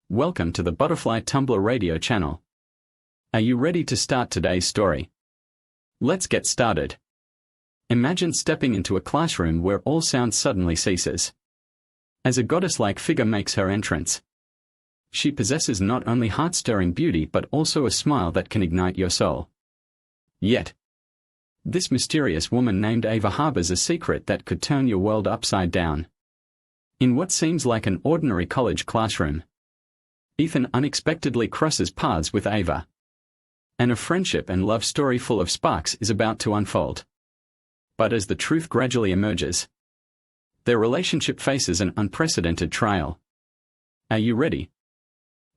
Welcome to the Butterfly Tumblr Radio channel. Are you ready to start today's story? Let's get started. Imagine stepping into a classroom where all sound suddenly ceases. As a goddess-like figure makes her entrance. She possesses not only heart-stirring beauty but also a smile that can ignite your soul. Yet, this mysterious woman named Ava harbors a secret that could turn your world upside down. In what seems like an ordinary college classroom, Ethan unexpectedly crosses paths with Ava. And a friendship and love story full of sparks is about to unfold. But as the truth gradually emerges, their relationship faces an unprecedented trial. Are you ready?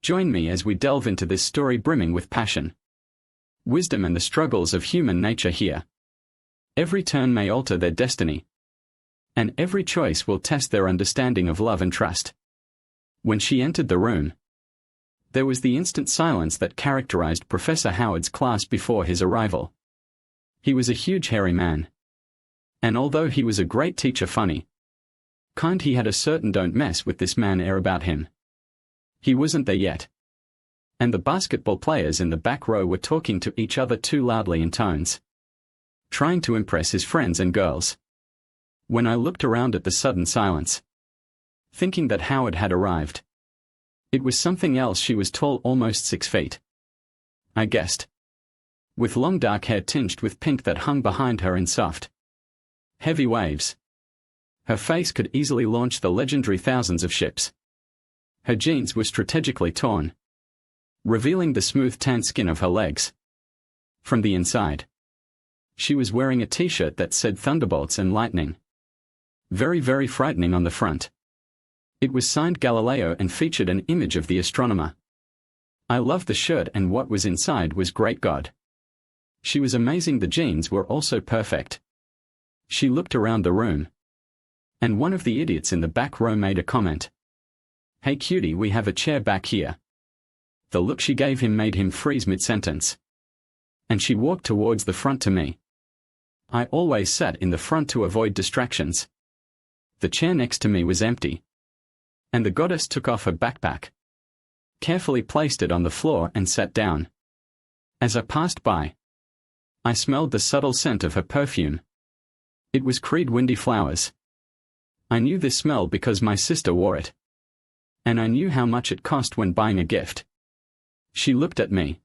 Join me as we delve into this story brimming with passion, wisdom and the struggles of human nature here. Every turn may alter their destiny, and every choice will test their understanding of love and trust. When she entered the room, there was the instant silence that characterized Professor Howard's class before his arrival. He was a huge hairy man. And although he was a great teacher, funny, kind, he had a certain don't mess with this man air about him. He wasn't there yet. And the basketball players in the back row were talking to each other too loudly in tones, trying to impress his friends and girls. When I looked around at the sudden silence, thinking that Howard had arrived, it was something else. She was tall, almost 6 feet. I guessed. With long dark hair tinged with pink that hung behind her in soft, heavy waves. Her face could easily launch the legendary thousands of ships. Her jeans were strategically torn, revealing the smooth tan skin of her legs. From the inside, she was wearing a t-shirt that said Thunderbolts and Lightning. Very, very frightening on the front. It was signed Galileo and featured an image of the astronomer. I loved the shirt, and what was inside was great God. She was amazing. The jeans were also perfect. She looked around the room, and one of the idiots in the back row made a comment. "Hey cutie, we have a chair back here." The look she gave him made him freeze mid-sentence. And she walked towards the front to me. I always sat in the front to avoid distractions. The chair next to me was empty. And the goddess took off her backpack, carefully placed it on the floor and sat down. As I passed by, I smelled the subtle scent of her perfume. It was Creed Windy Flowers. I knew this smell because my sister wore it. And I knew how much it cost when buying a gift. She looked at me,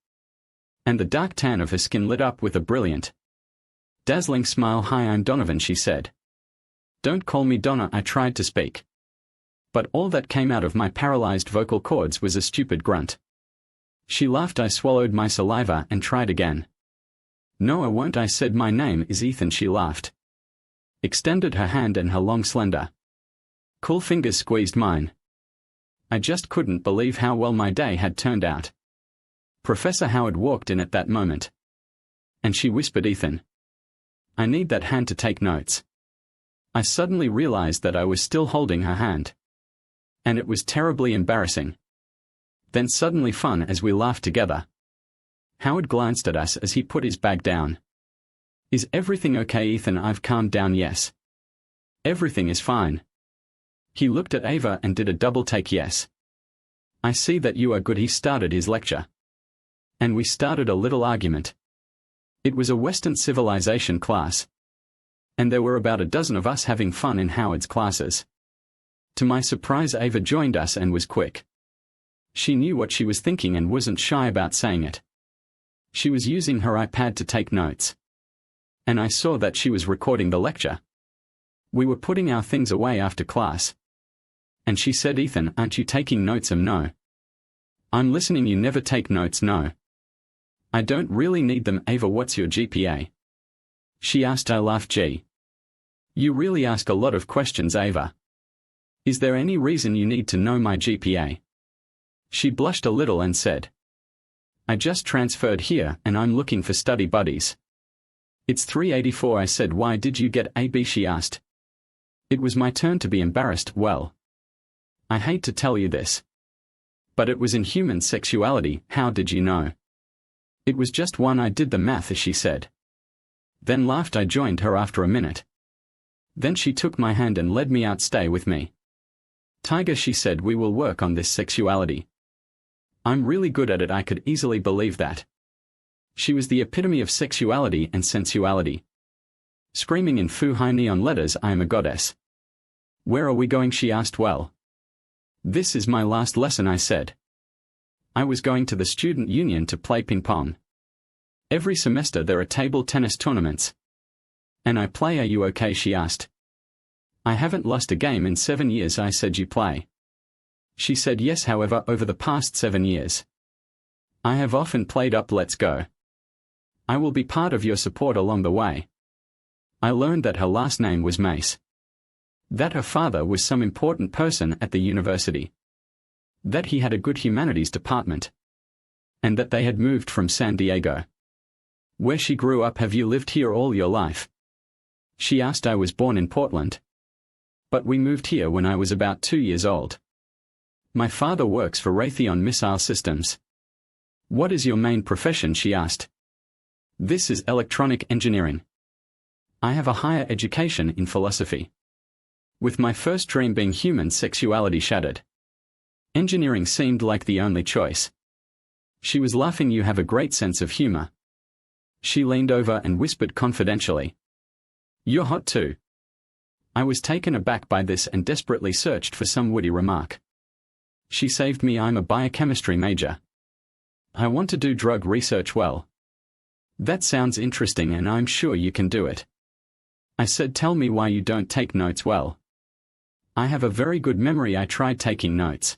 and the dark tan of her skin lit up with a brilliant, dazzling smile. "Hi, I'm Donovan," she said. "Don't call me Donna," I tried to speak. But all that came out of my paralyzed vocal cords was a stupid grunt. She laughed. I swallowed my saliva and tried again. "No, I won't," I said. "My name is Ethan." She laughed, extended her hand, and her long, slender, cool fingers squeezed mine. I just couldn't believe how well my day had turned out. Professor Howard walked in at that moment, and she whispered, "Ethan, I need that hand to take notes." I suddenly realized that I was still holding her hand. And it was terribly embarrassing. Then suddenly fun as we laughed together. Howard glanced at us as he put his bag down. "Is everything okay, Ethan?" "I've calmed down, yes. Everything is fine." He looked at Ava and did a double take. "Yes. I see that you are good." He started his lecture. And we started a little argument. It was a Western civilization class. And there were about a dozen of us having fun in Howard's classes. To my surprise, Ava joined us and was quick. She knew what she was thinking and wasn't shy about saying it. She was using her iPad to take notes. And I saw that she was recording the lecture. We were putting our things away after class. And she said, "Ethan, aren't you taking notes?" "No. I'm listening." "You never take notes." "No. I don't really need them." "Ava, what's your GPA?" she asked. I laughed. "Gee, you really ask a lot of questions, Ava. Is there any reason you need to know my GPA?" She blushed a little and said, "I just transferred here and I'm looking for study buddies." "It's 384. I said. "Why did you get a B?" she asked. It was my turn to be embarrassed. "Well, I hate to tell you this, but it was in human sexuality." "How did you know?" "It was just one. I did the math," she said. Then laughed. I joined her after a minute. Then she took my hand and led me out. "Stay with me, Tiger," she said. "We will work on this sexuality. I'm really good at it. I could easily believe that. She was the epitome of sexuality and sensuality. Screaming in Fu-Hai neon letters, I am a goddess. Where are we going? She asked. Well, this is my last lesson, I said. I was going to the student union to play ping pong. Every semester there are table tennis tournaments. And I play. Are you okay? She asked. I haven't lost a game in 7 years, I said. You play? She said yes. However, over the past 7 years, I have often played up. Let's go. I will be part of your support along the way. I learned that her last name was Mace. That her father was some important person at the university. That he had a good humanities department. And that they had moved from San Diego, where she grew up. Have you lived here all your life? She asked. I was born in Portland, but we moved here when I was about 2 years old. My father works for Raytheon Missile Systems. What is your main profession? She asked. This is electronic engineering. I have a higher education in philosophy, with my first dream being human sexuality shattered. Engineering seemed like the only choice. She was laughing. You have a great sense of humor. She leaned over and whispered confidentially. You're hot too. I was taken aback by this and desperately searched for some witty remark. She saved me. I'm a biochemistry major. I want to do drug research. Well, that sounds interesting and I'm sure you can do it. I said. Tell me why you don't take notes. Well, I have a very good memory. I tried taking notes,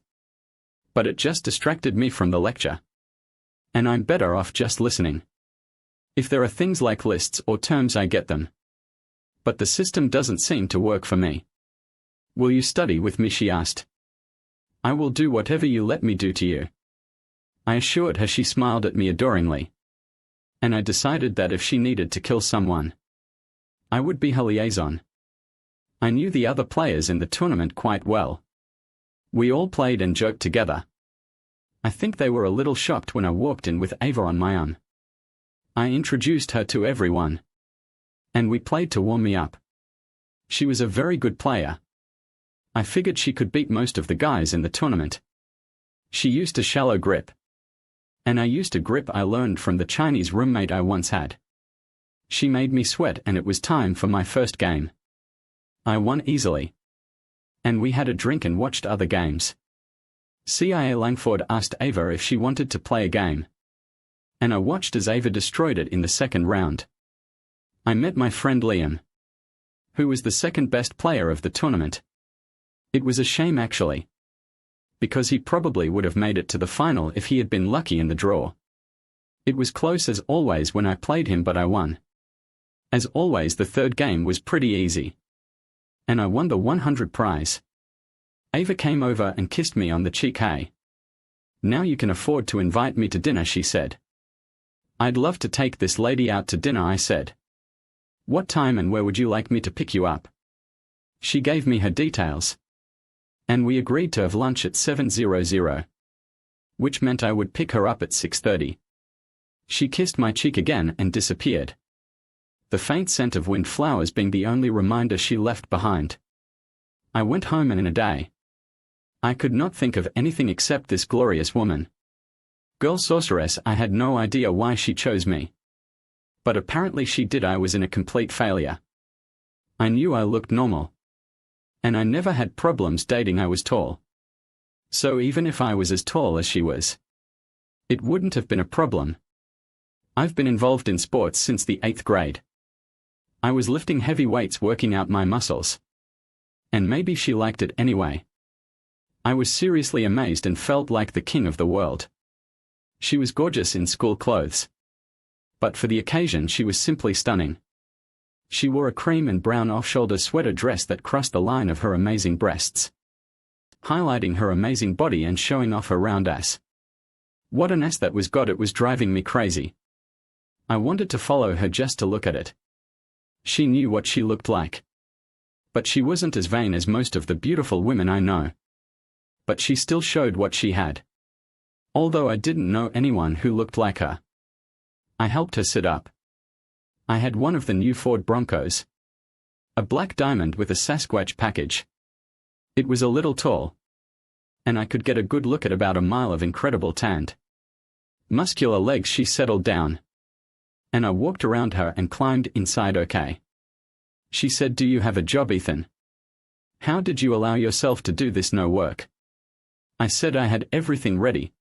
but it just distracted me from the lecture. And I'm better off just listening. If there are things like lists or terms, I get them. But the system doesn't seem to work for me. Will you study with me? She asked. I will do whatever you let me do to you, I assured her. She smiled at me adoringly. And I decided that if she needed to kill someone, I would be her liaison. I knew the other players in the tournament quite well. We all played and joked together. I think they were a little shocked when I walked in with Ava on my arm. I introduced her to everyone, and we played to warm me up. She was a very good player. I figured she could beat most of the guys in the tournament. She used a shallow grip, and I used a grip I learned from the Chinese roommate I once had. She made me sweat and it was time for my first game. I won easily, and we had a drink and watched other games. CIA Langford asked Ava if she wanted to play a game, and I watched as Ava destroyed it in the second round. I met my friend Liam, who was the second best player of the tournament. It was a shame actually, because he probably would have made it to the final if he had been lucky in the draw. It was close as always when I played him, but I won. As always, the third game was pretty easy, and I won the 100 prize. Ava came over and kissed me on the cheek. Hey, now you can afford to invite me to dinner, she said. I'd love to take this lady out to dinner, I said. What time and where would you like me to pick you up? She gave me her details, and we agreed to have lunch at 7:00, which meant I would pick her up at 6:30. She kissed my cheek again and disappeared, the faint scent of wind flowers being the only reminder she left behind. I went home, and in a day, I could not think of anything except this glorious woman. Girl sorceress. I had no idea why she chose me, but apparently she did. I was in a complete failure. I knew I looked normal, and I never had problems dating. I was tall, so even if I was as tall as she was, it wouldn't have been a problem. I've been involved in sports since the 8th grade. I was lifting heavy weights, working out my muscles, and maybe she liked it anyway. I was seriously amazed and felt like the king of the world. She was gorgeous in school clothes, but for the occasion she was simply stunning. She wore a cream and brown off-shoulder sweater dress that crossed the line of her amazing breasts, highlighting her amazing body and showing off her round ass. What an ass that was! God, it was driving me crazy. I wanted to follow her just to look at it. She knew what she looked like, but she wasn't as vain as most of the beautiful women I know. But she still showed what she had. Although I didn't know anyone who looked like her. I helped her sit up. I had one of the new Ford Broncos, a black diamond with a Sasquatch package. It was a little tall, and I could get a good look at about a mile of incredible tanned, muscular legs. She settled down, and I walked around her and climbed inside. Okay. She said, "Do you have a job, Ethan? How did you allow yourself to do this no work?" I said I had everything ready,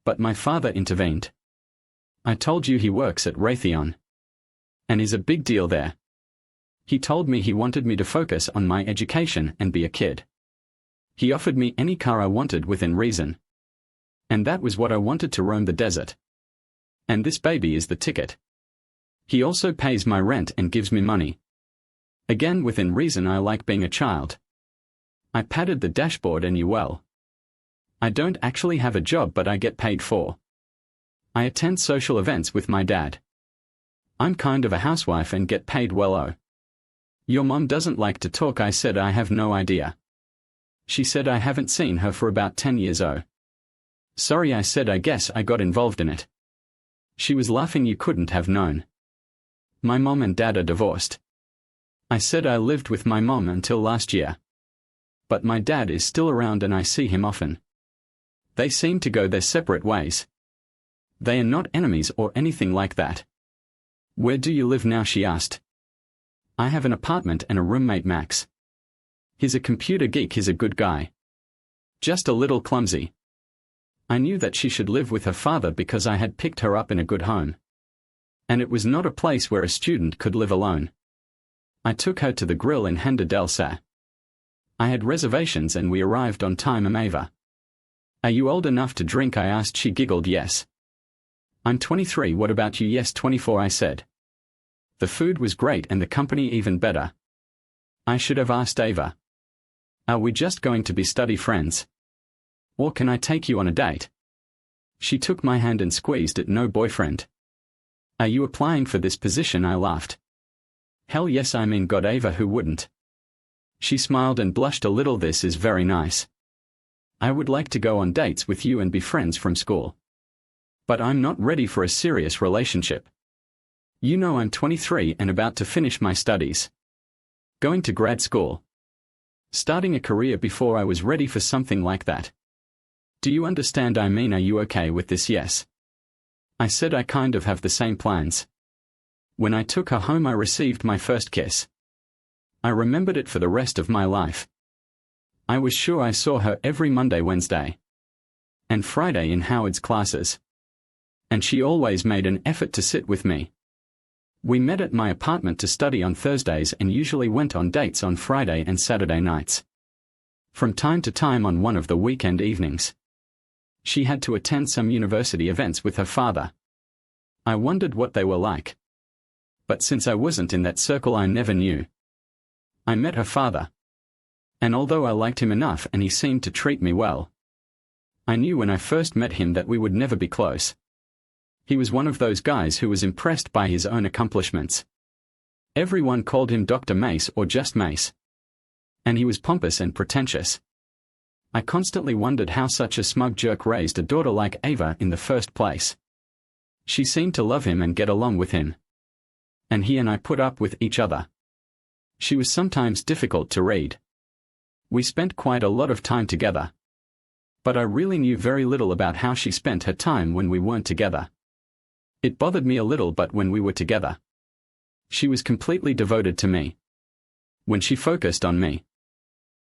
but my father intervened. "I told you he works at Raytheon, and is a big deal there. He told me he wanted me to focus on my education and be a kid. He offered me any car I wanted within reason. And that was what I wanted, to roam the desert. And this baby is the ticket. He also pays my rent and gives me money. Again, within reason. I like being a child." I patted the dashboard and knew, well, I don't actually have a job, but I get paid for. I attend social events with my dad. I'm kind of a housewife and get paid well. Oh. Your mom doesn't like to talk. I said I have no idea. She said I haven't seen her for about 10 years. Oh. Sorry, I said, I guess I got involved in it. She was laughing. You couldn't have known. My mom and dad are divorced. I said I lived with my mom until last year. But my dad is still around and I see him often. They seem to go their separate ways. They are not enemies or anything like that. Where do you live now? She asked. I have an apartment and a roommate, Max. He's a computer geek. He's a good guy. Just a little clumsy. I knew that she should live with her father because I had picked her up in a good home. And it was not a place where a student could live alone. I took her to the grill in Henda del Sa. I had reservations and we arrived on time. Ava. Are you old enough to drink? I asked. She giggled. Yes. I'm 23. What about you? Yes, 24, I said. The food was great and the company even better. I should have asked Ava. Are we just going to be study friends? Or can I take you on a date? She took my hand and squeezed it. No boyfriend. Are you applying for this position? I laughed. Hell yes, I mean, God, Ava, who wouldn't? She smiled and blushed a little. This is very nice. I would like to go on dates with you and be friends from school. But I'm not ready for a serious relationship. You know, I'm 23 and about to finish my studies. Going to grad school. Starting a career before I was ready for something like that. Do you understand? I mean, are you okay with this? Yes. I said I kind of have the same plans. When I took her home, I received my first kiss. I remembered it for the rest of my life. I was sure I saw her every Monday, Wednesday, and Friday in Howard's classes. And she always made an effort to sit with me. We met at my apartment to study on Thursdays and usually went on dates on Friday and Saturday nights. From time to time on one of the weekend evenings. She had to attend some university events with her father. I wondered what they were like. But since I wasn't in that circle, I never knew. I met her father. And although I liked him enough and he seemed to treat me well, I knew when I first met him that we would never be close. He was one of those guys who was impressed by his own accomplishments. Everyone called him Dr. Mace or just Mace. And he was pompous and pretentious. I constantly wondered how such a smug jerk raised a daughter like Ava in the first place. She seemed to love him and get along with him. And he and I put up with each other. She was sometimes difficult to read. We spent quite a lot of time together. But I really knew very little about how she spent her time when we weren't together. It bothered me a little, but when we were together, she was completely devoted to me. When she focused on me,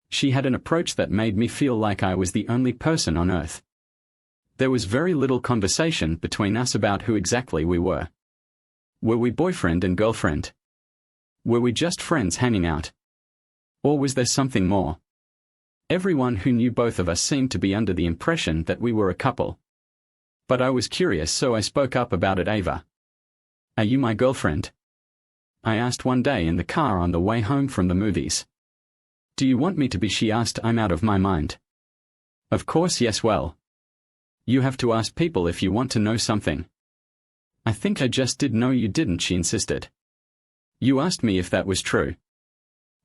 she had an approach that made me feel like I was the only person on earth. There was very little conversation between us about who exactly we were. Were we boyfriend and girlfriend? Were we just friends hanging out? Or was there something more? Everyone who knew both of us seemed to be under the impression that we were a couple. But I was curious, so I spoke up about it. Ava, are you my girlfriend? I asked one day in the car on the way home from the movies. Do you want me to be? She asked. I'm out of my mind. Of course, yes. Well, you have to ask people if you want to know something. I think I just did. No, you didn't, she insisted. You asked me if that was true.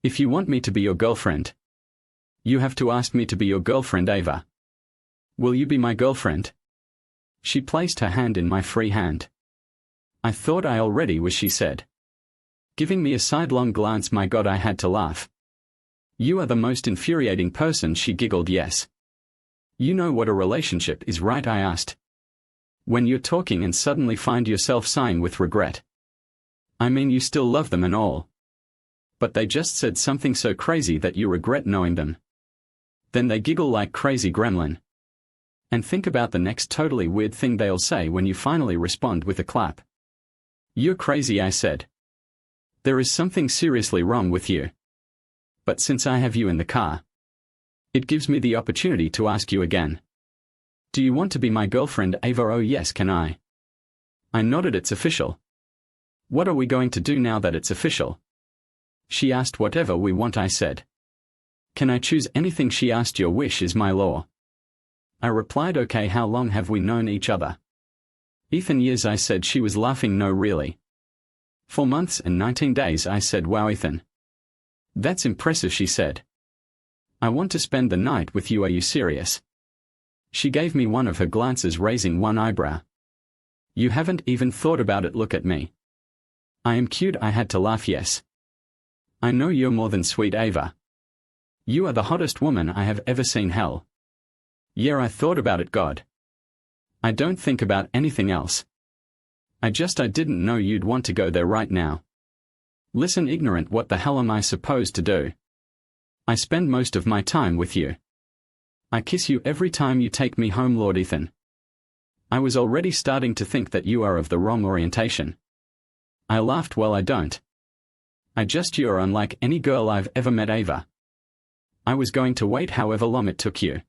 If you want me to be your girlfriend, you have to ask me to be your girlfriend. Ava, will you be my girlfriend? She placed her hand in my free hand. I thought I already was, she said, giving me a sidelong glance. My God, I had to laugh. You are the most infuriating person, she giggled. Yes. You know what a relationship is, right? I asked. When you're talking and suddenly find yourself sighing with regret. I mean, you still love them and all. But they just said something so crazy that you regret knowing them. Then they giggle like crazy gremlin. And think about the next totally weird thing they'll say when you finally respond with a clap. You're crazy, I said. There is something seriously wrong with you. But since I have you in the car, it gives me the opportunity to ask you again. Do you want to be my girlfriend, Ava? Oh yes, can I? I nodded. It's official. What are we going to do now that it's official? She asked. Whatever we want, I said. Can I choose anything? She asked. Your wish is my law. I replied. Okay, how long have we known each other? Ethan, years, I said. She was laughing. No, really. 4 months and 19 days, I said. Wow, Ethan. That's impressive, she said. I want to spend the night with you. Are you serious? She gave me one of her glances, raising one eyebrow. You haven't even thought about it. Look at me. I am cute. I had to laugh. Yes. I know you're more than sweet, Ava. You are the hottest woman I have ever seen. Hell. Yeah, I thought about it. God. I don't think about anything else. I didn't know you'd want to go there right now. Listen, ignorant, what the hell am I supposed to do? I spend most of my time with you. I kiss you every time you take me home, Lord Ethan. I was already starting to think that you are of the wrong orientation. I laughed. Well, I don't. You're unlike any girl I've ever met, Ava. I was going to wait however long it took you.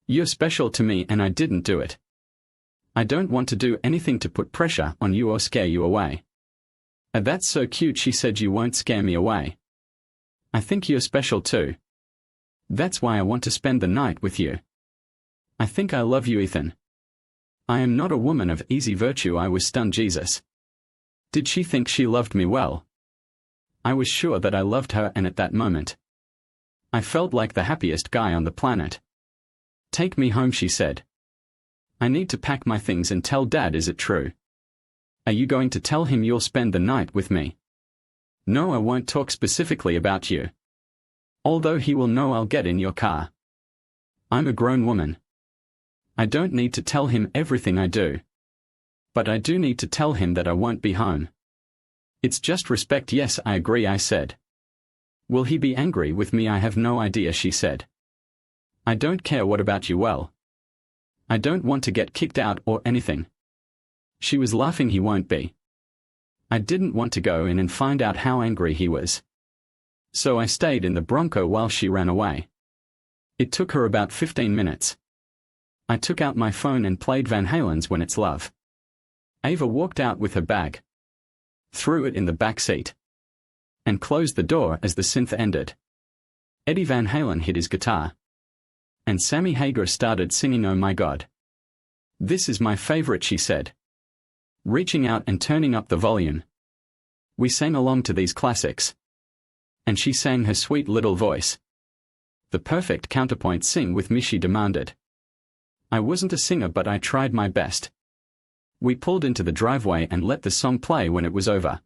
You're special to me and I didn't do it. I don't want to do anything to put pressure on you or scare you away. That's so cute, she said. You won't scare me away. I think you're special too. That's why I want to spend the night with you. I think I love you, Ethan. I am not a woman of easy virtue. I was stunned. Jesus. Did she think she loved me well? I was sure that I loved her, and at that moment, I felt like the happiest guy on the planet. Take me home, she said. I need to pack my things and tell Dad. Is it true? Are you going to tell him you'll spend the night with me? No, I won't talk specifically about you. Although he will know I'll get in your car. I'm a grown woman. I don't need to tell him everything I do. But I do need to tell him that I won't be home. It's just respect. Yes, I agree, I said. Will he be angry with me? I have no idea, she said. I don't care. What about you? Well, I don't want to get kicked out or anything. She was laughing. He won't be. I didn't want to go in and find out how angry he was. So I stayed in the Bronco while she ran away. It took her about 15 minutes. I took out my phone and played Van Halen's When It's Love. Ava walked out with her bag, threw it in the back seat, and closed the door as the synth ended. Eddie Van Halen hit his guitar, and Sammy Hagar started singing Oh My God. This is my favorite, she said, reaching out and turning up the volume. We sang along to these classics, and she sang her sweet little voice. The perfect counterpoint. Sing with me, she demanded. I wasn't a singer, but I tried my best. We pulled into the driveway and let the song play. When it was over,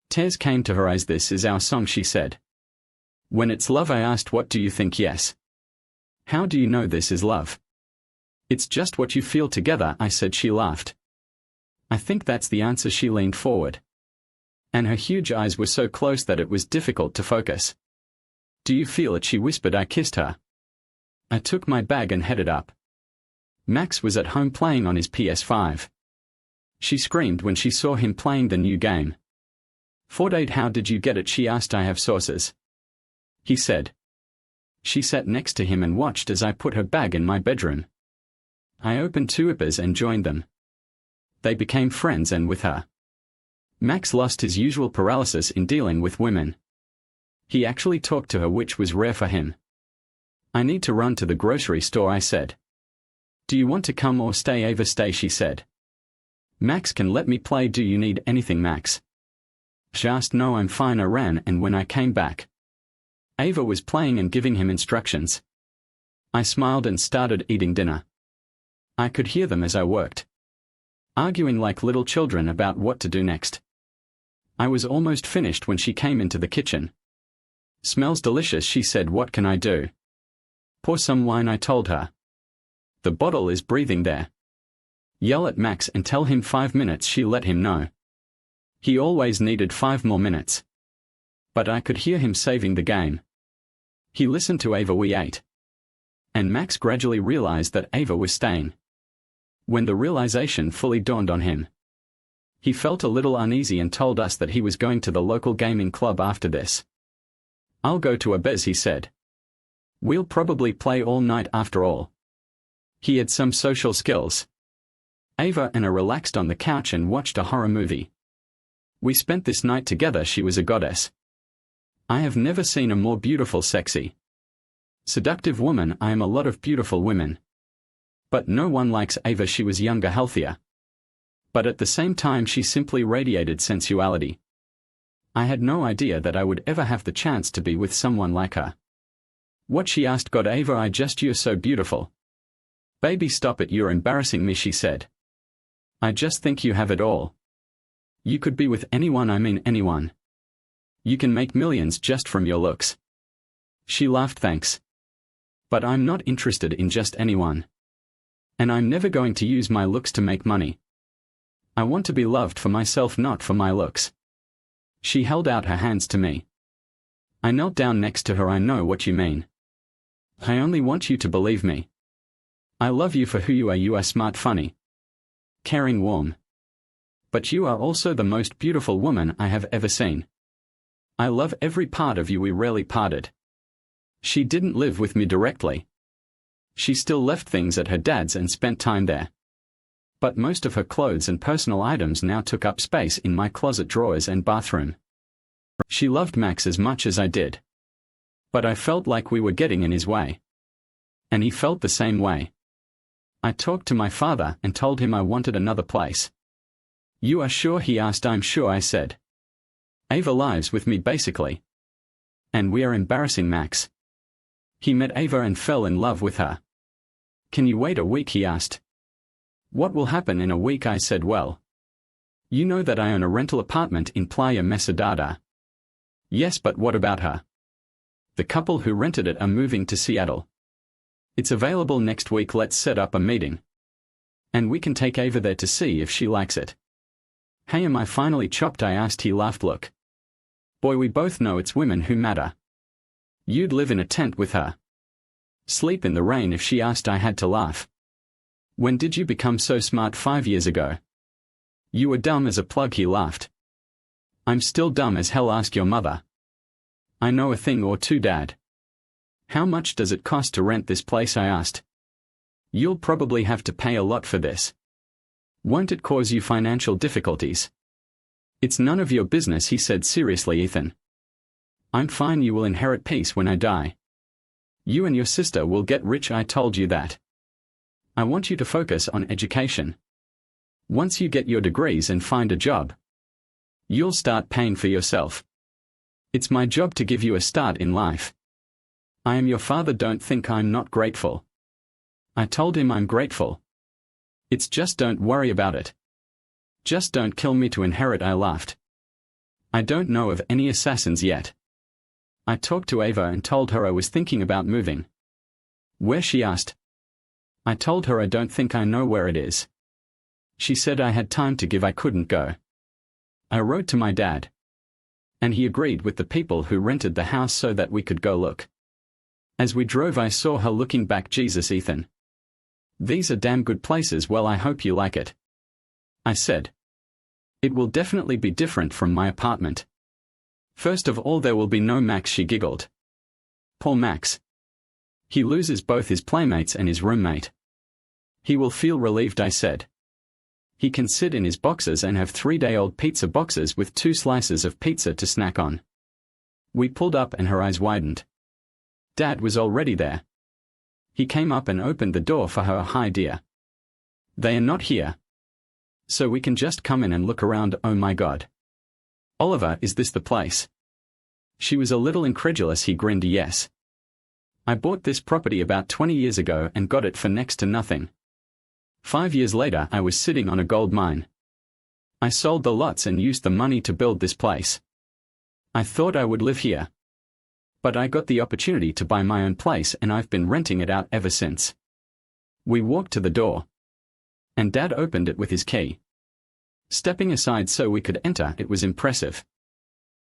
tears came to her eyes. This is our song, she said. When It's Love, I asked. What do you think? Yes. How do you know this is love? It's just what you feel together, I said. She laughed. I think that's the answer. She leaned forward, and her huge eyes were so close that it was difficult to focus. Do you feel it? She whispered. I kissed her. I took my bag and headed up. Max was at home playing on his PS5. She screamed when she saw him playing the new game. Fortnite. How did you get it? She asked. I have sources, he said. She sat next to him and watched as I put her bag in my bedroom. I opened 2 zippers and joined them. They became friends, and with her, Max lost his usual paralysis in dealing with women. He actually talked to her, which was rare for him. I need to run to the grocery store, I said. Do you want to come or stay? Ava, stay, she said. Max can let me play. Do you need anything, Max? She asked. No, I'm fine. I ran, and when I came back, Ava was playing and giving him instructions. I smiled and started eating dinner. I could hear them as I worked, arguing like little children about what to do next. I was almost finished when she came into the kitchen. Smells delicious, she said. What can I do? Pour some wine, I told her. The bottle is breathing there. Yell at Max and tell him 5 minutes, she let him know. He always needed 5 more minutes. But I could hear him saving the game. He listened to Ava. We ate. And Max gradually realized that Ava was staying. When the realization fully dawned on him, he felt a little uneasy and told us that he was going to the local gaming club after this. I'll go to a bez, he said. We'll probably play all night after all. He had some social skills. Ava and I relaxed on the couch and watched a horror movie. We spent this night together. She was a goddess. I have never seen a more beautiful, sexy, seductive woman. I am a lot of beautiful women. But no one likes Ava. She was younger, healthier. But at the same time she simply radiated sensuality. I had no idea that I would ever have the chance to be with someone like her. What, she asked. God, Ava, you're so beautiful. Baby, stop it, you're embarrassing me, she said. I just think you have it all. You could be with anyone, I mean anyone. You can make millions just from your looks. She laughed. Thanks. But I'm not interested in just anyone. And I'm never going to use my looks to make money. I want to be loved for myself, not for my looks. She held out her hands to me. I knelt down next to her. I know what you mean. I only want you to believe me. I love you for who you are. You are smart, funny, caring, warm. But you are also the most beautiful woman I have ever seen. I love every part of you. We rarely parted. She didn't live with me directly. She still left things at her dad's and spent time there. But most of her clothes and personal items now took up space in my closet drawers and bathroom. She loved Max as much as I did. But I felt like we were getting in his way. And he felt the same way. I talked to my father and told him I wanted another place. You are sure, he asked. I'm sure, I said. Ava lives with me basically. And we are embarrassing Max. He met Ava and fell in love with her. Can you wait a week, he asked. What will happen in a week, I said. Well, you know that I own a rental apartment in Playa Mesodada. Yes, but what about her? The couple who rented it are moving to Seattle. It's available next week. Let's set up a meeting. And we can take Ava there to see if she likes it. Hey, am I finally chopped, I asked. He laughed. Look, boy, we both know it's women who matter. You'd live in a tent with her. Sleep in the rain if she asked. I had to laugh. When did you become so smart? 5 years ago. You were dumb as a plug, he laughed. I'm still dumb as hell. Ask your mother. I know a thing or two, Dad. How much does it cost to rent this place? I asked. You'll probably have to pay a lot for this. Won't it cause you financial difficulties? It's none of your business, he said seriously. Ethan, I'm fine. You will inherit peace when I die. You and your sister will get rich. I told you that. I want you to focus on education. Once you get your degrees and find a job, you'll start paying for yourself. It's my job to give you a start in life. I am your father. Don't think I'm not grateful. I told him I'm grateful. It's just don't worry about it. Just don't kill me to inherit. I laughed. I don't know of any assassins yet. I talked to Ava and told her I was thinking about moving. Where? She asked. I told her I don't think I know where it is. She said I had time to give. I couldn't go. I wrote to my dad. And he agreed with the people who rented the house so that we could go look. As we drove I saw her looking back. Jesus, Ethan, these are damn good places. Well, I hope you like it. I said. It will definitely be different from my apartment. First of all, there will be no Max. She giggled. Poor Max. He loses both his playmates and his roommate. He will feel relieved, I said. He can sit in his boxes and have 3-day-old pizza boxes with 2 slices of pizza to snack on. We pulled up and her eyes widened. Dad was already there. He came up and opened the door for her. Hi, dear. They are not here. So we can just come in and look around. Oh my God. Oliver, is this the place? She was a little incredulous. He grinned. Yes. I bought this property about 20 years ago and got it for next to nothing. 5 years later I was sitting on a gold mine. I sold the lots and used the money to build this place. I thought I would live here. But I got the opportunity to buy my own place and I've been renting it out ever since. We walked to the door, and Dad opened it with his key. Stepping aside so we could enter, it was impressive.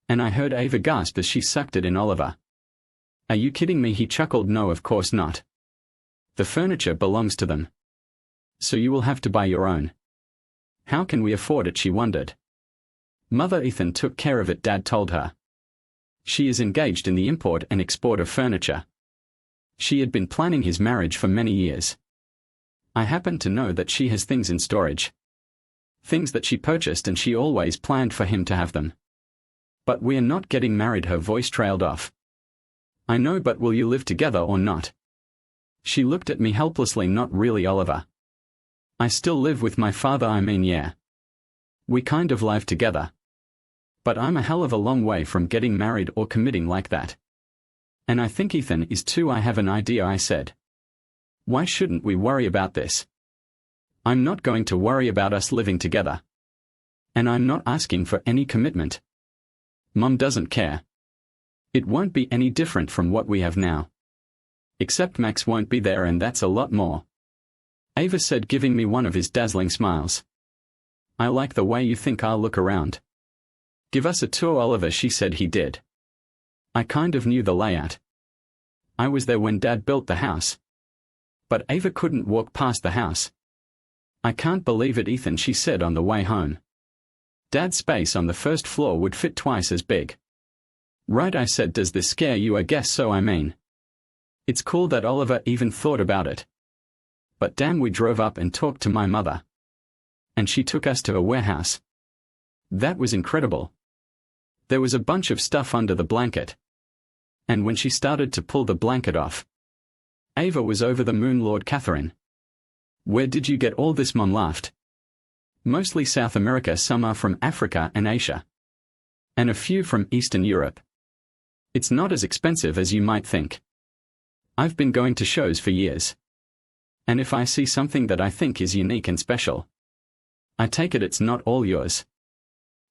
And I heard Ava gasp as she sucked it in. Oliver. Are you kidding me? He chuckled. No, of course not. The furniture belongs to them. So you will have to buy your own. How can we afford it? She wondered. Mother Ethan took care of it, Dad told her. She is engaged in the import and export of furniture. She had been planning his marriage for many years. I happen to know that she has things in storage. Things that she purchased, and she always planned for him to have them. But we are not getting married. Her voice trailed off. I know, but will you live together or not? She looked at me helplessly. Not really, Oliver. I still live with my father. I mean, yeah. We kind of live together. But I'm a hell of a long way from getting married or committing like that. And I think Ethan is too. I have an idea, I said. Why shouldn't we worry about this? I'm not going to worry about us living together. And I'm not asking for any commitment. Mum doesn't care. It won't be any different from what we have now. Except Max won't be there, and that's a lot more. Ava said, giving me one of his dazzling smiles. I like the way you think. I'll look around. Give us a tour, Oliver. She said. He did. I kind of knew the layout. I was there when Dad built the house. But Ava couldn't walk past the house. I can't believe it, Ethan, she said on the way home. Dad's space on the first floor would fit twice as big. Right, I said. Does this scare you? I guess so. I mean, it's cool that Oliver even thought about it. But damn, we drove up and talked to my mother. And she took us to a warehouse. That was incredible. There was a bunch of stuff under the blanket. And when she started to pull the blanket off, Ava was over the moon. Lord Catherine. Where did you get all this? Mom laughed. Mostly South America. Some are from Africa and Asia. And a few from Eastern Europe. It's not as expensive as you might think. I've been going to shows for years. And if I see something that I think is unique and special, I take it. It's not all yours.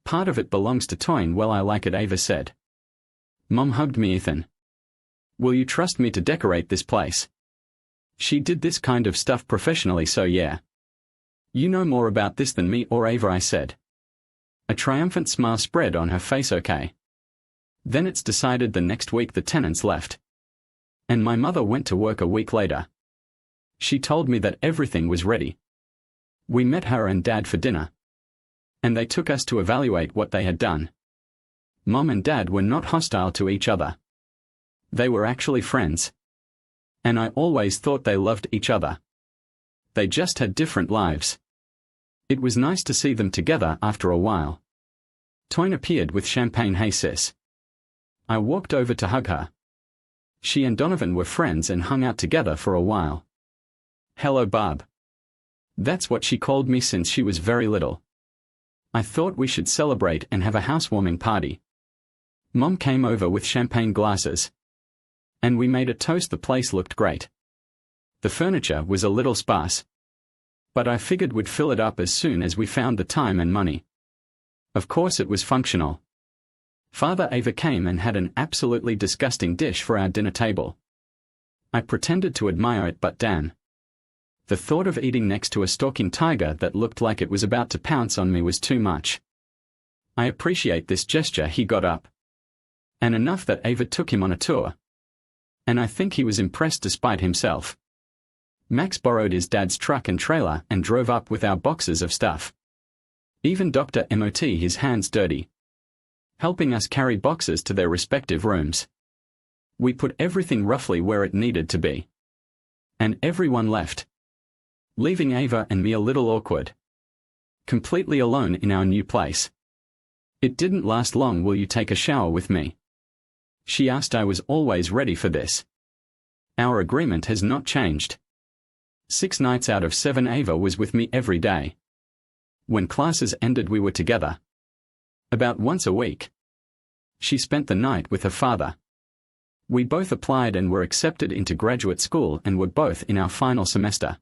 Part of it belongs to Toyn. Well, I like it, Ava said. Mom hugged me. Ethan, will you trust me to decorate this place? She did this kind of stuff professionally, so yeah. You know more about this than me or Ava, I said. A triumphant smile spread on her face. Okay. Then it's decided. The next week the tenants left. And my mother went to work a week later. She told me that everything was ready. We met her and Dad for dinner. And they took us to evaluate what they had done. Mom and Dad were not hostile to each other. They were actually friends. And I always thought they loved each other. They just had different lives. It was nice to see them together after a while. Toyn appeared with champagne. Hey sis. I walked over to hug her. She and Donovan were friends and hung out together for a while. Hello, Barb. That's what she called me since she was very little. I thought we should celebrate and have a housewarming party. Mom came over with champagne glasses. And we made a toast. The place looked great. The furniture was a little sparse. But I figured we'd fill it up as soon as we found the time and money. Of course it was functional. Father Ava came and had an absolutely disgusting dish for our dinner table. I pretended to admire it, but damn. The thought of eating next to a stalking tiger that looked like it was about to pounce on me was too much. I appreciate this gesture. He got up. And enough that Ava took him on a tour. And I think he was impressed despite himself. Max borrowed his dad's truck and trailer and drove up with our boxes of stuff. Even Dr. Mot his hands dirty, helping us carry boxes to their respective rooms. We put everything roughly where it needed to be. And everyone left, leaving Ava and me a little awkward. Completely alone in our new place. It didn't last long. Will you take a shower with me? She asked. I was always ready for this. Our agreement has not changed. 6 nights out of 7 Ava was with me every day. When classes ended we were together. About once a week. She spent the night with her father. We both applied and were accepted into graduate school and were both in our final semester.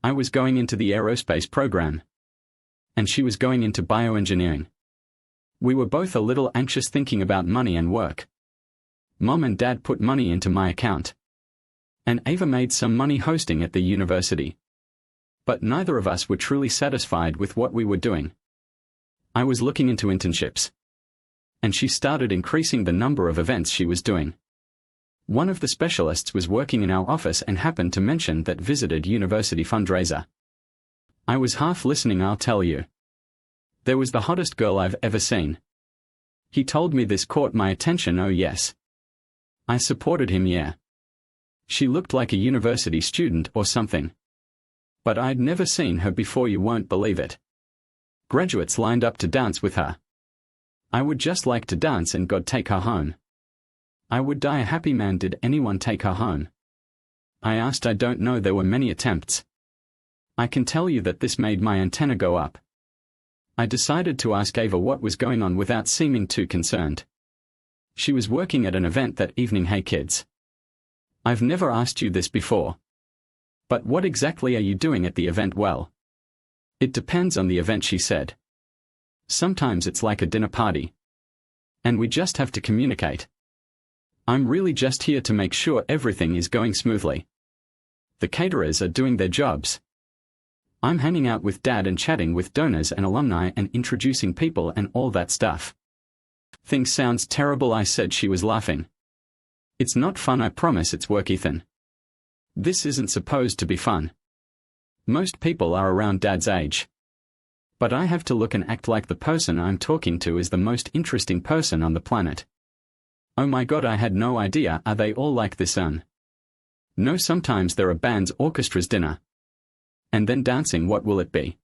I was going into the aerospace program. And she was going into bioengineering. We were both a little anxious thinking about money and work. Mom and Dad put money into my account. And Ava made some money hosting at the university. But neither of us were truly satisfied with what we were doing. I was looking into internships. And she started increasing the number of events she was doing. One of the specialists was working in our office and happened to mention that visited university fundraiser. I was half listening, I'll tell you. There was the hottest girl I've ever seen. He told me this caught my attention, oh yes. I supported him, yeah. She looked like a university student or something. But I'd never seen her before, you won't believe it. Graduates lined up to dance with her. I would just like to dance and God take her home. I would die a happy man. Did anyone take her home? I asked. I don't know, there were many attempts. I can tell you that this made my antenna go up. I decided to ask Ava what was going on without seeming too concerned. She was working at an event that evening. Hey kids. I've never asked you this before. But what exactly are you doing at the event? Well, it depends on the event, she said. Sometimes it's like a dinner party. And we just have to communicate. I'm really just here to make sure everything is going smoothly. The caterers are doing their jobs. I'm hanging out with Dad and chatting with donors and alumni and introducing people and all that stuff. Things sounds terrible, I said. She was laughing. It's not fun, I promise. It's work, Ethan. This isn't supposed to be fun. Most people are around Dad's age. But I have to look and act like the person I'm talking to is the most interesting person on the planet. Oh my God, I had no idea. Are they all like this? No, sometimes there are bands, orchestras, dinner. And then dancing. What will it be?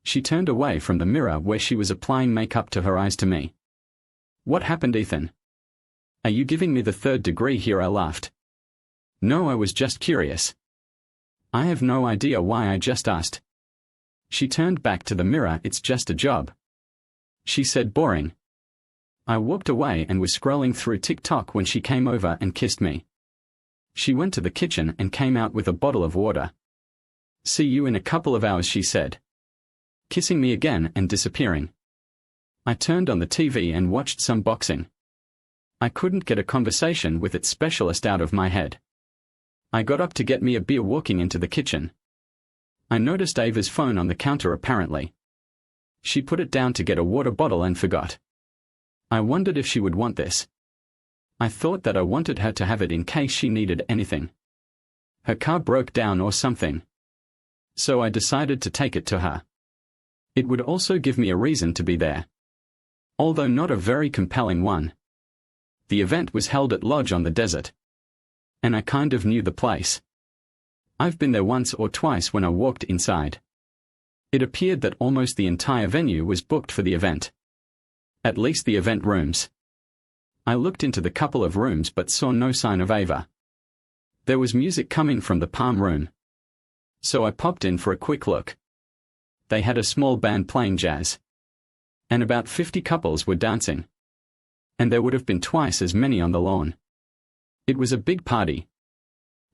She turned away from the mirror where she was applying makeup to her eyes to me. What happened, Ethan? Are you giving me the third degree here? I laughed. No, I was just curious. I have no idea why, I just asked. She turned back to the mirror. It's just a job. She said, boring. I walked away and was scrolling through TikTok when she came over and kissed me. She went to the kitchen and came out with a bottle of water. See you in a couple of hours, she said. Kissing me again and disappearing. I turned on the TV and watched some boxing. I couldn't get a conversation with its specialist out of my head. I got up to get me a beer, walking into the kitchen. I noticed Ava's phone on the counter apparently. She put it down to get a water bottle and forgot. I wondered if she would want this. I thought that I wanted her to have it in case she needed anything. Her car broke down or something. So I decided to take it to her. It would also give me a reason to be there. Although not a very compelling one. The event was held at Lodge on the desert. And I kind of knew the place. I've been there once or twice when I walked inside. It appeared that almost the entire venue was booked for the event. At least the event rooms. I looked into the couple of rooms but saw no sign of Ava. There was music coming from the Palm Room. So I popped in for a quick look. They had a small band playing jazz. And about 50 couples were dancing. And there would have been twice as many on the lawn. It was a big party.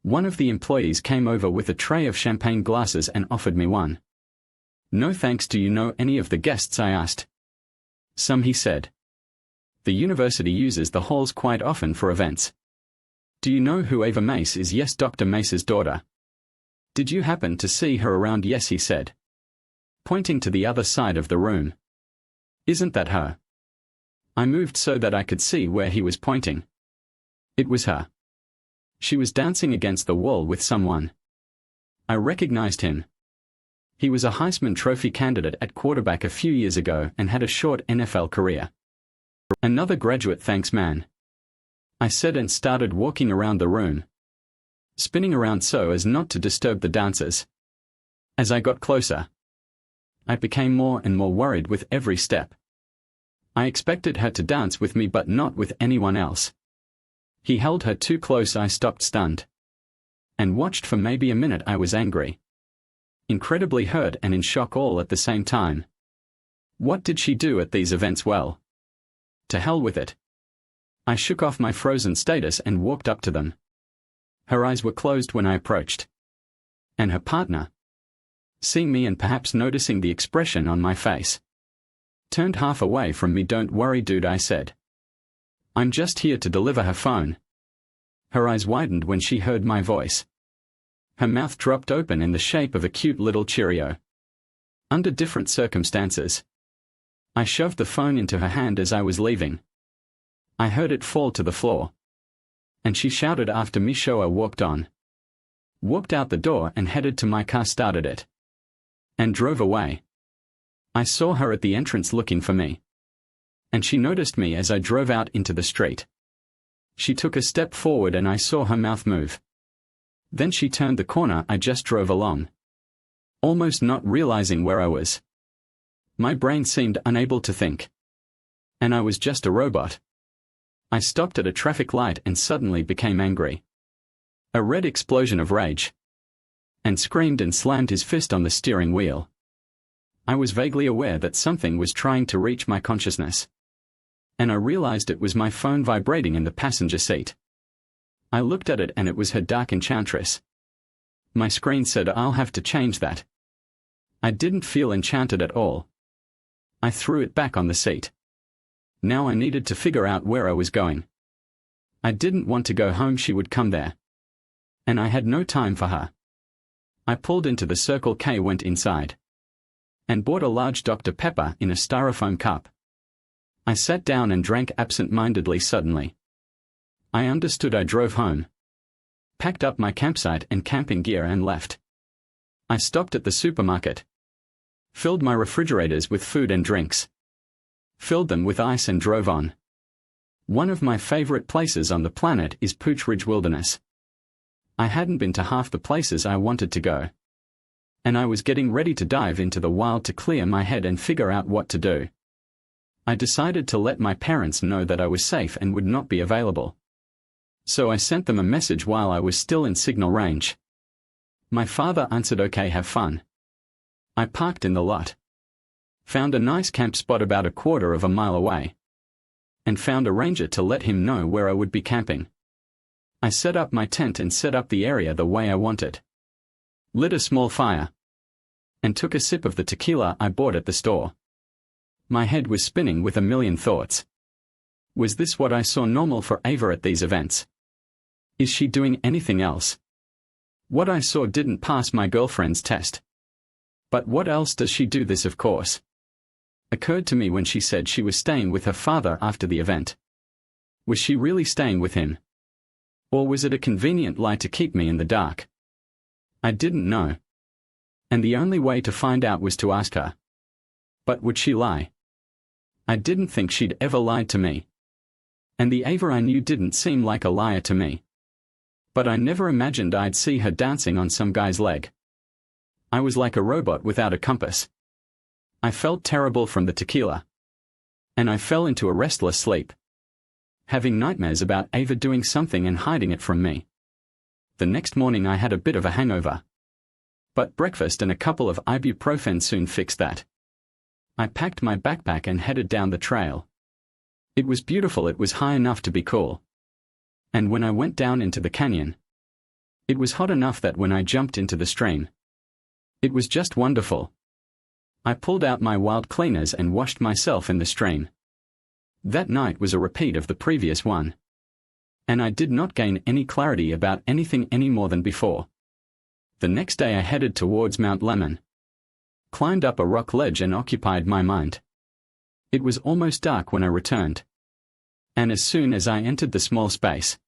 One of the employees came over with a tray of champagne glasses and offered me one. No thanks. Do you know any of the guests? I asked. Some, he said. The university uses the halls quite often for events. Do you know who Ava Mace is? Yes, Dr. Mace's daughter. Did you happen to see her around? Yes, he said. Pointing to the other side of the room. Isn't that her? I moved so that I could see where he was pointing. It was her. She was dancing against the wall with someone. I recognized him. He was a Heisman Trophy candidate at quarterback a few years ago and had a short NFL career. Another graduate, thanks man. I said and started walking around the room. Spinning around so as not to disturb the dancers. As I got closer, I became more and more worried with every step. I expected her to dance with me but not with anyone else. He held her too close. I stopped stunned. And watched for maybe a minute. I was angry. Incredibly hurt and in shock all at the same time. What did she do at these events? Well, to hell with it. I shook off my frozen status and walked up to them. Her eyes were closed when I approached. And her partner, seeing me and perhaps noticing the expression on my face, turned half away from me. Don't worry, dude, I said. I'm just here to deliver her phone. Her eyes widened when she heard my voice. Her mouth dropped open in the shape of a cute little Cheerio. Under different circumstances. I shoved the phone into her hand as I was leaving. I heard it fall to the floor. And she shouted after me. I walked on. Walked out the door and headed to my car, started it. And drove away. I saw her at the entrance looking for me. And she noticed me as I drove out into the street. She took a step forward and I saw her mouth move. Then she turned the corner I just drove along. Almost not realizing where I was. My brain seemed unable to think. And I was just a robot. I stopped at a traffic light and suddenly became angry. A red explosion of rage. And screamed and slammed his fist on the steering wheel. I was vaguely aware that something was trying to reach my consciousness. And I realized it was my phone vibrating in the passenger seat. I looked at it and it was her dark enchantress. My screen said I'll have to change that. I didn't feel enchanted at all. I threw it back on the seat. Now I needed to figure out where I was going. I didn't want to go home, she would come there. And I had no time for her. I pulled into the Circle K, went inside. And bought a large Dr. Pepper in a styrofoam cup. I sat down and drank absent-mindedly. Suddenly, I understood. I drove home. Packed up my campsite and camping gear and left. I stopped at the supermarket. Filled my refrigerators with food and drinks. Filled them with ice and drove on. One of my favorite places on the planet is Pooch Ridge Wilderness. I hadn't been to half the places I wanted to go. And I was getting ready to dive into the wild to clear my head and figure out what to do. I decided to let my parents know that I was safe and would not be available. So I sent them a message while I was still in signal range. My father answered, "Okay, have fun." I parked in the lot. Found a nice camp spot about a quarter of a mile away. And found a ranger to let him know where I would be camping. I set up my tent and set up the area the way I wanted. Lit a small fire. And took a sip of the tequila I bought at the store. My head was spinning with a million thoughts. Was this what I saw normal for Ava at these events? Is she doing anything else? What I saw didn't pass my girlfriend's test. But what else does she do? This, of course, occurred to me when she said she was staying with her father after the event. Was she really staying with him? Or was it a convenient lie to keep me in the dark? I didn't know. And the only way to find out was to ask her. But would she lie? I didn't think she'd ever lied to me. And the Ava I knew didn't seem like a liar to me. But I never imagined I'd see her dancing on some guy's leg. I was like a robot without a compass. I felt terrible from the tequila. And I fell into a restless sleep. Having nightmares about Ava doing something and hiding it from me. The next morning I had a bit of a hangover. But breakfast and a couple of ibuprofen soon fixed that. I packed my backpack and headed down the trail. It was beautiful. It was high enough to be cool. And when I went down into the canyon, it was hot enough that when I jumped into the stream, it was just wonderful. I pulled out my wild cleaners and washed myself in the stream. That night was a repeat of the previous one. And I did not gain any clarity about anything any more than before. The next day I headed towards Mount Lemmon. Climbed up a rock ledge and occupied my mind. It was almost dark when I returned. And as soon as I entered the small space,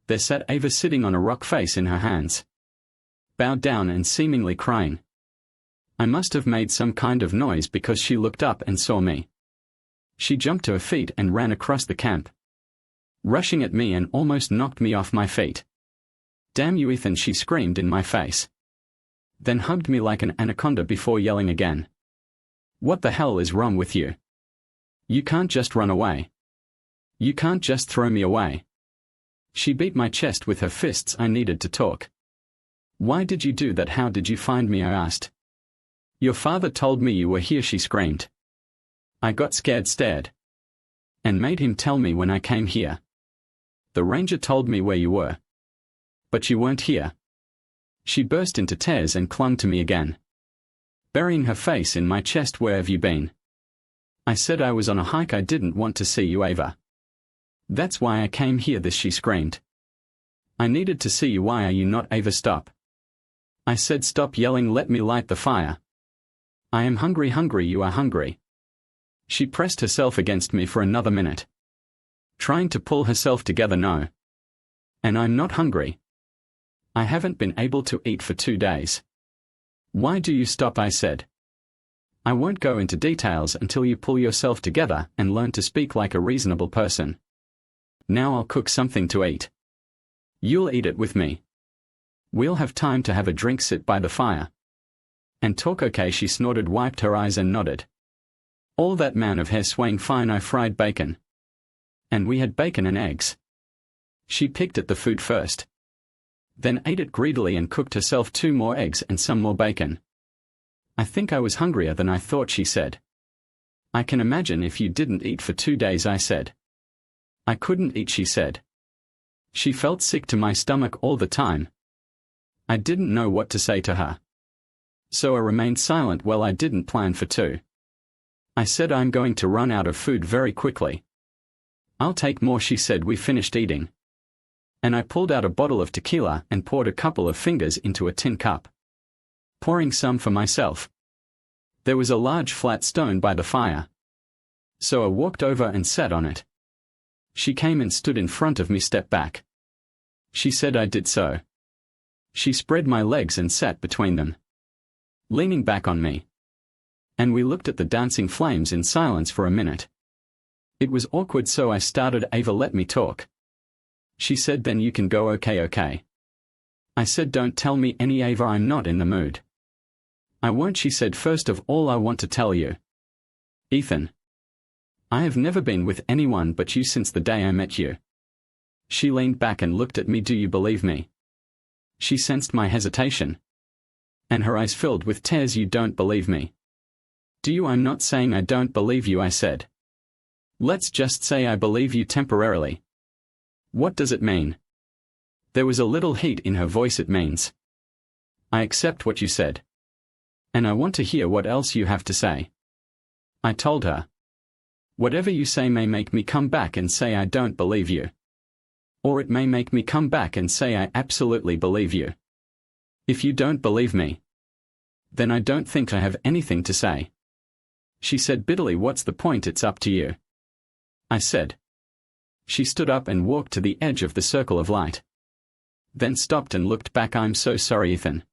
there sat Ava sitting on a rock face in her hands. Bowed down and seemingly crying. I must have made some kind of noise because she looked up and saw me. She jumped to her feet and ran across the camp, rushing at me and almost knocked me off my feet. "Damn you, Ethan," she screamed in my face. Then hugged me like an anaconda before yelling again. "What the hell is wrong with you? You can't just run away. You can't just throw me away." She beat my chest with her fists. I needed to talk. "Why did you do that? How did you find me?" I asked. "Your father told me you were here," she screamed. I got scared, stared, and made him tell me when I came here. "The ranger told me where you were. But you weren't here." She burst into tears and clung to me again, burying her face in my chest. "Where have you been?" I said I was on a hike. "I didn't want to see you, Ava. That's why I came here." This, she screamed. I needed to see you. Why are you not Ava? Stop. I said stop yelling. Let me light the fire. I am hungry. Hungry. You are hungry. She pressed herself against me for another minute, trying to pull herself together. No. And I'm not hungry. I haven't been able to eat for 2 days. Why do you stop? I said. I won't go into details until you pull yourself together and learn to speak like a reasonable person. Now I'll cook something to eat. You'll eat it with me. We'll have time to have a drink, sit by the fire, and talk. Okay, she snorted, wiped her eyes and nodded. All that man of hair swaying fine. I fried bacon. And we had bacon and eggs. She picked at the food first, then ate it greedily and cooked herself 2 more eggs and some more bacon. I think I was hungrier than I thought, she said. I can imagine if you didn't eat for 2 days, I said. I couldn't eat, she said. She felt sick to my stomach all the time. I didn't know what to say to her, so I remained silent. Well, I didn't plan for 2. I said I'm going to run out of food very quickly. I'll take more, she said. We finished eating, and I pulled out a bottle of tequila and poured a couple of fingers into a tin cup, pouring some for myself. There was a large flat stone by the fire, so I walked over and sat on it. She came and stood in front of me. Step back, she said. I did so. She spread my legs and sat between them, leaning back on me, and we looked at the dancing flames in silence for a minute. It was awkward, so I started. Ava, let me talk. She said, then you can go. Okay. I said, don't tell me any, Ava, I'm not in the mood. I won't, she said. First of all, I want to tell you, Ethan, I have never been with anyone but you since the day I met you. She leaned back and looked at me. Do you believe me? She sensed my hesitation, and her eyes filled with tears. You don't believe me, do you? I'm not saying I don't believe you, I said. Let's just say I believe you temporarily. What does it mean? There was a little heat in her voice. It means I accept what you said, and I want to hear what else you have to say. I told her, whatever you say may make me come back and say I don't believe you, or it may make me come back and say I absolutely believe you. If you don't believe me, then I don't think I have anything to say. She said bitterly, what's the point? It's up to you, I said. She stood up and walked to the edge of the circle of light, then stopped and looked back. I'm so sorry, Ethan.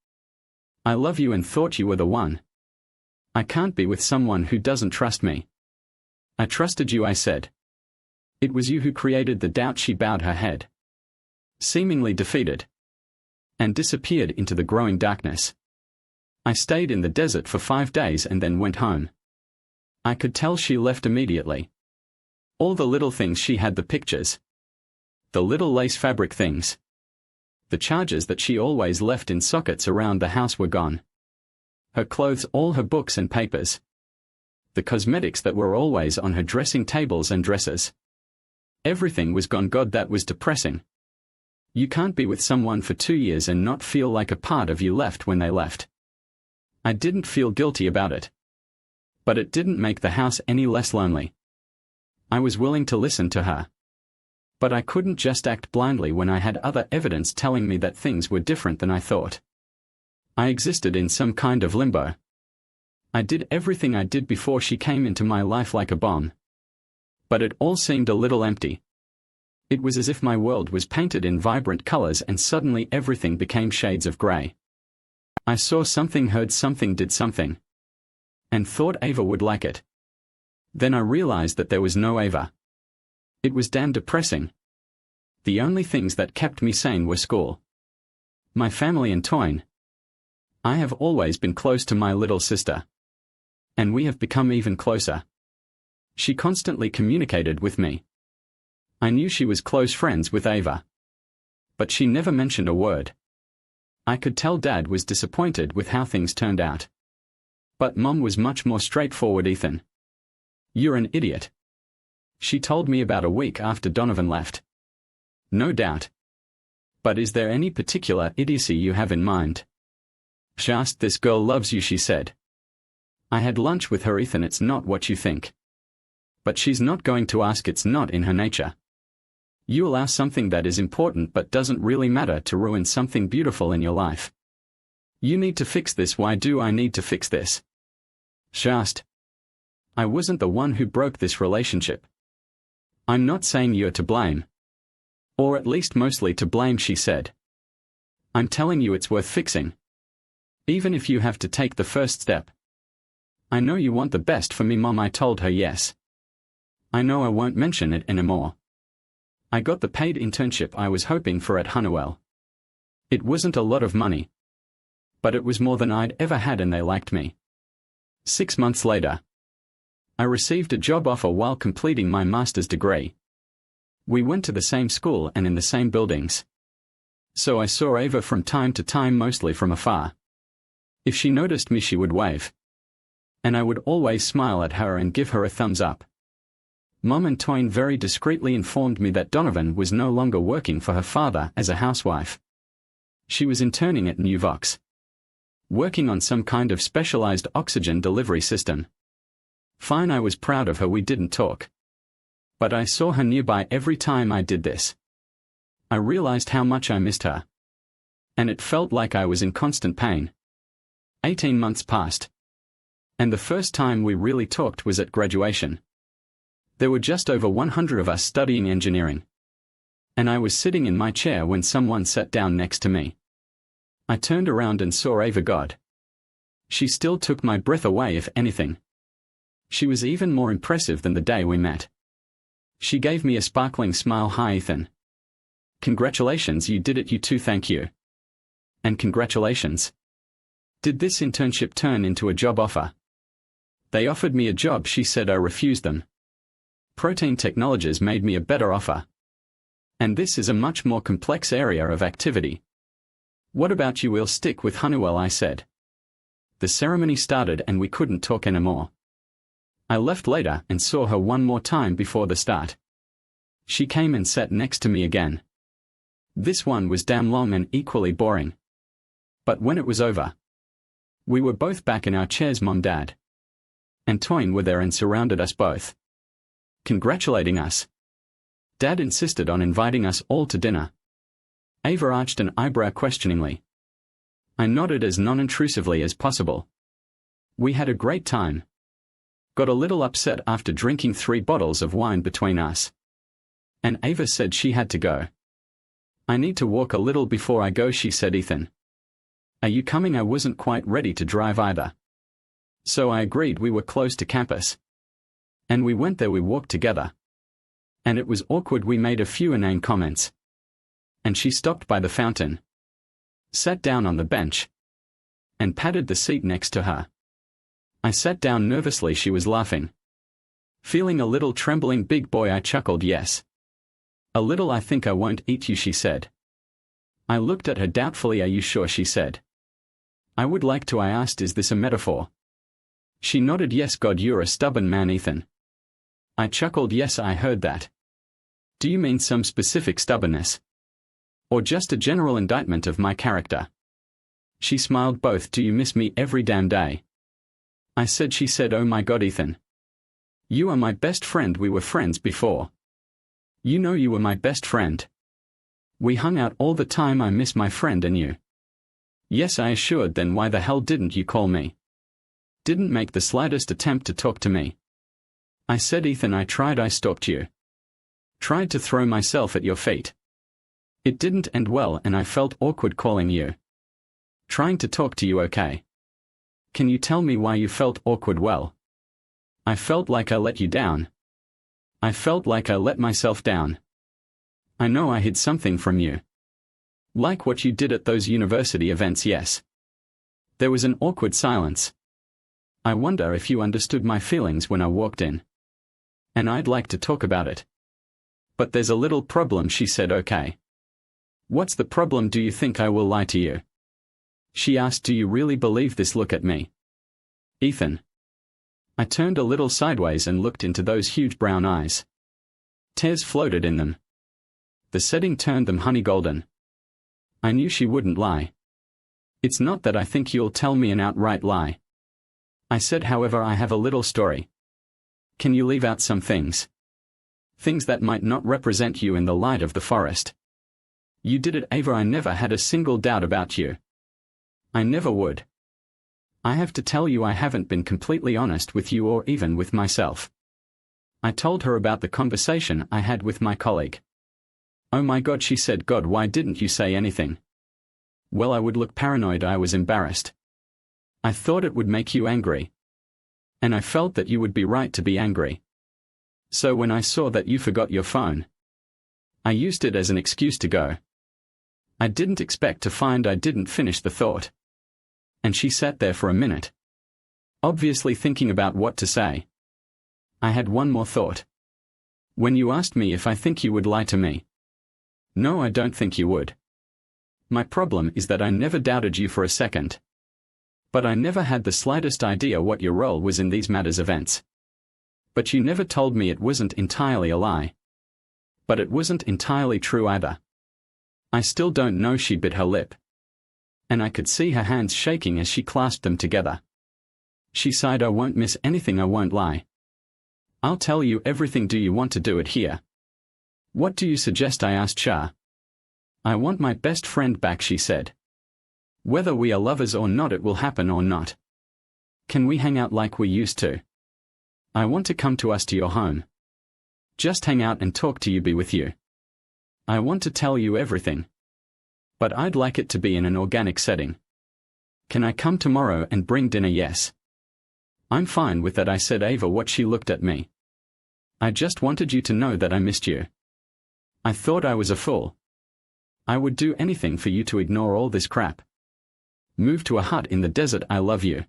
I love you and thought you were the one. I can't be with someone who doesn't trust me. I trusted you, I said. It was you who created the doubt. She bowed her head, seemingly defeated, and disappeared into the growing darkness. I stayed in the desert for 5 days and then went home. I could tell she left immediately. All the little things she had, the pictures, the little lace fabric things, the chargers that she always left in sockets around the house were gone. Her clothes, all her books and papers, the cosmetics that were always on her dressing tables and dressers. Everything was gone. God, that was depressing. You can't be with someone for 2 years and not feel like a part of you left when they left. I didn't feel guilty about it, but it didn't make the house any less lonely. I was willing to listen to her, but I couldn't just act blindly when I had other evidence telling me that things were different than I thought. I existed in some kind of limbo. I did everything I did before she came into my life like a bomb, but it all seemed a little empty. It was as if my world was painted in vibrant colors and suddenly everything became shades of gray. I saw something, heard something, did something, and thought Ava would like it. Then I realized that there was no Ava. It was damn depressing. The only things that kept me sane were school, my family and Toyne. I have always been close to my little sister, and we have become even closer. She constantly communicated with me. I knew she was close friends with Ava, but she never mentioned a word. I could tell Dad was disappointed with how things turned out, but Mom was much more straightforward. Ethan, you're an idiot, she told me about a week after Donovan left. No doubt. But is there any particular idiocy you have in mind? She asked. This girl loves you, she said. I had lunch with her, Ethan. It's not what you think. But she's not going to ask. It's not in her nature. You allow something that is important but doesn't really matter to ruin something beautiful in your life. You need to fix this. Why do I need to fix this? Just. I wasn't the one who broke this relationship. I'm not saying you're to blame. Or at least mostly to blame, she said. I'm telling you it's worth fixing. Even if you have to take the first step. I know you want the best for me, Mom. I told her yes. I know I won't mention it anymore. I got the paid internship I was hoping for at Honeywell. It wasn't a lot of money. But it was more than I'd ever had and they liked me. 6 months later, I received a job offer while completing my master's degree. We went to the same school and in the same buildings. So I saw Ava from time to time, mostly from afar. If she noticed me, she would wave. And I would always smile at her and give her a thumbs up. Mom and Toyne very discreetly informed me that Donovan was no longer working for her father as a housewife. She was interning at New Vox, working on some kind of specialized oxygen delivery system. Fine, I was proud of her. We didn't talk. But I saw her nearby every time I did this. I realized how much I missed her. And it felt like I was in constant pain. 18 months passed. And the first time we really talked was at graduation. There were just over 100 of us studying engineering. And I was sitting in my chair when someone sat down next to me. I turned around and saw Ava. God. She still took my breath away, if anything. She was even more impressive than the day we met. She gave me a sparkling smile. Hi, Ethan. Congratulations, you did it. You too. Thank you. And congratulations. Did this internship turn into a job offer? They offered me a job, she said. I refused them. Protein Technologies made me a better offer. And this is a much more complex area of activity. What about you? We'll stick with Honeywell, I said. The ceremony started and we couldn't talk anymore. I left later and saw her one more time before the start. She came and sat next to me again. This one was damn long and equally boring. But when it was over, we were both back in our chairs. Mom, Dad, and Toyne were there and surrounded us both, congratulating us. Dad insisted on inviting us all to dinner. Ava arched an eyebrow questioningly. I nodded as non-intrusively as possible. We had a great time. Got a little upset after drinking 3 bottles of wine between us. And Ava said she had to go. I need to walk a little before I go, she said. Ethan, are you coming? I wasn't quite ready to drive either. So I agreed. We were close to campus. And we went there. We walked together. And it was awkward. We made a few inane comments. And she stopped by the fountain, sat down on the bench, and patted the seat next to her. I sat down nervously. She was laughing. Feeling a little trembling. Big boy, I chuckled. Yes. A little. I think I won't eat you, she said. I looked at her doubtfully. Are you sure? She said. I would like to. I asked, is this a metaphor? She nodded. Yes. God, you're a stubborn man, Ethan. I chuckled. Yes, I heard that. Do you mean some specific stubbornness? Or just a general indictment of my character? She smiled. Both. Do you miss me every damn day? I said. She said, oh my God, Ethan. You are my best friend. We were friends before. You know you were my best friend. We hung out all the time. I miss my friend and you. Yes, I assured. Then why the hell didn't you call me? Didn't make the slightest attempt to talk to me. I said. Ethan, I tried. I stalked you. Tried to throw myself at your feet. It didn't end well and I felt awkward calling you. Trying to talk to you. Okay. Can you tell me why you felt awkward? Well, I felt like I let you down. I felt like I let myself down. I know I hid something from you. Like what you did at those university events. Yes. There was an awkward silence. I wonder if you understood my feelings when I walked in. And I'd like to talk about it. But there's a little problem, she said. Okay. What's the problem? Do you think I will lie to you? She asked. Do you really believe this? Look at me, Ethan. I turned a little sideways and looked into those huge brown eyes. Tears floated in them. The setting turned them honey golden. I knew she wouldn't lie. It's not that I think you'll tell me an outright lie. I said. However, I have a little story. Can you leave out some things? Things that might not represent you in the light of the forest. You did it, Ava. I never had a single doubt about you. I never would. I have to tell you, I haven't been completely honest with you or even with myself. I told her about the conversation I had with my colleague. Oh my God, she said. God, why didn't you say anything? Well, I would look paranoid. I was embarrassed. I thought it would make you angry. And I felt that you would be right to be angry. So when I saw that you forgot your phone, I used it as an excuse to go. I didn't expect to find I didn't finish the thought. And she sat there for a minute, obviously thinking about what to say. I had one more thought. When you asked me if I think you would lie to me. No, I don't think you would. My problem is that I never doubted you for a second. But I never had the slightest idea what your role was in these matters events. But you never told me it wasn't entirely a lie. But it wasn't entirely true either. I still don't know. She bit her lip. And I could see her hands shaking as she clasped them together. She sighed. I won't miss anything. I won't lie. I'll tell you everything. Do you want to do it here? What do you suggest? I asked Shah. I want my best friend back, she said. Whether we are lovers or not, it will happen or not. Can we hang out like we used to? I want to come to us to your home. Just hang out and talk to you, be with you. I want to tell you everything. But I'd like it to be in an organic setting. Can I come tomorrow and bring dinner? Yes. I'm fine with that, I said. Ava, what? She looked at me. I just wanted you to know that I missed you. I thought I was a fool. I would do anything for you to ignore all this crap. Move to a hut in the desert. I love you.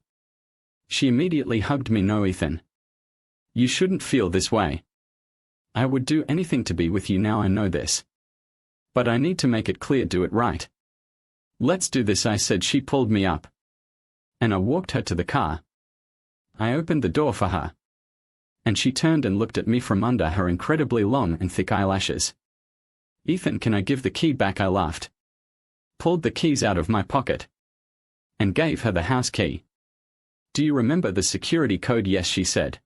She immediately hugged me. No, Ethan. You shouldn't feel this way. I would do anything to be with you now. I know this. But I need to make it clear. Do it right. Let's do this, I said. She pulled me up. And I walked her to the car. I opened the door for her. And she turned and looked at me from under her incredibly long and thick eyelashes. Ethan, can I give the key back? I laughed. Pulled the keys out of my pocket. And gave her the house key. Do you remember the security code? Yes, she said.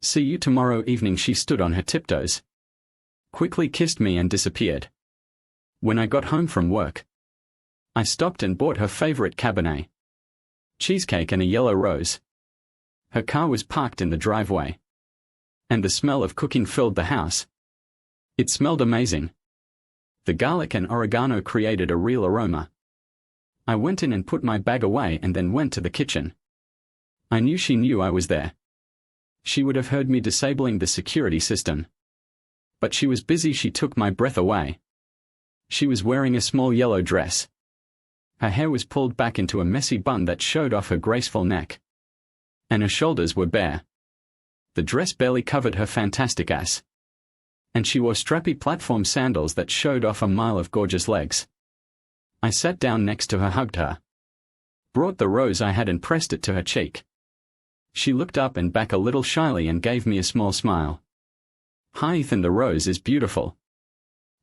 See you tomorrow evening. She stood on her tiptoes. Quickly kissed me and disappeared. When I got home from work, I stopped and bought her favorite Cabernet cheesecake and a yellow rose. Her car was parked in the driveway. And the smell of cooking filled the house. It smelled amazing. The garlic and oregano created a real aroma. I went in and put my bag away and then went to the kitchen. I knew she knew I was there. She would have heard me disabling the security system. But she was busy. She took my breath away. She was wearing a small yellow dress. Her hair was pulled back into a messy bun that showed off her graceful neck. And her shoulders were bare. The dress barely covered her fantastic ass. And she wore strappy platform sandals that showed off a mile of gorgeous legs. I sat down next to her, hugged her. Brought the rose I had and pressed it to her cheek. She looked up and back a little shyly and gave me a small smile. Hi Ethan, the rose is beautiful.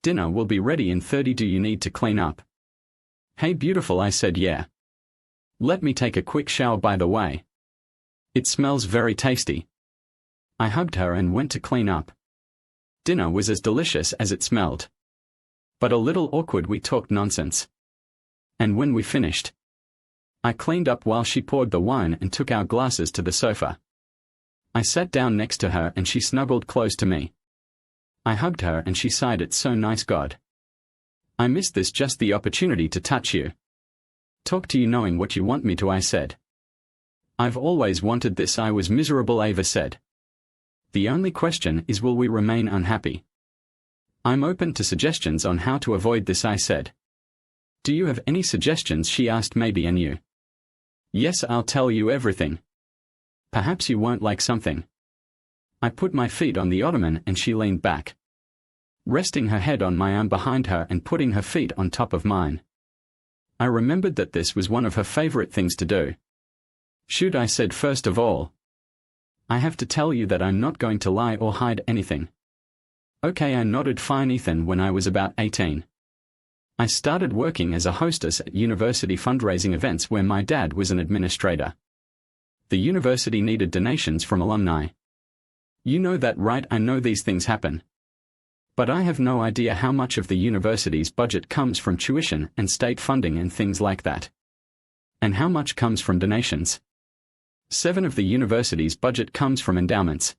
Dinner will be ready in 30. Do you need to clean up? Hey beautiful, I said. Yeah. Let me take a quick shower by the way. It smells very tasty. I hugged her and went to clean up. Dinner was as delicious as it smelled. But a little awkward. We talked nonsense. And when we finished, I cleaned up while she poured the wine and took our glasses to the sofa. I sat down next to her and she snuggled close to me. I hugged her and she sighed. It's so nice, God. I missed this, just the opportunity to touch you. Talk to you knowing what you want me to, I said. I've always wanted this. I was miserable, Ava said. The only question is, will we remain unhappy? I'm open to suggestions on how to avoid this, I said. Do you have any suggestions? She asked. Maybe and you. Yes, I'll tell you everything. Perhaps you won't like something. I put my feet on the ottoman and she leaned back, resting her head on my arm behind her and putting her feet on top of mine. I remembered that this was one of her favorite things to do. Should I said, first of all, I have to tell you that I'm not going to lie or hide anything. Okay, I nodded. Fine, Ethan. When I was about 18, I started working as a hostess at university fundraising events where my dad was an administrator. The university needed donations from alumni. You know that, right? I know these things happen. But I have no idea how much of the university's budget comes from tuition and state funding and things like that. And how much comes from donations. 7 of the university's budget comes from endowments.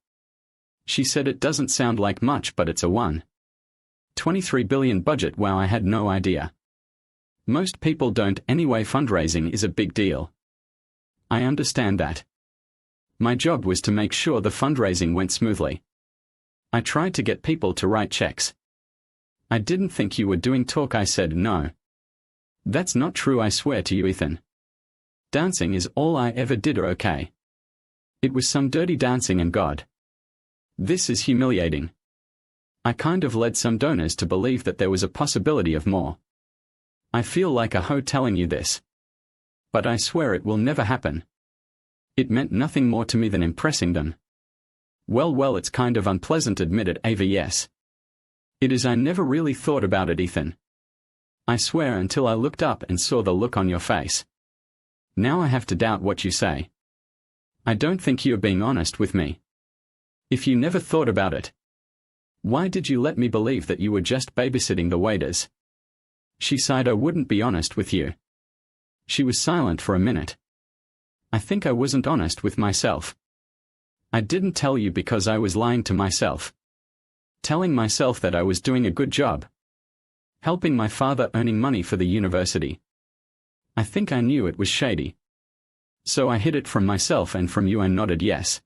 She said it doesn't sound like much, but it's a 1.23 billion budget. Wow, I had no idea. Most people don't anyway. Fundraising is a big deal. I understand that. My job was to make sure the fundraising went smoothly. I tried to get people to write checks. I didn't think you were doing talk. I said no. That's not true, I swear to you, Ethan. Dancing is all I ever did. Okay. It was some dirty dancing, and God. This is humiliating. I kind of led some donors to believe that there was a possibility of more. I feel like a hoe telling you this. But I swear it will never happen. It meant nothing more to me than impressing them. Well, it's kind of unpleasant, admitted Ava. Yes. It is. I never really thought about it, Ethan. I swear, until I looked up and saw the look on your face. Now I have to doubt what you say. I don't think you're being honest with me. If you never thought about it, why did you let me believe that you were just babysitting the waiters? She sighed. I wouldn't be honest with you. She was silent for a minute. I think I wasn't honest with myself. I didn't tell you because I was lying to myself. Telling myself that I was doing a good job. Helping my father, earning money for the university. I think I knew it was shady. So I hid it from myself and from you. I nodded yes.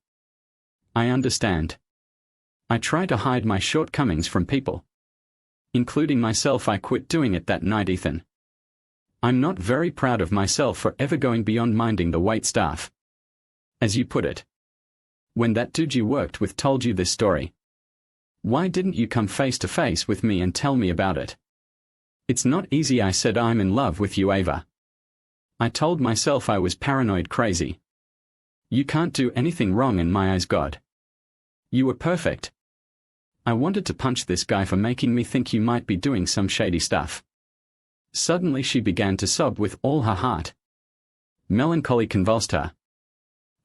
I understand. I try to hide my shortcomings from people. Including myself. I quit doing it that night, Ethan. I'm not very proud of myself for ever going beyond minding the wait staff. As you put it. When that dude you worked with told you this story, why didn't you come face to face with me and tell me about it? It's not easy, I said. I'm in love with you, Ava. I told myself I was paranoid crazy. You can't do anything wrong in my eyes, God. You were perfect. I wanted to punch this guy for making me think you might be doing some shady stuff. Suddenly she began to sob with all her heart. Melancholy convulsed her.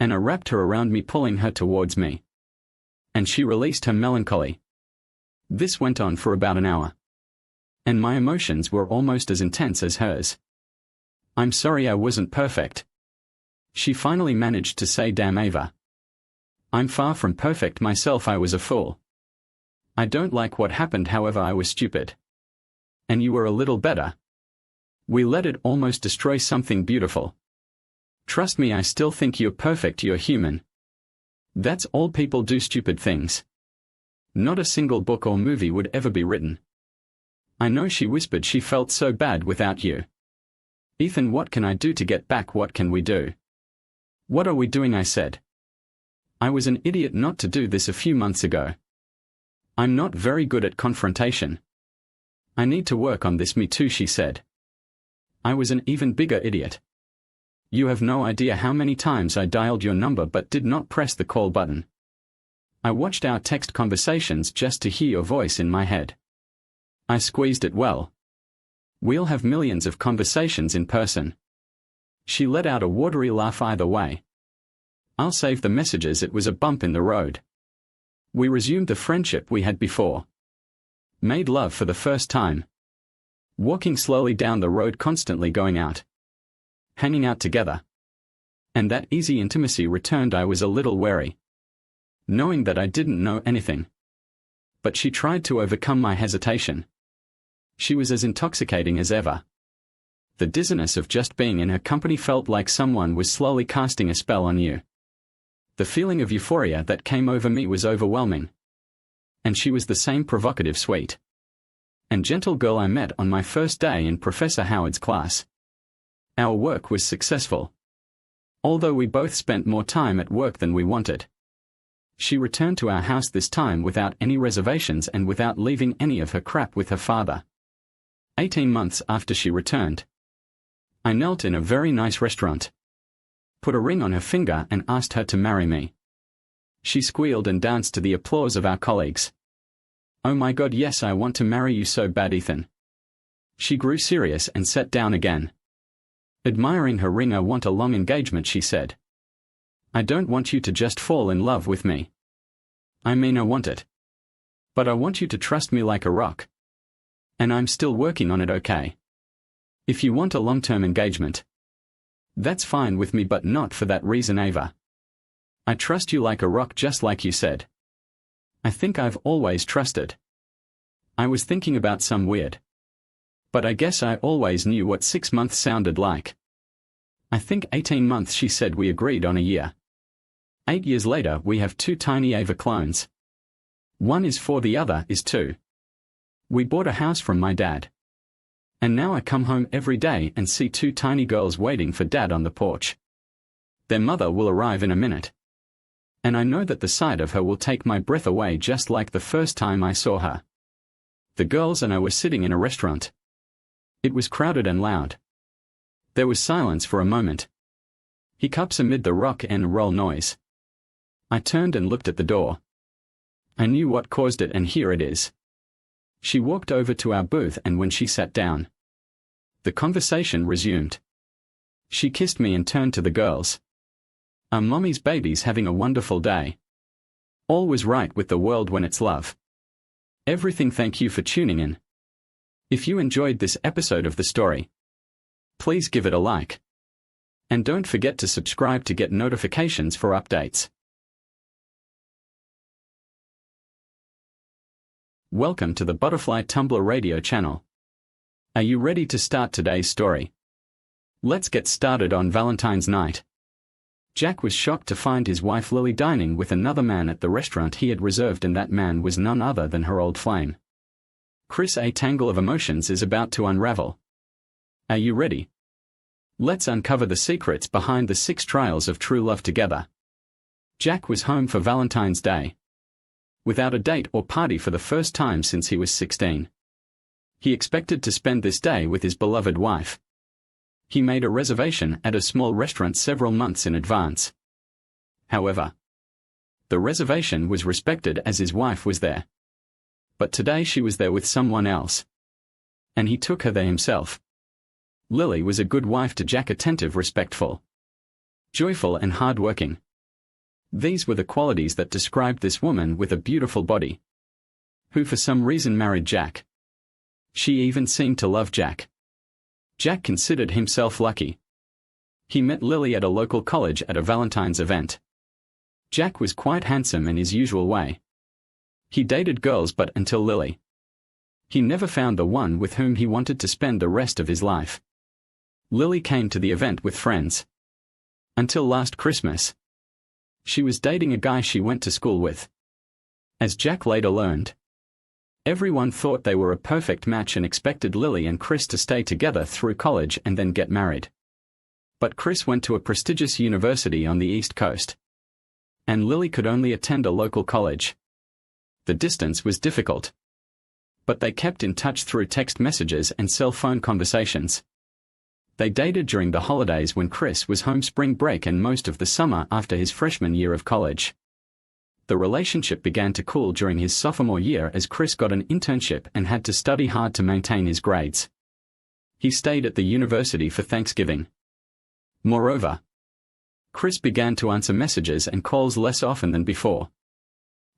Anna wrapped her around me, pulling her towards me. And she released her melancholy. This went on for about an hour. And my emotions were almost as intense as hers. I'm sorry I wasn't perfect. She finally managed to say, damn Ava. I'm far from perfect myself. I was a fool. I don't like what happened, however I was stupid. And you were a little better. We let it almost destroy something beautiful. Trust me, I still think you're perfect. You're human. That's all people do, stupid things. Not a single book or movie would ever be written. I know, she whispered. She felt so bad without you. Ethan, what can I do to get back? What can we do? What are we doing? I said. I was an idiot not to do this a few months ago. I'm not very good at confrontation. I need to work on this. Me too, she said. I was an even bigger idiot. You have no idea how many times I dialed your number but did not press the call button. I watched our text conversations just to hear your voice in my head. I squeezed it well. We'll have millions of conversations in person. She let out a watery laugh. Either way, I'll save the messages. It was a bump in the road. We resumed the friendship we had before. Made love for the first time. Walking slowly down the road, constantly going out. Hanging out together. And that easy intimacy returned. I was a little wary, knowing that I didn't know anything. But she tried to overcome my hesitation. She was as intoxicating as ever. The dizziness of just being in her company felt like someone was slowly casting a spell on you. The feeling of euphoria that came over me was overwhelming. And she was the same provocative, sweet, and gentle girl I met on my first day in Professor Howard's class. Our work was successful. Although we both spent more time at work than we wanted. She returned to our house this time without any reservations and without leaving any of her crap with her father. 18 months after she returned, I knelt in a very nice restaurant, put a ring on her finger and asked her to marry me. She squealed and danced to the applause of our colleagues. Oh my God, yes, I want to marry you so bad, Ethan. She grew serious and sat down again. Admiring her ring, I want a long engagement, she said. I don't want you to just fall in love with me. I mean, I want it. But I want you to trust me like a rock. And I'm still working on it, okay? If you want a long-term engagement, that's fine with me, but not for that reason, Ava. I trust you like a rock, just like you said. I think I've always trusted. I was thinking about some weird. But I guess I always knew what 6 months sounded like. I think 18 months, she said. We agreed on a year. 8 years later, we have 2 tiny Ava clones. One is 4, the other is 2. We bought a house from my dad. And now I come home every day and see 2 tiny girls waiting for Dad on the porch. Their mother will arrive in a minute. And I know that the sight of her will take my breath away, just like the first time I saw her. The girls and I were sitting in a restaurant. It was crowded and loud. There was silence for a moment. Hiccups amid the rock and roll noise. I turned and looked at the door. I knew what caused it, and here it is. She walked over to our booth, and when she sat down, the conversation resumed. She kissed me and turned to the girls. Are mommy's babies having a wonderful day? All was right with the world when it's love. Everything. Thank you for tuning in. If you enjoyed this episode of the story, please give it a like. And don't forget to subscribe to get notifications for updates. Welcome to the Butterfly Tumblr Radio channel. Are you ready to start today's story? Let's get started. On Valentine's night, Jack was shocked to find his wife Lily dining with another man at the restaurant he had reserved, and that man was none other than her old flame. Chris, a tangle of emotions is about to unravel. Are you ready? Let's uncover the secrets behind the 6 trials of true love together. Jack was home for Valentine's Day, without a date or party, for the first time since he was 16. He expected to spend this day with his beloved wife. He made a reservation at a small restaurant several months in advance. However, the reservation was respected as his wife was there. But today she was there with someone else. And he took her there himself. Lily was a good wife to Jack, attentive, respectful, joyful, and hard-working. These were the qualities that described this woman with a beautiful body, who for some reason married Jack. She even seemed to love Jack. Jack considered himself lucky. He met Lily at a local college at a Valentine's event. Jack was quite handsome in his usual way. He dated girls, but until Lily, he never found the one with whom he wanted to spend the rest of his life. Lily came to the event with friends. Until last Christmas, she was dating a guy she went to school with. As Jack later learned, everyone thought they were a perfect match and expected Lily and Chris to stay together through college and then get married. But Chris went to a prestigious university on the East Coast, and Lily could only attend a local college. The distance was difficult, but they kept in touch through text messages and cell phone conversations. They dated during the holidays when Chris was home spring break and most of the summer after his freshman year of college. The relationship began to cool during his sophomore year as Chris got an internship and had to study hard to maintain his grades. He stayed at the university for Thanksgiving. Moreover, Chris began to answer messages and calls less often than before.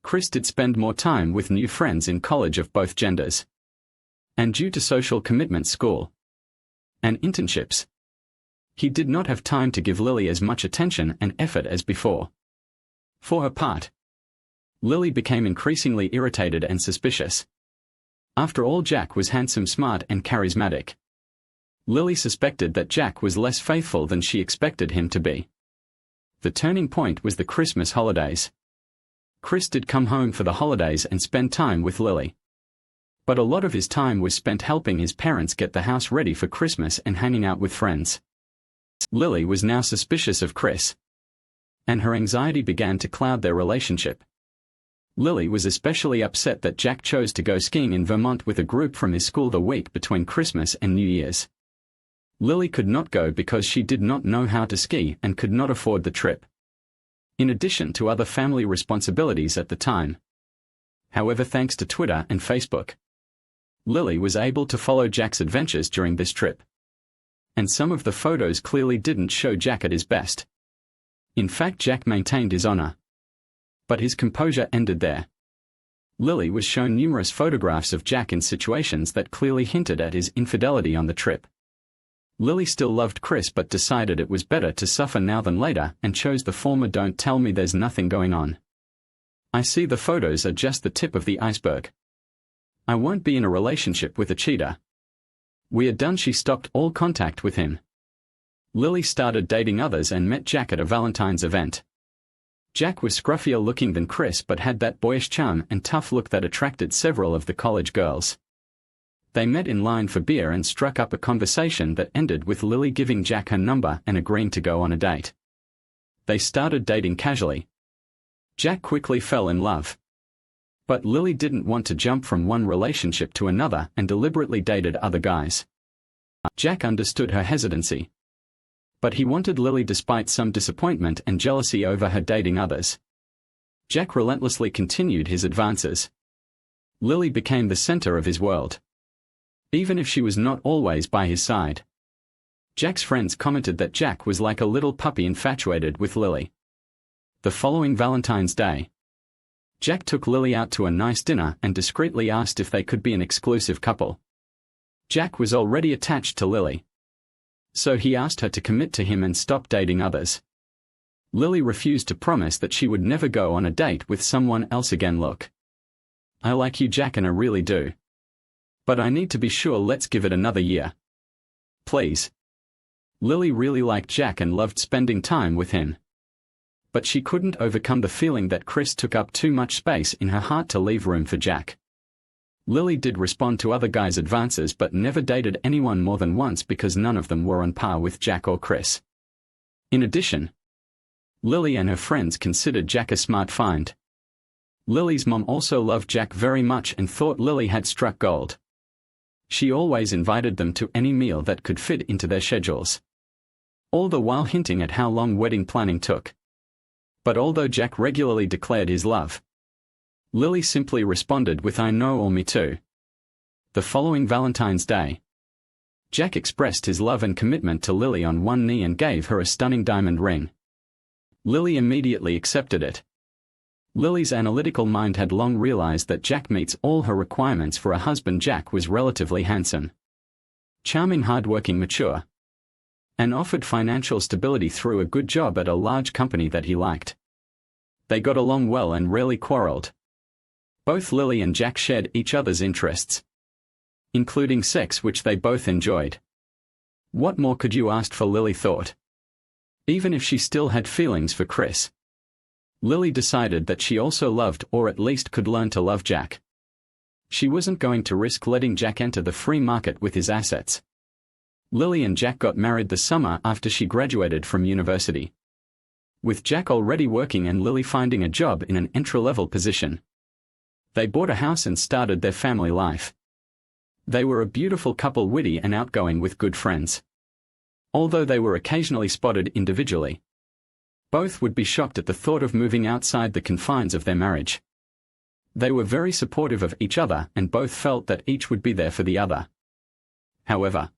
Chris did spend more time with new friends in college of both genders. And due to social commitments, school and internships, he did not have time to give Lily as much attention and effort as before. For her part, Lily became increasingly irritated and suspicious. After all, Jack was handsome, smart, and charismatic. Lily suspected that Jack was less faithful than she expected him to be. The turning point was the Christmas holidays. Chris did come home for the holidays and spend time with Lily. But a lot of his time was spent helping his parents get the house ready for Christmas and hanging out with friends. Lily was now suspicious of Chris, and her anxiety began to cloud their relationship. Lily was especially upset that Jack chose to go skiing in Vermont with a group from his school the week between Christmas and New Year's. Lily could not go because she did not know how to ski and could not afford the trip, in addition to other family responsibilities at the time. However, thanks to Twitter and Facebook, Lily was able to follow Jack's adventures during this trip. And some of the photos clearly didn't show Jack at his best. In fact, Jack maintained his honor, but his composure ended there. Lily was shown numerous photographs of Jack in situations that clearly hinted at his infidelity on the trip. Lily still loved Chris but decided it was better to suffer now than later and chose the former. Don't tell me there's nothing going on. I see the photos are just the tip of the iceberg. I won't be in a relationship with a cheater. We are done. She stopped all contact with him. Lily started dating others and met Jack at a Valentine's event. Jack was scruffier looking than Chris but had that boyish charm and tough look that attracted several of the college girls. They met in line for beer and struck up a conversation that ended with Lily giving Jack her number and agreeing to go on a date. They started dating casually. Jack quickly fell in love. But Lily didn't want to jump from one relationship to another and deliberately dated other guys. Jack understood her hesitancy. But he wanted Lily despite some disappointment and jealousy over her dating others. Jack relentlessly continued his advances. Lily became the center of his world. Even if she was not always by his side. Jack's friends commented that Jack was like a little puppy infatuated with Lily. The following Valentine's Day, Jack took Lily out to a nice dinner and discreetly asked if they could be an exclusive couple. Jack was already attached to Lily. So he asked her to commit to him and stop dating others. Lily refused to promise that she would never go on a date with someone else again. Look, I like you, Jack, and I really do. But I need to be sure. Let's give it another year. Please. Lily really liked Jack and loved spending time with him. But she couldn't overcome the feeling that Chris took up too much space in her heart to leave room for Jack. Lily did respond to other guys' advances but never dated anyone more than once because none of them were on par with Jack or Chris. In addition, Lily and her friends considered Jack a smart find. Lily's mom also loved Jack very much and thought Lily had struck gold. She always invited them to any meal that could fit into their schedules. All the while hinting at how long wedding planning took. But although Jack regularly declared his love, Lily simply responded with "I know" or "me too." The following Valentine's Day, Jack expressed his love and commitment to Lily on one knee and gave her a stunning diamond ring. Lily immediately accepted it. Lily's analytical mind had long realized that Jack meets all her requirements for a husband. Jack was relatively handsome, charming, hardworking, mature, and offered financial stability through a good job at a large company that he liked. They got along well and rarely quarreled. Both Lily and Jack shared each other's interests, including sex, which they both enjoyed. What more could you ask for, Lily thought. Even if she still had feelings for Chris, Lily decided that she also loved, or at least could learn to love, Jack. She wasn't going to risk letting Jack enter the free market with his assets. Lily and Jack got married the summer after she graduated from university. With Jack already working and Lily finding a job in an entry-level position, they bought a house and started their family life. They were a beautiful couple, witty and outgoing with good friends. Although they were occasionally spotted individually, both would be shocked at the thought of moving outside the confines of their marriage. They were very supportive of each other and both felt that each would be there for the other. However,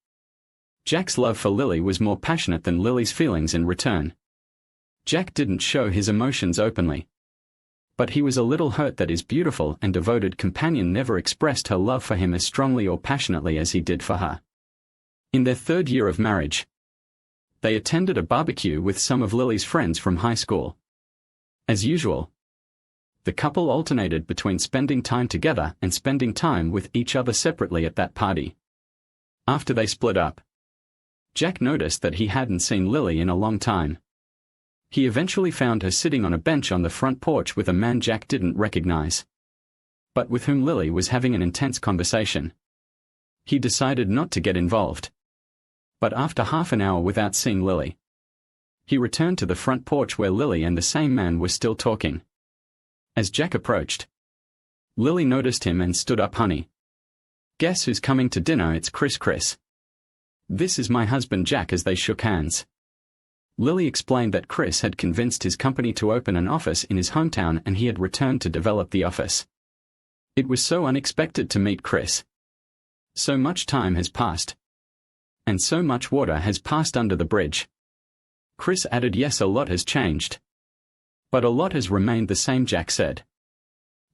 Jack's love for Lily was more passionate than Lily's feelings in return. Jack didn't show his emotions openly, but he was a little hurt that his beautiful and devoted companion never expressed her love for him as strongly or passionately as he did for her. In their third year of marriage, they attended a barbecue with some of Lily's friends from high school. As usual, the couple alternated between spending time together and spending time with each other separately at that party. After they split up, Jack noticed that he hadn't seen Lily in a long time. He eventually found her sitting on a bench on the front porch with a man Jack didn't recognize, but with whom Lily was having an intense conversation. He decided not to get involved. But after half an hour without seeing Lily, he returned to the front porch where Lily and the same man were still talking. As Jack approached, Lily noticed him and stood up. "Honey, guess who's coming to dinner? It's Chris. This is my husband Jack." As they shook hands, Lily explained that Chris had convinced his company to open an office in his hometown and he had returned to develop the office. It was so unexpected to meet Chris. So much time has passed, and so much water has passed under the bridge. Chris added, "Yes, a lot has changed, but a lot has remained the same," Jack said.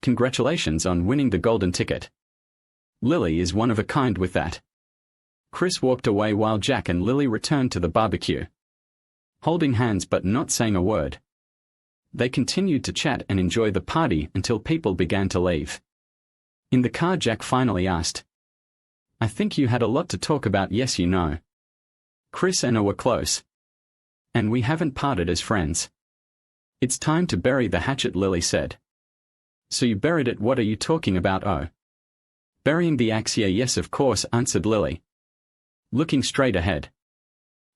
Congratulations on winning the golden ticket. Lily is one of a kind with that. Chris walked away while Jack and Lily returned to the barbecue. Holding hands but not saying a word. They continued to chat and enjoy the party until people began to leave. In the car, Jack finally asked, "I think you had a lot to talk about." "Yes, you know. Chris and I were close. And we haven't parted as friends." "It's time to bury the hatchet," Lily said. "So you buried it? What are you talking about?" "Oh. Burying the axe." "Yeah, yes, of course," answered Lily, looking straight ahead.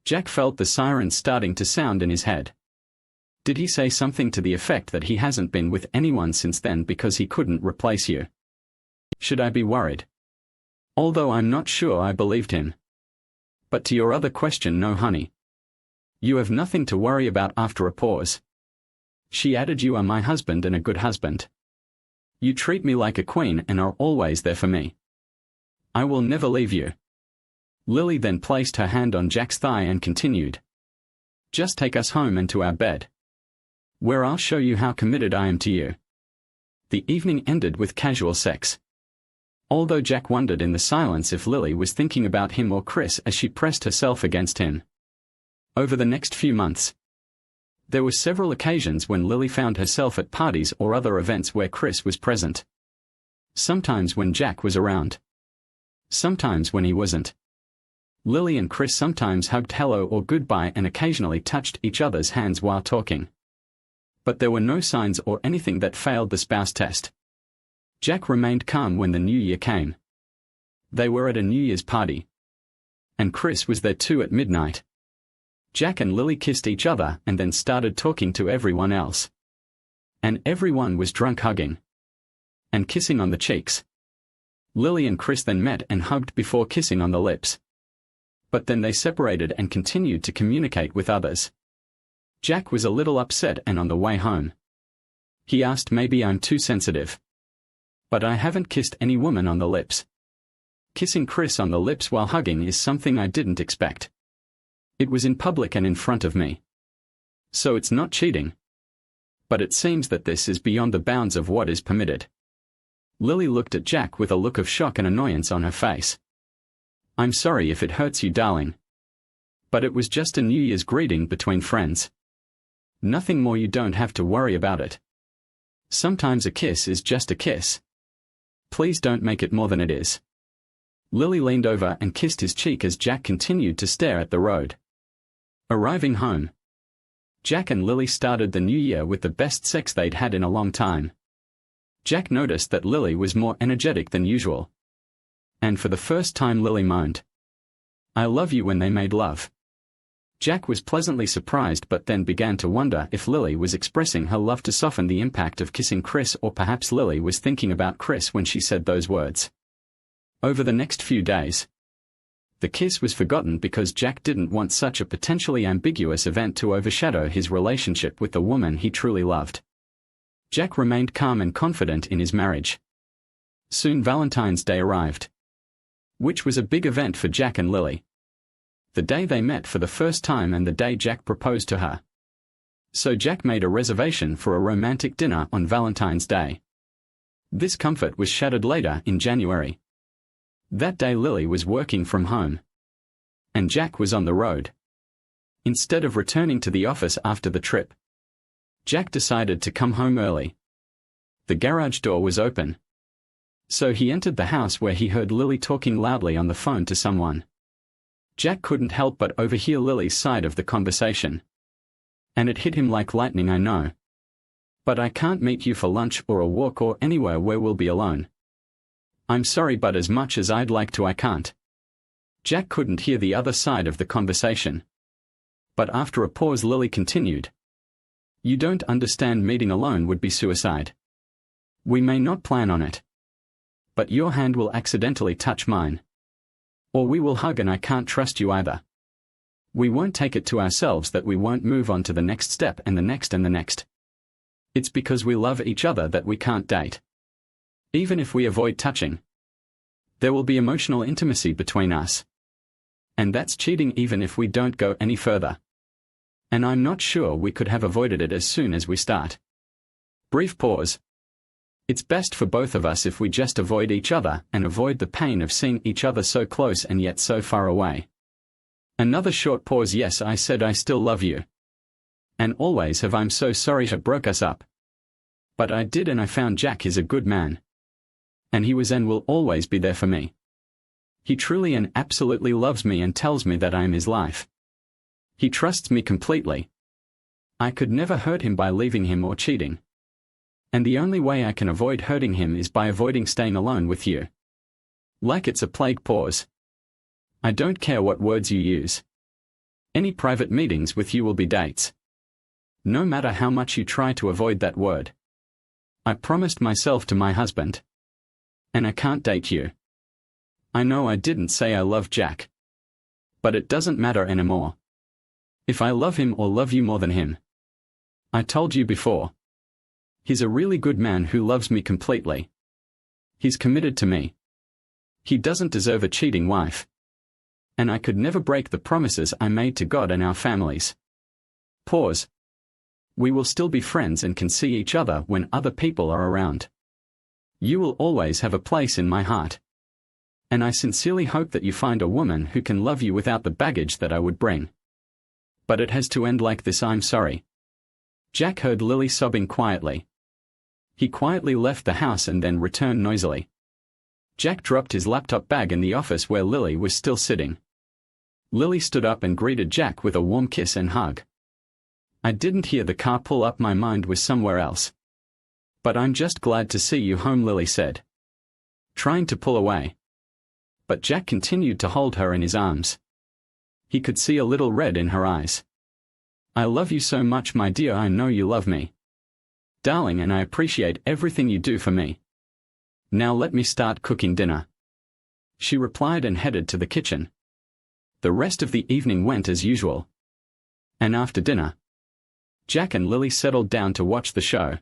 Jack felt the sirens starting to sound in his head. Did he say something to the effect that he hasn't been with anyone since then because he couldn't replace you? Should I be worried? Although I'm not sure I believed him. But to your other question, no, honey. You have nothing to worry about. After a pause, she added, "You are my husband and a good husband. You treat me like a queen and are always there for me. I will never leave you." Lily then placed her hand on Jack's thigh and continued, "Just take us home and to our bed, where I'll show you how committed I am to you." The evening ended with casual sex. Although Jack wondered in the silence if Lily was thinking about him or Chris as she pressed herself against him. Over the next few months, there were several occasions when Lily found herself at parties or other events where Chris was present. Sometimes when Jack was around. Sometimes when he wasn't. Lily and Chris sometimes hugged hello or goodbye and occasionally touched each other's hands while talking. But there were no signs or anything that failed the spouse test. Jack remained calm when the new year came. They were at a New Year's party. And Chris was there too at midnight. Jack and Lily kissed each other and then started talking to everyone else. And everyone was drunk, hugging and kissing on the cheeks. Lily and Chris then met and hugged before kissing on the lips. But then they separated and continued to communicate with others. Jack was a little upset, and on the way home, he asked, "Maybe I'm too sensitive, but I haven't kissed any woman on the lips. Kissing Chris on the lips while hugging is something I didn't expect. It was in public and in front of me. So it's not cheating. But it seems that this is beyond the bounds of what is permitted." Lily looked at Jack with a look of shock and annoyance on her face. "I'm sorry if it hurts you, darling. But it was just a New Year's greeting between friends. Nothing more. You don't have to worry about it. Sometimes a kiss is just a kiss. Please don't make it more than it is." Lily leaned over and kissed his cheek as Jack continued to stare at the road. Arriving home, Jack and Lily started the new year with the best sex they'd had in a long time. Jack noticed that Lily was more energetic than usual. And for the first time Lily moaned, "I love you," when they made love. Jack was pleasantly surprised, but then began to wonder if Lily was expressing her love to soften the impact of kissing Chris, or perhaps Lily was thinking about Chris when she said those words. Over the next few days, the kiss was forgotten because Jack didn't want such a potentially ambiguous event to overshadow his relationship with the woman he truly loved. Jack remained calm and confident in his marriage. Soon Valentine's Day arrived, which was a big event for Jack and Lily. The day they met for the first time and the day Jack proposed to her. So Jack made a reservation for a romantic dinner on Valentine's Day. This comfort was shattered later in January. That day Lily was working from home, and Jack was on the road. Instead of returning to the office after the trip, Jack decided to come home early. The garage door was open, so he entered the house where he heard Lily talking loudly on the phone to someone. Jack couldn't help but overhear Lily's side of the conversation. And it hit him like lightning. "I know. But I can't meet you for lunch or a walk or anywhere where we'll be alone. I'm sorry, but as much as I'd like to, I can't." Jack couldn't hear the other side of the conversation. But after a pause Lily continued, "You don't understand, meeting alone would be suicide. We may not plan on it, but your hand will accidentally touch mine. Or we will hug and I can't trust you either. We won't take it to ourselves that we won't move on to the next step and the next and the next. It's because we love each other that we can't date. Even if we avoid touching, there will be emotional intimacy between us. And that's cheating even if we don't go any further. And I'm not sure we could have avoided it as soon as we start." Brief pause. It's best for both of us if we just avoid each other and avoid the pain of seeing each other so close and yet so far away. Another short pause. Yes, I said I still love you. And always have. I'm so sorry it broke us up. But I did, and I found Jack is a good man. And he was and will always be there for me. He truly and absolutely loves me and tells me that I am his life. He trusts me completely. I could never hurt him by leaving him or cheating. And the only way I can avoid hurting him is by avoiding staying alone with you. Like it's a plague. Pause. I don't care what words you use. Any private meetings with you will be dates. No matter how much you try to avoid that word. I promised myself to my husband. And I can't date you. I know I didn't say I love Jack. But it doesn't matter anymore. If I love him or love you more than him. I told you before. He's a really good man who loves me completely. He's committed to me. He doesn't deserve a cheating wife. And I could never break the promises I made to God and our families. Pause. We will still be friends and can see each other when other people are around. You will always have a place in my heart. And I sincerely hope that you find a woman who can love you without the baggage that I would bring. But it has to end like this. I'm sorry. Jack heard Lily sobbing quietly. He quietly left the house and then returned noisily. Jack dropped his laptop bag in the office where Lily was still sitting. Lily stood up and greeted Jack with a warm kiss and hug. I didn't hear the car pull up. My mind was somewhere else. But I'm just glad to see you home, Lily said, trying to pull away. But Jack continued to hold her in his arms. He could see a little red in her eyes. I love you so much, my dear. I know you love me, darling, and I appreciate everything you do for me. Now let me start cooking dinner. She replied and headed to the kitchen. The rest of the evening went as usual. And after dinner, Jack and Lily settled down to watch the show.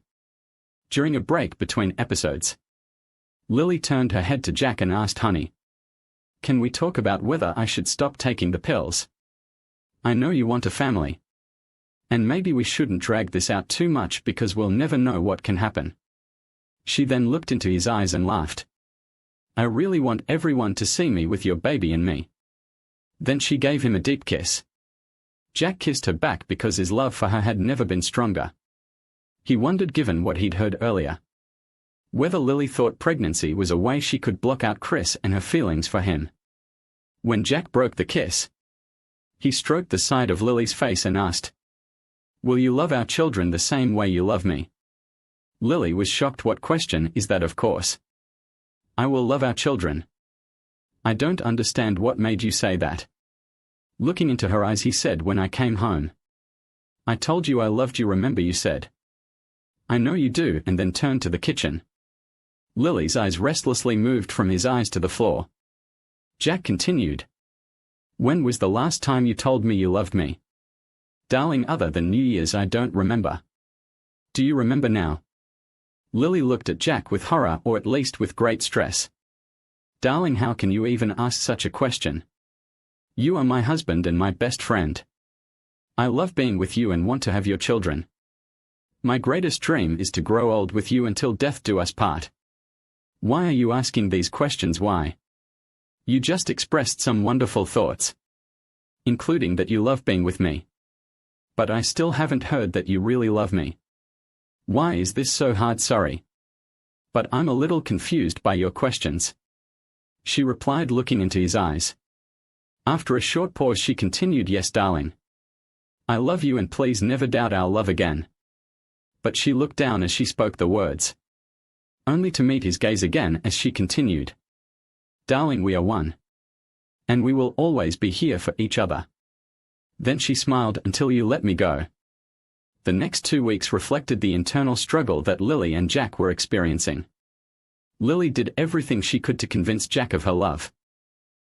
During a break between episodes, Lily turned her head to Jack and asked, honey, can we talk about whether I should stop taking the pills? I know you want a family. And maybe we shouldn't drag this out too much because we'll never know what can happen. She then looked into his eyes and laughed. I really want everyone to see me with your baby and me. Then she gave him a deep kiss. Jack kissed her back because his love for her had never been stronger. He wondered, given what he'd heard earlier, whether Lily thought pregnancy was a way she could block out Chris and her feelings for him. When Jack broke the kiss, he stroked the side of Lily's face and asked, will you love our children the same way you love me? Lily was shocked. What question is that? Of course. I will love our children. I don't understand what made you say that. Looking into her eyes, he said, when I came home. I told you I loved you, remember you said. I know you do, and then turned to the kitchen. Lily's eyes restlessly moved from his eyes to the floor. Jack continued. When was the last time you told me you loved me? Darling, other than New Year's I don't remember. Do you remember now? Lily looked at Jack with horror, or at least with great stress. Darling, how can you even ask such a question? You are my husband and my best friend. I love being with you and want to have your children. My greatest dream is to grow old with you until death do us part. Why are you asking these questions? Why? You just expressed some wonderful thoughts, including that you love being with me. But I still haven't heard that you really love me. Why is this so hard? Sorry. But I'm a little confused by your questions. She replied, looking into his eyes. After a short pause she continued, yes, darling. I love you and please never doubt our love again. But she looked down as she spoke the words, only to meet his gaze again as she continued. Darling, we are one. And we will always be here for each other. Then she smiled, until you let me go. The next 2 weeks reflected the internal struggle that Lily and Jack were experiencing. Lily did everything she could to convince Jack of her love.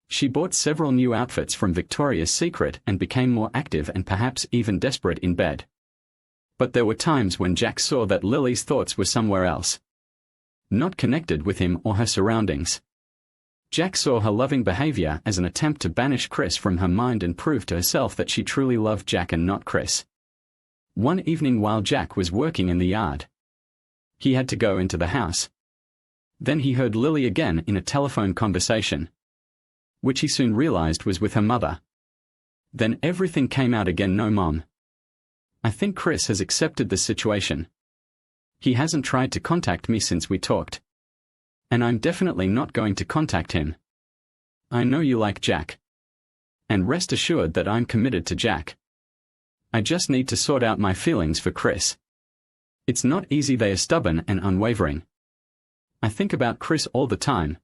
She bought several new outfits from Victoria's Secret and became more active and perhaps even desperate in bed. But there were times when Jack saw that Lily's thoughts were somewhere else, not connected with him or her surroundings. Jack saw her loving behavior as an attempt to banish Chris from her mind and prove to herself that she truly loved Jack and not Chris. One evening while Jack was working in the yard, He had to go into the house. Then he heard Lily again in a telephone conversation, which he soon realized was with her mother. Then everything came out again. No, Mom. I think Chris has accepted the situation. He hasn't tried to contact me since we talked. And I'm definitely not going to contact him. I know you like Jack. And rest assured that I'm committed to Jack. I just need to sort out my feelings for Chris. It's not easy. They are stubborn and unwavering. I think about Chris all the time.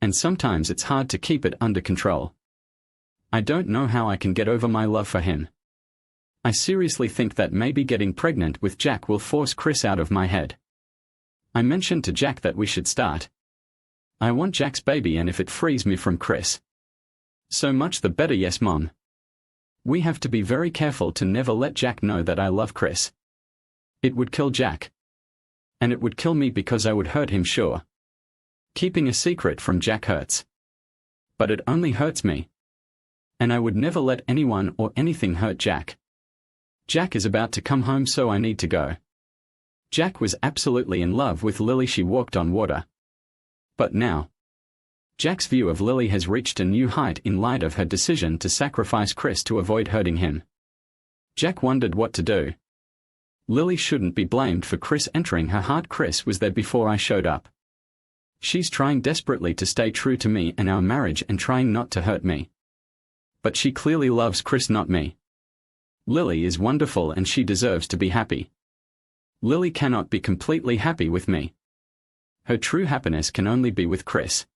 And sometimes it's hard to keep it under control. I don't know how I can get over my love for him. I seriously think that maybe getting pregnant with Jack will force Chris out of my head. I mentioned to Jack that we should start. I want Jack's baby, and if it frees me from Chris, so much the better. Yes, Mom. We have to be very careful to never let Jack know that I love Chris. It would kill Jack. And it would kill me because I would hurt him, sure. Keeping a secret from Jack hurts. But it only hurts me. And I would never let anyone or anything hurt Jack. Jack is about to come home, so I need to go. Jack was absolutely in love with Lily. She walked on water. But now, Jack's view of Lily has reached a new height in light of her decision to sacrifice Chris to avoid hurting him. Jack wondered what to do. Lily shouldn't be blamed for Chris entering her heart. Chris was there before I showed up. She's trying desperately to stay true to me and our marriage and trying not to hurt me. But she clearly loves Chris, not me. Lily is wonderful and she deserves to be happy. Lily cannot be completely happy with me. Her true happiness can only be with Chris.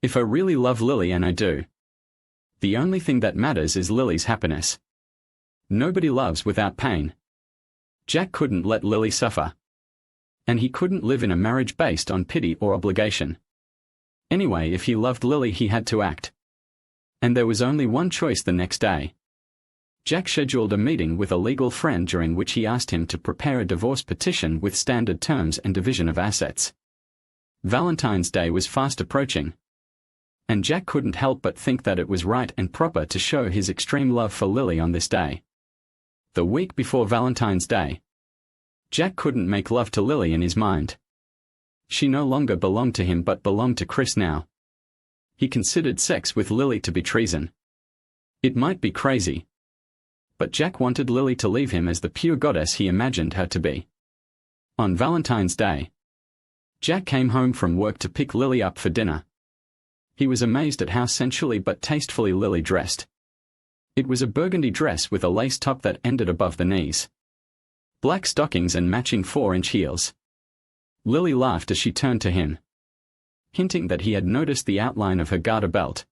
If I really love Lily, and I do, the only thing that matters is Lily's happiness. Nobody loves without pain. Jack couldn't let Lily suffer. And he couldn't live in a marriage based on pity or obligation. Anyway, if he loved Lily, he had to act. And there was only one choice the next day. Jack scheduled a meeting with a legal friend during which he asked him to prepare a divorce petition with standard terms and division of assets. Valentine's Day was fast approaching. And Jack couldn't help but think that it was right and proper to show his extreme love for Lily on this day. The week before Valentine's Day, Jack couldn't make love to Lily in his mind. She no longer belonged to him but belonged to Chris now. He considered sex with Lily to be treason. It might be crazy, but Jack wanted Lily to leave him as the pure goddess he imagined her to be. On Valentine's Day, Jack came home from work to pick Lily up for dinner. He was amazed at how sensually but tastefully Lily dressed. It was a burgundy dress with a lace top that ended above the knees, black stockings and matching 4-inch heels. Lily laughed as she turned to him, hinting that he had noticed the outline of her garter belt.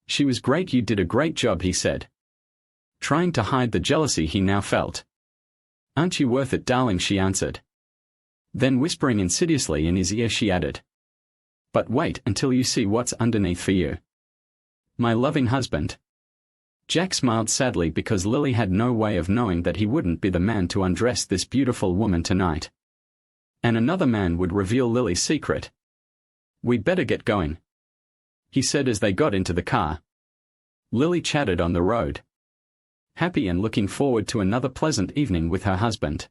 She was great. You did a great job, he said, trying to hide the jealousy he now felt. Aren't you worth it, darling, she answered. Then whispering insidiously in his ear, she added, but wait until you see what's underneath for you, my loving husband. Jack smiled sadly because Lily had no way of knowing that he wouldn't be the man to undress this beautiful woman tonight. And another man would reveal Lily's secret. We'd better get going, he said as they got into the car. Lily chatted on the road, happy and looking forward to another pleasant evening with her husband,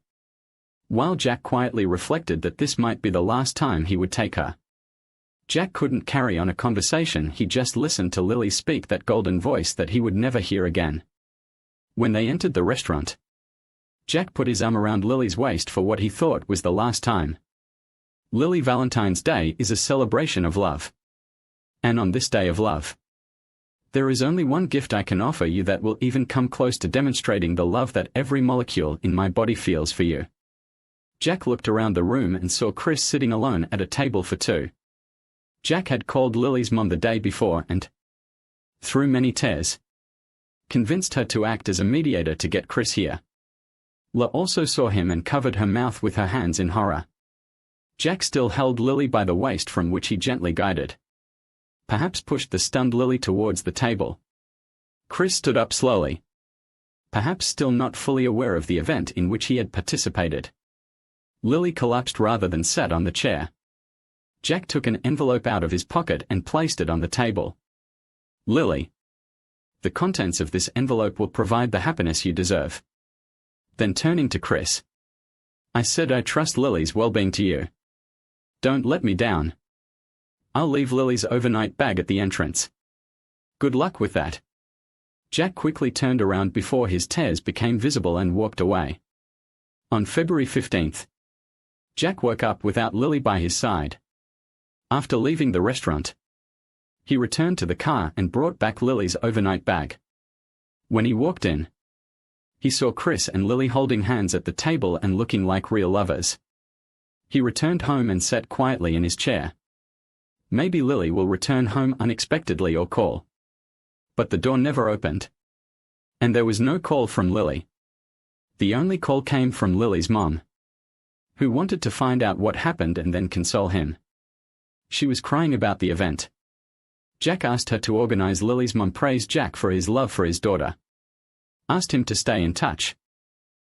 while Jack quietly reflected that this might be the last time he would take her. Jack couldn't carry on a conversation. He just listened to Lily speak that golden voice that he would never hear again. When they entered the restaurant, Jack put his arm around Lily's waist for what he thought was the last time. Lily, Valentine's Day is a celebration of love. And on this day of love, there is only one gift I can offer you that will even come close to demonstrating the love that every molecule in my body feels for you. Jack looked around the room and saw Chris sitting alone at a table for two. Jack had called Lily's mom the day before and, through many tears, convinced her to act as a mediator to get Chris here. La also saw him and covered her mouth with her hands in horror. Jack still held Lily by the waist, from which he gently guided, perhaps pushed the stunned Lily towards the table. Chris stood up slowly, perhaps still not fully aware of the event in which he had participated. Lily collapsed rather than sat on the chair. Jack took an envelope out of his pocket and placed it on the table. Lily, the contents of this envelope will provide the happiness you deserve. Then turning to Chris, I said I trust Lily's well-being to you. Don't let me down. I'll leave Lily's overnight bag at the entrance. Good luck with that. Jack quickly turned around before his tears became visible and walked away. On February 15th, Jack woke up without Lily by his side. After leaving the restaurant, he returned to the car and brought back Lily's overnight bag. When he walked in, he saw Chris and Lily holding hands at the table and looking like real lovers. He returned home and sat quietly in his chair. Maybe Lily will return home unexpectedly or call. But the door never opened. And there was no call from Lily. The only call came from Lily's mom, who wanted to find out what happened and then console him. She was crying about the event. Jack asked her to organize. Lily's mom praised Jack for his love for his daughter, asked him to stay in touch,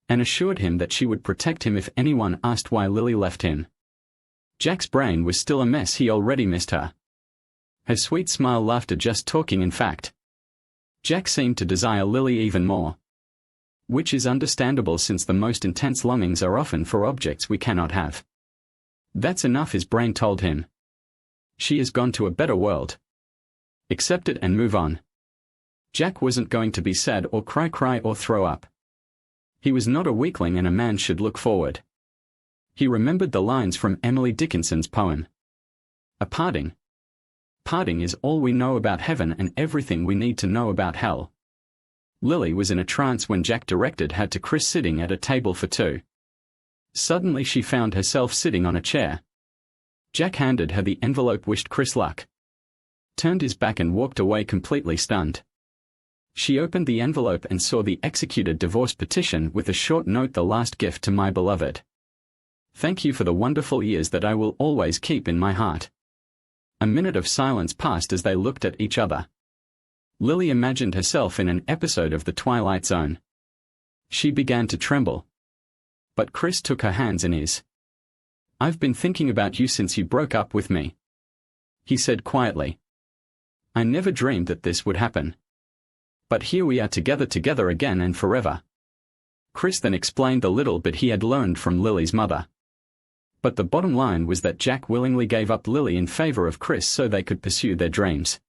and assured him that she would protect him if anyone asked why Lily left him. Jack's brain was still a mess. He already missed her. Her sweet smile, laughter, just talking. In fact, Jack seemed to desire Lily even more, which is understandable since the most intense longings are often for objects we cannot have. That's enough, his brain told him. She has gone to a better world. Accept it and move on. Jack wasn't going to be sad or cry or throw up. He was not a weakling and a man should look forward. He remembered the lines from Emily Dickinson's poem. A parting. Parting is all we know about heaven and everything we need to know about hell. Lily was in a trance when Jack directed her to Chris sitting at a table for two. Suddenly she found herself sitting on a chair. Jack handed her the envelope, wished Chris luck, turned his back and walked away completely stunned. She opened the envelope and saw the executed divorce petition with a short note: the last gift to my beloved. Thank you for the wonderful years that I will always keep in my heart. A minute of silence passed as they looked at each other. Lily imagined herself in an episode of The Twilight Zone. She began to tremble. But Chris took her hands in his. I've been thinking about you since you broke up with me, he said quietly. I never dreamed that this would happen. But here we are together again and forever. Chris then explained the little bit he had learned from Lily's mother. But the bottom line was that Jack willingly gave up Lily in favor of Chris so they could pursue their dreams.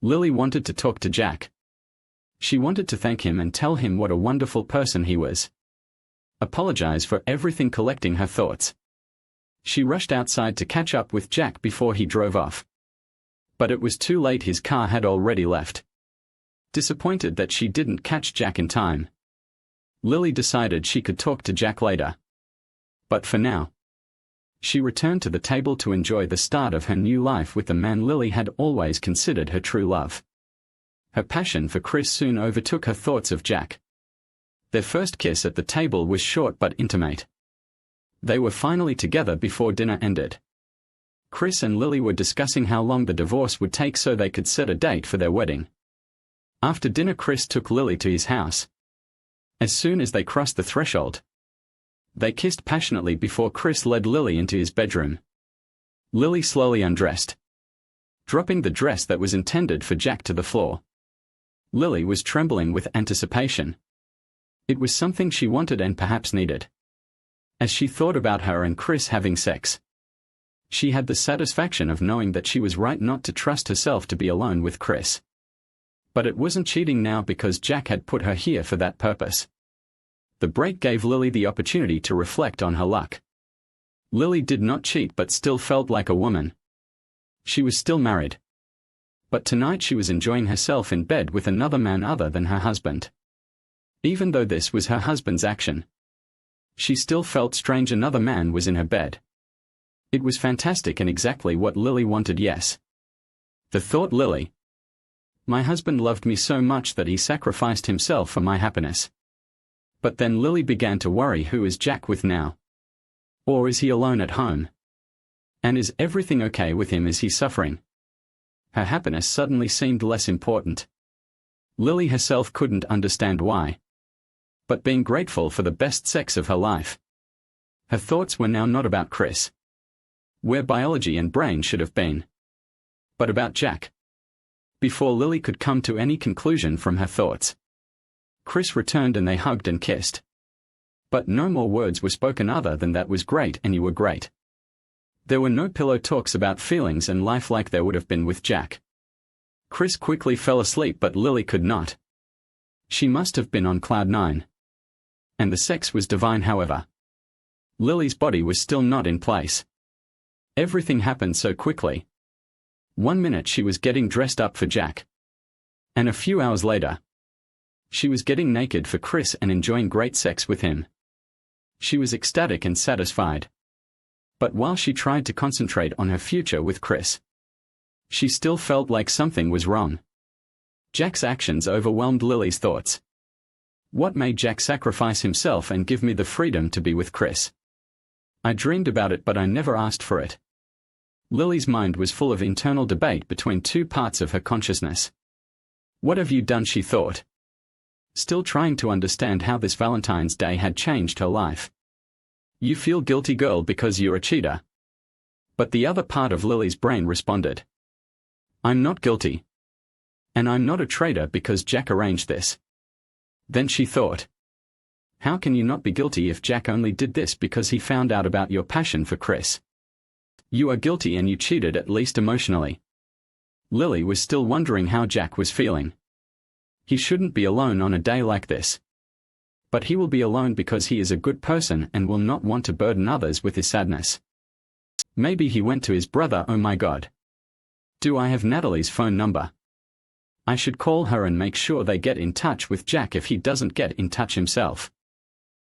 Lily wanted to talk to Jack. She wanted to thank him and tell him what a wonderful person he was. Apologize for everything, collecting her thoughts. She rushed outside to catch up with Jack before he drove off. But it was too late, his car had already left. Disappointed that she didn't catch Jack in time, Lily decided she could talk to Jack later. But for now, she returned to the table to enjoy the start of her new life with the man Lily had always considered her true love. Her passion for Chris soon overtook her thoughts of Jack. Their first kiss at the table was short but intimate. They were finally together before dinner ended. Chris and Lily were discussing how long the divorce would take so they could set a date for their wedding. After dinner, Chris took Lily to his house. As soon as they crossed the threshold, they kissed passionately before Chris led Lily into his bedroom. Lily slowly undressed, dropping the dress that was intended for Jack to the floor. Lily was trembling with anticipation. It was something she wanted and perhaps needed. As she thought about her and Chris having sex, she had the satisfaction of knowing that she was right not to trust herself to be alone with Chris. But it wasn't cheating now because Jack had put her here for that purpose. The break gave Lily the opportunity to reflect on her luck. Lily did not cheat but still felt like a woman. She was still married. But tonight she was enjoying herself in bed with another man other than her husband. Even though this was her husband's action, she still felt strange another man was in her bed. It was fantastic and exactly what Lily wanted. Yes. The thought, Lily. My husband loved me so much that he sacrificed himself for my happiness. But then Lily began to worry, who is Jack with now? Or is he alone at home? And is everything okay with him? Is he suffering? Her happiness suddenly seemed less important. Lily herself couldn't understand why. But being grateful for the best sex of her life. Her thoughts were now not about Chris, where biology and brain should have been, but about Jack. Before Lily could come to any conclusion from her thoughts, Chris returned and they hugged and kissed. But no more words were spoken other than "that was great and you were great." There were no pillow talks about feelings and life like there would have been with Jack. Chris quickly fell asleep, but Lily could not. She must have been on cloud nine. And the sex was divine, however. Lily's body was still not in place. Everything happened so quickly. 1 minute she was getting dressed up for Jack. And a few hours later, she was getting naked for Chris and enjoying great sex with him. She was ecstatic and satisfied. But while she tried to concentrate on her future with Chris, she still felt like something was wrong. Jack's actions overwhelmed Lily's thoughts. What made Jack sacrifice himself and give me the freedom to be with Chris? I dreamed about it, but I never asked for it. Lily's mind was full of internal debate between two parts of her consciousness. What have you done, she thought, still trying to understand how this Valentine's Day had changed her life. You feel guilty, girl, because you're a cheater. But the other part of Lily's brain responded, I'm not guilty. And I'm not a traitor because Jack arranged this. Then she thought, how can you not be guilty if Jack only did this because he found out about your passion for Chris? You are guilty and you cheated, at least emotionally. Lily was still wondering how Jack was feeling. He shouldn't be alone on a day like this. But he will be alone because he is a good person and will not want to burden others with his sadness. Maybe he went to his brother. Oh my God. Do I have Natalie's phone number? I should call her and make sure they get in touch with Jack if he doesn't get in touch himself.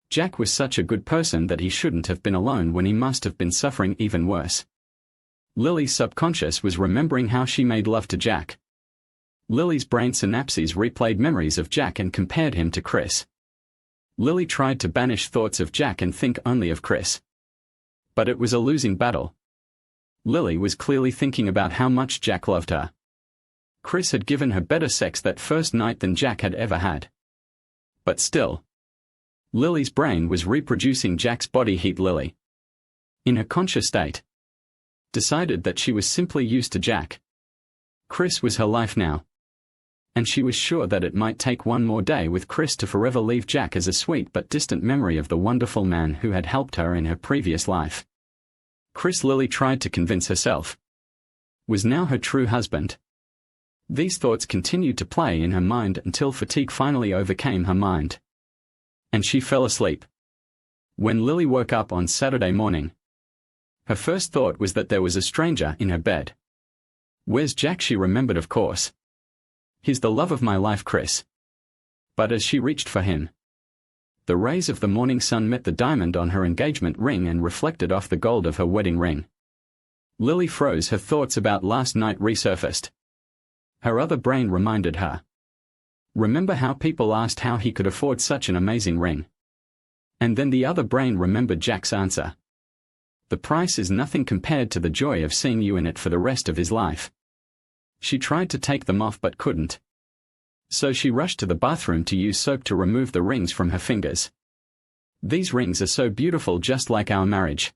Jack was such a good person that he shouldn't have been alone when he must have been suffering even worse. Lily's subconscious was remembering how she made love to Jack. Lily's brain synapses replayed memories of Jack and compared him to Chris. Lily tried to banish thoughts of Jack and think only of Chris. But it was a losing battle. Lily was clearly thinking about how much Jack loved her. Chris had given her better sex that first night than Jack had ever had. But still, Lily's brain was reproducing Jack's body heat. Lily, in her conscious state, decided that she was simply used to Jack. Chris was her life now. And she was sure that it might take one more day with Chris to forever leave Jack as a sweet but distant memory of the wonderful man who had helped her in her previous life. Chris, Lily tried to convince herself, was now her true husband. These thoughts continued to play in her mind until fatigue finally overcame her mind. And she fell asleep. When Lily woke up on Saturday morning, her first thought was that there was a stranger in her bed. Where's Jack? She remembered, of course. He's the love of my life, Chris. But as she reached for him, the rays of the morning sun met the diamond on her engagement ring and reflected off the gold of her wedding ring. Lily froze. Her thoughts about last night resurfaced. Her other brain reminded her. Remember how people asked how he could afford such an amazing ring? And then the other brain remembered Jack's answer. The price is nothing compared to the joy of seeing you in it for the rest of his life. She tried to take them off but couldn't. So she rushed to the bathroom to use soap to remove the rings from her fingers. These rings are so beautiful, just like our marriage.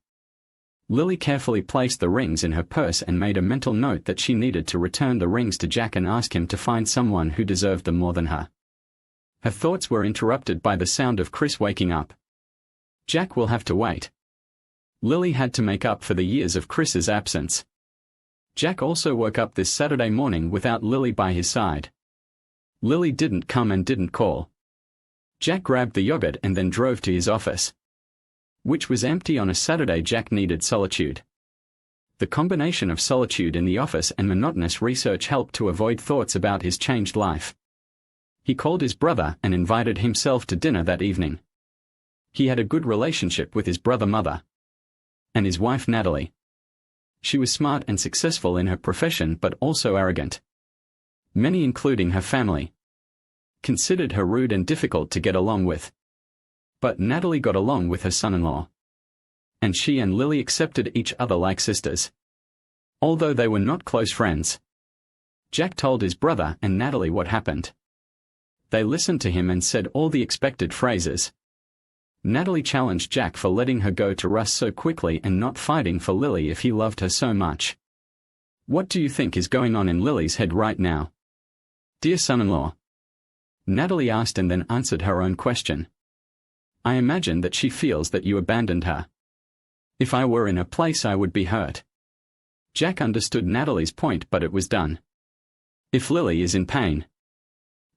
Lily carefully placed the rings in her purse and made a mental note that she needed to return the rings to Jack and ask him to find someone who deserved them more than her. Her thoughts were interrupted by the sound of Chris waking up. Jack will have to wait. Lily had to make up for the years of Chris's absence. Jack also woke up this Saturday morning without Lily by his side. Lily didn't come and didn't call. Jack grabbed the yogurt and then drove to his office, which was empty on a Saturday. Jack needed solitude. The combination of solitude in the office and monotonous research helped to avoid thoughts about his changed life. He called his brother and invited himself to dinner that evening. He had a good relationship with his brother mother and his wife Natalie. She was smart and successful in her profession but also arrogant. Many, including her family, considered her rude and difficult to get along with. But Natalie got along with her son-in-law. And she and Lily accepted each other like sisters. Although they were not close friends. Jack told his brother and Natalie what happened. They listened to him and said all the expected phrases. Natalie challenged Jack for letting her go to Russ so quickly and not fighting for Lily if he loved her so much. What do you think is going on in Lily's head right now? Dear son-in-law, Natalie asked and then answered her own question. I imagine that she feels that you abandoned her. If I were in her place I would be hurt. Jack understood Natalie's point, but it was done. If Lily is in pain,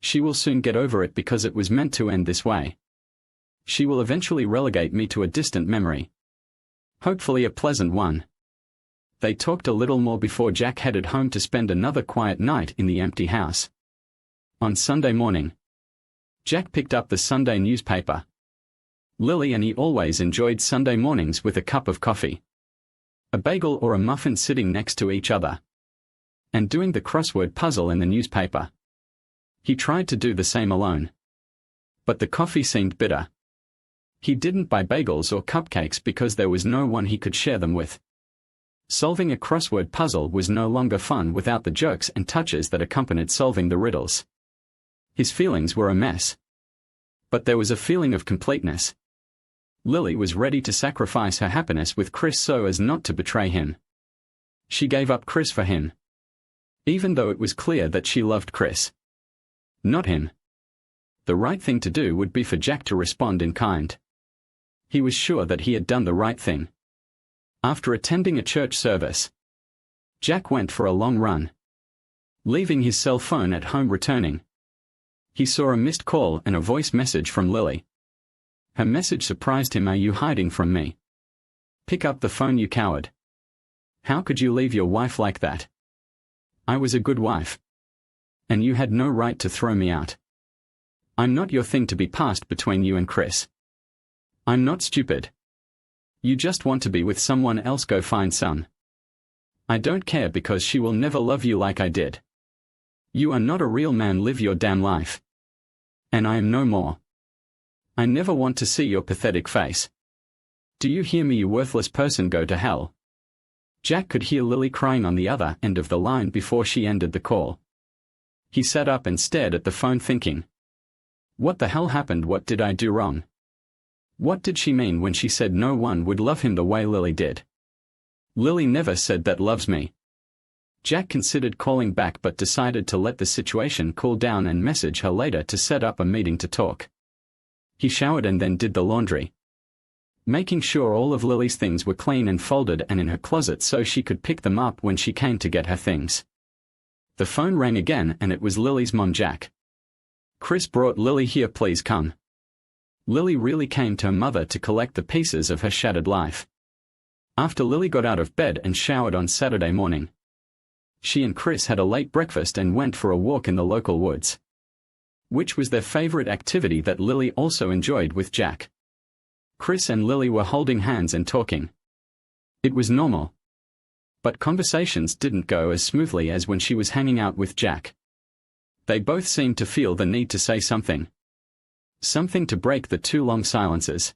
she will soon get over it because it was meant to end this way. She will eventually relegate me to a distant memory. Hopefully a pleasant one. They talked a little more before Jack headed home to spend another quiet night in the empty house. On Sunday morning, Jack picked up the Sunday newspaper. Lily and he always enjoyed Sunday mornings with a cup of coffee, a bagel or a muffin sitting next to each other, and doing the crossword puzzle in the newspaper. He tried to do the same alone, but the coffee seemed bitter. He didn't buy bagels or cupcakes because there was no one he could share them with. Solving a crossword puzzle was no longer fun without the jokes and touches that accompanied solving the riddles. His feelings were a mess, but there was a feeling of completeness. Lily was ready to sacrifice her happiness with Chris so as not to betray him. She gave up Chris for him, even though it was clear that she loved Chris, not him. The right thing to do would be for Jack to respond in kind. He was sure that he had done the right thing. After attending a church service, Jack went for a long run, leaving his cell phone at home. Returning, he saw a missed call and a voice message from Lily. Her message surprised him. Are you hiding from me? Pick up the phone, you coward. How could you leave your wife like that? I was a good wife, and you had no right to throw me out. I'm not your thing to be passed between you and Chris. I'm not stupid. You just want to be with someone else. Go find some. I don't care because she will never love you like I did. You are not a real man. Live your damn life. And I am no more. I never want to see your pathetic face. Do you hear me, you worthless person? Go to hell. Jack could hear Lily crying on the other end of the line before she ended the call. He sat up and stared at the phone thinking, what the hell happened? What did I do wrong? What did she mean when she said no one would love him the way Lily did? Lily never said that loves me. Jack considered calling back but decided to let the situation cool down and message her later to set up a meeting to talk. He showered and then did the laundry, making sure all of Lily's things were clean and folded and in her closet so she could pick them up when she came to get her things. The phone rang again and it was Lily's mom. Jack. Chris brought Lily here. Please come. Lily really came to her mother to collect the pieces of her shattered life. After Lily got out of bed and showered on Saturday morning, she and Chris had a late breakfast and went for a walk in the local woods, which was their favorite activity that Lily also enjoyed with Jack. Chris and Lily were holding hands and talking. It was normal, but conversations didn't go as smoothly as when she was hanging out with Jack. They both seemed to feel the need to say something to break the too long silences.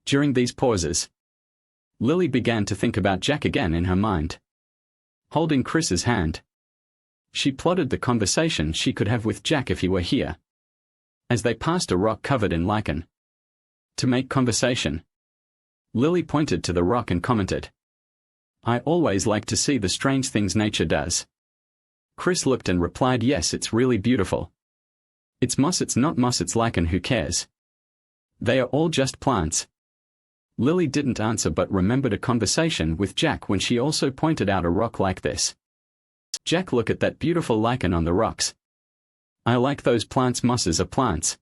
During these pauses, Lily began to think about Jack again in her mind. Holding Chris's hand, she plotted the conversation she could have with Jack if he were here. As they passed a rock covered in lichen, to make conversation, Lily pointed to the rock and commented, I always like to see the strange things nature does. Chris looked and replied, yes, it's really beautiful. It's moss. It's not moss, it's lichen. Who cares? They are all just plants. Lily didn't answer but remembered a conversation with Jack when she also pointed out a rock like this. Jack, look at that beautiful lichen on the rocks. I like those plants. Mosses are plants.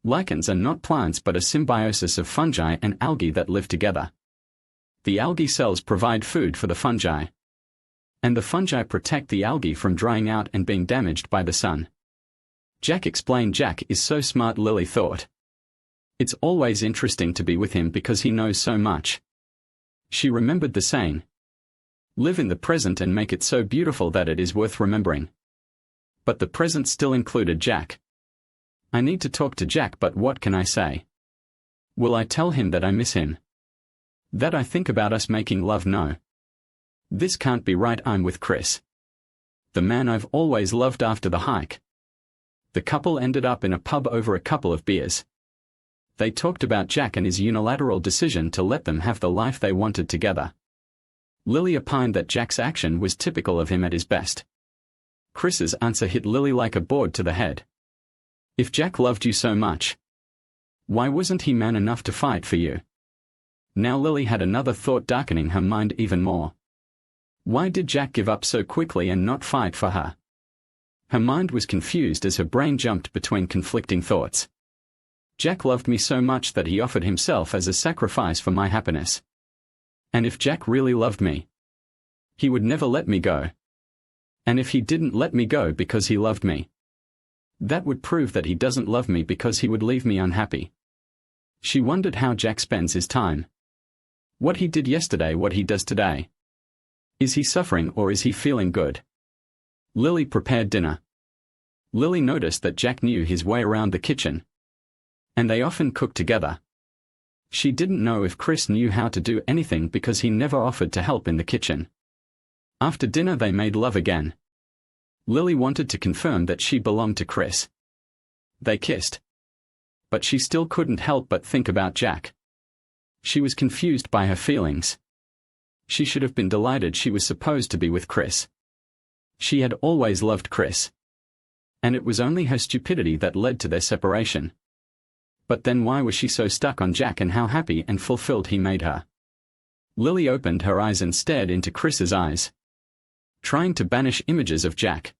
Lichens are not plants but a symbiosis of fungi and algae that live together. The algae cells provide food for the fungi, and the fungi protect the algae from drying out and being damaged by the sun. Jack explained. Jack is so smart, Lily thought. It's always interesting to be with him because he knows so much. She remembered the saying, live in the present and make it so beautiful that it is worth remembering. But the present still included Jack. I need to talk to Jack, but what can I say? Will I tell him that I miss him? That I think about us making love? No. This can't be right. I'm with Chris, the man I've always loved. After the hike, the couple ended up in a pub over a couple of beers. They talked about Jack and his unilateral decision to let them have the life they wanted together. Lily opined that Jack's action was typical of him at his best. Chris's answer hit Lily like a board to the head. If Jack loved you so much, Why wasn't he man enough to fight for you? Now Lily had another thought darkening her mind even more. Why did Jack give up so quickly and not fight for her? Her mind was confused as her brain jumped between conflicting thoughts. Jack loved me so much that he offered himself as a sacrifice for my happiness. And if Jack really loved me, he would never let me go. And if he didn't let me go because he loved me, that would prove that he doesn't love me because he would leave me unhappy. She wondered how Jack spends his time. What he did yesterday, what he does today. Is he suffering or is he feeling good? Lily prepared dinner. Lily noticed that Jack knew his way around the kitchen, and they often cooked together. She didn't know if Chris knew how to do anything because he never offered to help in the kitchen. After dinner they made love again. Lily wanted to confirm that she belonged to Chris. They kissed. But she still couldn't help but think about Jack. She was confused by her feelings. She should have been delighted she was supposed to be with Chris. She had always loved Chris. And it was only her stupidity that led to their separation. But then why was she so stuck on Jack and how happy and fulfilled he made her? Lily opened her eyes and stared into Chris's eyes, trying to banish images of Jack.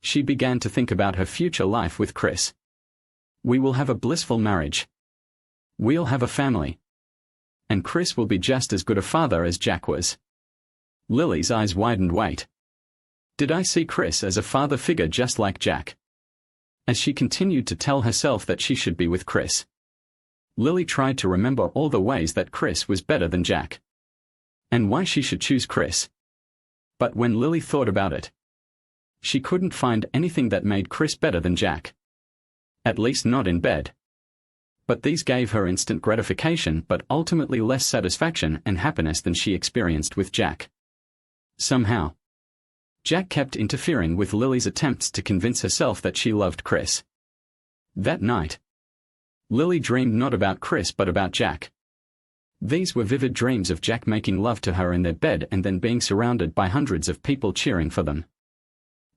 She began to think about her future life with Chris. We will have a blissful marriage. We'll have a family. And Chris will be just as good a father as Jack was. Lily's eyes widened. Wait. Did I see Chris as a father figure just like Jack? As she continued to tell herself that she should be with Chris, Lily tried to remember all the ways that Chris was better than Jack, and why she should choose Chris. But when Lily thought about it, she couldn't find anything that made Chris better than Jack. At least not in bed. But these gave her instant gratification but ultimately less satisfaction and happiness than she experienced with Jack. Somehow, Jack kept interfering with Lily's attempts to convince herself that she loved Chris. That night, Lily dreamed not about Chris but about Jack. These were vivid dreams of Jack making love to her in their bed and then being surrounded by hundreds of people cheering for them.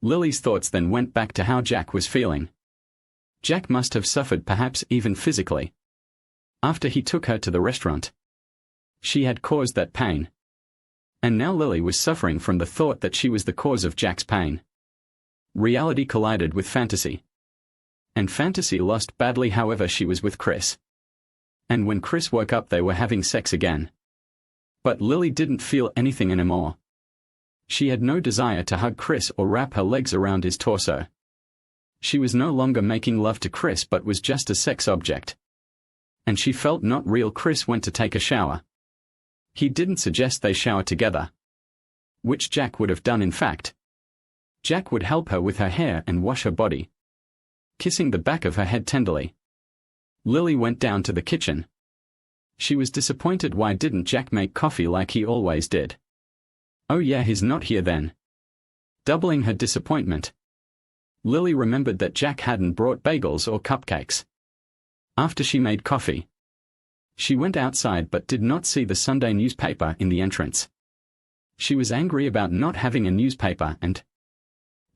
Lily's thoughts then went back to how Jack was feeling. Jack must have suffered, perhaps even physically, after he took her to the restaurant. She had caused that pain. And now Lily was suffering from the thought that she was the cause of Jack's pain. Reality collided with fantasy. And fantasy lost badly. However, she was with Chris. And when Chris woke up they were having sex again. But Lily didn't feel anything anymore. She had no desire to hug Chris or wrap her legs around his torso. She was no longer making love to Chris but was just a sex object. And she felt not real. Chris went to take a shower. He didn't suggest they shower together, which Jack would have done. In fact, Jack would help her with her hair and wash her body, kissing the back of her head tenderly. Lily went down to the kitchen. She was disappointed. Why didn't Jack make coffee like he always did? Oh yeah, he's not here then. Doubling her disappointment, Lily remembered that Jack hadn't brought bagels or cupcakes. After she made coffee, she went outside but did not see the Sunday newspaper in the entrance. She was angry about not having a newspaper and,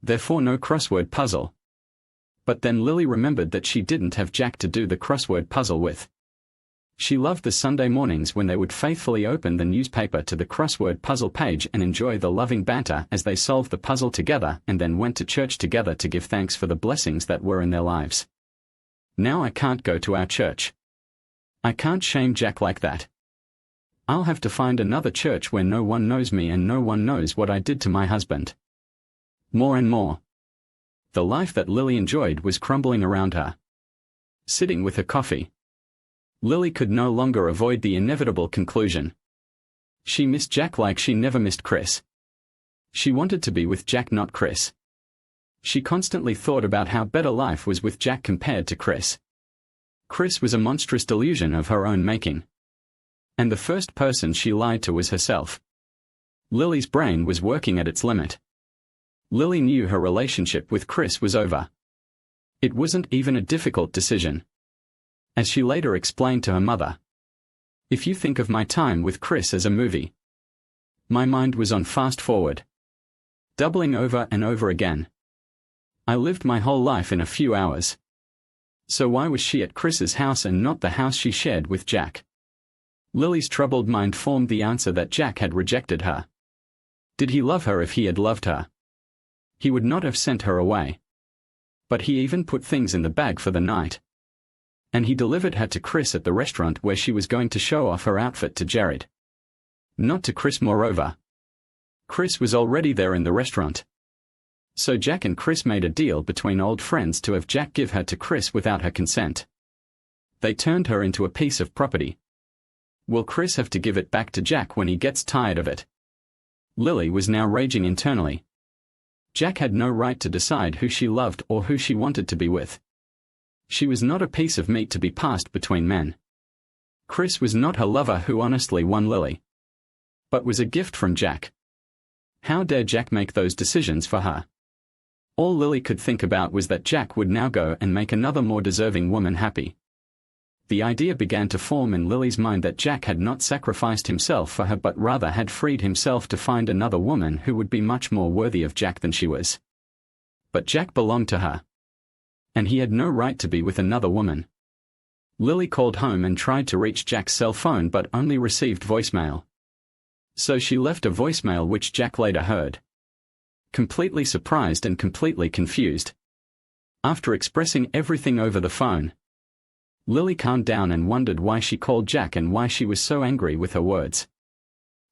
therefore, no crossword puzzle. But then Lily remembered that she didn't have Jack to do the crossword puzzle with. She loved the Sunday mornings when they would faithfully open the newspaper to the crossword puzzle page and enjoy the loving banter as they solved the puzzle together and then went to church together to give thanks for the blessings that were in their lives. Now I can't go to our church. I can't shame Jack like that. I'll have to find another church where no one knows me and no one knows what I did to my husband. More and more, the life that Lily enjoyed was crumbling around her. Sitting with her coffee, Lily could no longer avoid the inevitable conclusion. She missed Jack like she never missed Chris. She wanted to be with Jack, not Chris. She constantly thought about how better life was with Jack compared to Chris. Chris was a monstrous delusion of her own making. And the first person she lied to was herself. Lily's brain was working at its limit. Lily knew her relationship with Chris was over. It wasn't even a difficult decision. As she later explained to her mother, "If you think of my time with Chris as a movie, my mind was on fast forward, doubling over and over again. I lived my whole life in a few hours. So why was she at Chris's house and not the house she shared with Jack? Lily's troubled mind formed the answer that Jack had rejected her. Did he love her? If he had loved her, he would not have sent her away. But he even put things in the bag for the night. And he delivered her to Chris at the restaurant where she was going to show off her outfit to Jared. Not to Chris, moreover. Chris was already there in the restaurant. So Jack and Chris made a deal between old friends to have Jack give her to Chris without her consent. They turned her into a piece of property. Will Chris have to give it back to Jack when he gets tired of it? Lily was now raging internally. Jack had no right to decide who she loved or who she wanted to be with. She was not a piece of meat to be passed between men. Chris was not her lover who honestly won Lily, but was a gift from Jack. How dare Jack make those decisions for her? All Lily could think about was that Jack would now go and make another more deserving woman happy. The idea began to form in Lily's mind that Jack had not sacrificed himself for her but rather had freed himself to find another woman who would be much more worthy of Jack than she was. But Jack belonged to her, and he had no right to be with another woman. Lily called home and tried to reach Jack's cell phone but only received voicemail. So she left a voicemail which Jack later heard. Completely surprised and completely confused. After expressing everything over the phone, Lily calmed down and wondered why she called Jack and why she was so angry with her words.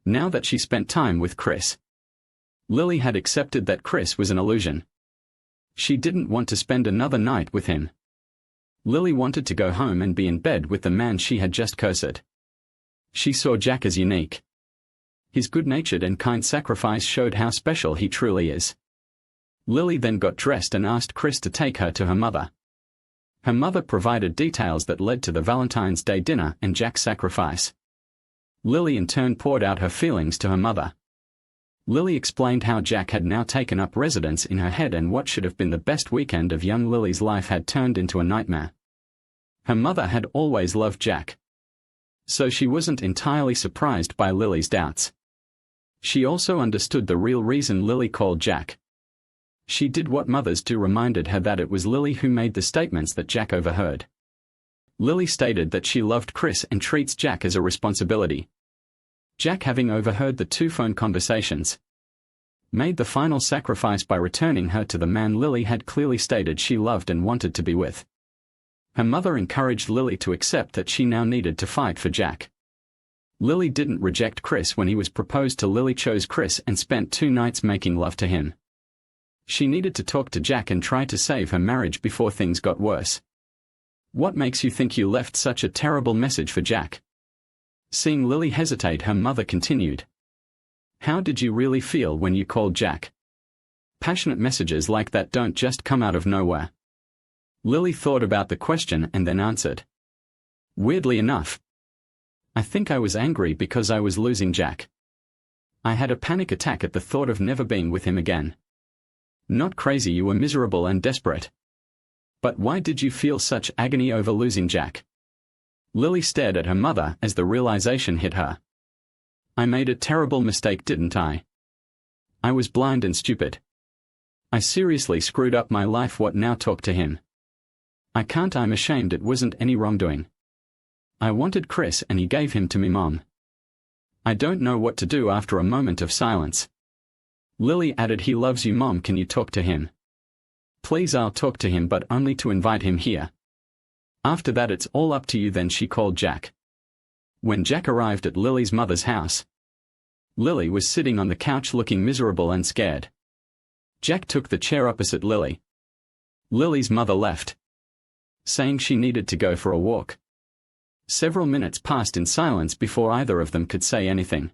Now that she spent time with Chris, Lily had accepted that Chris was an illusion. She didn't want to spend another night with him. Lily wanted to go home and be in bed with the man she had just cursed. She saw Jack as unique. His good-natured and kind sacrifice showed how special he truly is. Lily then got dressed and asked Chris to take her to her mother. Her mother provided details that led to the Valentine's Day dinner and Jack's sacrifice. Lily in turn poured out her feelings to her mother. Lily explained how Jack had now taken up residence in her head and what should have been the best weekend of young Lily's life had turned into a nightmare. Her mother had always loved Jack, so she wasn't entirely surprised by Lily's doubts. She also understood the real reason Lily called Jack. She did what mothers do, reminded her that it was Lily who made the statements that Jack overheard. Lily stated that she loved Chris and treats Jack as a responsibility. Jack, having overheard the two phone conversations, made the final sacrifice by returning her to the man Lily had clearly stated she loved and wanted to be with. Her mother encouraged Lily to accept that she now needed to fight for Jack. Lily didn't reject Chris when he was proposed to. Lily chose Chris and spent 2 nights making love to him. She needed to talk to Jack and try to save her marriage before things got worse. What makes you think you left such a terrible message for Jack? Seeing Lily hesitate, her mother continued. How did you really feel when you called Jack? Passionate messages like that don't just come out of nowhere. Lily thought about the question and then answered. Weirdly enough, I think I was angry because I was losing Jack. I had a panic attack at the thought of never being with him again. Not crazy, you were miserable and desperate. But why did you feel such agony over losing Jack? Lily stared at her mother as the realization hit her. I made a terrible mistake, didn't I? I was blind and stupid. I seriously screwed up my life. What now? Talk to him. I can't. I'm ashamed. It wasn't any wrongdoing. I wanted Chris and he gave him to me, Mom. I don't know what to do. After a moment of silence, Lily added, he loves you, Mom. Can you talk to him? Please, I'll talk to him, but only to invite him here. After that it's all up to you. Then she called Jack. When Jack arrived at Lily's mother's house, Lily was sitting on the couch looking miserable and scared. Jack took the chair opposite Lily. Lily's mother left, saying she needed to go for a walk. Several minutes passed in silence before either of them could say anything.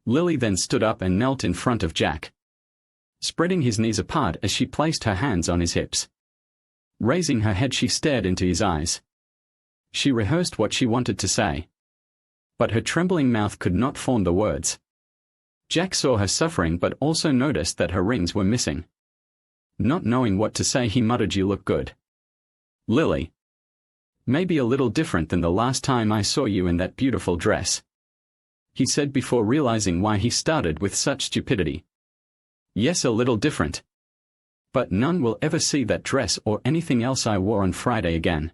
Lily then stood up and knelt in front of Jack, spreading his knees apart as she placed her hands on his hips. Raising her head, she stared into his eyes. She rehearsed what she wanted to say, but her trembling mouth could not form the words. Jack saw her suffering but also noticed that her rings were missing. Not knowing what to say, he muttered, you look good, Lily. Maybe a little different than the last time I saw you in that beautiful dress, he said before realizing why he started with such stupidity. Yes, a little different. But none will ever see that dress or anything else I wore on Friday again.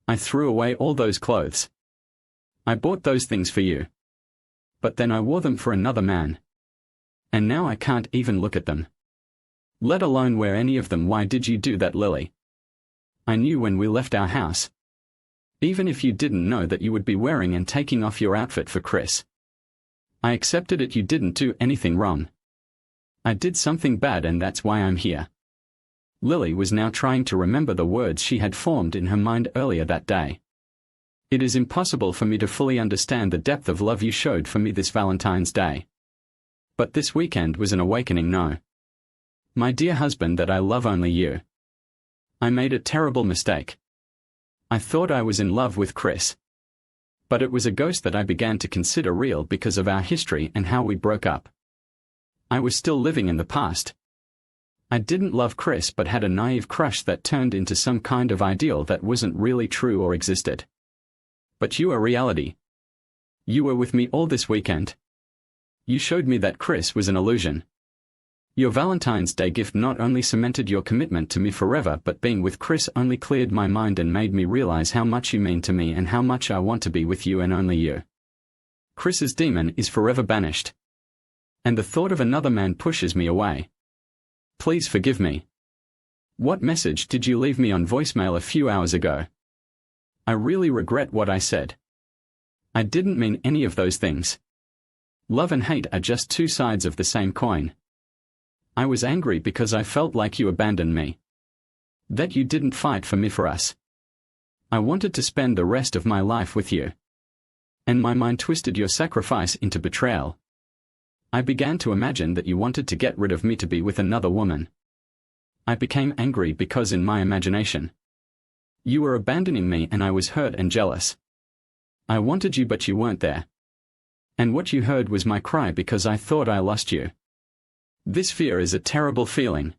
I threw away all those clothes. I bought those things for you. But then I wore them for another man. And now I can't even look at them. Let alone wear any of them. Why did you do that, Lily? I knew when we left our house. Even if you didn't know that you would be wearing and taking off your outfit for Chris. I accepted it. You didn't do anything wrong. I did something bad and that's why I'm here. Lily was now trying to remember the words she had formed in her mind earlier that day. It is impossible for me to fully understand the depth of love you showed for me this Valentine's Day. But this weekend was an awakening. No. My dear husband, that I love only you. I made a terrible mistake. I thought I was in love with Chris. But it was a ghost that I began to consider real because of our history and how we broke up. I was still living in the past. I didn't love Chris but had a naive crush that turned into some kind of ideal that wasn't really true or existed. But you are reality. You were with me all this weekend. You showed me that Chris was an illusion. Your Valentine's Day gift not only cemented your commitment to me forever, but being with Chris only cleared my mind and made me realize how much you mean to me and how much I want to be with you and only you. Chris's demon is forever banished. And the thought of another man pushes me away. Please forgive me. What message did you leave me on voicemail a few hours ago? I really regret what I said. I didn't mean any of those things. Love and hate are just two sides of the same coin. I was angry because I felt like you abandoned me. That you didn't fight for me, for us. I wanted to spend the rest of my life with you. And my mind twisted your sacrifice into betrayal. I began to imagine that you wanted to get rid of me to be with another woman. I became angry because in my imagination, you were abandoning me and I was hurt and jealous. I wanted you but you weren't there. And what you heard was my cry because I thought I lost you. This fear is a terrible feeling.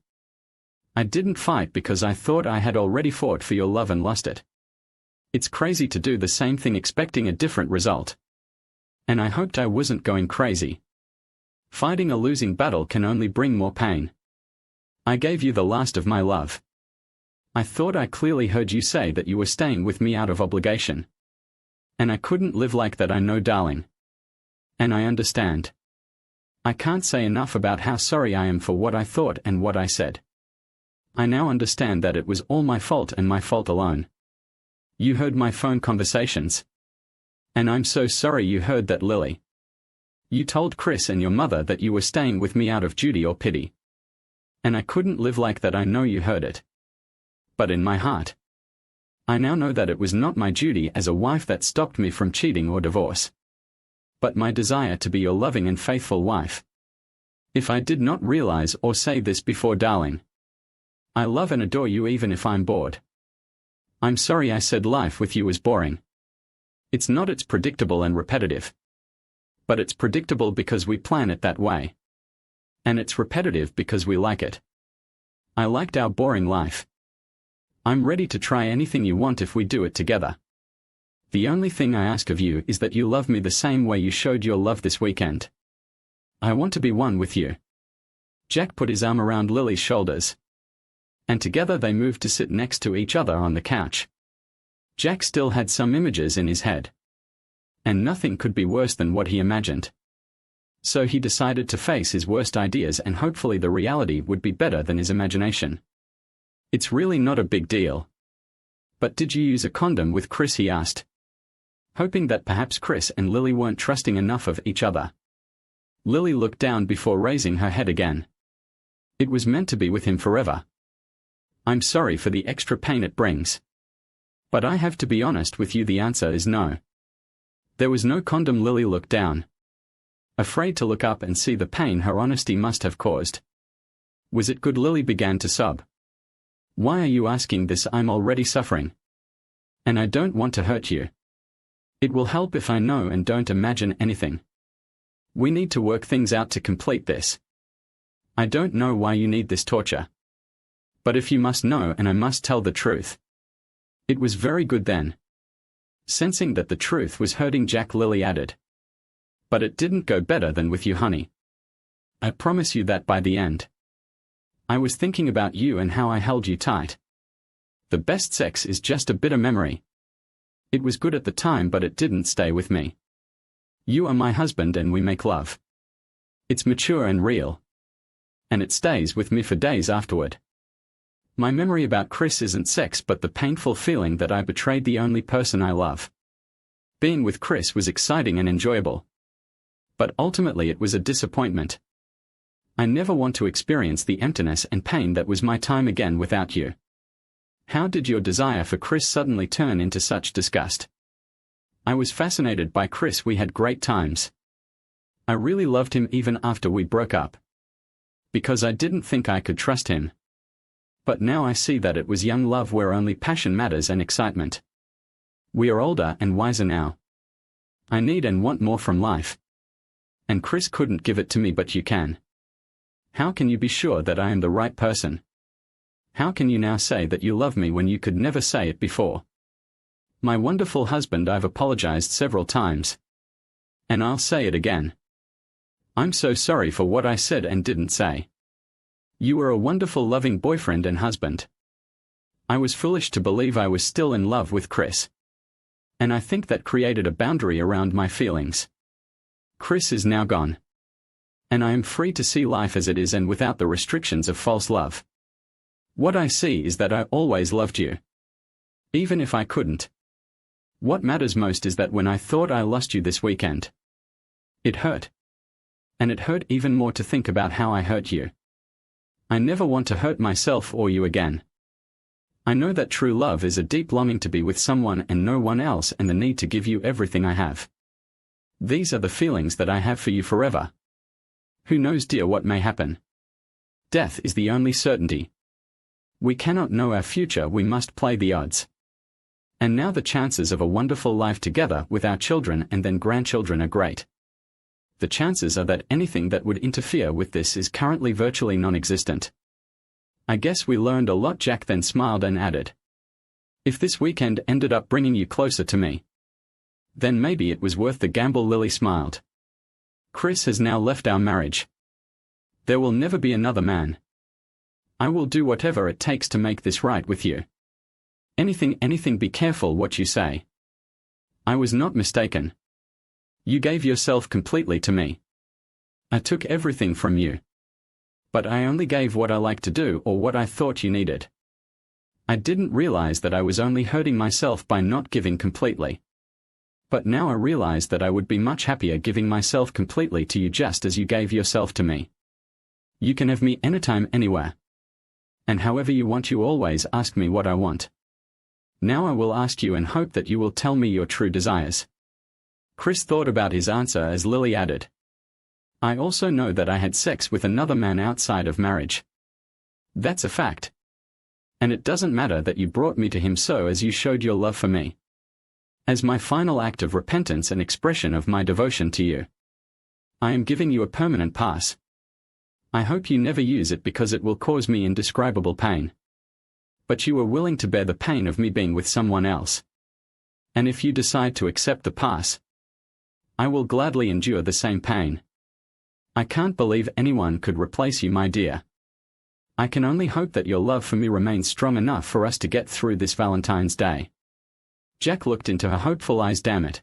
I didn't fight because I thought I had already fought for your love and lost it. It's crazy to do the same thing expecting a different result. And I hoped I wasn't going crazy. Fighting a losing battle can only bring more pain. I gave you the last of my love. I thought I clearly heard you say that you were staying with me out of obligation. And I couldn't live like that, I know, darling. And I understand. I can't say enough about how sorry I am for what I thought and what I said. I now understand that it was all my fault and my fault alone. You heard my phone conversations. And I'm so sorry you heard that, Lily. You told Chris and your mother that you were staying with me out of duty or pity. And I couldn't live like that, I know you heard it. But in my heart, I now know that it was not my duty as a wife that stopped me from cheating or divorce. But my desire to be your loving and faithful wife. If I did not realize or say this before, darling, I love and adore you even if I'm bored. I'm sorry I said life with you is boring. It's not, it's predictable and repetitive. But it's predictable because we plan it that way. And it's repetitive because we like it. I liked our boring life. I'm ready to try anything you want if we do it together. The only thing I ask of you is that you love me the same way you showed your love this weekend. I want to be one with you. Jack put his arm around Lily's shoulders. And together they moved to sit next to each other on the couch. Jack still had some images in his head. And nothing could be worse than what he imagined. So he decided to face his worst ideas and hopefully the reality would be better than his imagination. It's really not a big deal. But did you use a condom with Chris, he asked. Hoping that perhaps Chris and Lily weren't trusting enough of each other. Lily looked down before raising her head again. It was meant to be with him forever. I'm sorry for the extra pain it brings. But I have to be honest with you, the answer is no. There was no condom. Lily looked down. Afraid to look up and see the pain her honesty must have caused. Was it good? Lily began to sob. Why are you asking this? I'm already suffering. And I don't want to hurt you. It will help if I know and don't imagine anything. We need to work things out to complete this. I don't know why you need this torture. But if you must know and I must tell the truth. It was very good then. Sensing that the truth was hurting Jack, Lily added. But it didn't go better than with you, honey. I promise you that by the end. I was thinking about you and how I held you tight. The best sex is just a bitter memory. It was good at the time, but it didn't stay with me. You are my husband and we make love. It's mature and real. And it stays with me for days afterward. My memory about Chris isn't sex but the painful feeling that I betrayed the only person I love. Being with Chris was exciting and enjoyable. But ultimately it was a disappointment. I never want to experience the emptiness and pain that was my time again without you. How did your desire for Chris suddenly turn into such disgust? I was fascinated by Chris. We had great times. I really loved him even after we broke up. Because I didn't think I could trust him. But now I see that it was young love where only passion matters and excitement. We are older and wiser now. I need and want more from life. And Chris couldn't give it to me, but you can. How can you be sure that I am the right person? How can you now say that you love me when you could never say it before? My wonderful husband, I've apologized several times. And I'll say it again. I'm so sorry for what I said and didn't say. You were a wonderful loving boyfriend and husband. I was foolish to believe I was still in love with Chris. And I think that created a boundary around my feelings. Chris is now gone. And I am free to see life as it is and without the restrictions of false love. What I see is that I always loved you. Even if I couldn't. What matters most is that when I thought I lost you this weekend, it hurt. And it hurt even more to think about how I hurt you. I never want to hurt myself or you again. I know that true love is a deep longing to be with someone and no one else and the need to give you everything I have. These are the feelings that I have for you forever. Who knows, dear, what may happen? Death is the only certainty. We cannot know our future, we must play the odds. And now the chances of a wonderful life together with our children and then grandchildren are great. The chances are that anything that would interfere with this is currently virtually non-existent. I guess we learned a lot. Jack then smiled and added, if this weekend ended up bringing you closer to me, then maybe it was worth the gamble. Lily smiled. Chris has now left our marriage. There will never be another man. I will do whatever it takes to make this right with you. Anything, be careful what you say. I was not mistaken. You gave yourself completely to me. I took everything from you. But I only gave what I liked to do or what I thought you needed. I didn't realize that I was only hurting myself by not giving completely. But now I realize that I would be much happier giving myself completely to you just as you gave yourself to me. You can have me anytime, anywhere. And however you want. You always ask me what I want. Now I will ask you and hope that you will tell me your true desires. Chris thought about his answer as Lily added, I also know that I had sex with another man outside of marriage. That's a fact. And it doesn't matter that you brought me to him so as you showed your love for me. As my final act of repentance and expression of my devotion to you, I am giving you a permanent pass. I hope you never use it because it will cause me indescribable pain. But you are willing to bear the pain of me being with someone else. And if you decide to accept the pass, I will gladly endure the same pain. I can't believe anyone could replace you, my dear. I can only hope that your love for me remains strong enough for us to get through this Valentine's Day. Jack looked into her hopeful eyes. Damn it.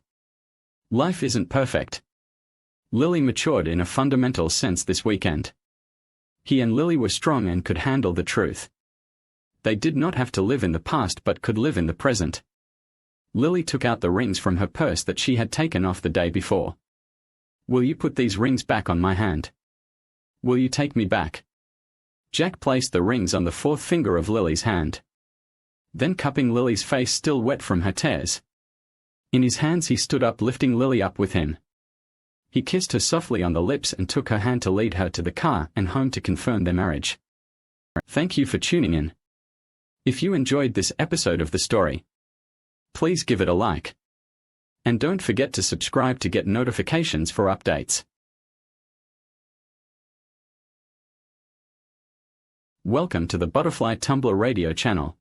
Life isn't perfect. Lily matured in a fundamental sense this weekend. He and Lily were strong and could handle the truth. They did not have to live in the past but could live in the present. Lily took out the rings from her purse that she had taken off the day before. Will you put these rings back on my hand? Will you take me back? Jack placed the rings on the fourth finger of Lily's hand. Then cupping Lily's face still wet from her tears. In his hands he stood up, lifting Lily up with him. He kissed her softly on the lips and took her hand to lead her to the car and home to confirm their marriage. Thank you for tuning in. If you enjoyed this episode of the story, please give it a like. And don't forget to subscribe to get notifications for updates. Welcome to the Butterfly Tumblr Radio channel.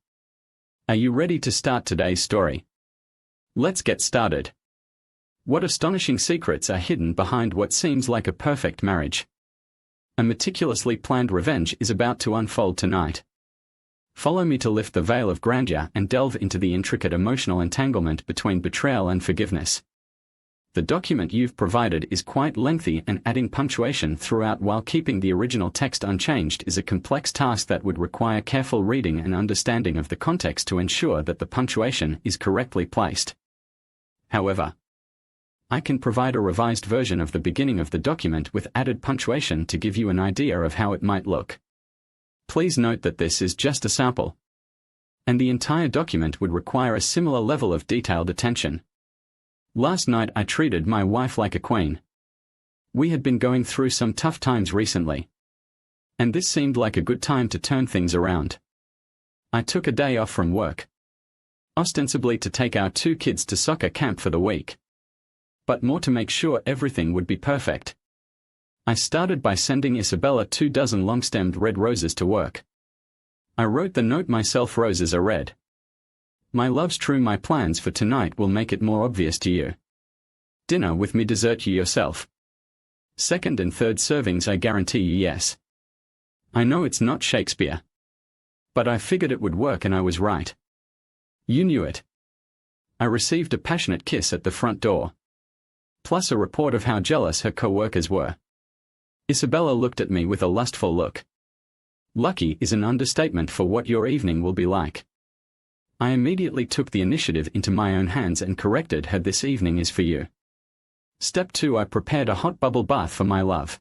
Are you ready to start today's story? Let's get started. What astonishing secrets are hidden behind what seems like a perfect marriage? A meticulously planned revenge is about to unfold tonight. Follow me to lift the veil of grandeur and delve into the intricate emotional entanglement between betrayal and forgiveness. The document you've provided is quite lengthy, and adding punctuation throughout while keeping the original text unchanged is a complex task that would require careful reading and understanding of the context to ensure that the punctuation is correctly placed. However, I can provide a revised version of the beginning of the document with added punctuation to give you an idea of how it might look. Please note that this is just a sample, and the entire document would require a similar level of detailed attention. Last night I treated my wife like a queen. We had been going through some tough times recently, and this seemed like a good time to turn things around. I took a day off from work, ostensibly to take our 2 kids to soccer camp for the week, but more to make sure everything would be perfect. I started by sending Isabella 2 dozen long-stemmed red roses to work. I wrote the note myself: "Roses are red. My love's true. My plans for tonight will make it more obvious to you. Dinner with me, dessert you yourself. Second and third servings I guarantee you, yes." I know it's not Shakespeare, but I figured it would work, and I was right. You knew it. I received a passionate kiss at the front door, plus a report of how jealous her co-workers were. Isabella looked at me with a lustful look. Lucky is an understatement for what your evening will be like. I immediately took the initiative into my own hands and corrected her: "This evening is for you." Step 2: I prepared a hot bubble bath for my love,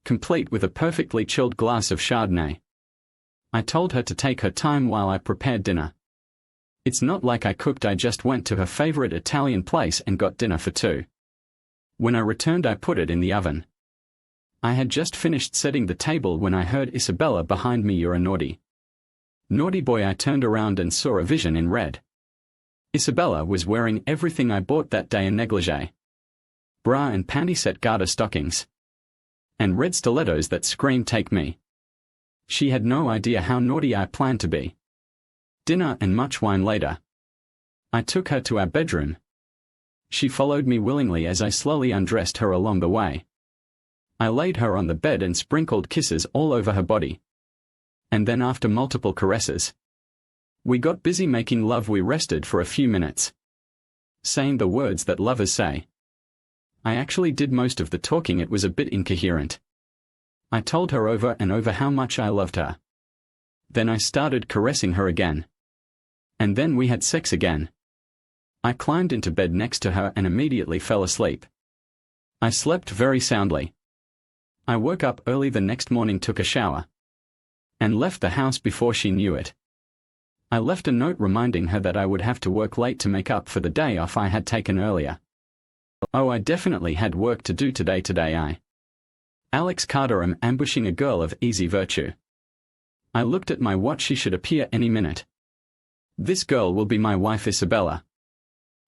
complete with a perfectly chilled glass of Chardonnay. I told her to take her time while I prepared dinner. It's not like I cooked, I just went to her favorite Italian place and got dinner for 2. When I returned, I put it in the oven. I had just finished setting the table when I heard Isabella behind me: "You're a naughty boy." I turned around and saw a vision in red. Isabella was wearing everything I bought that day: a negligee, bra and panty set, garter stockings, and red stilettos that screamed "Take me." She had no idea how naughty I planned to be. Dinner and much wine later, I took her to our bedroom. She followed me willingly as I slowly undressed her along the way. I laid her on the bed and sprinkled kisses all over her body. And then, after multiple caresses, we got busy making love. We rested for a few minutes, saying the words that lovers say. I actually did most of the talking. It was a bit incoherent. I told her over and over how much I loved her. Then I started caressing her again. And then we had sex again. I climbed into bed next to her and immediately fell asleep. I slept very soundly. I woke up early the next morning, took a shower, and left the house before she knew it. I left a note reminding her that I would have to work late to make up for the day off I had taken earlier. Oh, I definitely had work to do today. Alex Carter, am ambushing a girl of easy virtue. I looked at my watch. She should appear any minute. This girl will be my wife, Isabella,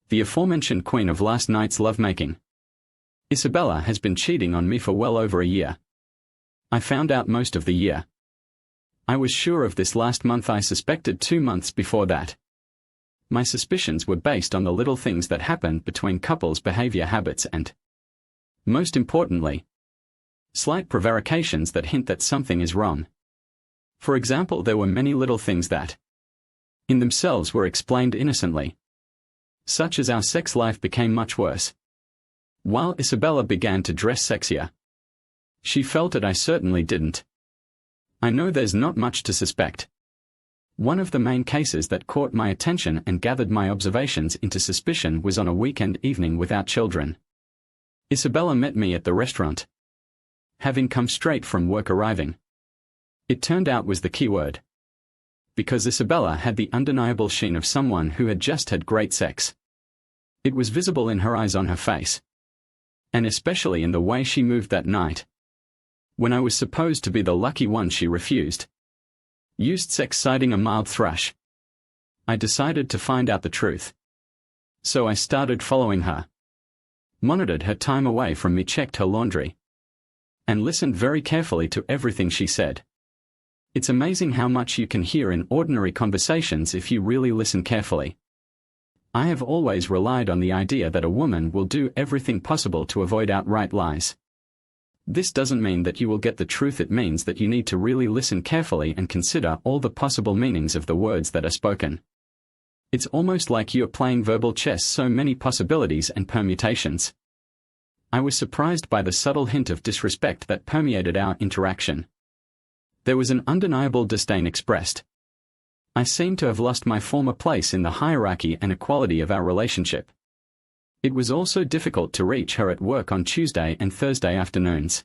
the aforementioned queen of last night's lovemaking. Isabella has been cheating on me for well over a year. I found out most of the year. I was sure of this last month. I suspected 2 months before that. My suspicions were based on the little things that happened between couples' behavior, habits, and, most importantly, slight prevarications that hint that something is wrong. For example, there were many little things that, in themselves, were explained innocently, such as our sex life became much worse while Isabella began to dress sexier. She felt it, I certainly didn't. I know there's not much to suspect. One of the main cases that caught my attention and gathered my observations into suspicion was on a weekend evening without children. Isabella met me at the restaurant, having come straight from work. Arriving, it turned out, was the key word, because Isabella had the undeniable sheen of someone who had just had great sex. It was visible in her eyes, on her face, and especially in the way she moved that night. When I was supposed to be the lucky one, she refused. Used sex, citing a mild thrush. I decided to find out the truth. So I started following her, monitored her time away from me, checked her laundry, and listened very carefully to everything she said. It's amazing how much you can hear in ordinary conversations if you really listen carefully. I have always relied on the idea that a woman will do everything possible to avoid outright lies. This doesn't mean that you will get the truth. It means that you need to really listen carefully and consider all the possible meanings of the words that are spoken. It's almost like you're playing verbal chess, so many possibilities and permutations. I was surprised by the subtle hint of disrespect that permeated our interaction. There was an undeniable disdain expressed. I seemed to have lost my former place in the hierarchy and equality of our relationship. It was also difficult to reach her at work on Tuesday and Thursday afternoons.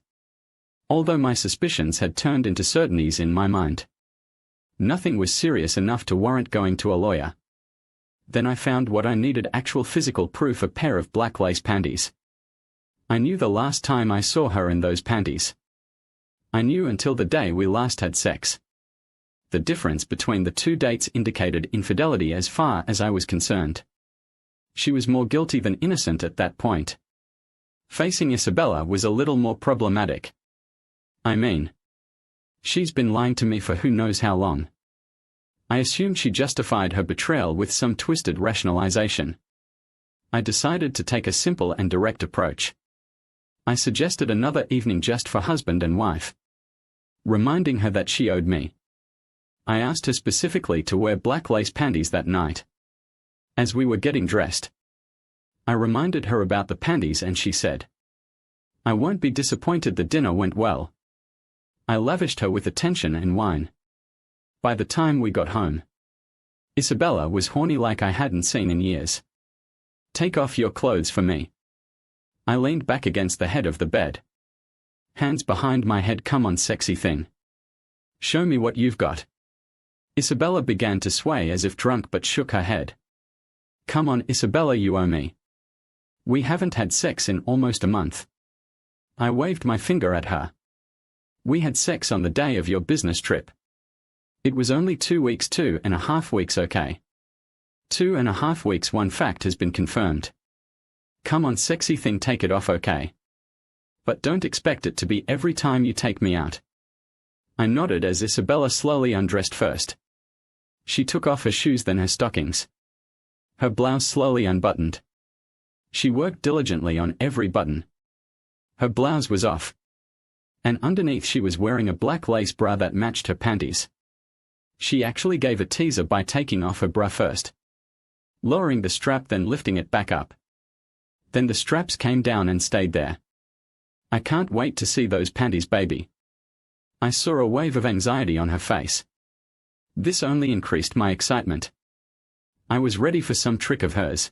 Although my suspicions had turned into certainties in my mind. Nothing was serious enough to warrant going to a lawyer. Then I found what I needed: actual physical proof, a pair of black lace panties. I knew the last time I saw her in those panties. I knew until the day we last had sex. The difference between the two dates indicated infidelity as far as I was concerned. She was more guilty than innocent at that point. Facing Isabella was a little more problematic. I mean, she's been lying to me for who knows how long. I assumed she justified her betrayal with some twisted rationalization. I decided to take a simple and direct approach. I suggested another evening just for husband and wife, reminding her that she owed me. I asked her specifically to wear black lace panties that night. As we were getting dressed, I reminded her about the panties and she said, "I won't be disappointed. The dinner went well." I lavished her with attention and wine. By the time we got home, Isabella was horny like I hadn't seen in years. "Take off your clothes for me." I leaned back against the head of the bed. Hands behind my head. "Come on, sexy thing. Show me what you've got." Isabella began to sway as if drunk but shook her head. "Come on, Isabella, you owe me. We haven't had sex in almost a month." I waved my finger at her. "We had sex on the day of your business trip. It was only 2 weeks, 2.5 weeks, okay? 2.5 weeks. One fact has been confirmed. Come on, sexy thing, take it off, okay? But don't expect it to be every time you take me out." I nodded as Isabella slowly undressed first. She took off her shoes, then her stockings. Her blouse slowly unbuttoned. She worked diligently on every button. Her blouse was off. And underneath she was wearing a black lace bra that matched her panties. She actually gave a teaser by taking off her bra first, lowering the strap, then lifting it back up. Then the straps came down and stayed there. "I can't wait to see those panties, baby." I saw a wave of anxiety on her face. This only increased my excitement. I was ready for some trick of hers.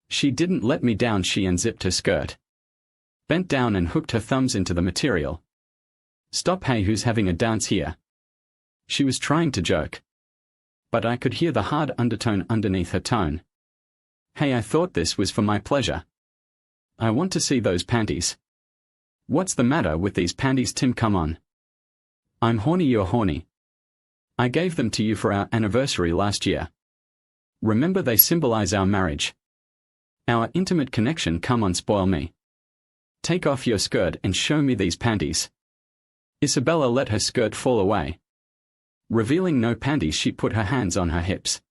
She didn't let me down. She unzipped her skirt, bent down and hooked her thumbs into the material. "Stop, hey, who's having a dance here?" She was trying to joke, but I could hear the hard undertone underneath her tone. "Hey, I thought this was for my pleasure. I want to see those panties." "What's the matter with these panties, Tim? Come on." "I'm horny, you're horny. I gave them to you for our anniversary last year. Remember, they symbolize our marriage, our intimate connection. Come on, spoil me. Take off your skirt and show me these panties." Isabella let her skirt fall away. Revealing no panties, she put her hands on her hips.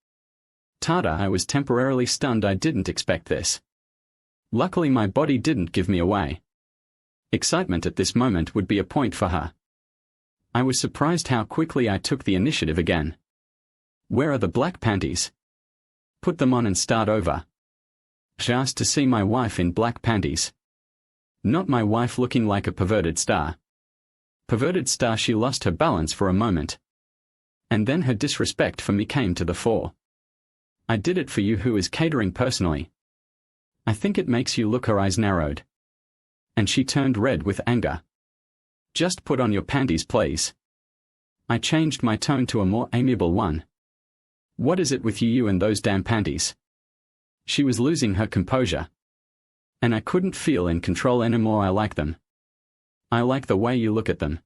Tada! I was temporarily stunned. I didn't expect this. Luckily my body didn't give me away. Excitement at this moment would be a point for her. I was surprised how quickly I took the initiative again. "Where are the black panties? Put them on and start over." Just to see my wife in black panties. Not my wife looking like a perverted star. Perverted star. She lost her balance for a moment. And then her disrespect for me came to the fore. "I did it for you. Who is catering personally? I think it makes you look." Her eyes narrowed, and she turned red with anger. "Just put on your panties, please." I changed my tone to a more amiable one. "What is it with you and those damn panties?" She was losing her composure, and I couldn't feel in control anymore. "I like them. I like the way you look at them.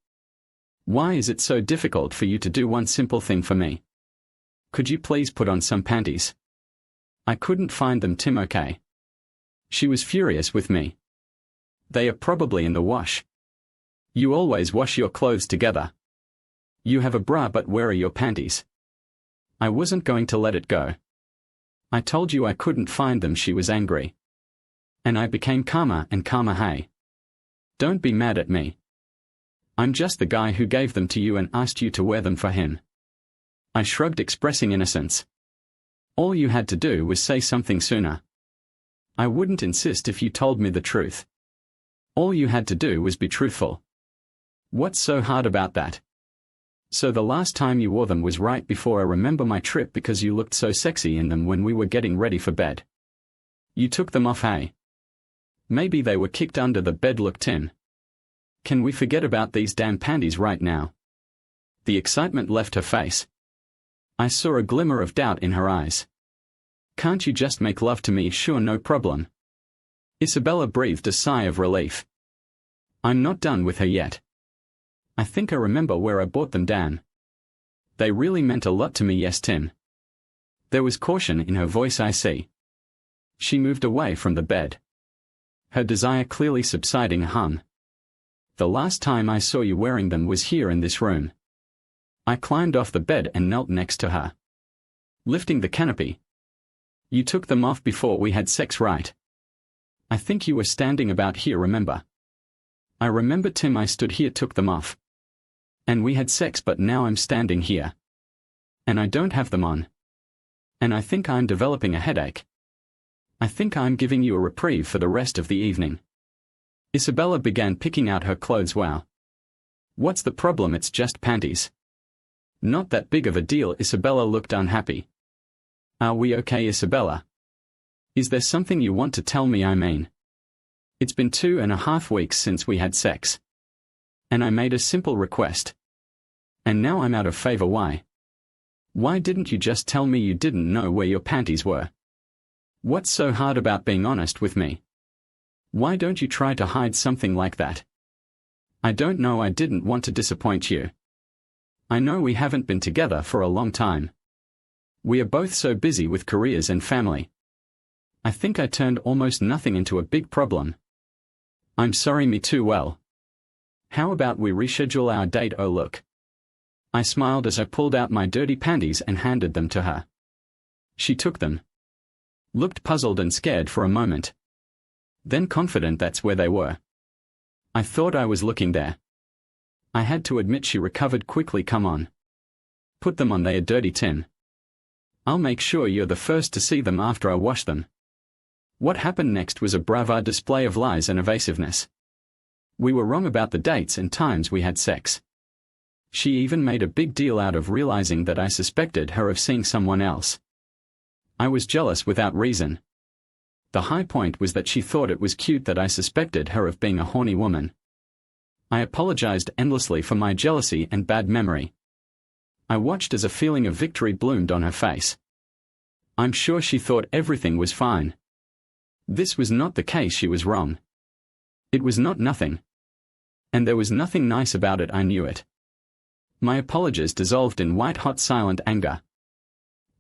Why is it so difficult for you to do one simple thing for me? Could you please put on some panties? I couldn't find them, Tim, okay?" She was furious with me. "They are probably in the wash. You always wash your clothes together. You have a bra, but where are your panties?" I wasn't going to let it go. "I told you I couldn't find them." She was angry. And I became calmer and calmer. "Hey, Don't be mad at me. I'm just the guy who gave them to you and asked you to wear them for him. I shrugged, expressing innocence. All you had to do was say something sooner. I wouldn't insist if you told me the truth. All you had to do was be truthful. What's so hard about that? So the last time you wore them was right before I remember my trip because you looked so sexy in them when we were getting ready for bed. You took them off, hey? Maybe they were kicked under the bed. Look, Tim. Can we forget about these damn panties right now? The excitement left her face. I saw a glimmer of doubt in her eyes. Can't you just make love to me? Sure, no problem. Isabella breathed a sigh of relief. I'm not done with her yet. I think I remember where I bought them, Dan. They really meant a lot to me, yes, Tim. There was caution in her voice, I see. She moved away from the bed. Her desire clearly subsiding. The last time I saw you wearing them was here in this room. I climbed off the bed and knelt next to her, lifting the canopy. You took them off before we had sex, right? I think you were standing about here, remember? I remember, Tim. I stood here, took them off. And we had sex, but now I'm standing here. And I don't have them on. And I think I'm developing a headache. I think I'm giving you a reprieve for the rest of the evening. Isabella began picking out her clothes. Wow. What's the problem? It's just panties. Not that big of a deal. Isabella looked unhappy. Are we okay, Isabella? Is there something you want to tell me? I mean, it's been 2.5 weeks since we had sex. And I made a simple request. And now I'm out of favor. Why? Why didn't you just tell me you didn't know where your panties were? What's so hard about being honest with me? Why don't you try to hide something like that? I don't know. I didn't want to disappoint you. I know we haven't been together for a long time. We are both so busy with careers and family. I think I turned almost nothing into a big problem. I'm sorry. Me too. Well, how about we reschedule our date? Oh, look. I smiled as I pulled out my dirty panties and handed them to her. She took them, looked puzzled and scared for a moment, then confident that's where they were. I thought I was looking there. I had to admit she recovered quickly. Come on. Put them on. They are dirty, Tim. I'll make sure you're the first to see them after I wash them. What happened next was a bravado display of lies and evasiveness. We were wrong about the dates and times we had sex. She even made a big deal out of realizing that I suspected her of seeing someone else. I was jealous without reason. The high point was that she thought it was cute that I suspected her of being a horny woman. I apologized endlessly for my jealousy and bad memory. I watched as a feeling of victory bloomed on her face. I'm sure she thought everything was fine. This was not the case. She was wrong. It was not nothing. And there was nothing nice about it. I knew it. My apologies dissolved in white-hot silent anger.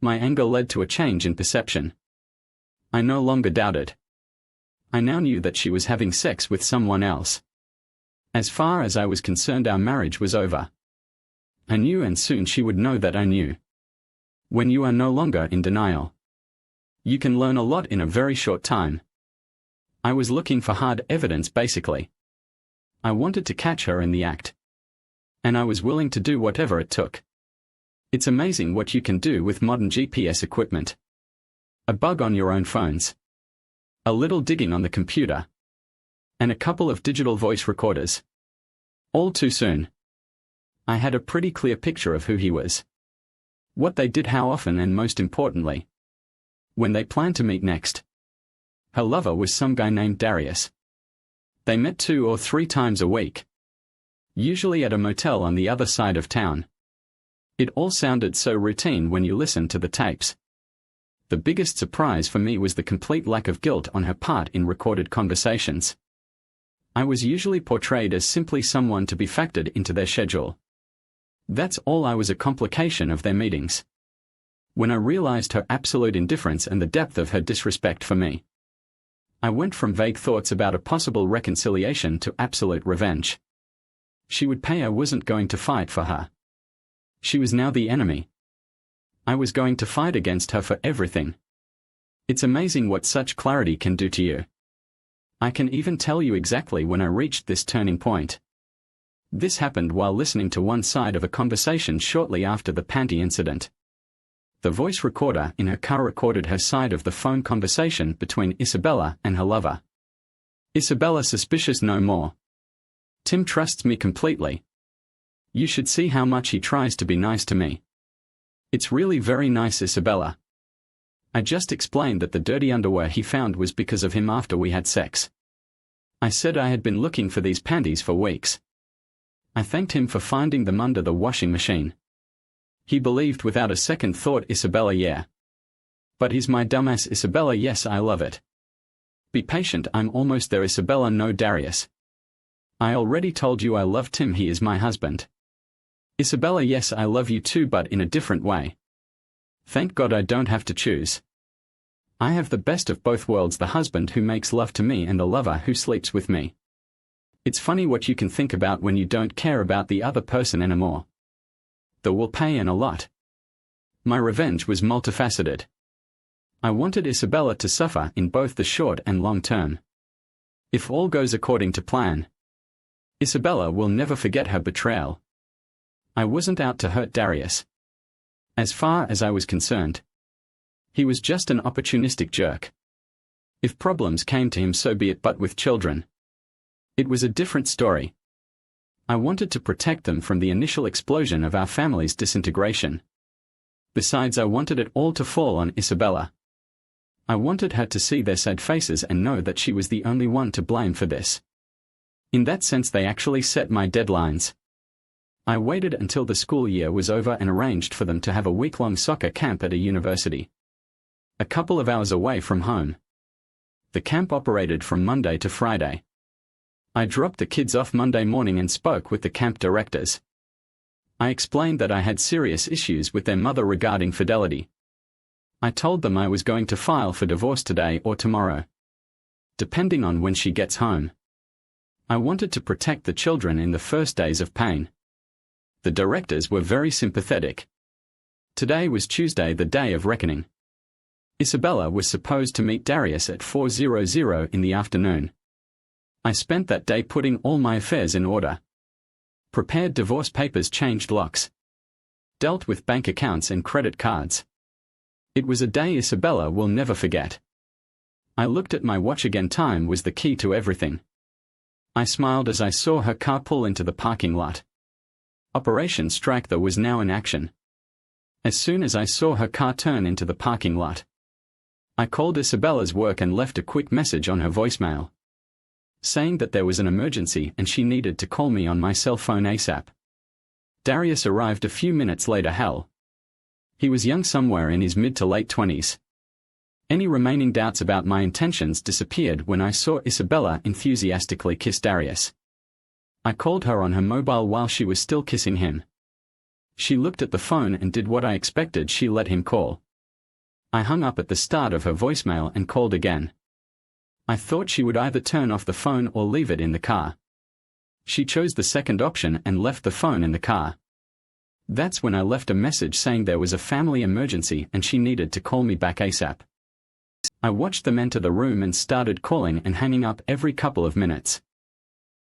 My anger led to a change in perception. I no longer doubted. I now knew that she was having sex with someone else. As far as I was concerned, our marriage was over. I knew, and soon she would know that I knew. When you are no longer in denial, you can learn a lot in a very short time. I was looking for hard evidence, basically. I wanted to catch her in the act. And I was willing to do whatever it took. It's amazing what you can do with modern GPS equipment. A bug on your own phones. A little digging on the computer. And a couple of digital voice recorders. All too soon. I had a pretty clear picture of who he was. What they did, how often, and most importantly, when they planned to meet next. Her lover was some guy named Darius. They met 2 or 3 times a week. Usually at a motel on the other side of town. It all sounded so routine when you listened to the tapes. The biggest surprise for me was the complete lack of guilt on her part in recorded conversations. I was usually portrayed as simply someone to be factored into their schedule. That's all. I was a complication of their meetings. When I realized her absolute indifference and the depth of her disrespect for me, I went from vague thoughts about a possible reconciliation to absolute revenge. She would pay. I wasn't going to fight for her. She was now the enemy. I was going to fight against her for everything. It's amazing what such clarity can do to you. I can even tell you exactly when I reached this turning point. This happened while listening to one side of a conversation shortly after the panty incident. The voice recorder in her car recorded her side of the phone conversation between Isabella and her lover. Isabella suspicious no more. Tim trusts me completely. You should see how much he tries to be nice to me. It's really very nice, Isabella. I just explained that the dirty underwear he found was because of him after we had sex. I said I had been looking for these panties for weeks. I thanked him for finding them under the washing machine. He believed without a second thought, Isabella, yeah. But he's my dumbass, Isabella, yes, I love it. Be patient, I'm almost there, Isabella, no, Darius. I already told you I love Tim, he is my husband. Isabella, yes, I love you too, but in a different way. Thank God I don't have to choose. I have the best of both worlds, the husband who makes love to me and the lover who sleeps with me. It's funny what you can think about when you don't care about the other person anymore. The will pay and a lot. My revenge was multifaceted. I wanted Isabella to suffer in both the short and long term. If all goes according to plan, Isabella will never forget her betrayal. I wasn't out to hurt Darius. As far as I was concerned, he was just an opportunistic jerk. If problems came to him, so be it, but with children, it was a different story. I wanted to protect them from the initial explosion of our family's disintegration. Besides, I wanted it all to fall on Isabella. I wanted her to see their sad faces and know that she was the only one to blame for this. In that sense, they actually set my deadlines. I waited until the school year was over and arranged for them to have a week-long soccer camp at a university, a couple of hours away from home. The camp operated from Monday to Friday. I dropped the kids off Monday morning and spoke with the camp directors. I explained that I had serious issues with their mother regarding fidelity. I told them I was going to file for divorce today or tomorrow, depending on when she gets home. I wanted to protect the children in the first days of pain. The directors were very sympathetic. Today was Tuesday, the day of reckoning. Isabella was supposed to meet Darius at 4:00 in the afternoon. I spent that day putting all my affairs in order. Prepared divorce papers, changed locks. Dealt with bank accounts and credit cards. It was a day Isabella will never forget. I looked at my watch again. Time was the key to everything. I smiled as I saw her car pull into the parking lot. Operation Strike There was now in action. As soon as I saw her car turn into the parking lot, I called Isabella's work and left a quick message on her voicemail, saying that there was an emergency and she needed to call me on my cell phone ASAP. Darius arrived a few minutes later. Hell, he was young, somewhere in his mid to late 20s. Any remaining doubts about my intentions disappeared when I saw Isabella enthusiastically kiss Darius. I called her on her mobile while she was still kissing him. She looked at the phone and did what I expected. She let him call. I hung up at the start of her voicemail and called again. I thought she would either turn off the phone or leave it in the car. She chose the second option and left the phone in the car. That's when I left a message saying there was a family emergency and she needed to call me back ASAP. I watched them enter the room and started calling and hanging up every couple of minutes.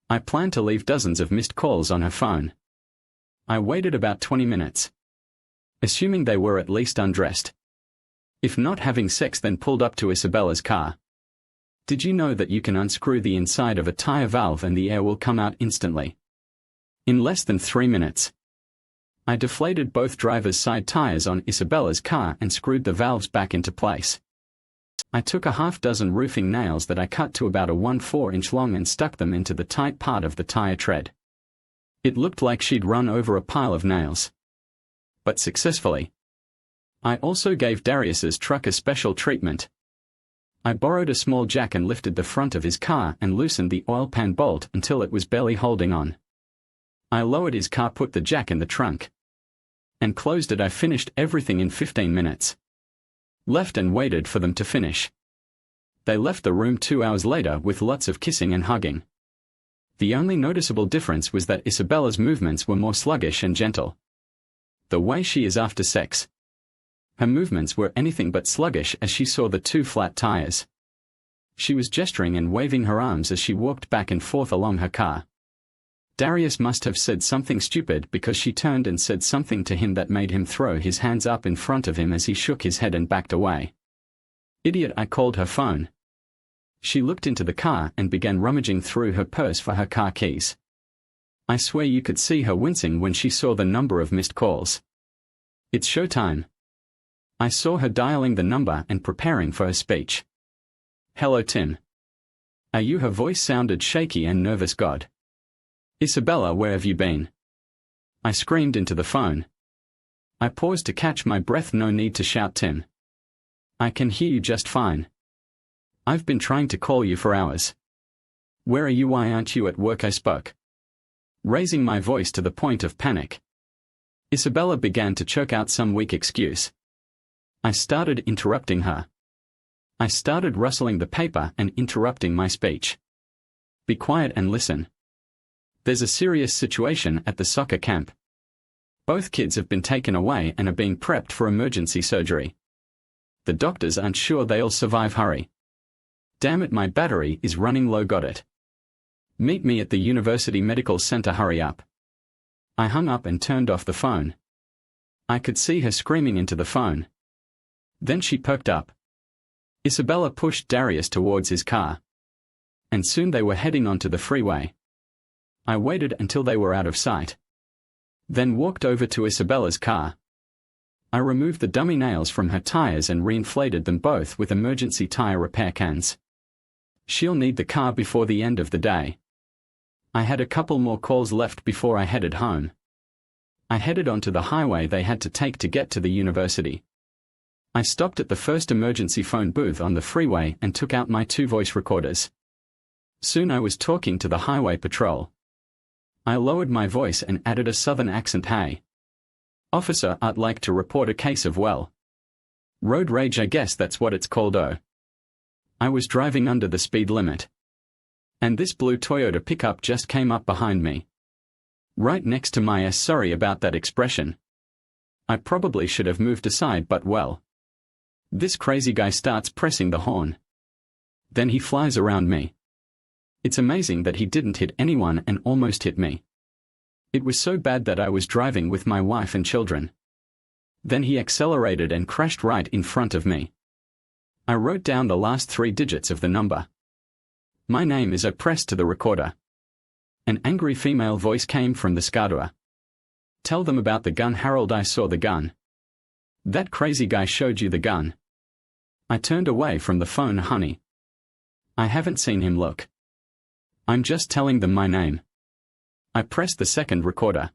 I planned to leave dozens of missed calls on her phone. I waited about 20 minutes, assuming they were at least undressed. If not having sex, then pulled up to Isabella's car. Did you know that you can unscrew the inside of a tire valve and the air will come out instantly? In less than 3 minutes. I deflated both driver's side tires on Isabella's car and screwed the valves back into place. I took a half-dozen roofing nails that I cut to about a 1/4 inch long and stuck them into the tight part of the tire tread. It looked like she'd run over a pile of nails, but successfully. I also gave Darius's truck a special treatment. I borrowed a small jack and lifted the front of his car and loosened the oil pan bolt until it was barely holding on. I lowered his car, put the jack in the trunk, and closed it. I finished everything in 15 minutes. Left and waited for them to finish. They left the room 2 hours later with lots of kissing and hugging. The only noticeable difference was that Isabella's movements were more sluggish and gentle. The way she is after sex. Her movements were anything but sluggish as she saw the 2 flat tires. She was gesturing and waving her arms as she walked back and forth along her car. Darius must have said something stupid because she turned and said something to him that made him throw his hands up in front of him as he shook his head and backed away. Idiot, I called her phone. She looked into the car and began rummaging through her purse for her car keys. I swear you could see her wincing when she saw the number of missed calls. It's showtime. I saw her dialing the number and preparing for her speech. Hello, Tim. Are you? Her voice sounded shaky and nervous. God. Isabella, where have you been? I screamed into the phone. I paused to catch my breath. No need to shout, Tim. I can hear you just fine. I've been trying to call you for hours. Where are you? Why aren't you at work? I spoke, raising my voice to the point of panic. Isabella began to choke out some weak excuse. I started interrupting her. I started rustling the paper and interrupting my speech. Be quiet and listen. There's a serious situation at the soccer camp. Both kids have been taken away and are being prepped for emergency surgery. The doctors aren't sure they'll survive. Hurry. Damn it, my battery is running low. Got it. Meet me at the University Medical Center. Hurry up. I hung up and turned off the phone. I could see her screaming into the phone. Then she perked up. Isabella pushed Darius towards his car. And soon they were heading onto the freeway. I waited until they were out of sight. Then walked over to Isabella's car. I removed the dummy nails from her tires and reinflated them both with emergency tire repair cans. She'll need the car before the end of the day. I had a couple more calls left before I headed home. I headed onto the highway they had to take to get to the university. I stopped at the first emergency phone booth on the freeway and took out my 2 voice recorders. Soon I was talking to the highway patrol. I lowered my voice and added a southern accent. Hey. Officer, I'd like to report a case of, well, road rage. I guess that's what it's called. Oh. I was driving under the speed limit. And this blue Toyota pickup just came up behind me. Right next to my ass. Sorry about that expression. I probably should have moved aside, but well. This crazy guy starts pressing the horn. Then he flies around me. It's amazing that he didn't hit anyone and almost hit me. It was so bad that I was driving with my wife and children. Then he accelerated and crashed right in front of me. I wrote down the last 3 digits of the number. My name is. I pressed to the recorder. An angry female voice came from the Scadua. Tell them about the gun, Harold. I saw the gun. That crazy guy showed you the gun. I turned away from the phone. Honey. I haven't seen him. Look. I'm just telling them my name. I pressed the second recorder.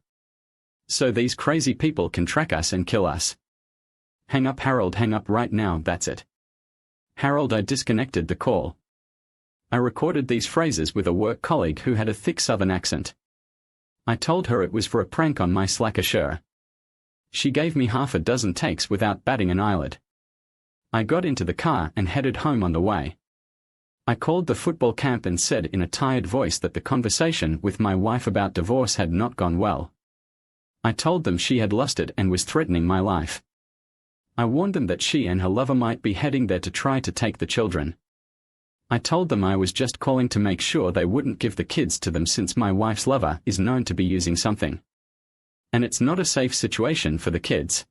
So these crazy people can track us and kill us. Hang up, Harold. Hang up right now. That's it. Harold. I disconnected the call. I recorded these phrases with a work colleague who had a thick southern accent. I told her it was for a prank on my slacker sure. She gave me half a dozen takes without batting an eyelid. I got into the car and headed home. On the way, I called the football camp and said in a tired voice that the conversation with my wife about divorce had not gone well. I told them she had lost it and was threatening my life. I warned them that she and her lover might be heading there to try to take the children. I told them I was just calling to make sure they wouldn't give the kids to them since my wife's lover is known to be using something. And it's not a safe situation for the kids.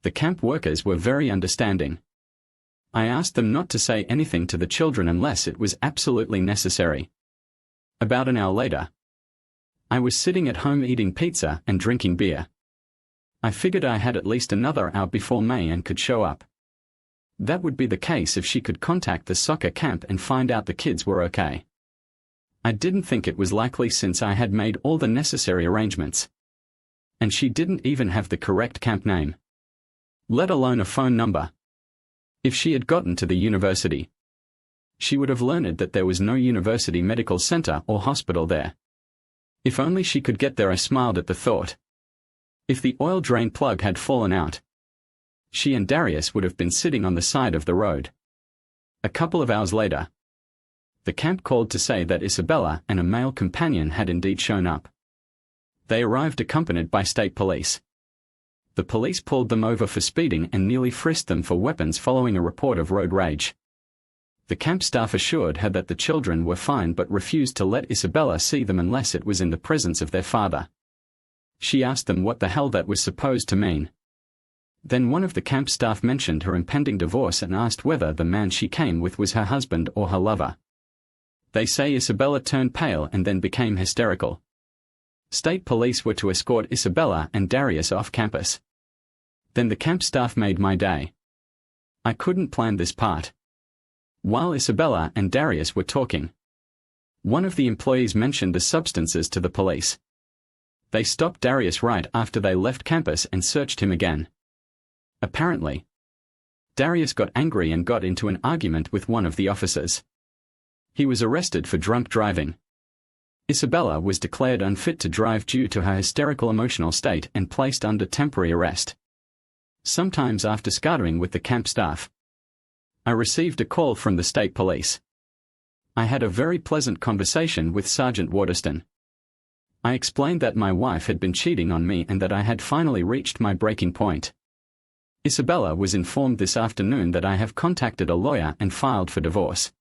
The camp workers were very understanding. I asked them not to say anything to the children unless it was absolutely necessary. About an hour later, I was sitting at home eating pizza and drinking beer. I figured I had at least another hour before May and could show up. That would be the case if she could contact the soccer camp and find out the kids were okay. I didn't think it was likely since I had made all the necessary arrangements. And she didn't even have the correct camp name, let alone a phone number. If she had gotten to the university, she would have learned that there was no university medical center or hospital there. If only she could get there. I smiled at the thought. If the oil drain plug had fallen out, she and Darius would have been sitting on the side of the road. A couple of hours later, the camp called to say that Isabella and a male companion had indeed shown up. They arrived accompanied by state police. The police pulled them over for speeding and nearly frisked them for weapons following a report of road rage. The camp staff assured her that the children were fine but refused to let Isabella see them unless it was in the presence of their father. She asked them what the hell that was supposed to mean. Then one of the camp staff mentioned her impending divorce and asked whether the man she came with was her husband or her lover. They say Isabella turned pale and then became hysterical. State police were to escort Isabella and Darius off campus. Then the camp staff made my day. I couldn't plan this part. While Isabella and Darius were talking, one of the employees mentioned the substances to the police. They stopped Darius right after they left campus and searched him again. Apparently, Darius got angry and got into an argument with one of the officers. He was arrested for drunk driving. Isabella was declared unfit to drive due to her hysterical emotional state and placed under temporary arrest. Sometimes after scuttling with the camp staff, I received a call from the state police. I had a very pleasant conversation with Sergeant Waterston. I explained that my wife had been cheating on me and that I had finally reached my breaking point. Isabella was informed this afternoon that I have contacted a lawyer and filed for divorce.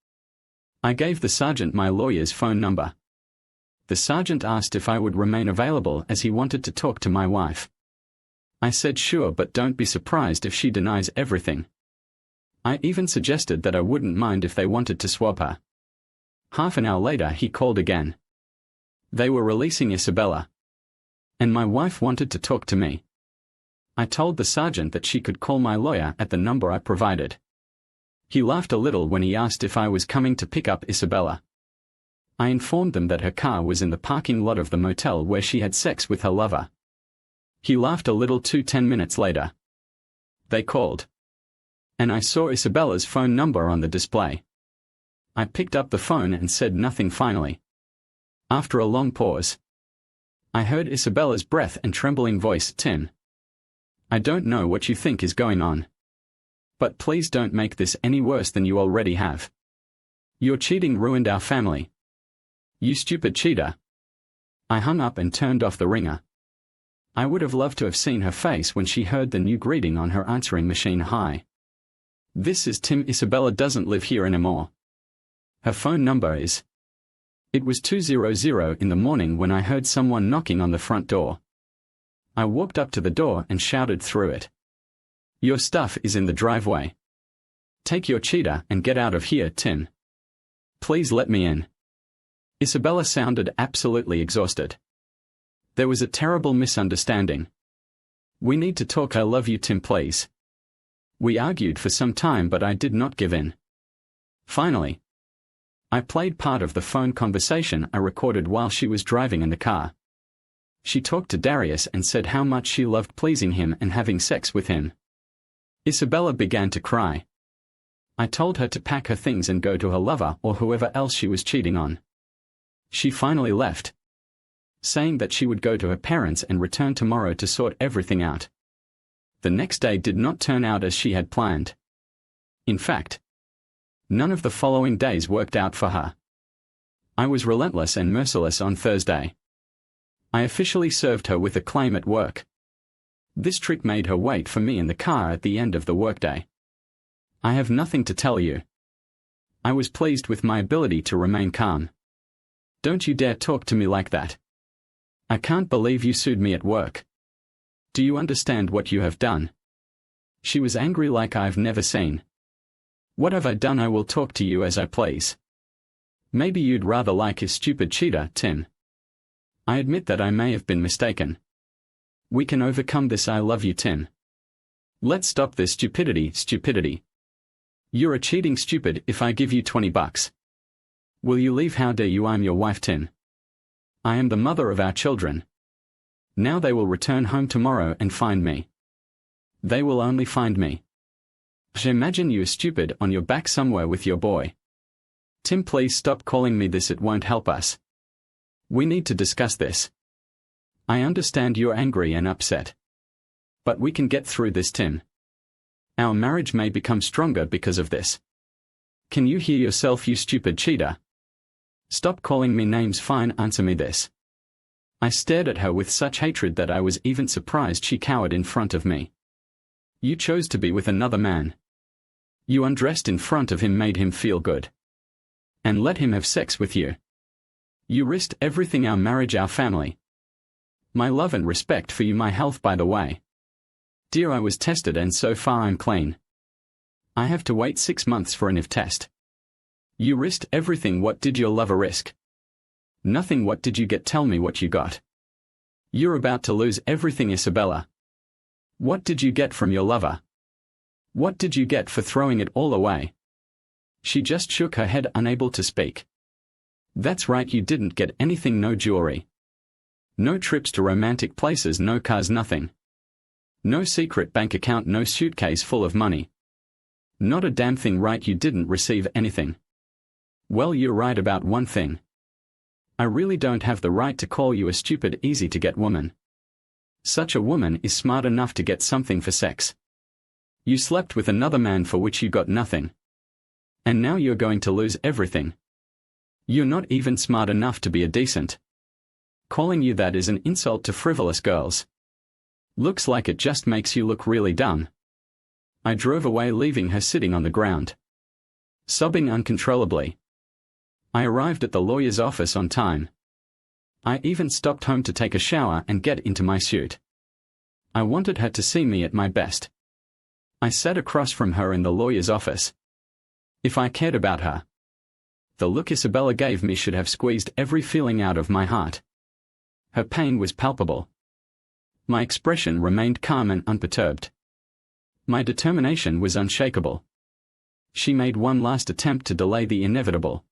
I gave the sergeant my lawyer's phone number. The sergeant asked if I would remain available as he wanted to talk to my wife. I said sure, but don't be surprised if she denies everything. I even suggested that I wouldn't mind if they wanted to swap her. Half an hour later he called again. They were releasing Isabella, and my wife wanted to talk to me. I told the sergeant that she could call my lawyer at the number I provided. He laughed a little when he asked if I was coming to pick up Isabella. I informed them that her car was in the parking lot of the motel where she had sex with her lover. He laughed a little too. 10 minutes later, they called, and I saw Isabella's phone number on the display. I picked up the phone and said nothing finally. After a long pause, I heard Isabella's breath and trembling voice. Tim, I don't know what you think is going on, but please don't make this any worse than you already have. Your cheating ruined our family. You stupid cheater. I hung up and turned off the ringer. I would have loved to have seen her face when she heard the new greeting on her answering machine. Hi. This is Tim. Isabella doesn't live here anymore. Her phone number is. It was 2:00 in the morning when I heard someone knocking on the front door. I walked up to the door and shouted through it. Your stuff is in the driveway. Take your cheetah and get out of here, Tim. Please let me in. Isabella sounded absolutely exhausted. There was a terrible misunderstanding. We need to talk. I love you, Tim, please. We argued for some time, but I did not give in. Finally, I played part of the phone conversation I recorded while she was driving in the car. She talked to Darius and said how much she loved pleasing him and having sex with him. Isabella began to cry. I told her to pack her things and go to her lover or whoever else she was cheating on. She finally left, saying that she would go to her parents and return tomorrow to sort everything out. The next day did not turn out as she had planned. In fact, none of the following days worked out for her. I was relentless and merciless on Thursday. I officially served her with a claim at work. This trick made her wait for me in the car at the end of the workday. I have nothing to tell you. I was pleased with my ability to remain calm. Don't you dare talk to me like that. I can't believe you sued me at work. Do you understand what you have done? She was angry like I've never seen. What have I done? I will talk to you as I please. Maybe you'd rather like a stupid cheater, Tim. I admit that I may have been mistaken. We can overcome this. I love you, Tim. Let's stop this stupidity. You're a cheating stupid. If I give you $20, will you leave? How dare you? I'm your wife, Tim. I am the mother of our children. Now they will return home tomorrow and find me. They will only find me. Imagine you are stupid on your back somewhere with your boy. Tim, please stop calling me this. It won't help us. We need to discuss this. I understand you're angry and upset. But we can get through this, Tim. Our marriage may become stronger because of this. Can you hear yourself, you stupid cheater? Stop calling me names. Fine, answer me this. I stared at her with such hatred that I was even surprised she cowered in front of me. You chose to be with another man. You undressed in front of him, made him feel good, and let him have sex with you. You risked everything, our marriage, our family. My love and respect for you, my health, by the way. Dear, I was tested and so far I'm clean. I have to wait 6 months for an if test. You risked everything. What did your lover risk? Nothing. What did you get? Tell me what you got. You're about to lose everything, Isabella. What did you get from your lover? What did you get for throwing it all away? She just shook her head, unable to speak. That's right, you didn't get anything. No jewelry. No trips to romantic places, no cars, nothing. No secret bank account, no suitcase full of money. Not a damn thing. Right, you didn't receive anything. Well, you're right about one thing. I really don't have the right to call you a stupid, easy-to-get woman. Such a woman is smart enough to get something for sex. You slept with another man for which you got nothing. And now you're going to lose everything. You're not even smart enough to be a decent. Calling you that is an insult to frivolous girls. Looks like it just makes you look really dumb. I drove away, leaving her sitting on the ground, sobbing uncontrollably. I arrived at the lawyer's office on time. I even stopped home to take a shower and get into my suit. I wanted her to see me at my best. I sat across from her in the lawyer's office. If I cared about her, the look Isabella gave me should have squeezed every feeling out of my heart. Her pain was palpable. My expression remained calm and unperturbed. My determination was unshakable. She made one last attempt to delay the inevitable.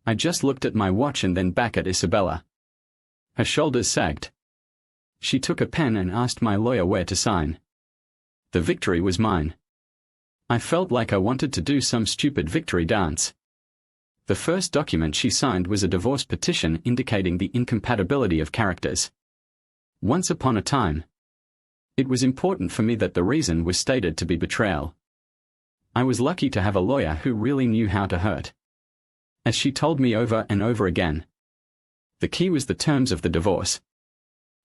I just looked at my watch and then back at Isabella. Her shoulders sagged. She took a pen and asked my lawyer where to sign. The victory was mine. I felt like I wanted to do some stupid victory dance. The first document she signed was a divorce petition indicating the incompatibility of characters. Once upon a time, it was important for me that the reason was stated to be betrayal. I was lucky to have a lawyer who really knew how to hurt. As she told me over and over again, the key was the terms of the divorce.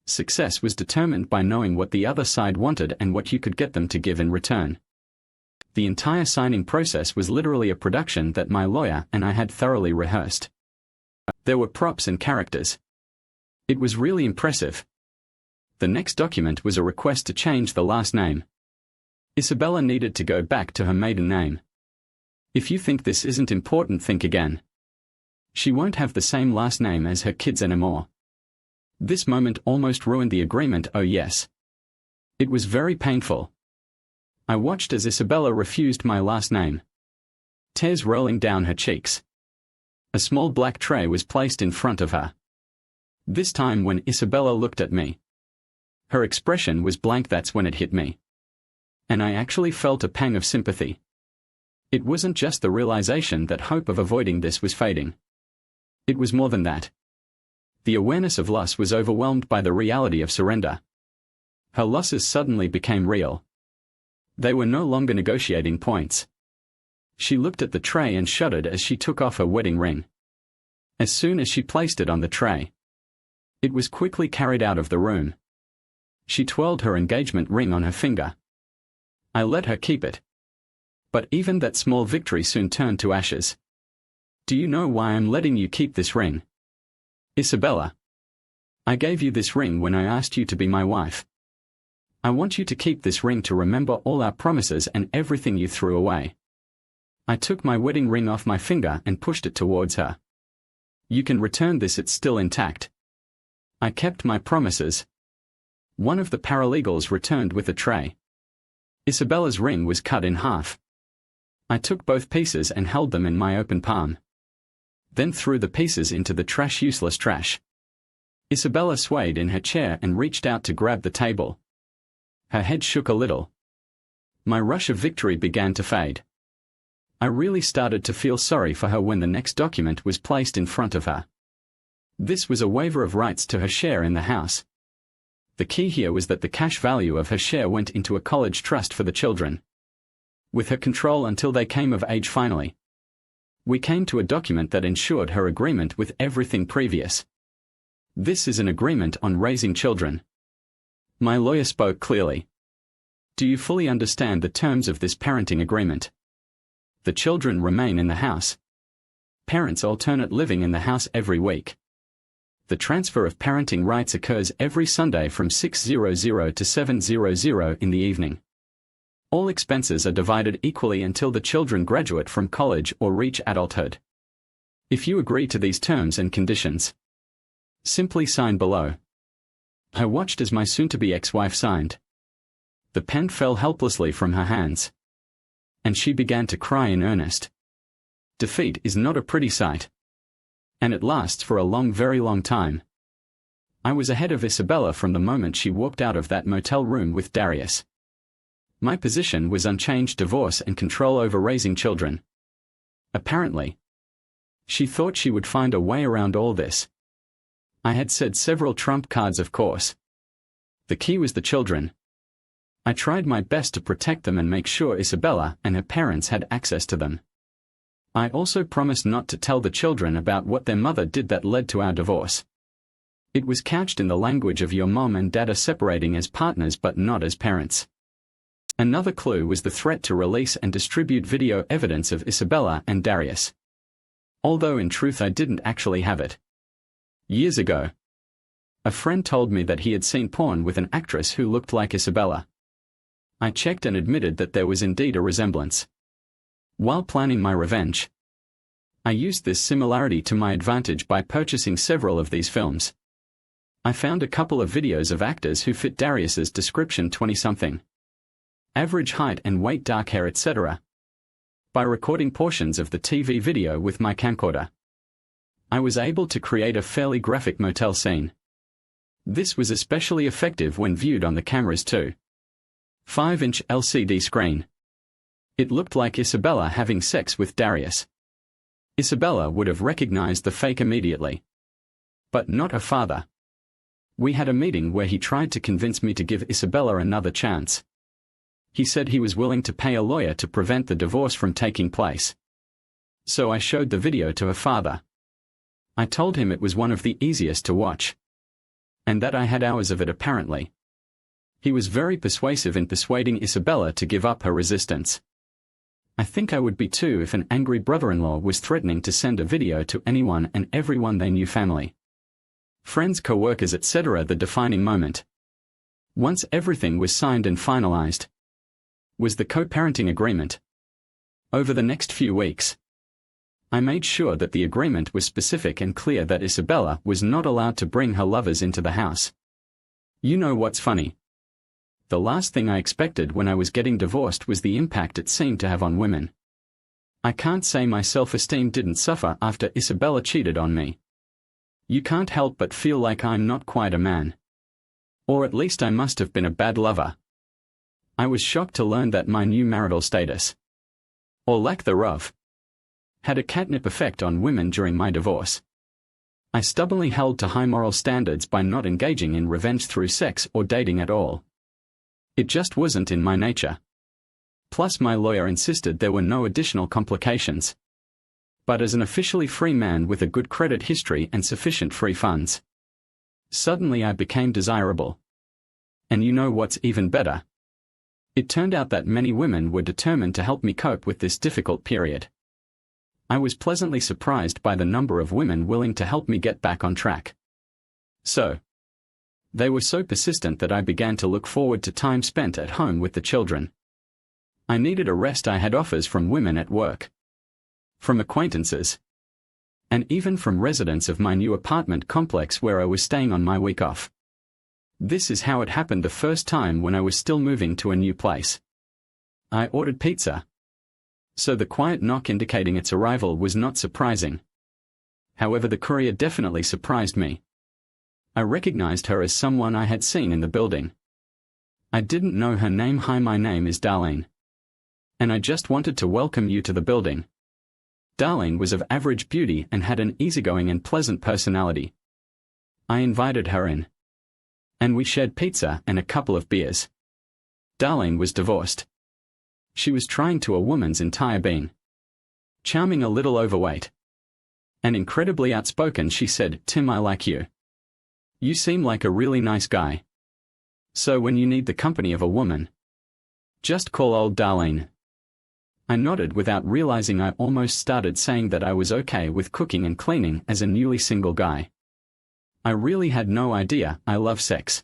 Success was determined by knowing what the other side wanted and what you could get them to give in return. The entire signing process was literally a production that my lawyer and I had thoroughly rehearsed. There were props and characters. It was really impressive. The next document was a request to change the last name. Isabella needed to go back to her maiden name. If you think this isn't important, think again. She won't have the same last name as her kids anymore. This moment almost ruined the agreement. Oh yes. It was very painful. I watched as Isabella refused my last name, tears rolling down her cheeks. A small black tray was placed in front of her. This time when Isabella looked at me, her expression was blank. That's when it hit me. And I actually felt a pang of sympathy. It wasn't just the realization that hope of avoiding this was fading. It was more than that. The awareness of loss was overwhelmed by the reality of surrender. Her losses suddenly became real. They were no longer negotiating points. She looked at the tray and shuddered as she took off her wedding ring. As soon as she placed it on the tray, it was quickly carried out of the room. She twirled her engagement ring on her finger. I let her keep it. But even that small victory soon turned to ashes. Do you know why I'm letting you keep this ring? Isabella, I gave you this ring when I asked you to be my wife. I want you to keep this ring to remember all our promises and everything you threw away. I took my wedding ring off my finger and pushed it towards her. You can return this, it's still intact. I kept my promises. One of the paralegals returned with a tray. Isabella's ring was cut in half. I took both pieces and held them in my open palm. Then threw the pieces into the trash, useless trash. Isabella swayed in her chair and reached out to grab the table. Her head shook a little. My rush of victory began to fade. I really started to feel sorry for her when the next document was placed in front of her. This was a waiver of rights to her share in the house. The key here was that the cash value of her share went into a college trust for the children, with her control until they came of age. Finally, we came to a document that ensured her agreement with everything previous. This is an agreement on raising children. My lawyer spoke clearly. Do you fully understand the terms of this parenting agreement? The children remain in the house. Parents alternate living in the house every week. The transfer of parenting rights occurs every Sunday from 6:00 to 7:00 in the evening. All expenses are divided equally until the children graduate from college or reach adulthood. If you agree to these terms and conditions, simply sign below. I watched as my soon-to-be ex-wife signed. The pen fell helplessly from her hands, and she began to cry in earnest. Defeat is not a pretty sight, and it lasts for a very long time. I was ahead of Isabella from the moment she walked out of that motel room with Darius. My position was unchanged: divorce and control over raising children. Apparently, she thought she would find a way around all this. I had said several trump cards, of course. The key was the children. I tried my best to protect them and make sure Isabella and her parents had access to them. I also promised not to tell the children about what their mother did that led to our divorce. It was couched in the language of your mom and dad are separating as partners but not as parents. Another clue was the threat to release and distribute video evidence of Isabella and Darius. Although in truth I didn't actually have it. Years ago, a friend told me that he had seen porn with an actress who looked like Isabella. I checked and admitted that there was indeed a resemblance. While planning my revenge, I used this similarity to my advantage by purchasing several of these films. I found a couple of videos of actors who fit Darius's description: 20-something. Average height and weight, dark hair, etc. By recording portions of the TV video with my camcorder, I was able to create a fairly graphic motel scene. This was especially effective when viewed on the camera's 2.5-inch LCD screen. It looked like Isabella having sex with Darius. Isabella would have recognized the fake immediately, but not her father. We had a meeting where he tried to convince me to give Isabella another chance. He said he was willing to pay a lawyer to prevent the divorce from taking place. So I showed the video to her father. I told him it was one of the easiest to watch, and that I had hours of it apparently. He was very persuasive in persuading Isabella to give up her resistance. I think I would be too if an angry brother-in-law was threatening to send a video to anyone and everyone they knew, family, friends, co-workers, etc. The defining moment, once everything was signed and finalized, was the co-parenting agreement. Over the next few weeks, I made sure that the agreement was specific and clear that Isabella was not allowed to bring her lovers into the house. You know what's funny? The last thing I expected when I was getting divorced was the impact it seemed to have on women. I can't say my self-esteem didn't suffer after Isabella cheated on me. You can't help but feel like I'm not quite a man. Or at least I must have been a bad lover. I was shocked to learn that my new marital status, or lack thereof, had a catnip effect on women during my divorce. I stubbornly held to high moral standards by not engaging in revenge through sex or dating at all. It just wasn't in my nature. Plus my lawyer insisted there were no additional complications. But as an officially free man with a good credit history and sufficient free funds, suddenly I became desirable. And you know what's even better? It turned out that many women were determined to help me cope with this difficult period. I was pleasantly surprised by the number of women willing to help me get back on track. They were so persistent that I began to look forward to time spent at home with the children. I needed a rest. I had offers from women at work, from acquaintances, and even from residents of my new apartment complex where I was staying on my week off. This is how it happened the first time when I was still moving to a new place. I ordered pizza, so the quiet knock indicating its arrival was not surprising. However, the courier definitely surprised me. I recognized her as someone I had seen in the building. I didn't know her name. Hi, my name is Darlene, and I just wanted to welcome you to the building. Darlene was of average beauty and had an easygoing and pleasant personality. I invited her in, and we shared pizza and a couple of beers. Darlene was divorced. She was trying to a woman's entire being. Charming, a little overweight, and incredibly outspoken. She said, "Tim, I like you. You seem like a really nice guy. So when you need the company of a woman, just call old Darlene." I nodded without realizing I almost started saying that I was okay with cooking and cleaning as a newly single guy. I really had no idea I love sex.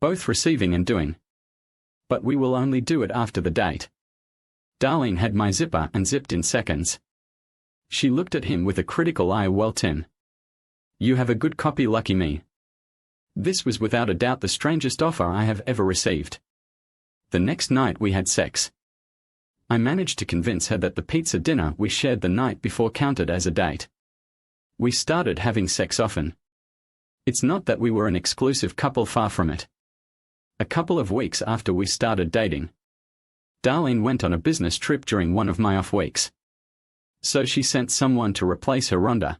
Both receiving and doing. But we will only do it after the date. Darlene had my zipper and zipped in seconds. She looked at him with a critical eye. Well, Tim, you have a good copy, lucky me. This was without a doubt the strangest offer I have ever received. The next night we had sex. I managed to convince her that the pizza dinner we shared the night before counted as a date. We started having sex often. It's not that we were an exclusive couple, far from it. A couple of weeks after we started dating, Darlene went on a business trip during one of my off weeks. So she sent someone to replace her Rhonda.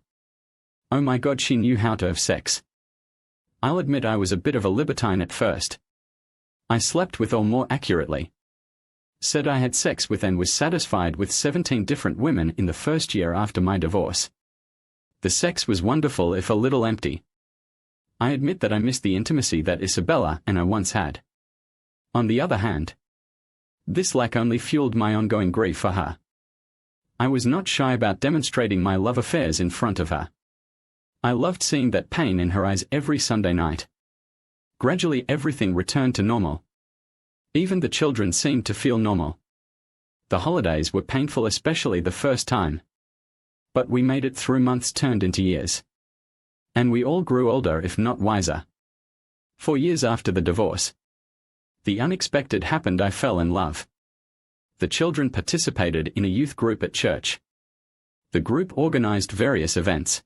Oh my God, she knew how to have sex. I'll admit I was a bit of a libertine at first. I slept with, or more accurately, said I had sex with and was satisfied with 17 different women in the first year after my divorce. The sex was wonderful, if a little empty. I admit that I missed the intimacy that Isabella and I once had. On the other hand, this lack only fueled my ongoing grief for her. I was not shy about demonstrating my love affairs in front of her. I loved seeing that pain in her eyes every Sunday night. Gradually everything returned to normal. Even the children seemed to feel normal. The holidays were painful, especially the first time. But we made it through. Months turned into years. And we all grew older, if not wiser. 4 years after the divorce, the unexpected happened. I fell in love. The children participated in a youth group at church. The group organized various events,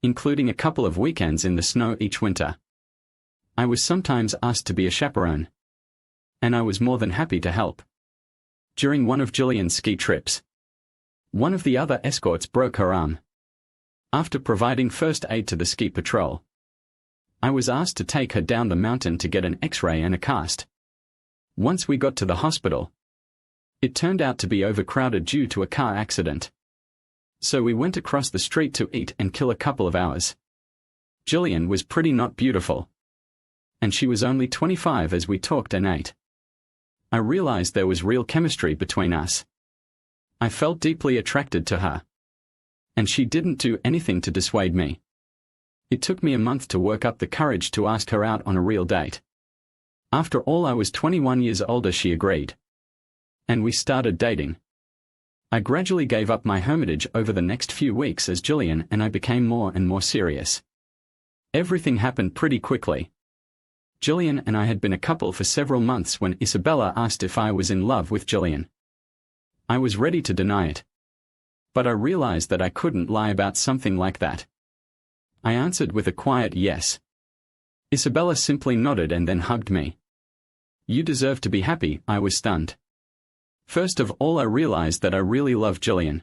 including a couple of weekends in the snow each winter. I was sometimes asked to be a chaperone, and I was more than happy to help. During one of Jillian's ski trips, one of the other escorts broke her arm. After providing first aid to the ski patrol, I was asked to take her down the mountain to get an X-ray and a cast. Once we got to the hospital, it turned out to be overcrowded due to a car accident. So we went across the street to eat and kill a couple of hours. Jillian was pretty not beautiful, and she was only 25 as we talked and ate. I realized there was real chemistry between us. I felt deeply attracted to her, and she didn't do anything to dissuade me. It took me a month to work up the courage to ask her out on a real date. After all, I was 21 years older. She agreed, and we started dating. I gradually gave up my hermitage over the next few weeks as Jillian and I became more and more serious. Everything happened pretty quickly. Jillian and I had been a couple for several months when Isabella asked if I was in love with Jillian. I was ready to deny it, but I realized that I couldn't lie about something like that. I answered with a quiet yes. Isabella simply nodded and then hugged me. You deserve to be happy. I was stunned. First of all, I realized that I really loved Jillian.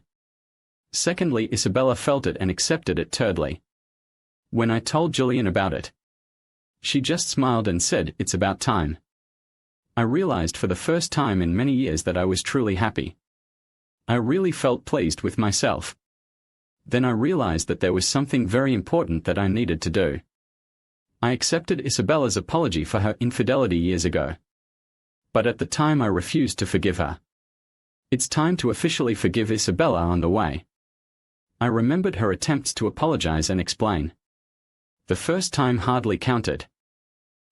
Secondly, Isabella felt it and accepted it. Thirdly, when I told Jillian about it, she just smiled and said, "It's about time." I realized for the first time in many years that I was truly happy. I really felt pleased with myself. Then I realized that there was something very important that I needed to do. I accepted Isabella's apology for her infidelity years ago. But at the time I refused to forgive her. It's time to officially forgive Isabella on the way. I remembered her attempts to apologize and explain. The first time hardly counted.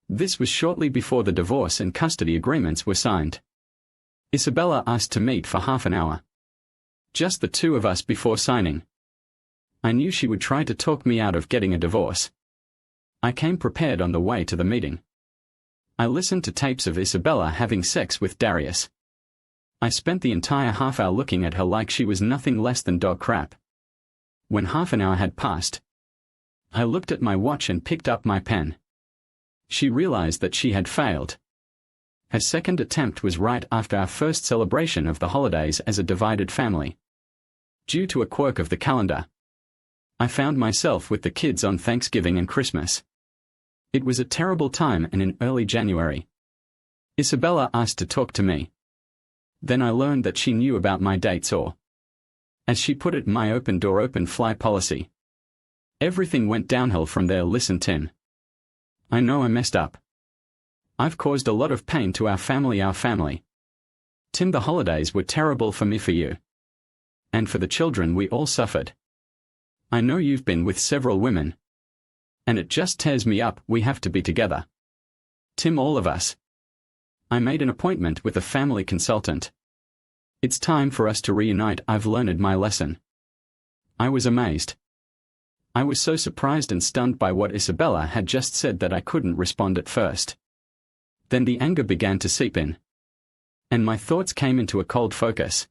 This was shortly before the divorce and custody agreements were signed. Isabella asked to meet for half an hour. Just the two of us before signing. I knew she would try to talk me out of getting a divorce. I came prepared on the way to the meeting. I listened to tapes of Isabella having sex with Darius. I spent the entire half hour looking at her like she was nothing less than dog crap. When half an hour had passed, I looked at my watch and picked up my pen. She realized that she had failed. Her second attempt was right after our first celebration of the holidays as a divided family. Due to a quirk of the calendar, I found myself with the kids on Thanksgiving and Christmas. It was a terrible time, and in early January, Isabella asked to talk to me. Then I learned that she knew about my dates, or, as she put it, my open door open fly policy. Everything went downhill from there. Listen, Tim. I know I messed up. I've caused a lot of pain to our family. Tim, the holidays were terrible for me, for you. And for the children, we all suffered. I know you've been with several women. And it just tears me up. We have to be together. Tim, all of us. I made an appointment with a family consultant. It's time for us to reunite. I've learned my lesson. I was amazed. I was so surprised and stunned by what Isabella had just said that I couldn't respond at first. Then the anger began to seep in. And my thoughts came into a cold focus.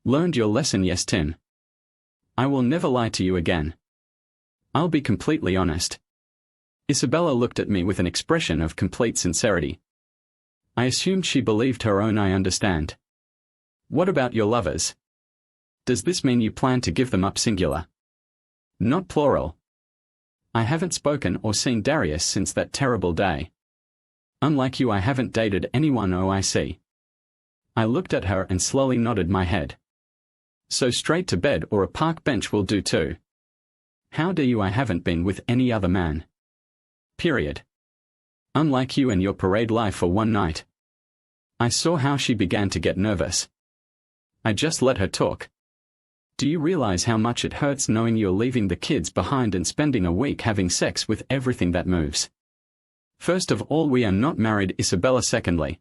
Learned your lesson, yes, Tim. I will never lie to you again. I'll be completely honest. Isabella looked at me with an expression of complete sincerity. I assumed she believed her own. I understand. What about your lovers? Does this mean you plan to give them up, singular? Not plural. I haven't spoken or seen Darius since that terrible day. Unlike you, I haven't dated anyone. Oh, I see. I looked at her and slowly nodded my head. So straight to bed or a park bench will do too. How dare you? I haven't been with any other man. Period. Unlike you and your parade life for one night. I saw how she began to get nervous. I just let her talk. Do you realize how much it hurts knowing you're leaving the kids behind and spending a week having sex with everything that moves? First of all, we are not married, Isabella. Secondly,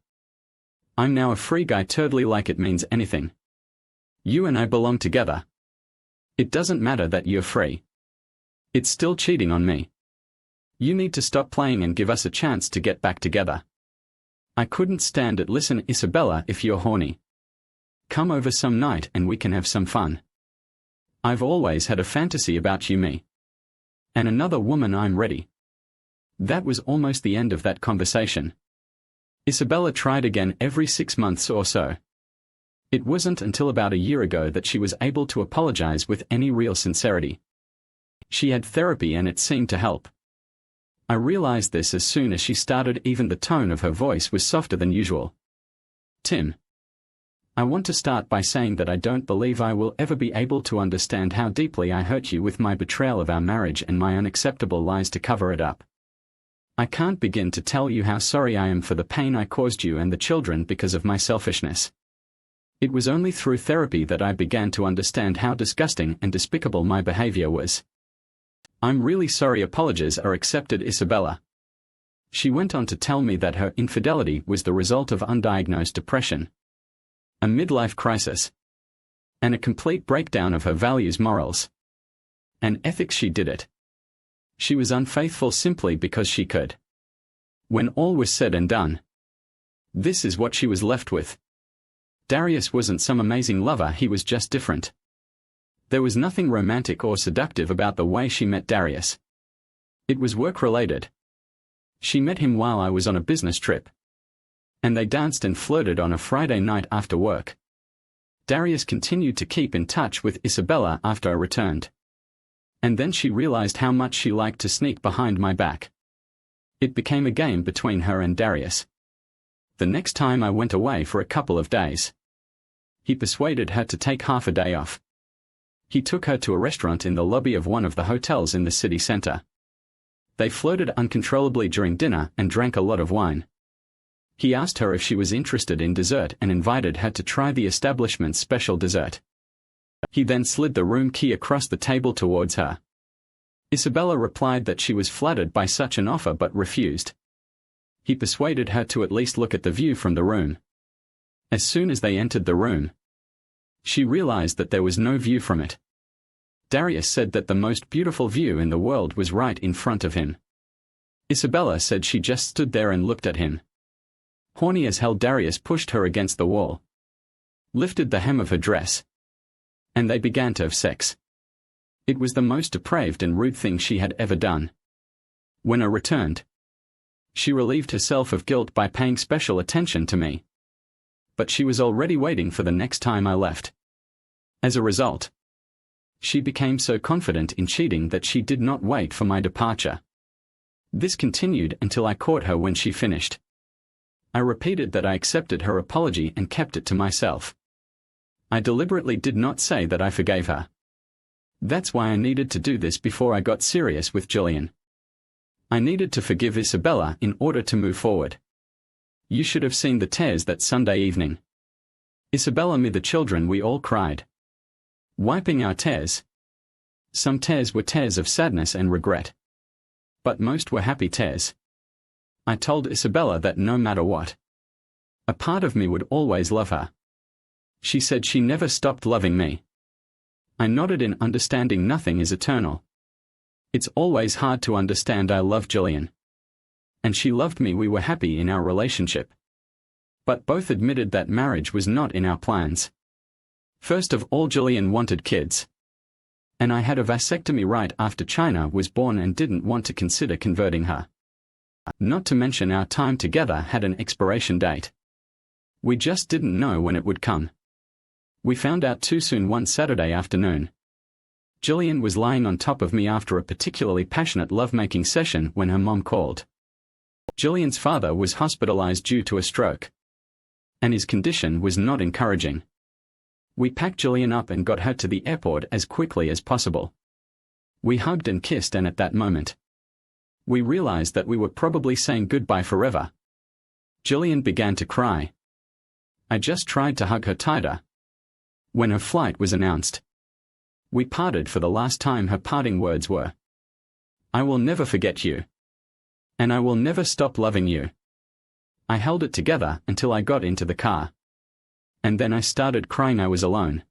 I'm now a free guy. Thirdly, like it means anything. You and I belong together. It doesn't matter that you're free. It's still cheating on me. You need to stop playing and give us a chance to get back together. I couldn't stand it. Listen, Isabella, if you're horny, come over some night and we can have some fun. I've always had a fantasy about you, me, and another woman. I'm ready. That was almost the end of that conversation. Isabella tried again every 6 months or so. It wasn't until about a year ago that she was able to apologize with any real sincerity. She had therapy and it seemed to help. I realized this as soon as she started. Even the tone of her voice was softer than usual. Tim, I want to start by saying that I don't believe I will ever be able to understand how deeply I hurt you with my betrayal of our marriage and my unacceptable lies to cover it up. I can't begin to tell you how sorry I am for the pain I caused you and the children because of my selfishness. It was only through therapy that I began to understand how disgusting and despicable my behavior was. I'm really sorry. Apologies are accepted, Isabella. She went on to tell me that her infidelity was the result of undiagnosed depression, a midlife crisis, and a complete breakdown of her values, morals, and ethics. She did it. She was unfaithful simply because she could. When all was said and done, this is what she was left with. Darius wasn't some amazing lover. He was just different. There was nothing romantic or seductive about the way she met Darius. It was work-related. She met him while I was on a business trip, and they danced and flirted on a Friday night after work. Darius continued to keep in touch with Isabella after I returned. And then she realized how much she liked to sneak behind my back. It became a game between her and Darius. The next time I went away for a couple of days, he persuaded her to take half a day off. He took her to a restaurant in the lobby of one of the hotels in the city center. They flirted uncontrollably during dinner and drank a lot of wine. He asked her if she was interested in dessert and invited her to try the establishment's special dessert. He then slid the room key across the table towards her. Isabella replied that she was flattered by such an offer but refused. He persuaded her to at least look at the view from the room. As soon as they entered the room, she realized that there was no view from it. Darius said that the most beautiful view in the world was right in front of him. Isabella said she just stood there and looked at him. Horny as hell, Darius pushed her against the wall, lifted the hem of her dress, and they began to have sex. It was the most depraved and rude thing she had ever done. When I returned, she relieved herself of guilt by paying special attention to me. But she was already waiting for the next time I left. As a result, she became so confident in cheating that she did not wait for my departure. This continued until I caught her when she finished. I repeated that I accepted her apology and kept it to myself. I deliberately did not say that I forgave her. That's why I needed to do this before I got serious with Julian. I needed to forgive Isabella in order to move forward. You should have seen the tears that Sunday evening. Isabella, me, the children, we all cried, wiping our tears. Some tears were tears of sadness and regret, but most were happy tears. I told Isabella that no matter what, a part of me would always love her. She said she never stopped loving me. I nodded in understanding nothing is eternal. It's always hard to understand. I love Jillian. And she loved me. We were happy in our relationship. But both admitted that marriage was not in our plans. First of all, Jillian wanted kids. And I had a vasectomy right after China was born and didn't want to consider converting her. Not to mention our time together had an expiration date. We just didn't know when it would come. We found out too soon one Saturday afternoon. Jillian was lying on top of me after a particularly passionate lovemaking session when her mom called. Jillian's father was hospitalized due to a stroke, and his condition was not encouraging. We packed Jillian up and got her to the airport as quickly as possible. We hugged and kissed, and at that moment, we realized that we were probably saying goodbye forever. Jillian began to cry. I just tried to hug her tighter. When her flight was announced, we parted for the last time. Her parting words were, I will never forget you. And I will never stop loving you. I held it together until I got into the car. And then I started crying. I was alone.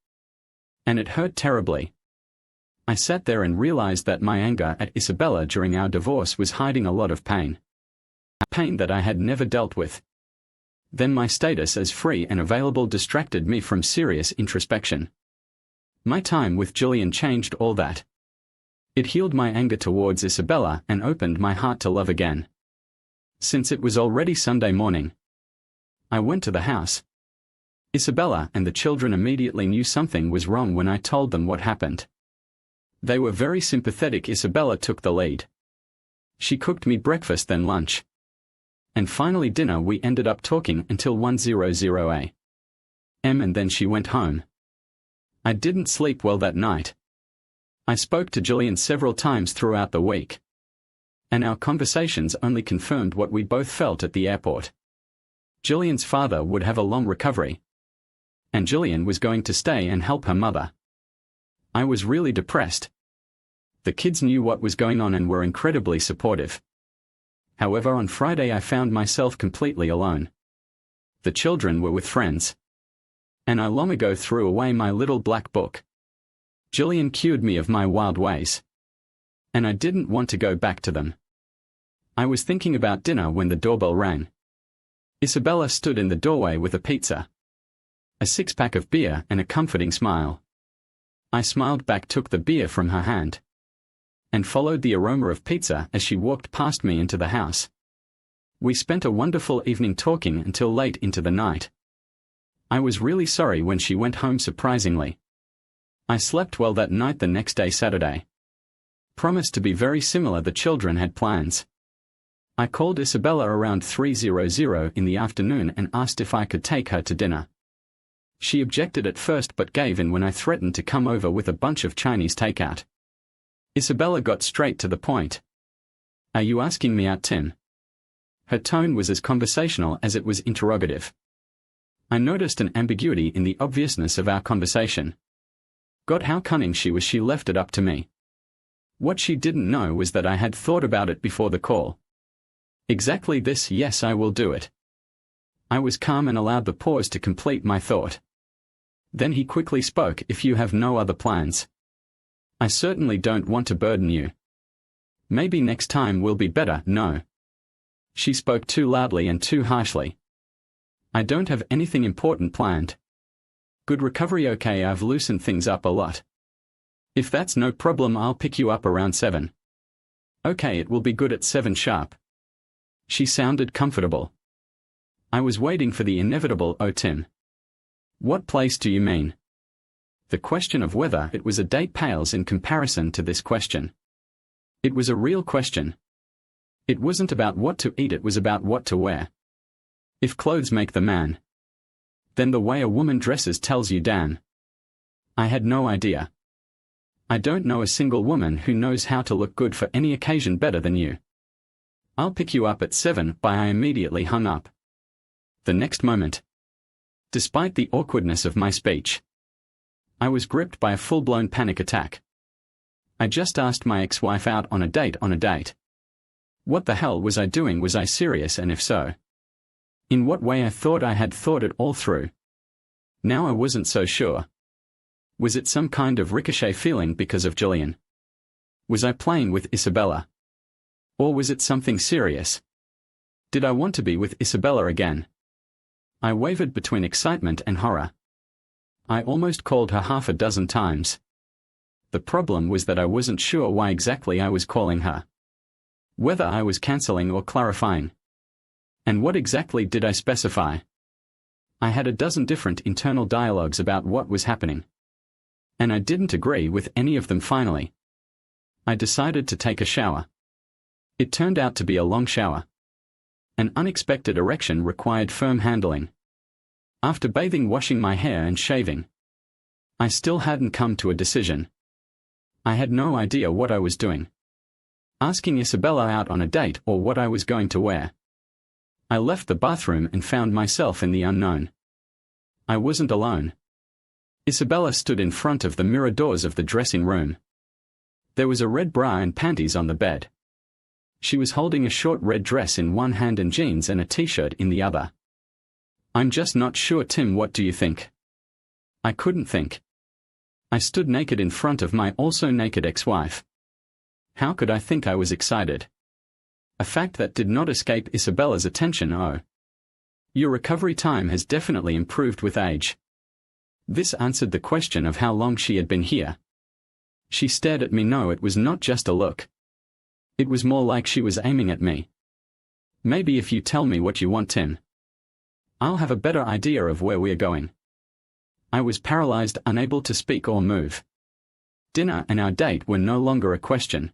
And it hurt terribly. I sat there and realized that my anger at Isabella during our divorce was hiding a lot of pain. Pain that I had never dealt with. Then my status as free and available distracted me from serious introspection. My time with Jillian changed all that. It healed my anger towards Isabella and opened my heart to love again. Since it was already Sunday morning, I went to the house. Isabella and the children immediately knew something was wrong when I told them what happened. They were very sympathetic. Isabella took the lead. She cooked me breakfast, then lunch, and finally dinner. We ended up talking until 1:00 a.m. and then she went home. I didn't sleep well that night. I spoke to Jillian several times throughout the week, and our conversations only confirmed what we both felt at the airport. Jillian's father would have a long recovery, and Jillian was going to stay and help her mother. I was really depressed. The kids knew what was going on and were incredibly supportive. However, on Friday I found myself completely alone. The children were with friends, and I long ago threw away my little black book. Jillian cured me of my wild ways, and I didn't want to go back to them. I was thinking about dinner when the doorbell rang. Isabella stood in the doorway with a pizza, a six-pack of beer, and a comforting smile. I smiled back, took the beer from her hand, and followed the aroma of pizza as she walked past me into the house. We spent a wonderful evening talking until late into the night. I was really sorry when she went home, surprisingly. I slept well that night. The next day, Saturday, promised to be very similar. The children had plans. I called Isabella around 3:00 in the afternoon and asked if I could take her to dinner. She objected at first but gave in when I threatened to come over with a bunch of Chinese takeout. Isabella got straight to the point. Are you asking me out, Tim? Her tone was as conversational as it was interrogative. I noticed an ambiguity in the obviousness of our conversation. God, how cunning she was. She left it up to me. What she didn't know was that I had thought about it before the call. Exactly this. Yes, I will do it. I was calm and allowed the pause to complete my thought. Then he quickly spoke. If you have no other plans, I certainly don't want to burden you. Maybe next time will be better. No. She spoke too loudly and too harshly. I don't have anything important planned. Good recovery. Okay, I've loosened things up a lot. If that's no problem, I'll pick you up around 7. Okay, it will be good at 7 sharp. She sounded comfortable. I was waiting for the inevitable. Oh, Tim. What place do you mean? The question of whether it was a date pales in comparison to this question. It was a real question. It wasn't about what to eat, it was about what to wear. If clothes make the man, then the way a woman dresses tells you. Dan. I had no idea. I don't know a single woman who knows how to look good for any occasion better than you. I'll pick you up at 7. By I immediately hung up. The next moment, Despite the awkwardness of my speech, I was gripped by a full-blown panic attack. I just asked my ex-wife out on a date. What the hell was I doing? Was I serious, and if so, in what way? I thought I had thought it all through. Now I wasn't so sure. Was it some kind of ricochet feeling because of Jillian? Was I playing with Isabella? Or was it something serious? Did I want to be with Isabella again? I wavered between excitement and horror. I almost called her half a dozen times. The problem was that I wasn't sure why exactly I was calling her. Whether I was cancelling or clarifying. And what exactly did I specify? I had a dozen different internal dialogues about what was happening. And I didn't agree with any of them. Finally, I decided to take a shower. It turned out to be a long shower. An unexpected erection required firm handling. After bathing, washing my hair and shaving, I still hadn't come to a decision. I had no idea what I was doing. Asking Isabella out on a date or what I was going to wear. I left the bathroom and found myself in the unknown. I wasn't alone. Isabella stood in front of the mirror doors of the dressing room. There was a red bra and panties on the bed. She was holding a short red dress in one hand and jeans and a t-shirt in the other. I'm just not sure, Tim. What do you think? I couldn't think. I stood naked in front of my also naked ex-wife. How could I think I was excited? A fact that did not escape Isabella's attention. Oh. Your recovery time has definitely improved with age. This answered the question of how long she had been here. She stared at me. No, it was not just a look. It was more like she was aiming at me. Maybe if you tell me what you want, Tim, I'll have a better idea of where we're going. I was paralyzed, unable to speak or move. Dinner and our date were no longer a question.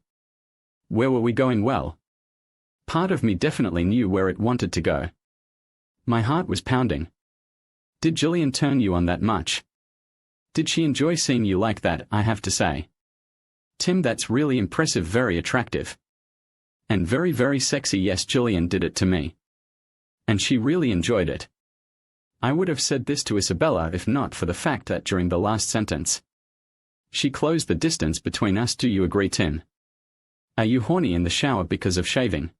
Where were we going? Well, part of me definitely knew where it wanted to go. My heart was pounding. Did Jillian turn you on that much? Did she enjoy seeing you like that? I have to say, Tim, that's really impressive, very attractive. And very, very sexy. Yes, Jillian did it to me. And she really enjoyed it. I would have said this to Isabella if not for the fact that during the last sentence, she closed the distance between us. Do you agree, Tim? Are you horny in the shower because of shaving?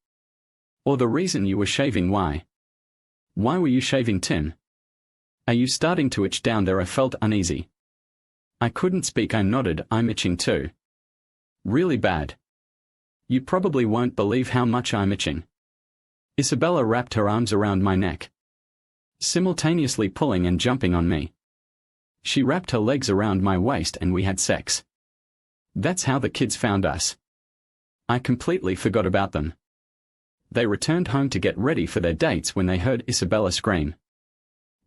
Or the reason you were shaving? Why? Why were you shaving, Tim? Are you starting to itch down there? I felt uneasy. I couldn't speak. I nodded. I'm itching too. Really bad. You probably won't believe how much I'm itching. Isabella wrapped her arms around my neck, simultaneously pulling and jumping on me. She wrapped her legs around my waist and we had sex. That's how the kids found us. I completely forgot about them. They returned home to get ready for their dates when they heard Isabella scream.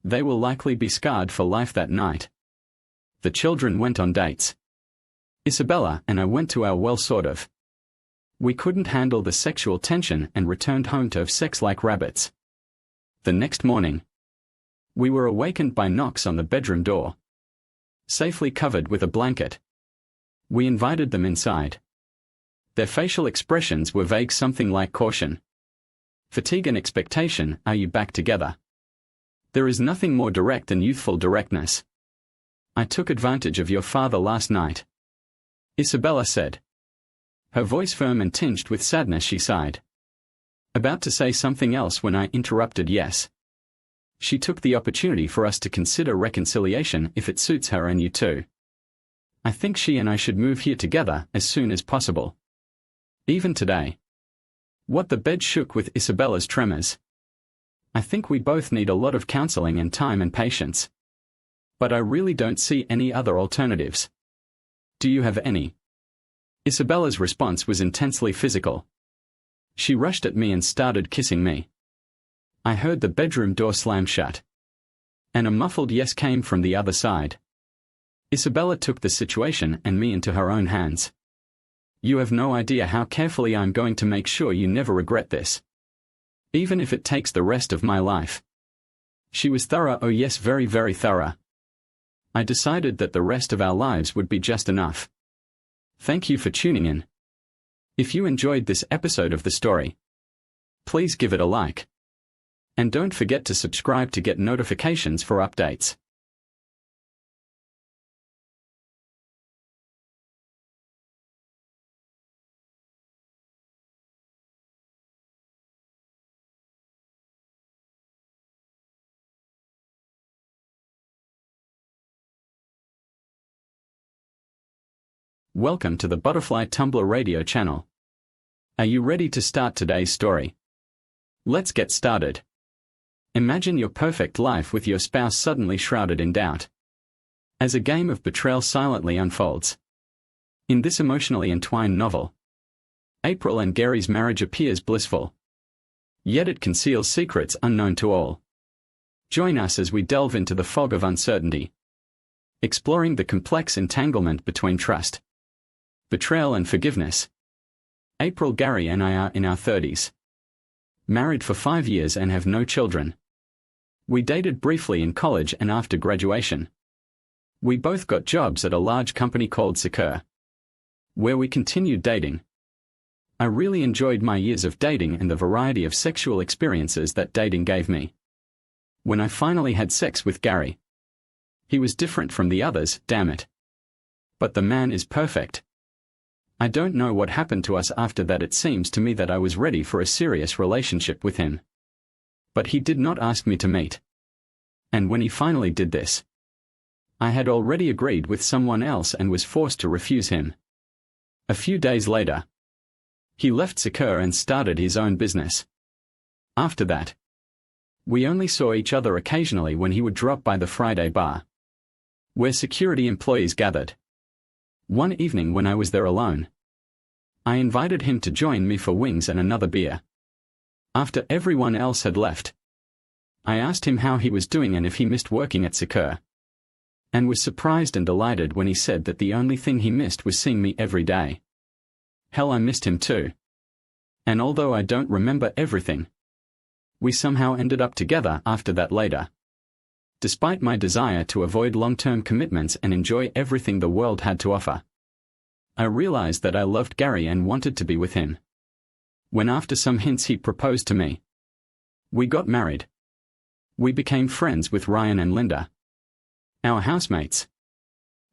They will likely be scarred for life that night. The children went on dates. Isabella and I went to our well, sort of. We couldn't handle the sexual tension and returned home to have sex like rabbits. The next morning, we were awakened by knocks on the bedroom door. Safely covered with a blanket, we invited them inside. Their facial expressions were vague, something like caution, fatigue and expectation. Are you back together? There is nothing more direct than youthful directness. I took advantage of your father last night, Isabella said. Her voice firm and tinged with sadness. She sighed, about to say something else when I interrupted. Yes. She took the opportunity for us to consider reconciliation if it suits her and you too. I think she and I should move here together as soon as possible. Even today. What? The bed shook with Isabella's tremors. I think we both need a lot of counseling and time and patience. But I really don't see any other alternatives. Do you have any? Isabella's response was intensely physical. She rushed at me and started kissing me. I heard the bedroom door slam shut. And a muffled yes came from the other side. Isabella took the situation and me into her own hands. You have no idea how carefully I'm going to make sure you never regret this. Even if it takes the rest of my life. She was thorough. Oh yes, very, very thorough. I decided that the rest of our lives would be just enough. Thank you for tuning in. If you enjoyed this episode of the story, please give it a like. And don't forget to subscribe to get notifications for updates. Welcome to the Butterfly Tumblr Radio channel. Are you ready to start today's story? Let's get started. Imagine your perfect life with your spouse suddenly shrouded in doubt. As a game of betrayal silently unfolds. In this emotionally entwined novel, April and Gary's marriage appears blissful. Yet it conceals secrets unknown to all. Join us as we delve into the fog of uncertainty, exploring the complex entanglement between trust, betrayal and forgiveness. April, Gary and I are in our 30s. Married for 5 years and have no children. We dated briefly in college and after graduation. We both got jobs at a large company called Secure, where we continued dating. I really enjoyed my years of dating and the variety of sexual experiences that dating gave me. When I finally had sex with Gary, he was different from the others, damn it. But the man is perfect. I don't know what happened to us after that. It seems to me that I was ready for a serious relationship with him. But he did not ask me to meet. And when he finally did this, I had already agreed with someone else and was forced to refuse him. A few days later, he left Secure and started his own business. After that, we only saw each other occasionally when he would drop by the Friday bar, where security employees gathered. One evening when I was there alone, I invited him to join me for wings and another beer. After everyone else had left, I asked him how he was doing and if he missed working at Secure, and was surprised and delighted when he said that the only thing he missed was seeing me every day. Hell, I missed him too. And although I don't remember everything, we somehow ended up together after that later. Despite my desire to avoid long-term commitments and enjoy everything the world had to offer, I realized that I loved Gary and wanted to be with him. When after some hints he proposed to me, we got married. We became friends with Ryan and Linda, our housemates.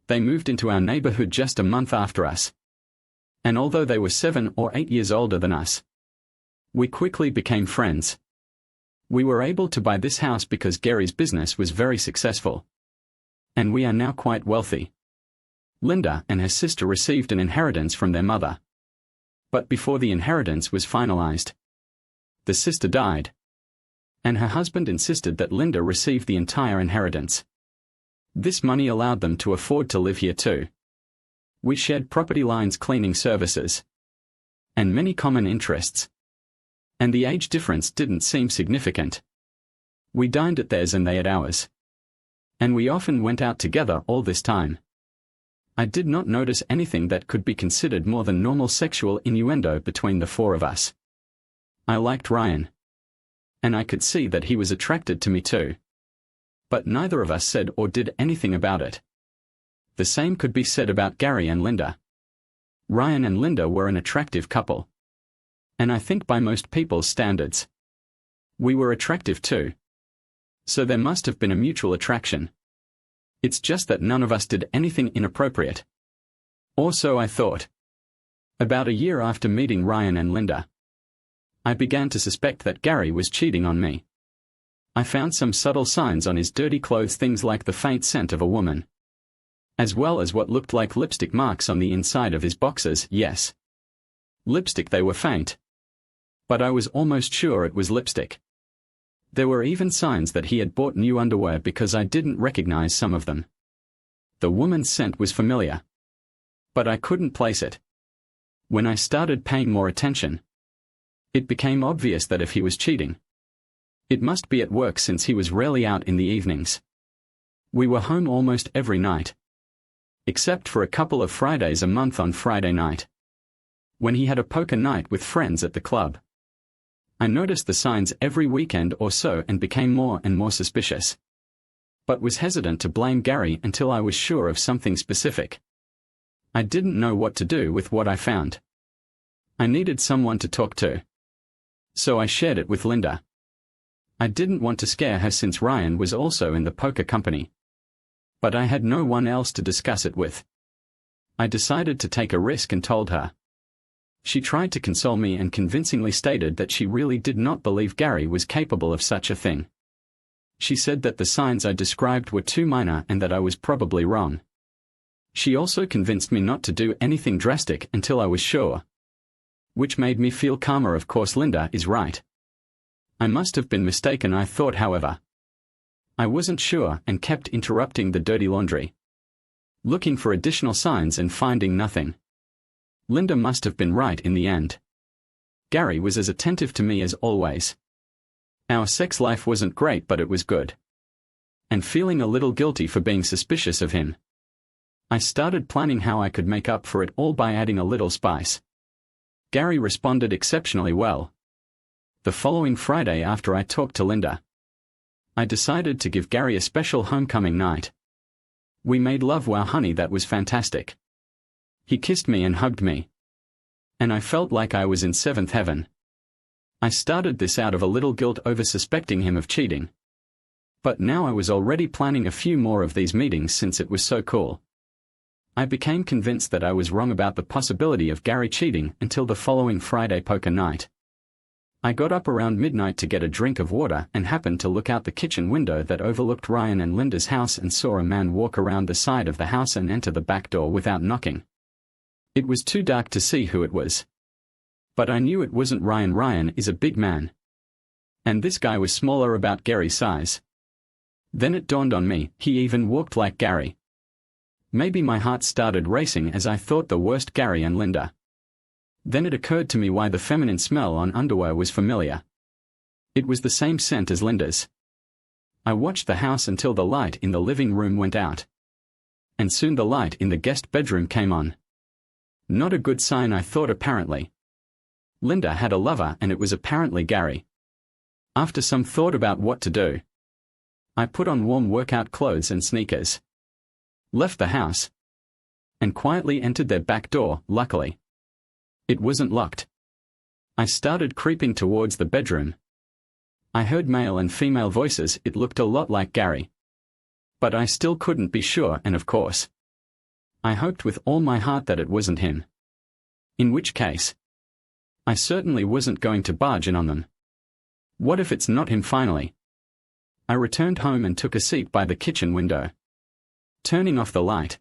They moved into our neighborhood just a month after us. And although they were 7 or 8 years older than us, we quickly became friends. We were able to buy this house because Gary's business was very successful. And we are now quite wealthy. Linda and her sister received an inheritance from their mother. But before the inheritance was finalized, the sister died. And her husband insisted that Linda receive the entire inheritance. This money allowed them to afford to live here too. We shared property lines, cleaning services, and many common interests. And the age difference didn't seem significant. We dined at theirs and they at ours. And we often went out together all this time. I did not notice anything that could be considered more than normal sexual innuendo between the four of us. I liked Ryan. And I could see that he was attracted to me too. But neither of us said or did anything about it. The same could be said about Gary and Linda. Ryan and Linda were an attractive couple. And I think by most people's standards, we were attractive too. So there must have been a mutual attraction. It's just that none of us did anything inappropriate. Or so I thought. About a year after meeting Ryan and Linda, I began to suspect that Gary was cheating on me. I found some subtle signs on his dirty clothes, things like the faint scent of a woman, as well as what looked like lipstick marks on the inside of his boxers. Yes, lipstick, they were faint. But I was almost sure it was lipstick. There were even signs that he had bought new underwear because I didn't recognize some of them. The woman's scent was familiar, but I couldn't place it. When I started paying more attention, it became obvious that if he was cheating, it must be at work since he was rarely out in the evenings. We were home almost every night, except for a couple of Fridays a month on Friday night, when he had a poker night with friends at the club. I noticed the signs every weekend or so and became more and more suspicious, but was hesitant to blame Gary until I was sure of something specific. I didn't know what to do with what I found. I needed someone to talk to. So I shared it with Linda. I didn't want to scare her since Ryan was also in the poker company. But I had no one else to discuss it with. I decided to take a risk and told her. She tried to console me and convincingly stated that she really did not believe Gary was capable of such a thing. She said that the signs I described were too minor and that I was probably wrong. She also convinced me not to do anything drastic until I was sure. Which made me feel calmer. Of course, Linda is right. I must have been mistaken, I thought, however. I wasn't sure and kept interrupting the dirty laundry, looking for additional signs and finding nothing. Linda must have been right in the end. Gary was as attentive to me as always. Our sex life wasn't great, but it was good. And feeling a little guilty for being suspicious of him, I started planning how I could make up for it all by adding a little spice. Gary responded exceptionally well. The following Friday, after I talked to Linda, I decided to give Gary a special homecoming night. We made love. Wow, honey, that was fantastic. He kissed me and hugged me. And I felt like I was in seventh heaven. I started this out of a little guilt over suspecting him of cheating. But now I was already planning a few more of these meetings since it was so cool. I became convinced that I was wrong about the possibility of Gary cheating until the following Friday poker night. I got up around midnight to get a drink of water and happened to look out the kitchen window that overlooked Ryan and Linda's house and saw a man walk around the side of the house and enter the back door without knocking. It was too dark to see who it was. But I knew it wasn't Ryan. Ryan is a big man. And this guy was smaller, about Gary's size. Then it dawned on me, he even walked like Gary. Maybe my heart started racing as I thought the worst, Gary and Linda. Then it occurred to me why the feminine smell on underwear was familiar. It was the same scent as Linda's. I watched the house until the light in the living room went out. And soon the light in the guest bedroom came on. Not a good sign, I thought. Apparently Linda had a lover and it was apparently Gary. After some thought about what to do, I put on warm workout clothes and sneakers, left the house, and quietly entered their back door. Luckily, it wasn't locked. I started creeping towards the bedroom. I heard male and female voices. It looked a lot like Gary. But I still couldn't be sure, and of course, I hoped with all my heart that it wasn't him. In which case, I certainly wasn't going to barge in on them. What if it's not him? Finally, I returned home and took a seat by the kitchen window, turning off the light.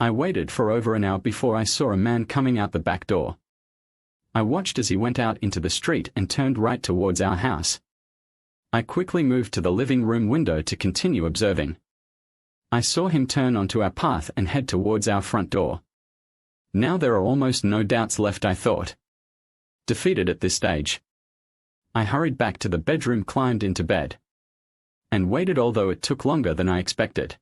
I waited for over an hour before I saw a man coming out the back door. I watched as he went out into the street and turned right towards our house. I quickly moved to the living room window to continue observing. I saw him turn onto our path and head towards our front door. Now there are almost no doubts left, I thought. Defeated at this stage, I hurried back to the bedroom, climbed into bed, and waited, although it took longer than I expected.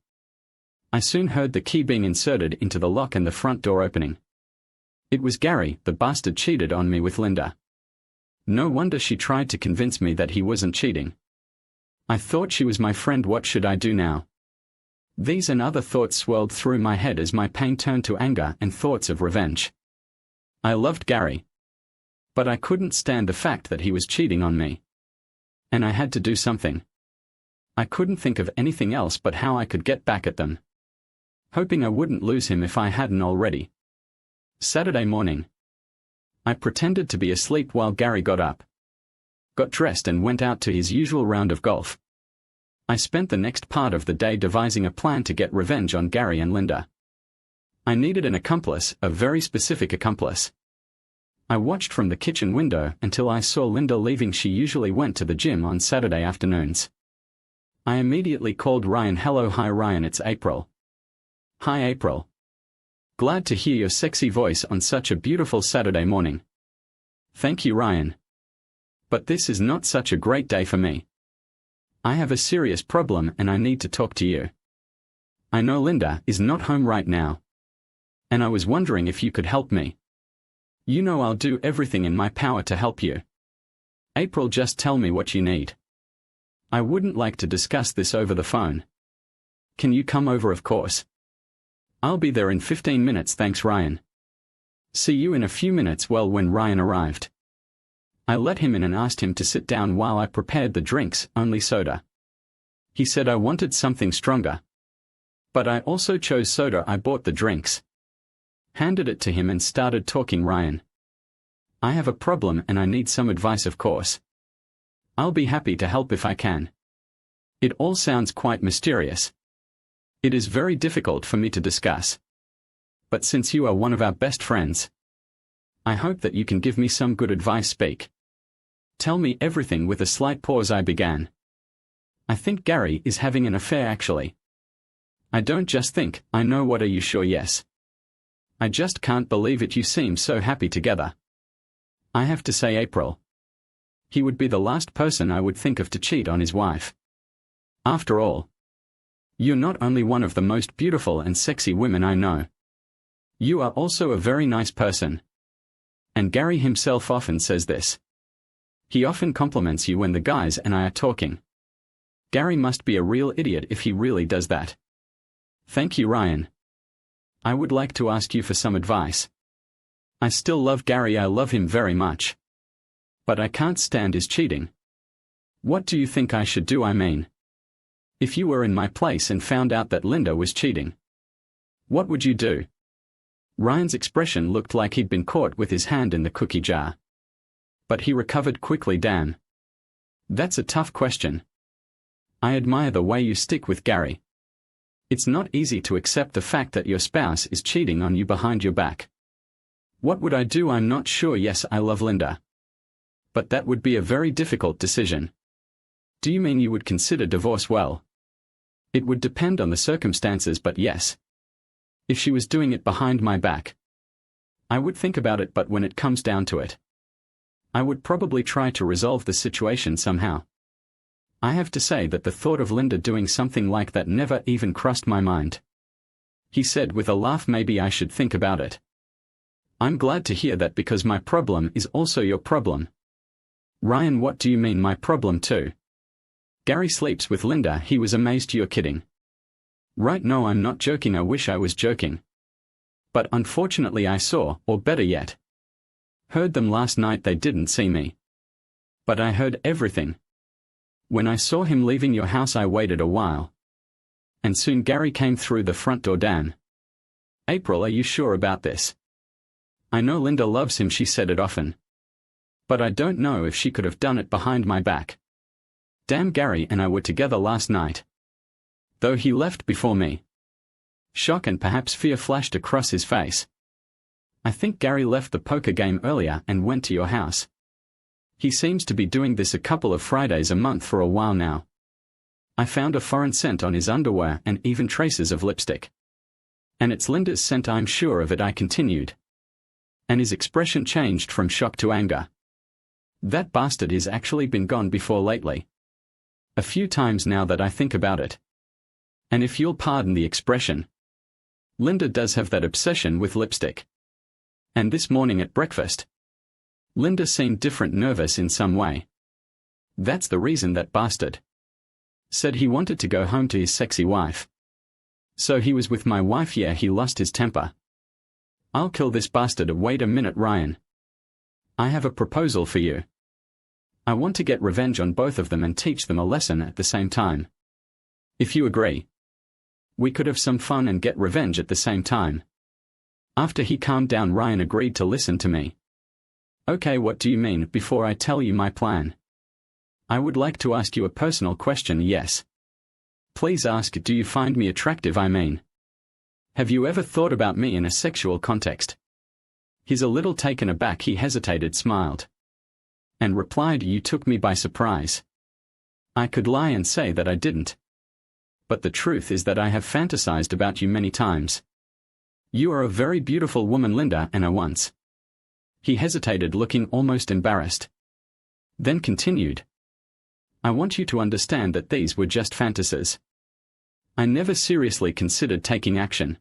I soon heard the key being inserted into the lock and the front door opening. It was Gary. The bastard cheated on me with Linda. No wonder she tried to convince me that he wasn't cheating. I thought she was my friend. What should I do now? These and other thoughts swirled through my head as my pain turned to anger and thoughts of revenge. I loved Gary, but I couldn't stand the fact that he was cheating on me. And I had to do something. I couldn't think of anything else but how I could get back at them, hoping I wouldn't lose him if I hadn't already. Saturday morning, I pretended to be asleep while Gary got up, got dressed and went out to his usual round of golf. I spent the next part of the day devising a plan to get revenge on Gary and Linda. I needed an accomplice, a very specific accomplice. I watched from the kitchen window until I saw Linda leaving. She usually went to the gym on Saturday afternoons. I immediately called Ryan. Hello. Hi Ryan, it's April. Hi April. Glad to hear your sexy voice on such a beautiful Saturday morning. Thank you, Ryan. But this is not such a great day for me. I have a serious problem and I need to talk to you. I know Linda is not home right now, and I was wondering if you could help me. You know I'll do everything in my power to help you. April, just tell me what you need. I wouldn't like to discuss this over the phone. Can you come over? Of course. I'll be there in 15 minutes. Thanks, Ryan. See you in a few minutes. Well, when Ryan arrived, I let him in and asked him to sit down while I prepared the drinks, only soda. He said I wanted something stronger. But I also chose soda. I bought the drinks. Handed it to him and started talking. Ryan, I have a problem and I need some advice, of course. I'll be happy to help if I can. It all sounds quite mysterious. It is very difficult for me to discuss. But since you are one of our best friends, I hope that you can give me some good advice. Speak. Tell me everything. With a slight pause I began. I think Gary is having an affair actually. I don't just think, I know. What are you sure? Yes. I just can't believe it. You seem so happy together. I have to say, April, he would be the last person I would think of to cheat on his wife. After all, you're not only one of the most beautiful and sexy women I know. You are also a very nice person. And Gary himself often says this. He often compliments you when the guys and I are talking. Gary must be a real idiot if he really does that. Thank you, Ryan. I would like to ask you for some advice. I still love Gary. I love him very much. But I can't stand his cheating. What do you think I should do? I mean, if you were in my place and found out that Linda was cheating, what would you do? Ryan's expression looked like he'd been caught with his hand in the cookie jar. But he recovered quickly. Damn. That's a tough question. I admire the way you stick with Gary. It's not easy to accept the fact that your spouse is cheating on you behind your back. What would I do? I'm not sure. Yes, I love Linda. But that would be a very difficult decision. Do you mean you would consider divorce? Well, it would depend on the circumstances, but yes. If she was doing it behind my back, I would think about it, but when it comes down to it, I would probably try to resolve the situation somehow. I have to say that the thought of Linda doing something like that never even crossed my mind. He said with a laugh, maybe I should think about it. I'm glad to hear that because my problem is also your problem. Ryan, what do you mean my problem too? Gary sleeps with Linda. He was amazed. You're kidding. Right? No, I'm not joking. I wish I was joking. But unfortunately I saw, or better yet, heard them last night. They didn't see me. But I heard everything. When I saw him leaving your house I waited a while. And soon Gary came through the front door. Damn. April, are you sure about this? I know Linda loves him. She said it often. But I don't know if she could have done it behind my back. Damn, Gary and I were together last night. Though he left before me. Shock and perhaps fear flashed across his face. I think Gary left the poker game earlier and went to your house. He seems to be doing this a couple of Fridays a month for a while now. I found a foreign scent on his underwear and even traces of lipstick. And it's Linda's scent, I'm sure of it. I continued. And his expression changed from shock to anger. That bastard has actually been gone before lately. A few times now that I think about it. And if you'll pardon the expression, Linda does have that obsession with lipstick. And this morning at breakfast, Linda seemed different, nervous in some way. That's the reason that bastard said he wanted to go home to his sexy wife. So he was with my wife. Yeah, he lost his temper. I'll kill this bastard. Wait a minute, Ryan. I have a proposal for you. I want to get revenge on both of them and teach them a lesson at the same time. If you agree, we could have some fun and get revenge at the same time. After he calmed down, Ryan agreed to listen to me. Okay, what do you mean? Before I tell you my plan, I would like to ask you a personal question. Yes. Please ask. Do you find me attractive? I mean, have you ever thought about me in a sexual context? He's a little taken aback. He hesitated, smiled, and replied, you took me by surprise. I could lie and say that I didn't. But the truth is that I have fantasized about you many times. You are a very beautiful woman, Linda, and I once. He hesitated, looking almost embarrassed. Then continued. I want you to understand that these were just fantasies. I never seriously considered taking action.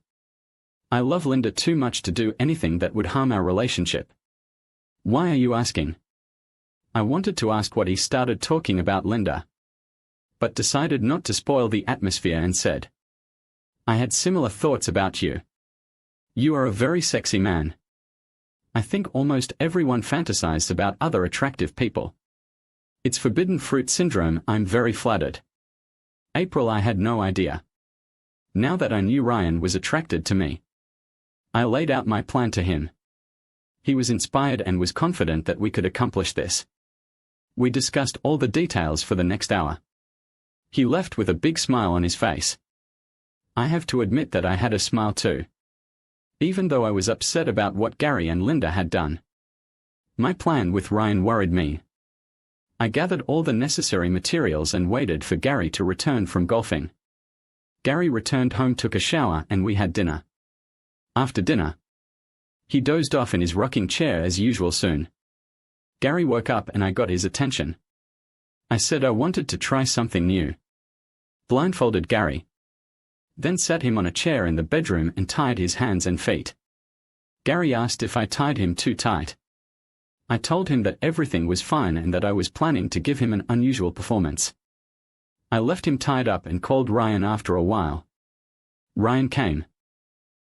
I love Linda too much to do anything that would harm our relationship. Why are you asking? I wanted to ask what he started talking about Linda, but decided not to spoil the atmosphere and said, I had similar thoughts about you. You are a very sexy man. I think almost everyone fantasizes about other attractive people. It's forbidden fruit syndrome. I'm very flattered. April, I had no idea. Now that I knew Ryan was attracted to me, I laid out my plan to him. He was inspired and was confident that we could accomplish this. We discussed all the details for the next hour. He left with a big smile on his face. I have to admit that I had a smile too. Even though I was upset about what Gary and Linda had done. My plan with Ryan worried me. I gathered all the necessary materials and waited for Gary to return from golfing. Gary returned home, took a shower, and we had dinner. After dinner, he dozed off in his rocking chair as usual. Soon, Gary woke up and I got his attention. I said I wanted to try something new. Blindfolded Gary, then sat him on a chair in the bedroom and tied his hands and feet. Gary asked if I tied him too tight. I told him that everything was fine and that I was planning to give him an unusual performance. I left him tied up and called Ryan after a while. Ryan came,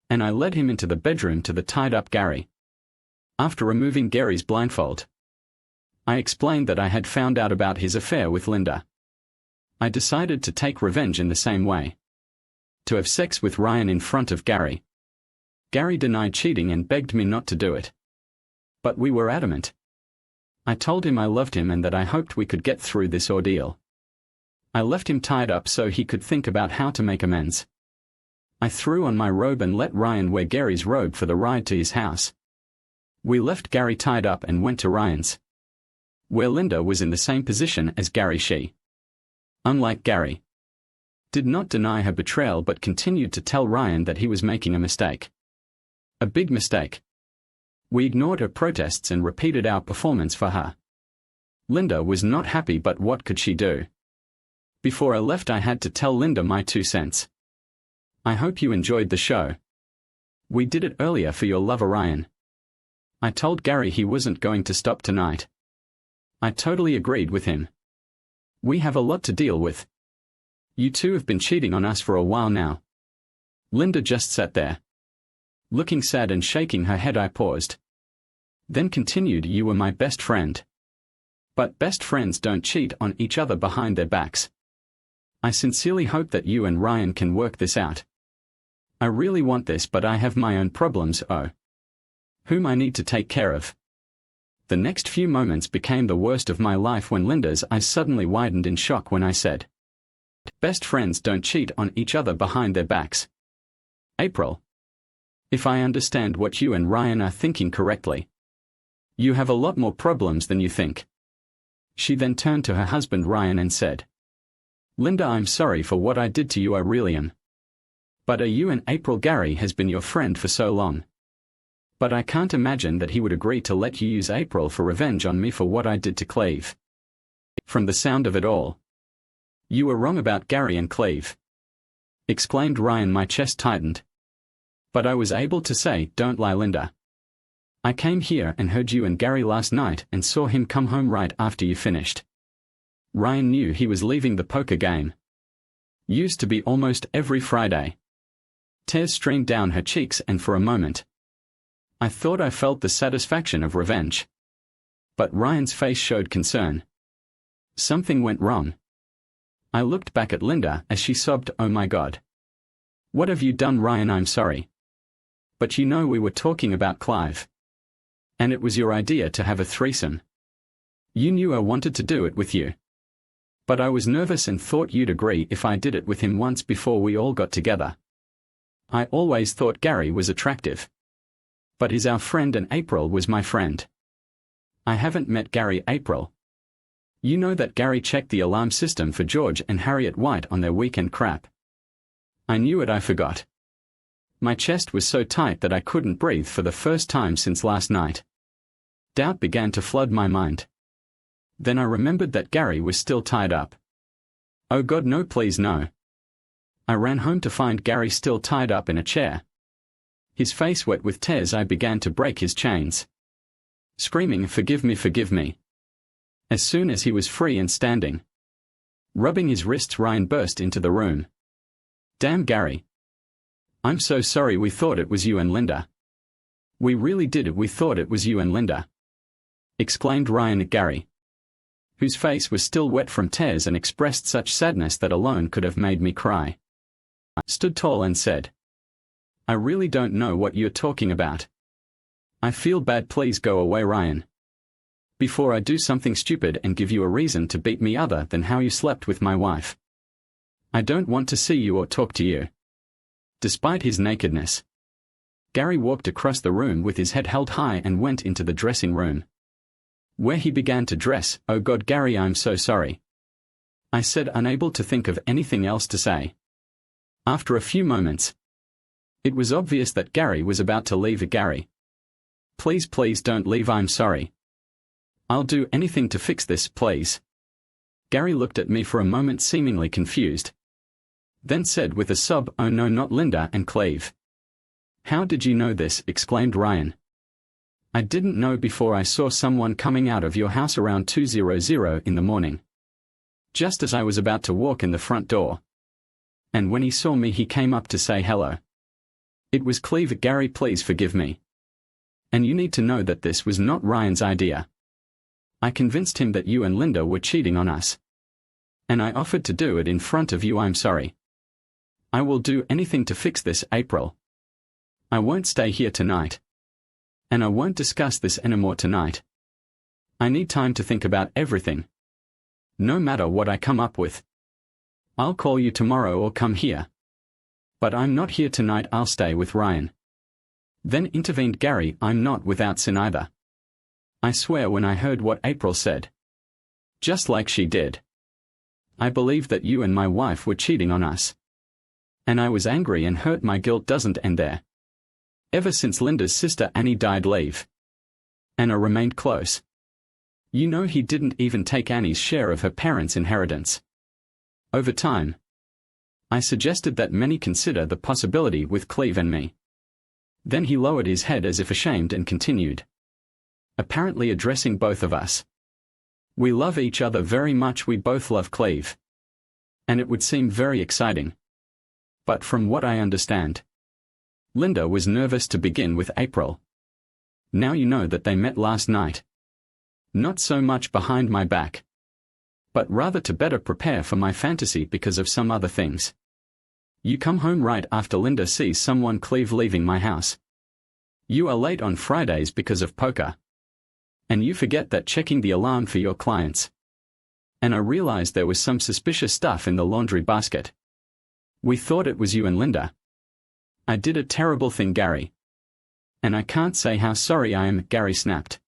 and I led him into the bedroom to the tied-up Gary. After removing Gary's blindfold, I explained that I had found out about his affair with Linda. I decided to take revenge in the same way. To have sex with Ryan in front of Gary. Gary denied cheating and begged me not to do it. But we were adamant. I told him I loved him and that I hoped we could get through this ordeal. I left him tied up so he could think about how to make amends. I threw on my robe and let Ryan wear Gary's robe for the ride to his house. We left Gary tied up and went to Ryan's, where Linda was in the same position as Gary. She, unlike Gary, did not deny her betrayal but continued to tell Ryan that he was making a mistake. A big mistake. We ignored her protests and repeated our performance for her. Linda was not happy, but what could she do? Before I left, I had to tell Linda my 2 cents. I hope you enjoyed the show. We did it earlier for your lover Ryan. I told Gary he wasn't going to stop tonight. I totally agreed with him. We have a lot to deal with. You two have been cheating on us for a while now. Linda just sat there, looking sad and shaking her head. I paused, then continued, you were my best friend. But best friends don't cheat on each other behind their backs. I sincerely hope that you and Ryan can work this out. I really want this, but I have my own problems, whom I need to take care of. The next few moments became the worst of my life when Linda's eyes suddenly widened in shock when I said, best friends don't cheat on each other behind their backs. April, if I understand what you and Ryan are thinking correctly, you have a lot more problems than you think. She then turned to her husband Ryan and said, Linda, I'm sorry for what I did to you, I really am. But are you and April? Gary has been your friend for so long. But I can't imagine that he would agree to let you use April for revenge on me for what I did to Cleve. From the sound of it all, you were wrong about Gary and Cleve, exclaimed Ryan. My chest tightened. But I was able to say, don't lie, Linda. I came here and heard you and Gary last night and saw him come home right after you finished. Ryan knew he was leaving the poker game. Used to be almost every Friday. Tears streamed down her cheeks, and for a moment, I thought I felt the satisfaction of revenge. But Ryan's face showed concern. Something went wrong. I looked back at Linda as she sobbed, oh my God. What have you done, Ryan? I'm sorry. But you know we were talking about Clive. And it was your idea to have a threesome. You knew I wanted to do it with you. But I was nervous and thought you'd agree if I did it with him once before we all got together. I always thought Gary was attractive. But he's our friend and April was my friend. I haven't met Gary. April. You know that Gary checked the alarm system for George and Harriet White on their weekend crap. I knew it. I forgot. My chest was so tight that I couldn't breathe for the first time since last night. Doubt began to flood my mind. Then I remembered that Gary was still tied up. Oh God, no, please no. I ran home to find Gary still tied up in a chair. His face wet with tears. I began to break his chains, screaming, forgive me, forgive me. As soon as he was free and standing, rubbing his wrists, Ryan burst into the room. Damn, Gary. I'm so sorry, we thought it was you and Linda. We really did. We thought it was you and Linda," exclaimed Ryan at Gary, whose face was still wet from tears and expressed such sadness that alone could have made me cry. I stood tall and said, "I really don't know what you're talking about. I feel bad. Please go away, Ryan. Before I do something stupid and give you a reason to beat me other than how you slept with my wife. I don't want to see you or talk to you." Despite his nakedness, Gary walked across the room with his head held high and went into the dressing room, where he began to dress. "Oh God, Gary, I'm so sorry," I said, unable to think of anything else to say. After a few moments, it was obvious that Gary was about to leave. "Gary, please don't leave. I'm sorry. I'll do anything to fix this, please." Gary looked at me for a moment, seemingly confused, then said with a sob, "Oh no, not Linda and Cleve." "How did you know this?" exclaimed Ryan. "I didn't know before I saw someone coming out of your house around 2:00 in the morning, just as I was about to walk in the front door. And when he saw me, he came up to say hello. It was Cleve." "Gary, please forgive me. And you need to know that this was not Ryan's idea. I convinced him that you and Linda were cheating on us, and I offered to do it in front of you. I'm sorry. I will do anything to fix this, April. I won't stay here tonight. And I won't discuss this anymore tonight. I need time to think about everything. No matter what I come up with. I'll call you tomorrow or come here. But I'm not here tonight. I'll stay with Ryan." Then intervened Gary, "I'm not without sin either. I swear when I heard what April said, just like she did, I believed that you and my wife were cheating on us. And I was angry and hurt. My guilt doesn't end there. Ever since Linda's sister Annie died, Leave Anna remained close. You know, he didn't even take Annie's share of her parents' inheritance. Over time, I suggested that many consider the possibility with Cleve and me." Then he lowered his head as if ashamed and continued, apparently addressing both of us, "We love each other very much. We both love Cleve. And it would seem very exciting. But from what I understand, Linda was nervous to begin with April. Now you know that they met last night. Not so much behind my back, but rather to better prepare for my fantasy because of some other things. You come home right after Linda sees someone, Cleve, leaving my house. You are late on Fridays because of poker. And you forget that checking the alarm for your clients. And I realized there was some suspicious stuff in the laundry basket. We thought it was you and Linda. I did a terrible thing, Gary. And I can't say how sorry I am," Gary snapped.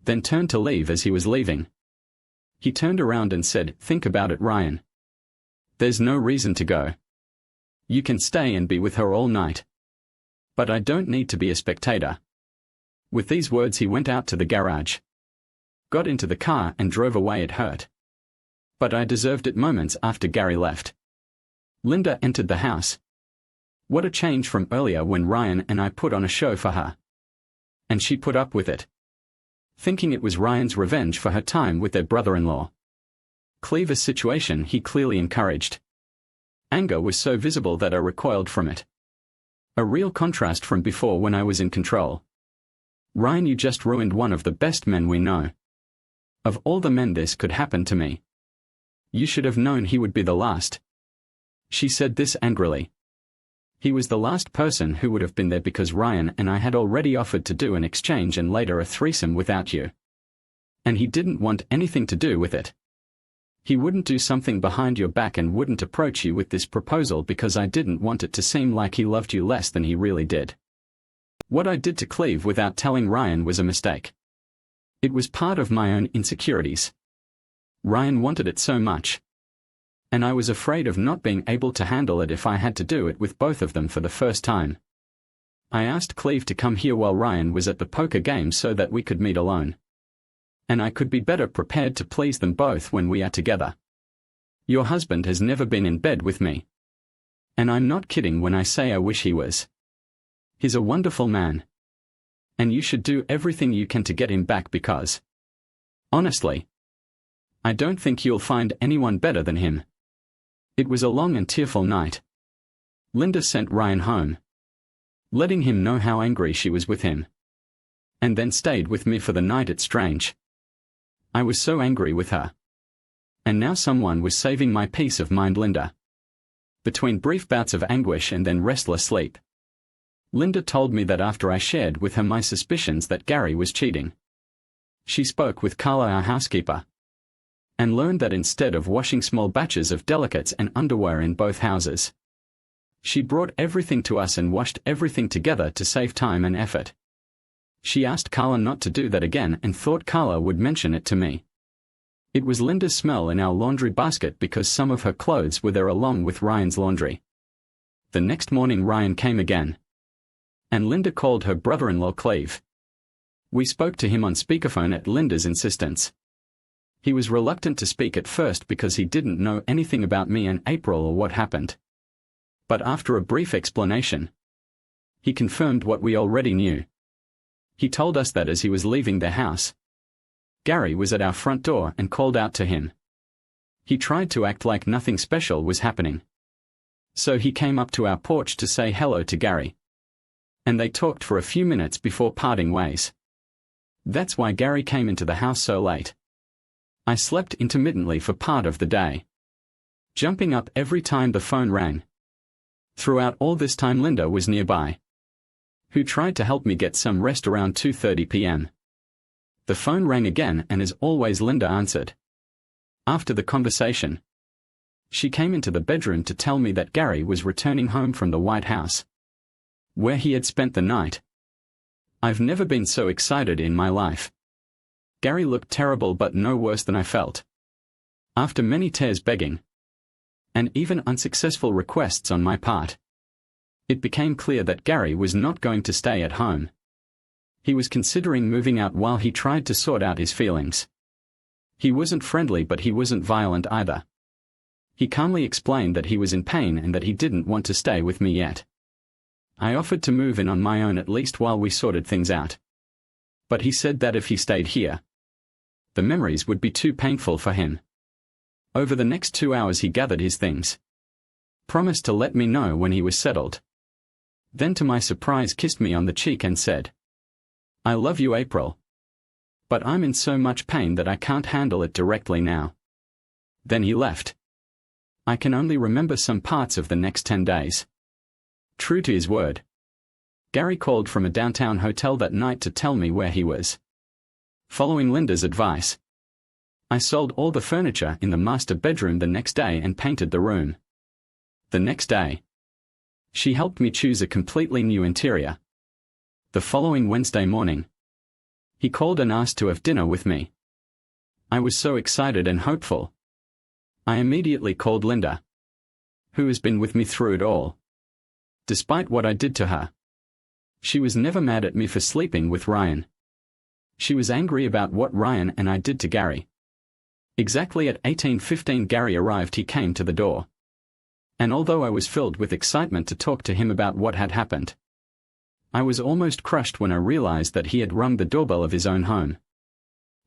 Then turned to leave. As he was leaving, he turned around and said, "Think about it, Ryan. There's no reason to go. You can stay and be with her all night. But I don't need to be a spectator." With these words he went out to the garage, got into the car and drove away. It hurt, but I deserved it. Moments after Gary left, Linda entered the house. What a change from earlier when Ryan and I put on a show for her. And she put up with it, thinking it was Ryan's revenge for her time with their brother-in-law. Cleve's situation he clearly encouraged. Anger was so visible that I recoiled from it. A real contrast from before when I was in control. "Ryan, you just ruined one of the best men we know. Of all the men this could happen to me. You should have known he would be the last." She said this angrily. He was the last person who would have been there because Ryan and I had already offered to do an exchange and later a threesome without you. And he didn't want anything to do with it. He wouldn't do something behind your back and wouldn't approach you with this proposal because I didn't want it to seem like he loved you less than he really did. What I did to Cleve without telling Ryan was a mistake. It was part of my own insecurities. Ryan wanted it so much. And I was afraid of not being able to handle it if I had to do it with both of them for the first time. I asked Cleve to come here while Ryan was at the poker game so that we could meet alone. And I could be better prepared to please them both when we are together. Your husband has never been in bed with me. And I'm not kidding when I say I wish he was. He's a wonderful man. And you should do everything you can to get him back because, honestly, I don't think you'll find anyone better than him. It was a long and tearful night. Linda sent Ryan home, letting him know how angry she was with him. And then stayed with me for the night. It's strange. I was so angry with her. And now someone was saving my peace of mind. Linda. Between brief bouts of anguish and then restless sleep, Linda told me that after I shared with her my suspicions that Gary was cheating, she spoke with Carla, our housekeeper, and learned that instead of washing small batches of delicates and underwear in both houses, she brought everything to us and washed everything together to save time and effort. She asked Carla not to do that again and thought Carla would mention it to me. It was Linda's smell in our laundry basket because some of her clothes were there along with Ryan's laundry. The next morning Ryan came again, and Linda called her brother-in-law Cleve. We spoke to him on speakerphone at Linda's insistence. He was reluctant to speak at first because he didn't know anything about me and April or what happened. But after a brief explanation, he confirmed what we already knew. He told us that as he was leaving their house, Gary was at our front door and called out to him. He tried to act like nothing special was happening. So he came up to our porch to say hello to Gary. And they talked for a few minutes before parting ways. That's why Gary came into the house so late. I slept intermittently for part of the day, jumping up every time the phone rang. Throughout all this time Linda was nearby, who tried to help me get some rest around 2:30 p.m. The phone rang again and as always Linda answered. After the conversation, she came into the bedroom to tell me that Gary was returning home from the White House, where he had spent the night. I've never been so excited in my life. Gary looked terrible but no worse than I felt. After many tears, begging, and even unsuccessful requests on my part, it became clear that Gary was not going to stay at home. He was considering moving out while he tried to sort out his feelings. He wasn't friendly but he wasn't violent either. He calmly explained that he was in pain and that he didn't want to stay with me yet. I offered to move in on my own at least while we sorted things out. But he said that if he stayed here, the memories would be too painful for him. Over the next 2 hours he gathered his things, promised to let me know when he was settled, then to my surprise kissed me on the cheek and said, "I love you, April. But I'm in so much pain that I can't handle it directly now." Then he left. I can only remember some parts of the next 10 days. True to his word, Gary called from a downtown hotel that night to tell me where he was. Following Linda's advice, I sold all the furniture in the master bedroom the next day and painted the room. The next day, she helped me choose a completely new interior. The following Wednesday morning, he called and asked to have dinner with me. I was so excited and hopeful. I immediately called Linda, who has been with me through it all. Despite what I did to her, she was never mad at me for sleeping with Ryan. She was angry about what Ryan and I did to Gary. Exactly at 18:15 Gary arrived. He came to the door. And although I was filled with excitement to talk to him about what had happened, I was almost crushed when I realized that he had rung the doorbell of his own home.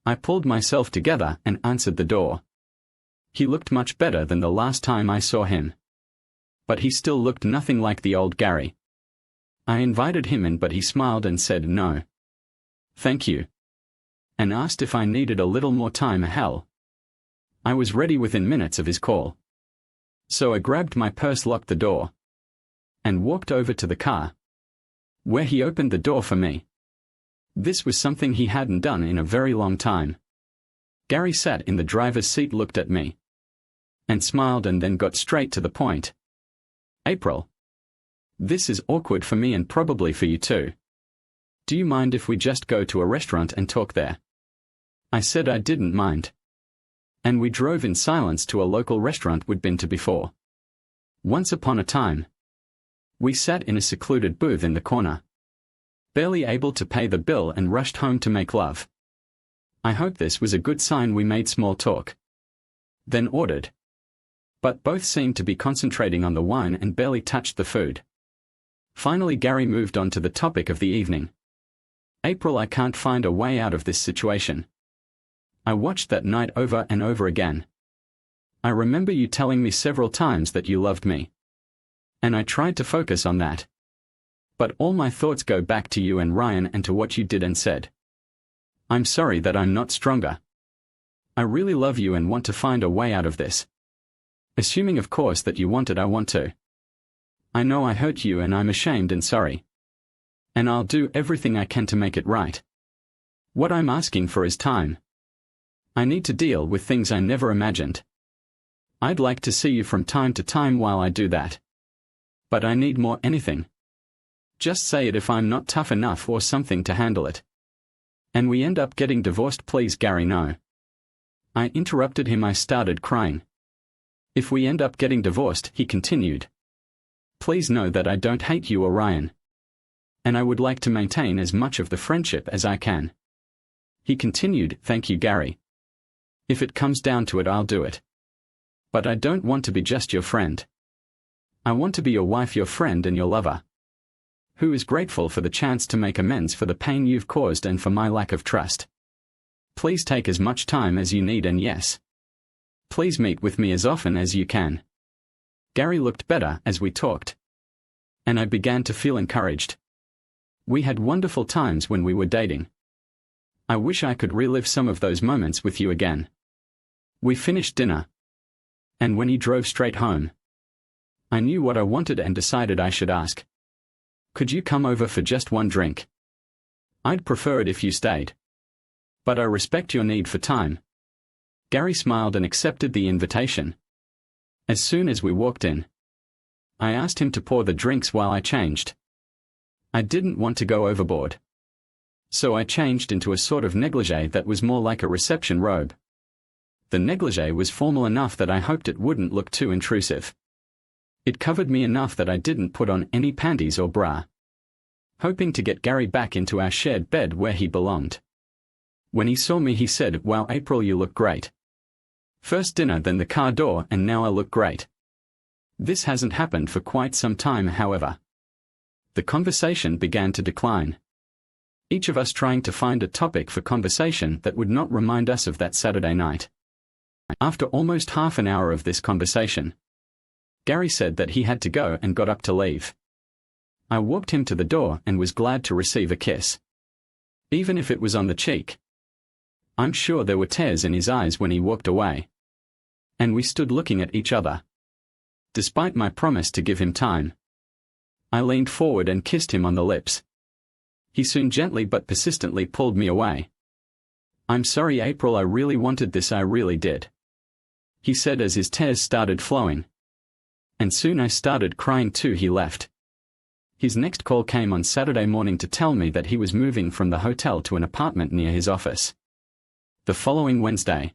I pulled myself together and answered the door. He looked much better than the last time I saw him, but he still looked nothing like the old Gary. I invited him in but he smiled and said no, thank you, and asked if I needed a little more time. Hell, I was ready within minutes of his call. So I grabbed my purse, locked the door, and walked over to the car, where he opened the door for me. This was something he hadn't done in a very long time. Gary sat in the driver's seat, looked at me, and smiled and then got straight to the point. "April, this is awkward for me and probably for you too. Do you mind if we just go to a restaurant and talk there?" I said I didn't mind, and we drove in silence to a local restaurant we'd been to before. Once upon a time, we sat in a secluded booth in the corner, barely able to pay the bill, and rushed home to make love. I hope this was a good sign. We made small talk, then ordered, but both seemed to be concentrating on the wine and barely touched the food. Finally Gary moved on to the topic of the evening. "April, I can't find a way out of this situation. I watched that night over and over again. I remember you telling me several times that you loved me, and I tried to focus on that. But all my thoughts go back to you and Ryan and to what you did and said. I'm sorry that I'm not stronger. I really love you and want to find a way out of this. Assuming of course that you want it, I want to. I know I hurt you and I'm ashamed and sorry. And I'll do everything I can to make it right. What I'm asking for is time. I need to deal with things I never imagined. I'd like to see you from time to time while I do that. But I need more anything. Just say it if I'm not tough enough or something to handle it. And we end up getting divorced, please Gary, no. I interrupted him. I started crying. If we end up getting divorced, he continued. Please know that I don't hate you or Ryan. And I would like to maintain as much of the friendship as I can. He continued, thank you Gary. If it comes down to it, I'll do it. But I don't want to be just your friend. I want to be your wife, your friend and your lover. Who is grateful for the chance to make amends for the pain you've caused and for my lack of trust. Please take as much time as you need and yes. Please meet with me as often as you can. Gary looked better as we talked. And I began to feel encouraged. We had wonderful times when we were dating. I wish I could relive some of those moments with you again. We finished dinner. And when he drove straight home, I knew what I wanted and decided I should ask. Could you come over for just one drink? I'd prefer it if you stayed. But I respect your need for time. Gary smiled and accepted the invitation. As soon as we walked in, I asked him to pour the drinks while I changed. I didn't want to go overboard. So I changed into a sort of negligee that was more like a reception robe. The negligee was formal enough that I hoped it wouldn't look too intrusive. It covered me enough that I didn't put on any panties or bra. Hoping to get Gary back into our shared bed where he belonged. When he saw me he said, wow April, you look great. First dinner, then the car door, and now I look great. This hasn't happened for quite some time, however. The conversation began to decline. Each of us trying to find a topic for conversation that would not remind us of that Saturday night. After almost half an hour of this conversation, Gary said that he had to go and got up to leave. I walked him to the door and was glad to receive a kiss. Even if it was on the cheek. I'm sure there were tears in his eyes when he walked away. And we stood looking at each other. Despite my promise to give him time, I leaned forward and kissed him on the lips. He soon gently but persistently pulled me away. I'm sorry April, I really wanted this, I really did. He said as his tears started flowing. And soon I started crying too. He left. His next call came on Saturday morning to tell me that he was moving from the hotel to an apartment near his office the following Wednesday.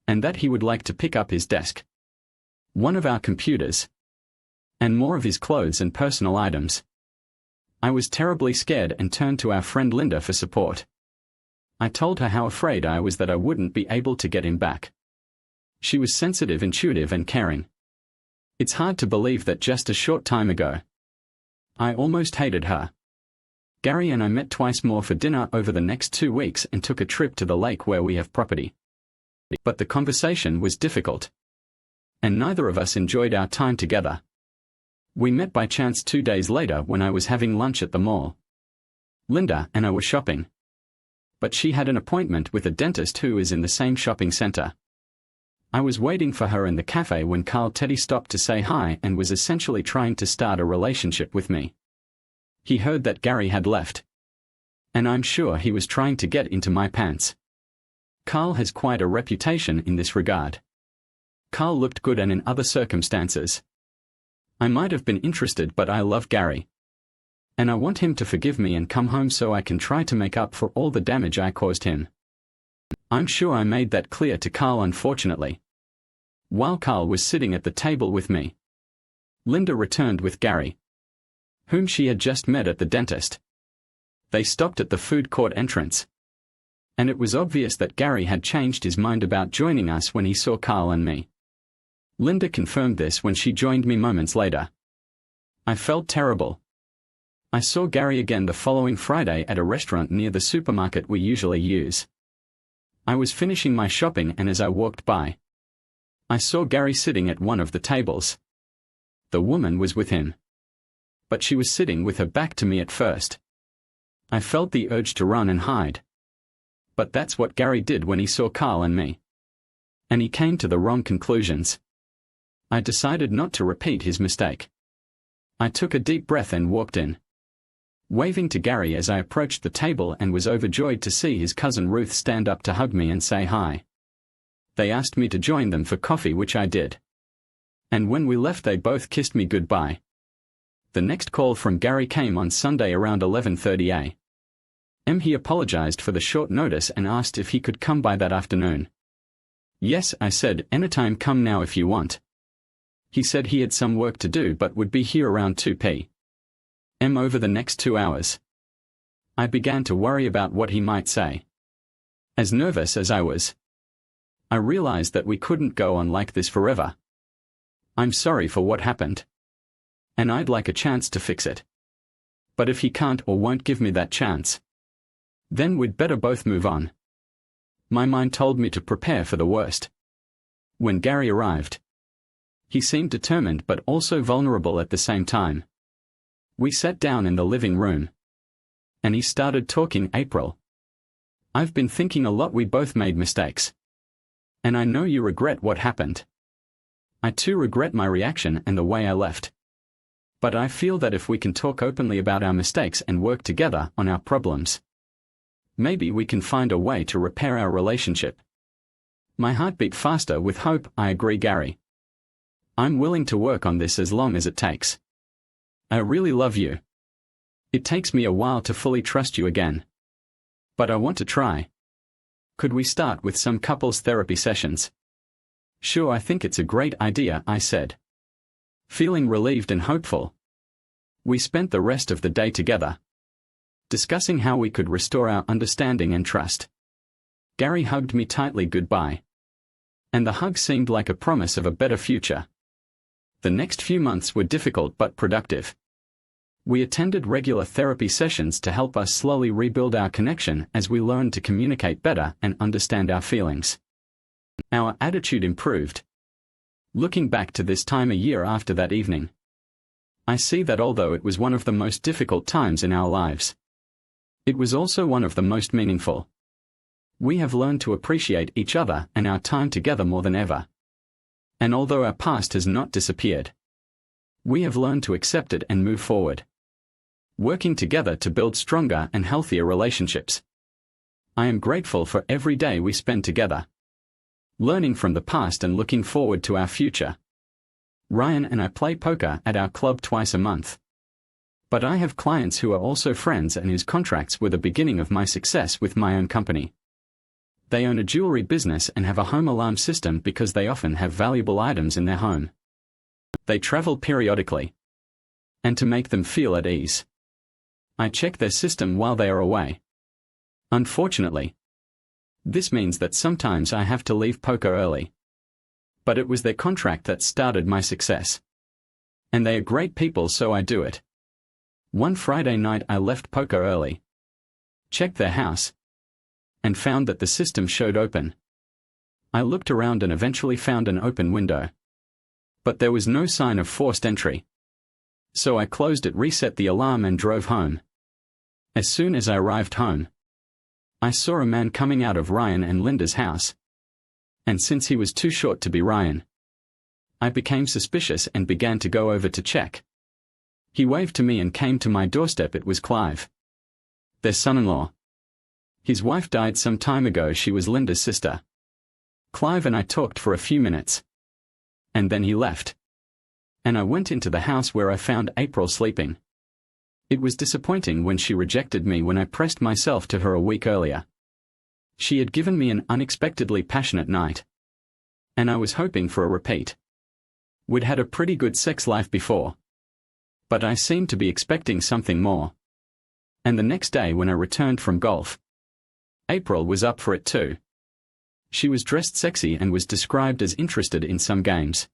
And that he would like to pick up his desk, one of our computers, and more of his clothes and personal items. I was terribly scared and turned to our friend Linda for support. I told her how afraid I was that I wouldn't be able to get him back. She was sensitive, intuitive and caring. It's hard to believe that just a short time ago, I almost hated her. Gary and I met twice more for dinner over the next 2 weeks and took a trip to the lake where we have property. But the conversation was difficult. And neither of us enjoyed our time together. We met by chance 2 days later when I was having lunch at the mall. Linda and I were shopping. But she had an appointment with a dentist who is in the same shopping center. I was waiting for her in the cafe when Carl Teddy stopped to say hi and was essentially trying to start a relationship with me. He heard that Gary had left. And I'm sure he was trying to get into my pants. Carl has quite a reputation in this regard. Carl looked good and in other circumstances I might have been interested, but I love Gary. And I want him to forgive me and come home so I can try to make up for all the damage I caused him. I'm sure I made that clear to Carl. Unfortunately, while Carl was sitting at the table with me, Linda returned with Gary, whom she had just met at the dentist. They stopped at the food court entrance. And it was obvious that Gary had changed his mind about joining us when he saw Carl and me. Linda confirmed this when she joined me moments later. I felt terrible. I saw Gary again the following Friday at a restaurant near the supermarket we usually use. I was finishing my shopping and as I walked by, I saw Gary sitting at one of the tables. The woman was with him. but she was sitting with her back to me at first. I felt the urge to run and hide. But that's what Gary did when he saw Carl and me. And he came to the wrong conclusions. I decided not to repeat his mistake. I took a deep breath and walked in, waving to Gary as I approached the table, and was overjoyed to see his cousin Ruth stand up to hug me and say hi. They asked me to join them for coffee, which I did. And when we left, they both kissed me goodbye. The next call from Gary came on Sunday around 11:30 a.m. He apologized for the short notice and asked if he could come by that afternoon. Yes, I said, anytime, come now if you want. He said he had some work to do but would be here around 2 p.m. over the next 2 hours. I began to worry about what he might say. As nervous as I was, I realized that we couldn't go on like this forever. I'm sorry for what happened, and I'd like a chance to fix it. But if he can't or won't give me that chance, then we'd better both move on. My mind told me to prepare for the worst. When Gary arrived, he seemed determined but also vulnerable at the same time. We sat down in the living room, and he started talking. April, I've been thinking a lot. We both made mistakes, and I know you regret what happened. I too regret my reaction and the way I left. But I feel that if we can talk openly about our mistakes and work together on our problems, maybe we can find a way to repair our relationship. My heart beat faster with hope. I agree, Gary. I'm willing to work on this as long as it takes. I really love you. It takes me a while to fully trust you again, but I want to try. Could we start with some couples therapy sessions? Sure, I think it's a great idea, I said, feeling relieved and hopeful. We spent the rest of the day together, discussing how we could restore our understanding and trust. Gary hugged me tightly goodbye, and the hug seemed like a promise of a better future. The next few months were difficult but productive. We attended regular therapy sessions to help us slowly rebuild our connection as we learned to communicate better and understand our feelings. Our attitude improved. Looking back to this time a year after that evening, I see that although it was one of the most difficult times in our lives, it was also one of the most meaningful. We have learned to appreciate each other and our time together more than ever. And although our past has not disappeared, we have learned to accept it and move forward, working together to build stronger and healthier relationships. I am grateful for every day we spend together, learning from the past and looking forward to our future. Ryan and I play poker at our club twice a month. But I have clients who are also friends and whose contracts were the beginning of my success with my own company. They own a jewelry business and have a home alarm system because they often have valuable items in their home. They travel periodically, and to make them feel at ease, I check their system while they are away. Unfortunately, this means that sometimes I have to leave poker early. But it was their contract that started my success. And they are great people, so I do it. One Friday night I left poker early, checked their house, and found that the system showed open. I looked around and eventually found an open window, but there was no sign of forced entry. So I closed it, reset the alarm, and drove home. As soon as I arrived home, I saw a man coming out of Ryan and Linda's house. And since he was too short to be Ryan, I became suspicious and began to go over to check. He waved to me and came to my doorstep. It was Clive, their son-in-law. His wife died some time ago. She was Linda's sister. Clive and I talked for a few minutes, and then he left. And I went into the house where I found April sleeping. It was disappointing when she rejected me when I pressed myself to her a week earlier. She had given me an unexpectedly passionate night, and I was hoping for a repeat. We'd had a pretty good sex life before, but I seemed to be expecting something more. And the next day when I returned from golf, April was up for it too. She was dressed sexy and was described as interested in some games.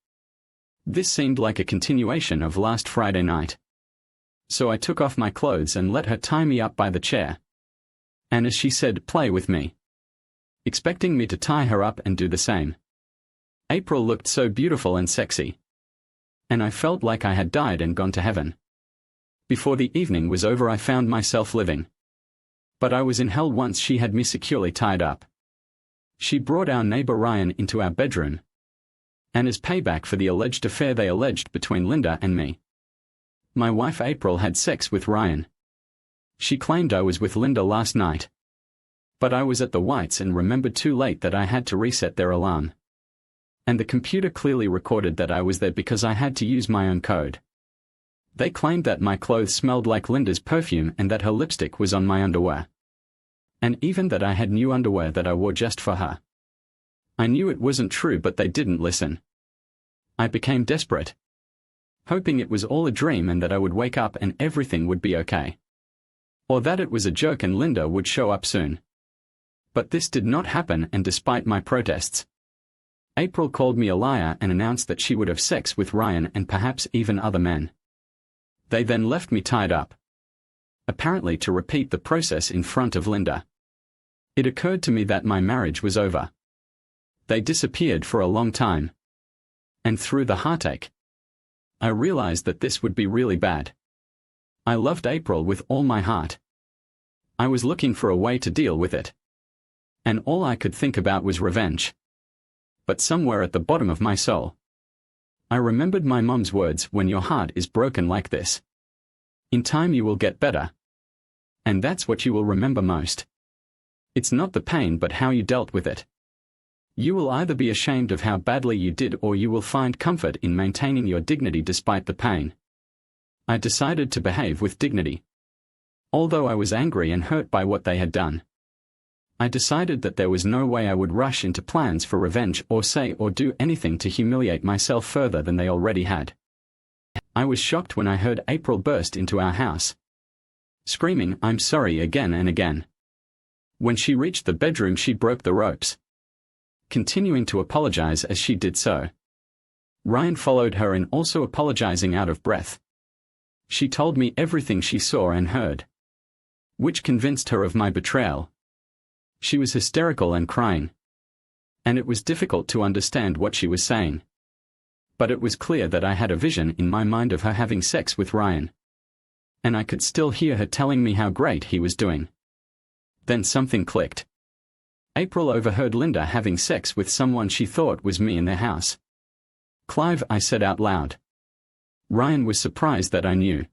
This seemed like a continuation of last Friday night. So I took off my clothes and let her tie me up by the chair. And as she said, "Play with me," expecting me to tie her up and do the same. April looked so beautiful and sexy, and I felt like I had died and gone to heaven. Before the evening was over I found myself living. But I was in hell once she had me securely tied up. She brought our neighbor Ryan into our bedroom. And as payback for the alleged affair they alleged between Linda and me, my wife April had sex with Ryan. She claimed I was with Linda last night. But I was at the Whites and remembered too late that I had to reset their alarm. And the computer clearly recorded that I was there because I had to use my own code. They claimed that my clothes smelled like Linda's perfume and that her lipstick was on my underwear. And even that I had new underwear that I wore just for her. I knew it wasn't true but they didn't listen. I became desperate, hoping it was all a dream and that I would wake up and everything would be okay. Or that it was a joke and Linda would show up soon. But this did not happen, and despite my protests, April called me a liar and announced that she would have sex with Ryan and perhaps even other men. They then left me tied up, apparently to repeat the process in front of Linda. It occurred to me that my marriage was over. They disappeared for a long time. And through the heartache, I realized that this would be really bad. I loved April with all my heart. I was looking for a way to deal with it. And all I could think about was revenge. But somewhere at the bottom of my soul, I remembered my mom's words, when your heart is broken like this, in time you will get better. And that's what you will remember most. It's not the pain but how you dealt with it. You will either be ashamed of how badly you did or you will find comfort in maintaining your dignity despite the pain. I decided to behave with dignity. Although I was angry and hurt by what they had done, I decided that there was no way I would rush into plans for revenge or say or do anything to humiliate myself further than they already had. I was shocked when I heard April burst into our house, screaming, "I'm sorry," again and again. When she reached the bedroom she broke the ropes, continuing to apologize as she did so. Ryan followed her in, also apologizing out of breath. She told me everything she saw and heard, which convinced her of my betrayal. She was hysterical and crying, and it was difficult to understand what she was saying. But it was clear that I had a vision in my mind of her having sex with Ryan. And I could still hear her telling me how great he was doing. Then something clicked. April overheard Linda having sex with someone she thought was me in their house. "Clive," I said out loud. Ryan was surprised that I knew.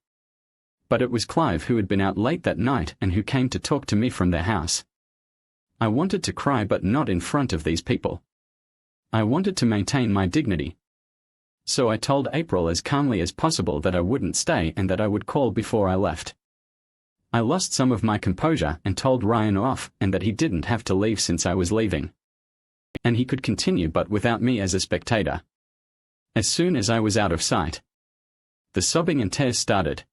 But it was Clive who had been out late that night and who came to talk to me from their house. I wanted to cry but not in front of these people. I wanted to maintain my dignity. So I told April as calmly as possible that I wouldn't stay and that I would call before I left. I lost some of my composure and told Ryan off and that he didn't have to leave since I was leaving. And he could continue but without me as a spectator. As soon as I was out of sight, the sobbing and tears started.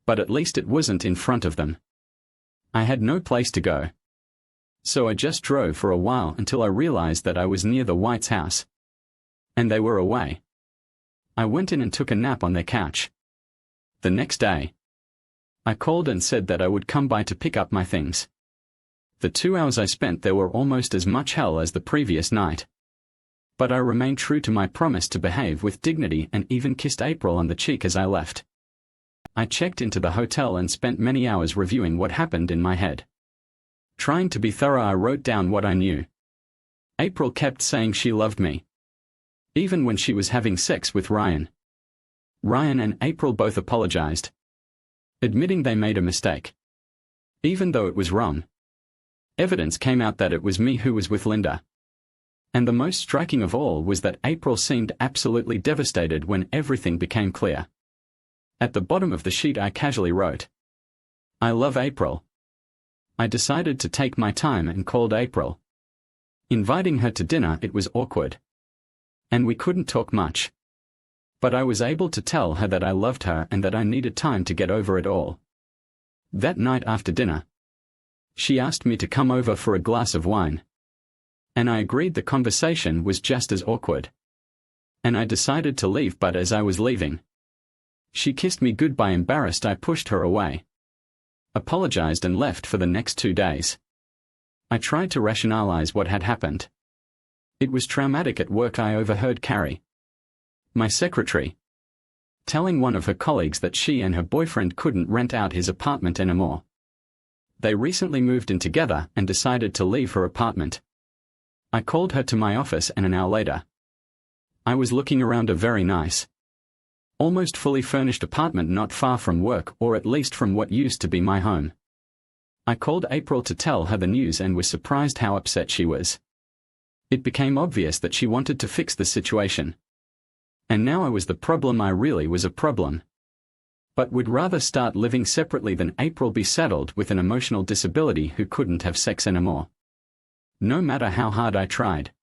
But at least it wasn't in front of them. I had no place to go. So I just drove for a while until I realized that I was near the White's house. And they were away. I went in and took a nap on their couch. The next day, I called and said that I would come by to pick up my things. The 2 hours I spent there were almost as much hell as the previous night. But I remained true to my promise to behave with dignity and even kissed April on the cheek as I left. I checked into the hotel and spent many hours reviewing what happened in my head. Trying to be thorough, I wrote down what I knew. April kept saying she loved me, even when she was having sex with Ryan. Ryan and April both apologized, admitting they made a mistake, even though it was wrong. Evidence came out that it was me who was with Linda. And the most striking of all was that April seemed absolutely devastated when everything became clear. At the bottom of the sheet I casually wrote, "I love April." I decided to take my time and called April. Inviting her to dinner, it was awkward. And we couldn't talk much. But I was able to tell her that I loved her and that I needed time to get over it all. That night after dinner, she asked me to come over for a glass of wine. And I agreed. The conversation was just as awkward. And I decided to leave, but as I was leaving, she kissed me goodbye. Embarrassed, I pushed her away, apologized and left for the next 2 days. I tried to rationalize what had happened. It was traumatic. At work I overheard Carrie, my secretary, telling one of her colleagues that she and her boyfriend couldn't rent out his apartment anymore. They recently moved in together and decided to leave her apartment. I called her to my office, and an hour later, I was looking around a very nice, almost fully furnished apartment not far from work, or at least from what used to be my home. I called April to tell her the news and was surprised how upset she was. It became obvious that she wanted to fix the situation. And now I was the problem. I really was a problem. But would rather start living separately than April be saddled with an emotional disability who couldn't have sex anymore. No matter how hard I tried,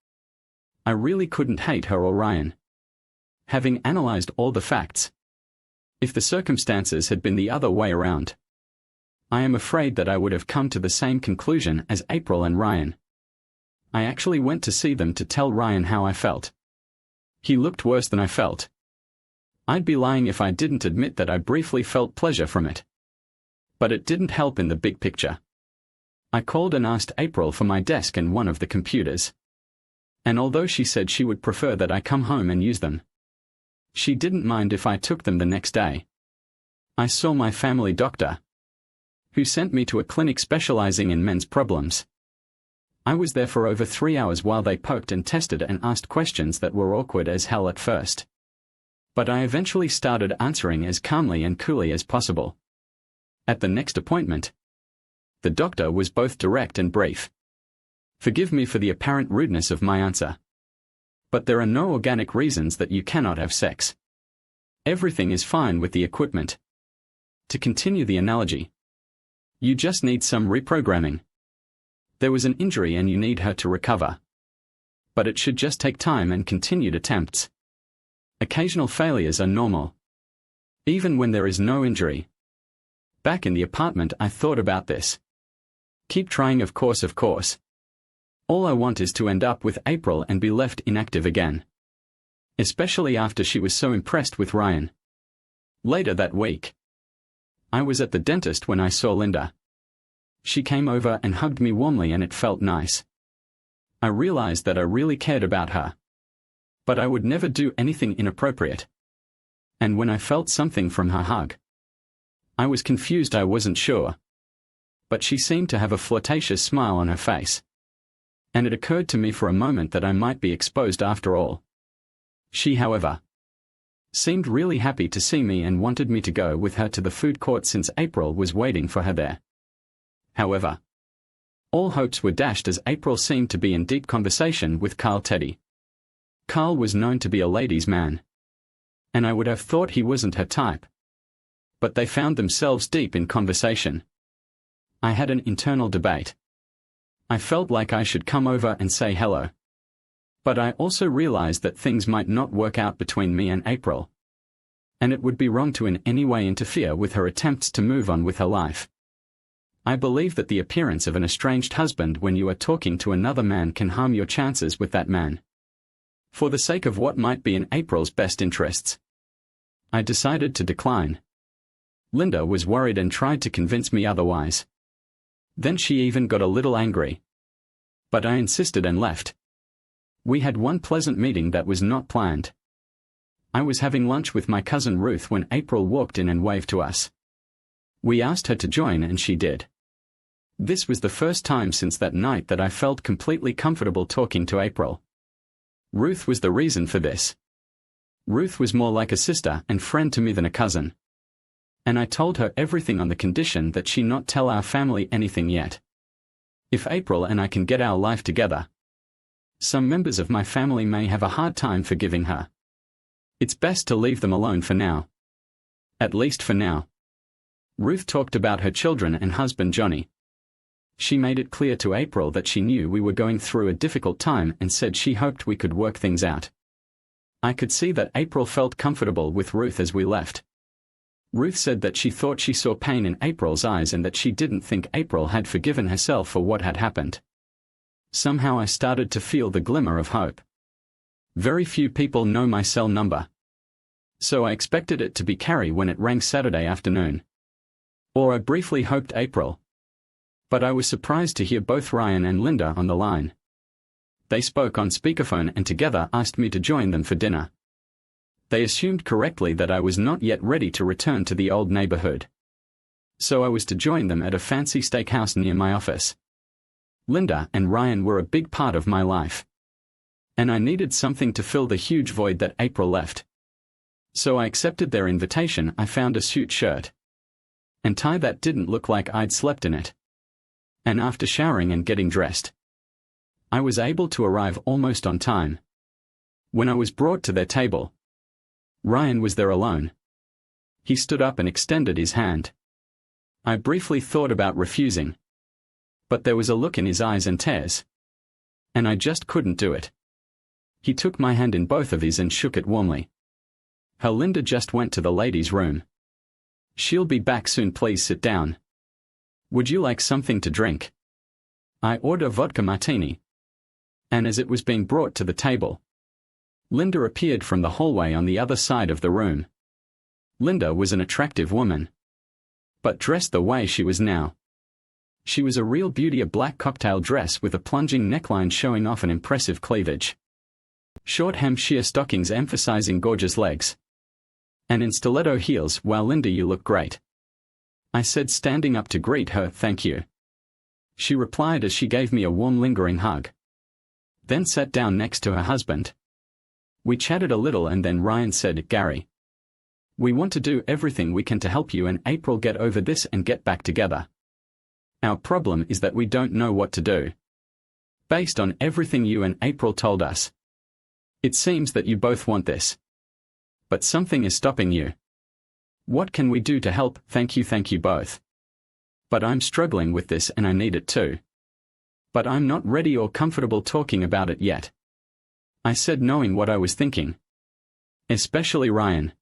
I really couldn't hate her or Ryan. Having analyzed all the facts, if the circumstances had been the other way around, I am afraid that I would have come to the same conclusion as April and Ryan. I actually went to see them to tell Ryan how I felt. He looked worse than I felt. I'd be lying if I didn't admit that I briefly felt pleasure from it. But it didn't help in the big picture. I called and asked April for my desk and one of the computers. And although she said she would prefer that I come home and use them, she didn't mind if I took them the next day. I saw my family doctor, who sent me to a clinic specializing in men's problems. I was there for over 3 hours while they poked and tested and asked questions that were awkward as hell at first. But I eventually started answering as calmly and coolly as possible. At the next appointment, the doctor was both direct and brief. Forgive me for the apparent rudeness of my answer, but there are no organic reasons that you cannot have sex. Everything is fine with the equipment. To continue the analogy, you just need some reprogramming. There was an injury and you need her to recover. But it should just take time and continued attempts. Occasional failures are normal, even when there is no injury. Back in the apartment, I thought about this. Keep trying, of course. All I want is to end up with April and be left inactive again. Especially after she was so impressed with Ryan. Later that week, I was at the dentist when I saw Linda. She came over and hugged me warmly and it felt nice. I realized that I really cared about her. But I would never do anything inappropriate. And when I felt something from her hug, I was confused. I wasn't sure. But she seemed to have a flirtatious smile on her face. And it occurred to me for a moment that I might be exposed after all. She, however, seemed really happy to see me and wanted me to go with her to the food court since April was waiting for her there. However, all hopes were dashed as April seemed to be in deep conversation with Carl Teddy. Carl was known to be a ladies' man, and I would have thought he wasn't her type. But they found themselves deep in conversation. I had an internal debate. I felt like I should come over and say hello. But I also realized that things might not work out between me and April, and it would be wrong to in any way interfere with her attempts to move on with her life. I believe that the appearance of an estranged husband when you are talking to another man can harm your chances with that man. For the sake of what might be in April's best interests, I decided to decline. Linda was worried and tried to convince me otherwise. Then she even got a little angry. But I insisted and left. We had one pleasant meeting that was not planned. I was having lunch with my cousin Ruth when April walked in and waved to us. We asked her to join and she did. This was the first time since that night that I felt completely comfortable talking to April. Ruth was the reason for this. Ruth was more like a sister and friend to me than a cousin. And I told her everything on the condition that she not tell our family anything yet. If April and I can get our life together, some members of my family may have a hard time forgiving her. It's best to leave them alone for now. At least for now. Ruth talked about her children and husband Johnny. She made it clear to April that she knew we were going through a difficult time and said she hoped we could work things out. I could see that April felt comfortable with Ruth as we left. Ruth said that she thought she saw pain in April's eyes and that she didn't think April had forgiven herself for what had happened. Somehow I started to feel the glimmer of hope. Very few people know my cell number, so I expected it to be Carrie when it rang Saturday afternoon. Or I briefly hoped April. But I was surprised to hear both Ryan and Linda on the line. They spoke on speakerphone and together asked me to join them for dinner. They assumed correctly that I was not yet ready to return to the old neighborhood. So I was to join them at a fancy steakhouse near my office. Linda and Ryan were a big part of my life. And I needed something to fill the huge void that April left. So I accepted their invitation. I found a suit shirt and tie that didn't look like I'd slept in it. And after showering and getting dressed, I was able to arrive almost on time. When I was brought to their table, Ryan was there alone. He stood up and extended his hand. I briefly thought about refusing, but there was a look in his eyes and tears, and I just couldn't do it. He took my hand in both of his and shook it warmly. How Linda just went to the ladies' room. She'll be back soon. Please sit down. Would you like something to drink? I ordered vodka martini. And as it was being brought to the table, Linda appeared from the hallway on the other side of the room. Linda was an attractive woman, but dressed the way she was now. She was a real beauty, a black cocktail dress with a plunging neckline showing off an impressive cleavage, short hem sheer stockings emphasizing gorgeous legs, and in stiletto heels. Wow, Linda, you look great, I said, standing up to greet her. Thank you, she replied as she gave me a warm lingering hug, then sat down next to her husband. We chatted a little and then Ryan said, Gary, we want to do everything we can to help you and April get over this and get back together. Our problem is that we don't know what to do. Based on everything you and April told us, it seems that you both want this. But something is stopping you. What can we do to help? Thank you both. But I'm struggling with this and I need it too. But I'm not ready or comfortable talking about it yet, I said, knowing what I was thinking. Especially Ryan,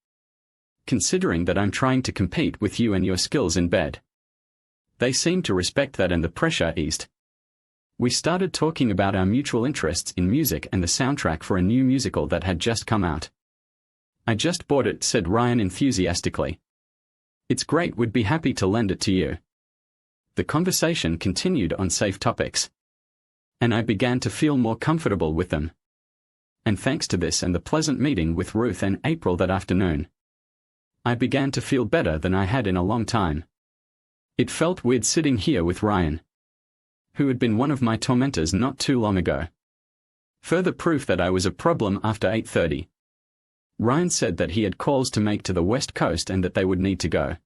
considering that I'm trying to compete with you and your skills in bed. They seemed to respect that and the pressure eased. We started talking about our mutual interests in music and the soundtrack for a new musical that had just come out. I just bought it, said Ryan enthusiastically. It's great, would be happy to lend it to you. The conversation continued on safe topics, and I began to feel more comfortable with them. And thanks to this and the pleasant meeting with Ruth and April that afternoon, I began to feel better than I had in a long time. It felt weird sitting here with Ryan, who had been one of my tormentors not too long ago. Further proof that I was a problem. After 8:30, Ryan said that he had calls to make to the West Coast and that they would need to go.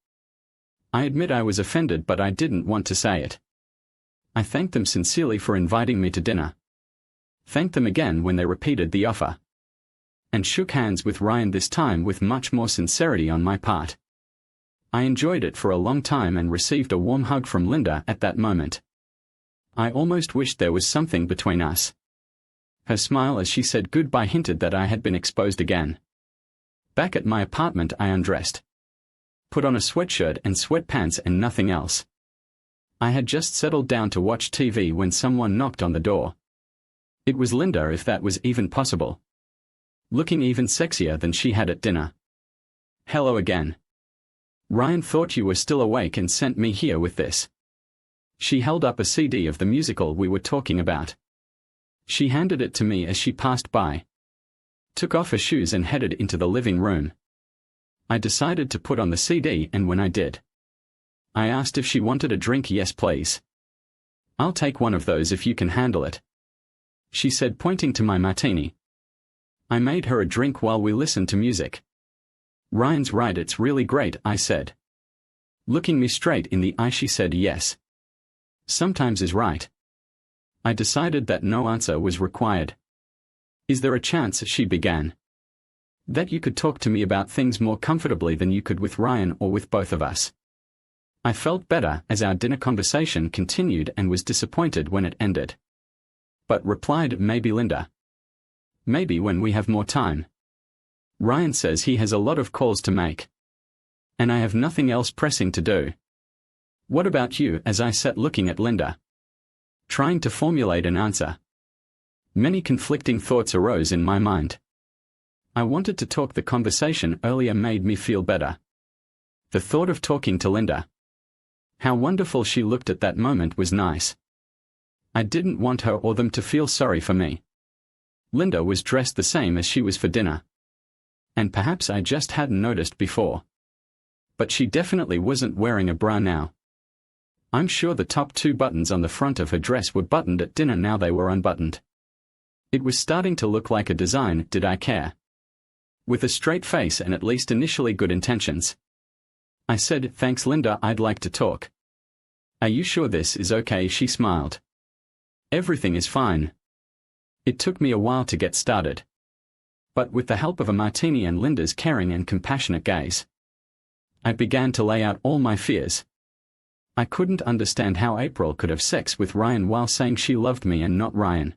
I admit I was offended, but I didn't want to say it. I thanked them sincerely for inviting me to dinner, thanked them again when they repeated the offer, and shook hands with Ryan, this time with much more sincerity on my part. I enjoyed it for a long time and received a warm hug from Linda at that moment. I almost wished there was something between us. Her smile as she said goodbye hinted that I had been exposed again. Back at my apartment, I undressed, put on a sweatshirt and sweatpants and nothing else. I had just settled down to watch TV when someone knocked on the door. It was Linda, if that was even possible, looking even sexier than she had at dinner. Hello again. Ryan thought you were still awake and sent me here with this. She held up a CD of the musical we were talking about. She handed it to me as she passed by, took off her shoes and headed into the living room. I decided to put on the CD, and when I did, I asked if she wanted a drink. Yes, please. I'll take one of those if you can handle it, she said, pointing to my martini. I made her a drink while we listened to music. Ryan's right, it's really great, I said. Looking me straight in the eye, she said yes. Sometimes is right. I decided that no answer was required. Is there a chance, she began, that you could talk to me about things more comfortably than you could with Ryan or with both of us? I felt better as our dinner conversation continued and was disappointed when it ended, but replied, maybe, Linda. Maybe when we have more time. Ryan says he has a lot of calls to make, and I have nothing else pressing to do. What about you? As I sat looking at Linda, trying to formulate an answer, many conflicting thoughts arose in my mind. I wanted to talk. The conversation earlier made me feel better. The thought of talking to Linda, how wonderful she looked at that moment, was nice. I didn't want her or them to feel sorry for me. Linda was dressed the same as she was for dinner. And perhaps I just hadn't noticed before. But she definitely wasn't wearing a bra now. I'm sure the top 2 buttons on the front of her dress were buttoned at dinner, now they were unbuttoned. It was starting to look like a design, did I care? With a straight face and at least initially good intentions. I said, "Thanks Linda, I'd like to talk." "Are you sure this is okay?" she smiled. "Everything is fine." It took me a while to get started. But with the help of a martini and Linda's caring and compassionate gaze, I began to lay out all my fears. I couldn't understand how April could have sex with Ryan while saying she loved me and not Ryan.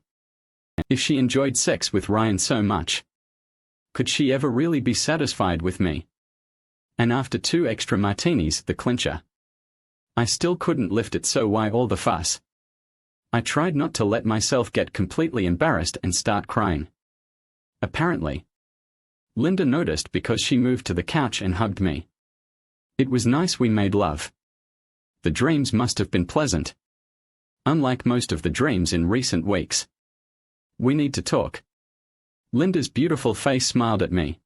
If she enjoyed sex with Ryan so much, could she ever really be satisfied with me? And after 2 extra martinis, the clincher, I still couldn't lift it, so why all the fuss? I tried not to let myself get completely embarrassed and start crying. Apparently, Linda noticed because she moved to the couch and hugged me. It was nice we made love. The dreams must have been pleasant. Unlike most of the dreams in recent weeks. "We need to talk." Linda's beautiful face smiled at me.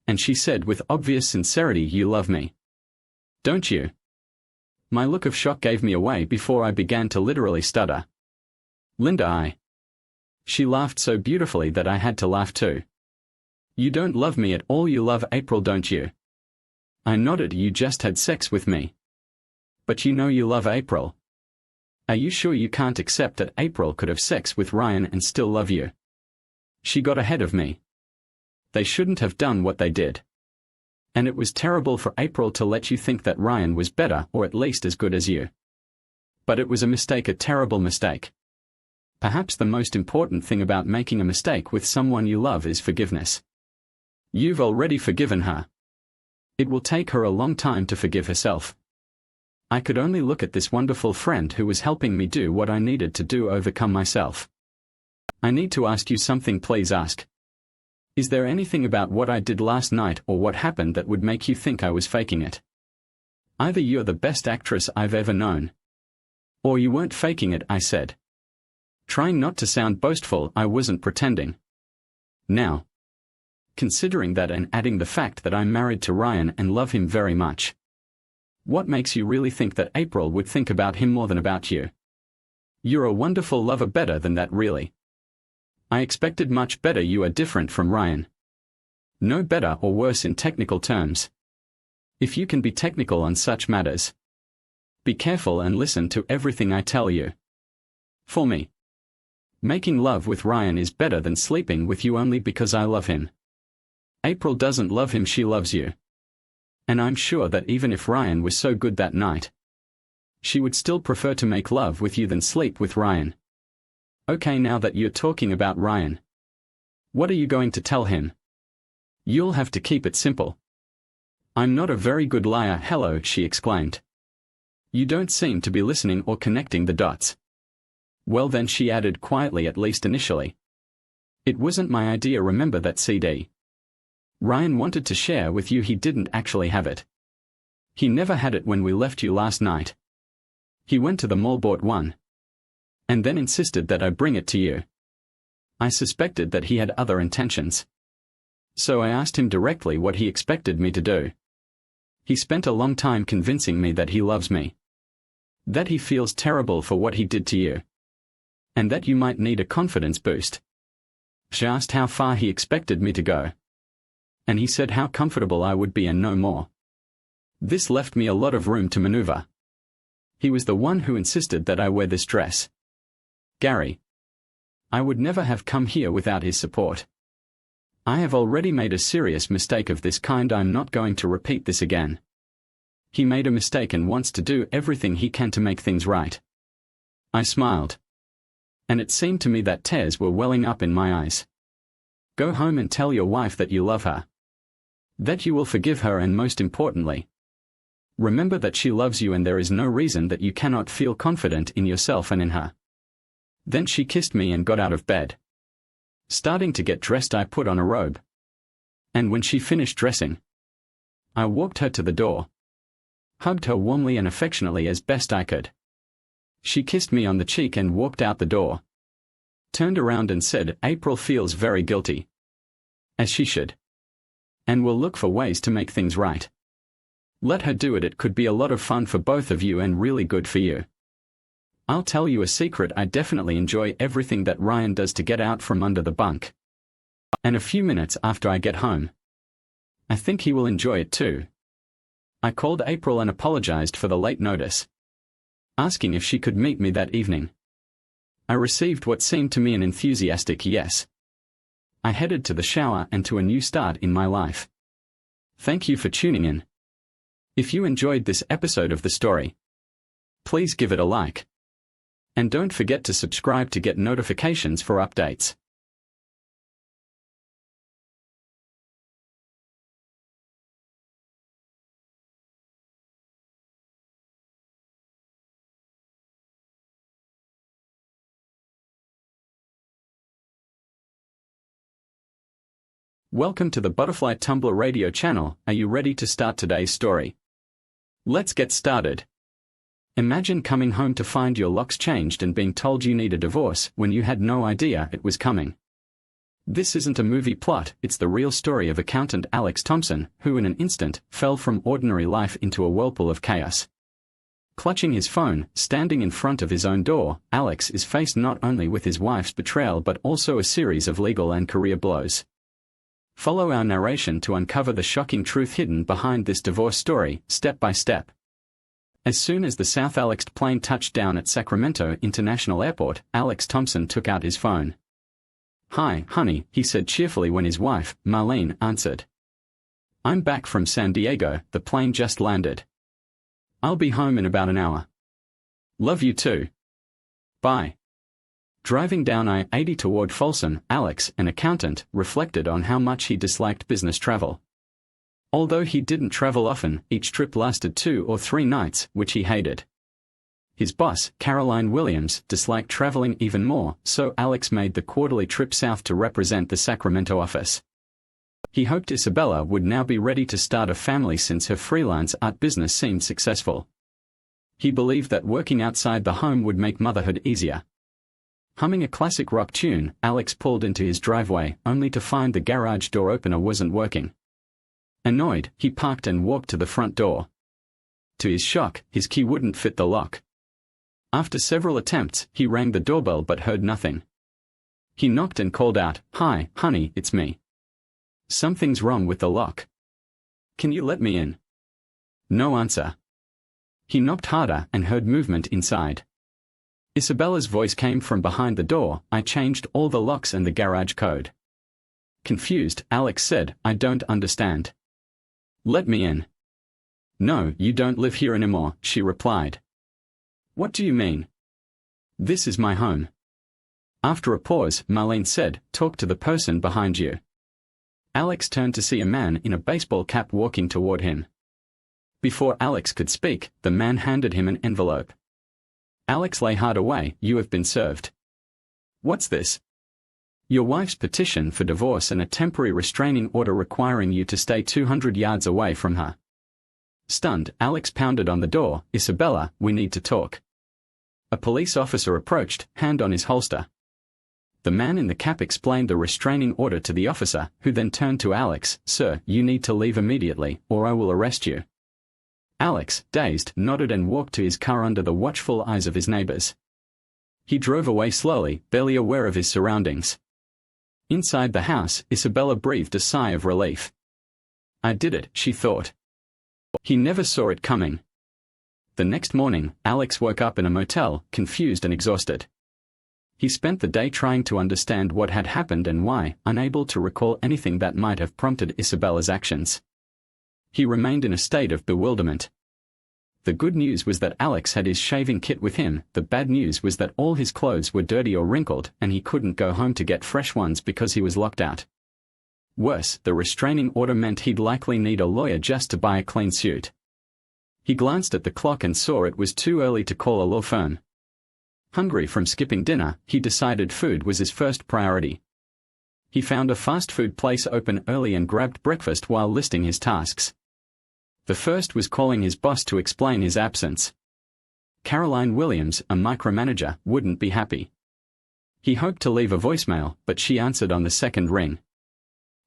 And she said with obvious sincerity, "You love me, don't you?" My look of shock gave me away before I began to literally stutter. "Linda, She laughed so beautifully that I had to laugh too. "You don't love me at all, you love April, don't you?" I nodded. "You just had sex with me. But you know you love April. Are you sure you can't accept that April could have sex with Ryan and still love you?" She got ahead of me. "They shouldn't have done what they did. And it was terrible for April to let you think that Ryan was better or at least as good as you. But it was a mistake, a terrible mistake. Perhaps the most important thing about making a mistake with someone you love is forgiveness. You've already forgiven her. It will take her a long time to forgive herself." I could only look at this wonderful friend who was helping me do what I needed to do, overcome myself. "I need to ask you something, please ask. Is there anything about what I did last night or what happened that would make you think I was faking it? Either you're the best actress I've ever known, or you weren't faking it," I said. Trying not to sound boastful, I wasn't pretending. Now, considering that and adding the fact that I'm married to Ryan and love him very much, what makes you really think that April would think about him more than about you? You're a wonderful lover, better than that really. I expected much better. You are different from Ryan. No better or worse in technical terms. If you can be technical on such matters, be careful and listen to everything I tell you. For me, making love with Ryan is better than sleeping with you only because I love him. April doesn't love him, she loves you. And I'm sure that even if Ryan was so good that night, she would still prefer to make love with you than sleep with Ryan. Okay, now that you're talking about Ryan, what are you going to tell him? You'll have to keep it simple. I'm not a very good liar. Hello, she exclaimed. You don't seem to be listening or connecting the dots. Well then, she added quietly, at least initially. It wasn't my idea, remember that CD Ryan wanted to share with you, he didn't actually have it. He never had it when we left you last night. He went to the mall, bought one, and then insisted that I bring it to you. I suspected that he had other intentions. So I asked him directly what he expected me to do. He spent a long time convincing me that he loves me, that he feels terrible for what he did to you, and that you might need a confidence boost. She asked how far he expected me to go, and he said how comfortable I would be and no more. This left me a lot of room to maneuver. He was the one who insisted that I wear this dress. Gary, I would never have come here without his support. I have already made a serious mistake of this kind. I'm not going to repeat this again. He made a mistake and wants to do everything he can to make things right. I smiled, and it seemed to me that tears were welling up in my eyes. Go home and tell your wife that you love her, that you will forgive her, and most importantly, remember that she loves you and there is no reason that you cannot feel confident in yourself and in her. Then she kissed me and got out of bed. Starting to get dressed, I put on a robe. And when she finished dressing, I walked her to the door, hugged her warmly and affectionately as best I could. She kissed me on the cheek and walked out the door. Turned around and said, April feels very guilty. As she should. and we'll look for ways to make things right. Let her do it. It could be a lot of fun for both of you and really good for you. I'll tell you a secret, I definitely enjoy everything that Ryan does to get out from under the bunk. And a few minutes after I get home, I think he will enjoy it too. I called April and apologized for the late notice, asking if she could meet me that evening. I received what seemed to me an enthusiastic yes. I headed to the shower and to a new start in my life. Thank you for tuning in. If you enjoyed this episode of the story, please give it a like. And don't forget to subscribe to get notifications for updates. Welcome to the Butterfly Tumblr Radio channel. Are you ready to start today's story? Let's get started. Imagine coming home to find your locks changed and being told you need a divorce when you had no idea it was coming. This isn't a movie plot, it's the real story of accountant Alex Thompson, who in an instant fell from ordinary life into a whirlpool of chaos. Clutching his phone, standing in front of his own door, Alex is faced not only with his wife's betrayal but also a series of legal and career blows. Follow our narration to uncover the shocking truth hidden behind this divorce story, step by step. As soon as the South Alex plane touched down at Sacramento International Airport, Alex Thompson took out his phone. "Hi, honey," he said cheerfully when his wife, Marlene, answered. "I'm back from San Diego, the plane just landed. I'll be home in about an hour. Love you too. Bye." Driving down I-80 toward Folsom, Alex, an accountant, reflected on how much he disliked business travel. Although he didn't travel often, each trip lasted 2 or 3 nights, which he hated. His boss, Caroline Williams, disliked traveling even more, so Alex made the quarterly trip south to represent the Sacramento office. He hoped Isabella would now be ready to start a family since her freelance art business seemed successful. He believed that working outside the home would make motherhood easier. Humming a classic rock tune, Alex pulled into his driveway, only to find the garage door opener wasn't working. Annoyed, he parked and walked to the front door. To his shock, his key wouldn't fit the lock. After several attempts, he rang the doorbell but heard nothing. He knocked and called out, "Hi, honey, it's me. Something's wrong with the lock. Can you let me in?" No answer. He knocked harder and heard movement inside. Isabella's voice came from behind the door, "I changed all the locks and the garage code." Confused, Alex said, "I don't understand. Let me in." "No, you don't live here anymore," she replied. "What do you mean? This is my home." After a pause, Marlene said, "Talk to the person behind you." Alex turned to see a man in a baseball cap walking toward him. Before Alex could speak, the man handed him an envelope. Alex lay hard away, "You have been served." "What's this?" "Your wife's petition for divorce and a temporary restraining order requiring you to stay 200 yards away from her." Stunned, Alex pounded on the door, "Isabella, we need to talk." A police officer approached, hand on his holster. The man in the cap explained the restraining order to the officer, who then turned to Alex, "Sir, you need to leave immediately, or I will arrest you." Alex, dazed, nodded and walked to his car under the watchful eyes of his neighbors. He drove away slowly, barely aware of his surroundings. Inside the house, Isabella breathed a sigh of relief. "I did it," she thought. He never saw it coming. The next morning, Alex woke up in a motel, confused and exhausted. He spent the day trying to understand what had happened and why, unable to recall anything that might have prompted Isabella's actions. He remained in a state of bewilderment. The good news was that Alex had his shaving kit with him, the bad news was that all his clothes were dirty or wrinkled and he couldn't go home to get fresh ones because he was locked out. Worse, the restraining order meant he'd likely need a lawyer just to buy a clean suit. He glanced at the clock and saw it was too early to call a law firm. Hungry from skipping dinner, he decided food was his first priority. He found a fast food place open early and grabbed breakfast while listing his tasks. The first was calling his boss to explain his absence. Caroline Williams, a micromanager, wouldn't be happy. He hoped to leave a voicemail, but she answered on the second ring.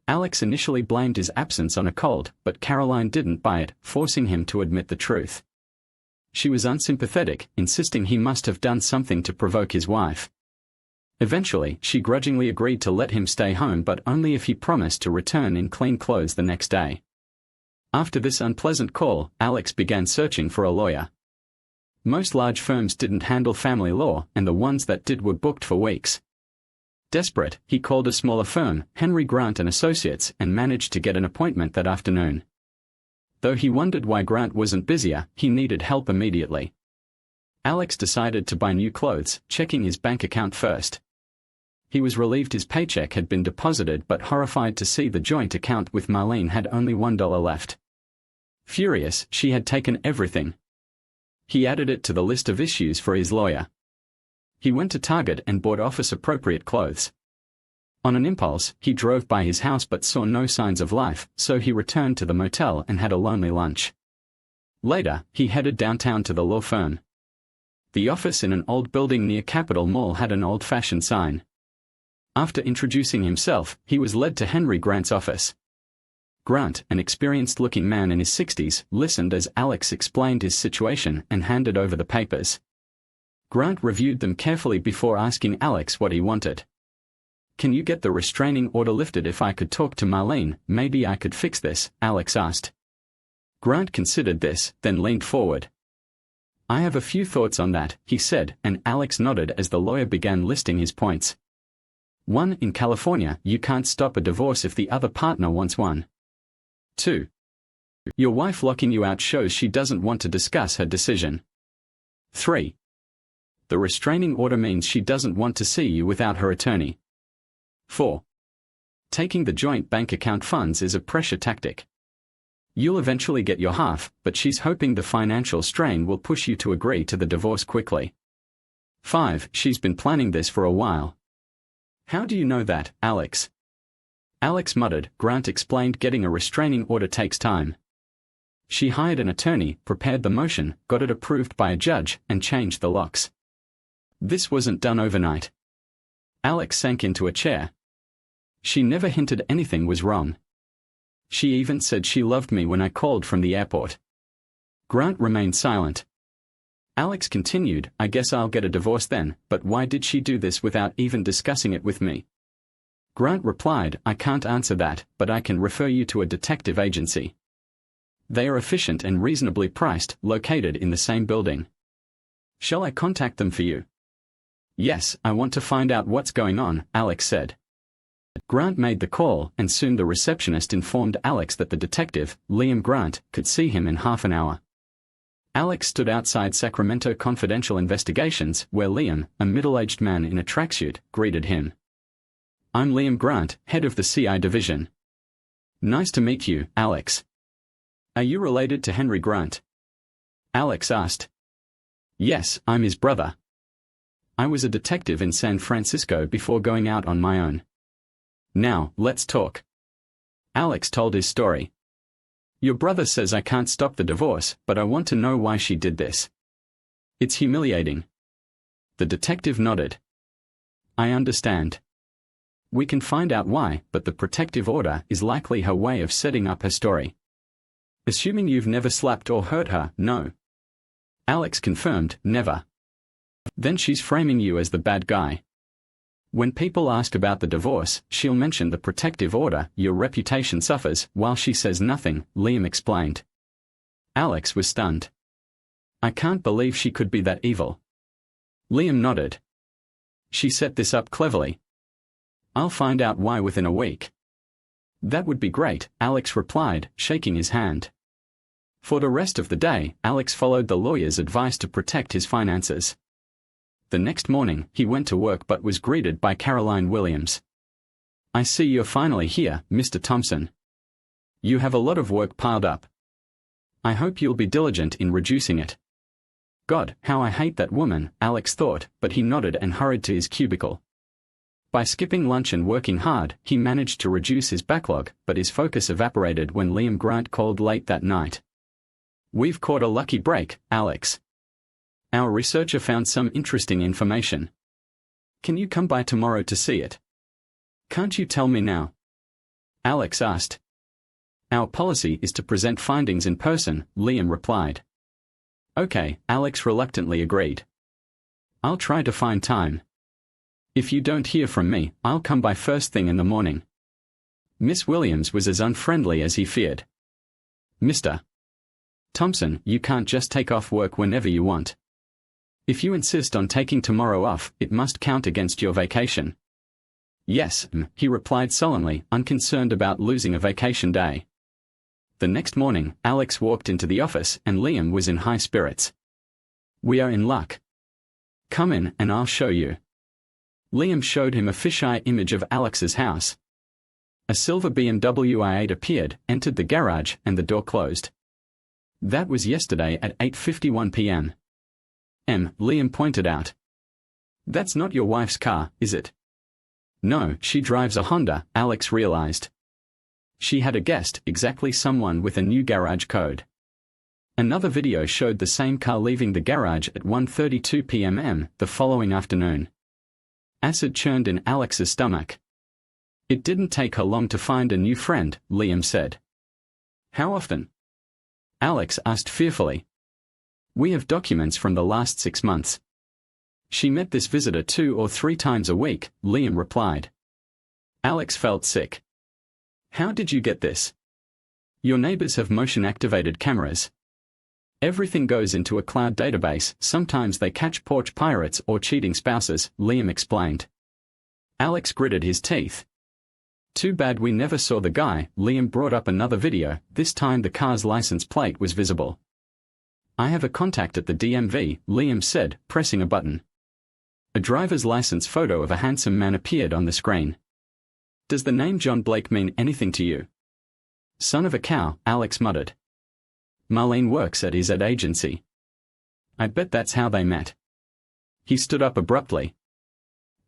Alex initially blamed his absence on a cold, but Caroline didn't buy it, forcing him to admit the truth. She was unsympathetic, insisting he must have done something to provoke his wife. Eventually, she grudgingly agreed to let him stay home, but only if he promised to return in clean clothes the next day. After this unpleasant call, Alex began searching for a lawyer. Most large firms didn't handle family law, and the ones that did were booked for weeks. Desperate, he called a smaller firm, Henry Grant and Associates, and managed to get an appointment that afternoon. Though he wondered why Grant wasn't busier, he needed help immediately. Alex decided to buy new clothes, checking his bank account first. He was relieved his paycheck had been deposited, but horrified to see the joint account with Marlene had only $1 left. Furious, she had taken everything. He added it to the list of issues for his lawyer. He went to Target and bought office-appropriate clothes. On an impulse, he drove by his house but saw no signs of life, so he returned to the motel and had a lonely lunch. Later, he headed downtown to the law firm. The office in an old building near Capitol Mall had an old-fashioned sign. After introducing himself, he was led to Henry Grant's office. Grant, an experienced-looking man in his 60s, listened as Alex explained his situation and handed over the papers. Grant reviewed them carefully before asking Alex what he wanted. "Can you get the restraining order lifted? If I could talk to Marlene, maybe I could fix this," Alex asked. Grant considered this, then leaned forward. "I have a few thoughts on that," he said, and Alex nodded as the lawyer began listing his points. 1. In California, you can't stop a divorce if the other partner wants one. 2. Your wife locking you out shows she doesn't want to discuss her decision. 3. The restraining order means she doesn't want to see you without her attorney. 4. Taking the joint bank account funds is a pressure tactic. You'll eventually get your half, but she's hoping the financial strain will push you to agree to the divorce quickly. 5. She's been planning this for a while. How do you know that, Alex? Alex muttered. Grant explained getting a restraining order takes time. She hired an attorney, prepared the motion, got it approved by a judge, and changed the locks. This wasn't done overnight. Alex sank into a chair. She never hinted anything was wrong. She even said she loved me when I called from the airport. Grant remained silent. Alex continued, "I guess I'll get a divorce then, but why did she do this without even discussing it with me?" Grant replied, "I can't answer that, but I can refer you to a detective agency. They are efficient and reasonably priced, located in the same building. Shall I contact them for you?" "Yes, I want to find out what's going on," Alex said. Grant made the call, and soon the receptionist informed Alex that the detective, Liam Grant, could see him in half an hour. Alex stood outside Sacramento Confidential Investigations, where Liam, a middle-aged man in a tracksuit, greeted him. "I'm Liam Grant, head of the CI division." "Nice to meet you, Alex. Are you related to Henry Grant?" Alex asked. "Yes, I'm his brother. I was a detective in San Francisco before going out on my own. Now, let's talk." Alex told his story. "Your brother says I can't stop the divorce, but I want to know why she did this. It's humiliating." The detective nodded. "I understand. We can find out why, but the protective order is likely her way of setting up her story. Assuming you've never slapped or hurt her, no?" Alex confirmed, "Never." "Then she's framing you as the bad guy. When people ask about the divorce, she'll mention the protective order. Your reputation suffers while she says nothing," Liam explained. Alex was stunned. "I can't believe she could be that evil." Liam nodded. "She set this up cleverly. I'll find out why within a week." "That would be great," Alex replied, shaking his hand. For the rest of the day, Alex followed the lawyer's advice to protect his finances. The next morning, he went to work but was greeted by Caroline Williams. "I see you're finally here, Mr. Thompson. You have a lot of work piled up. I hope you'll be diligent in reducing it." "God, how I hate that woman," Alex thought, but he nodded and hurried to his cubicle. By skipping lunch and working hard, he managed to reduce his backlog, but his focus evaporated when Liam Grant called late that night. "We've caught a lucky break, Alex. Our researcher found some interesting information. Can you come by tomorrow to see it?" "Can't you tell me now?" Alex asked. Our policy is to present findings in person, Liam replied. Okay, Alex reluctantly agreed. I'll try to find time. If you don't hear from me, I'll come by first thing in the morning. Miss Williams was as unfriendly as he feared. Mr. Thompson, you can't just take off work whenever you want. If you insist on taking tomorrow off, it must count against your vacation. Yes, he replied sullenly, unconcerned about losing a vacation day. The next morning, Alex walked into the office and Liam was in high spirits. We are in luck. Come in and I'll show you. Liam showed him a fisheye image of Alex's house. A silver BMW i8 appeared, entered the garage, and the door closed. That was yesterday at 8:51 p.m. Liam pointed out. That's not your wife's car, is it? No, she drives a Honda, Alex realized. She had a guest, exactly someone with a new garage code. Another video showed the same car leaving the garage at 1:32 p.m. the following afternoon. Acid churned in Alex's stomach. It didn't take her long to find a new friend, Liam said. How often? Alex asked fearfully. We have documents from the last 6 months. She met this visitor 2 or 3 times a week, Liam replied. Alex felt sick. How did you get this? Your neighbors have motion-activated cameras. Everything goes into a cloud database, sometimes they catch porch pirates or cheating spouses, Liam explained. Alex gritted his teeth. Too bad we never saw the guy, Liam brought up another video, this time the car's license plate was visible. I have a contact at the DMV, Liam said, pressing a button. A driver's license photo of a handsome man appeared on the screen. Does the name John Blake mean anything to you? Son of a cow, Alex muttered. Marlene works at his ad agency. I bet that's how they met. He stood up abruptly.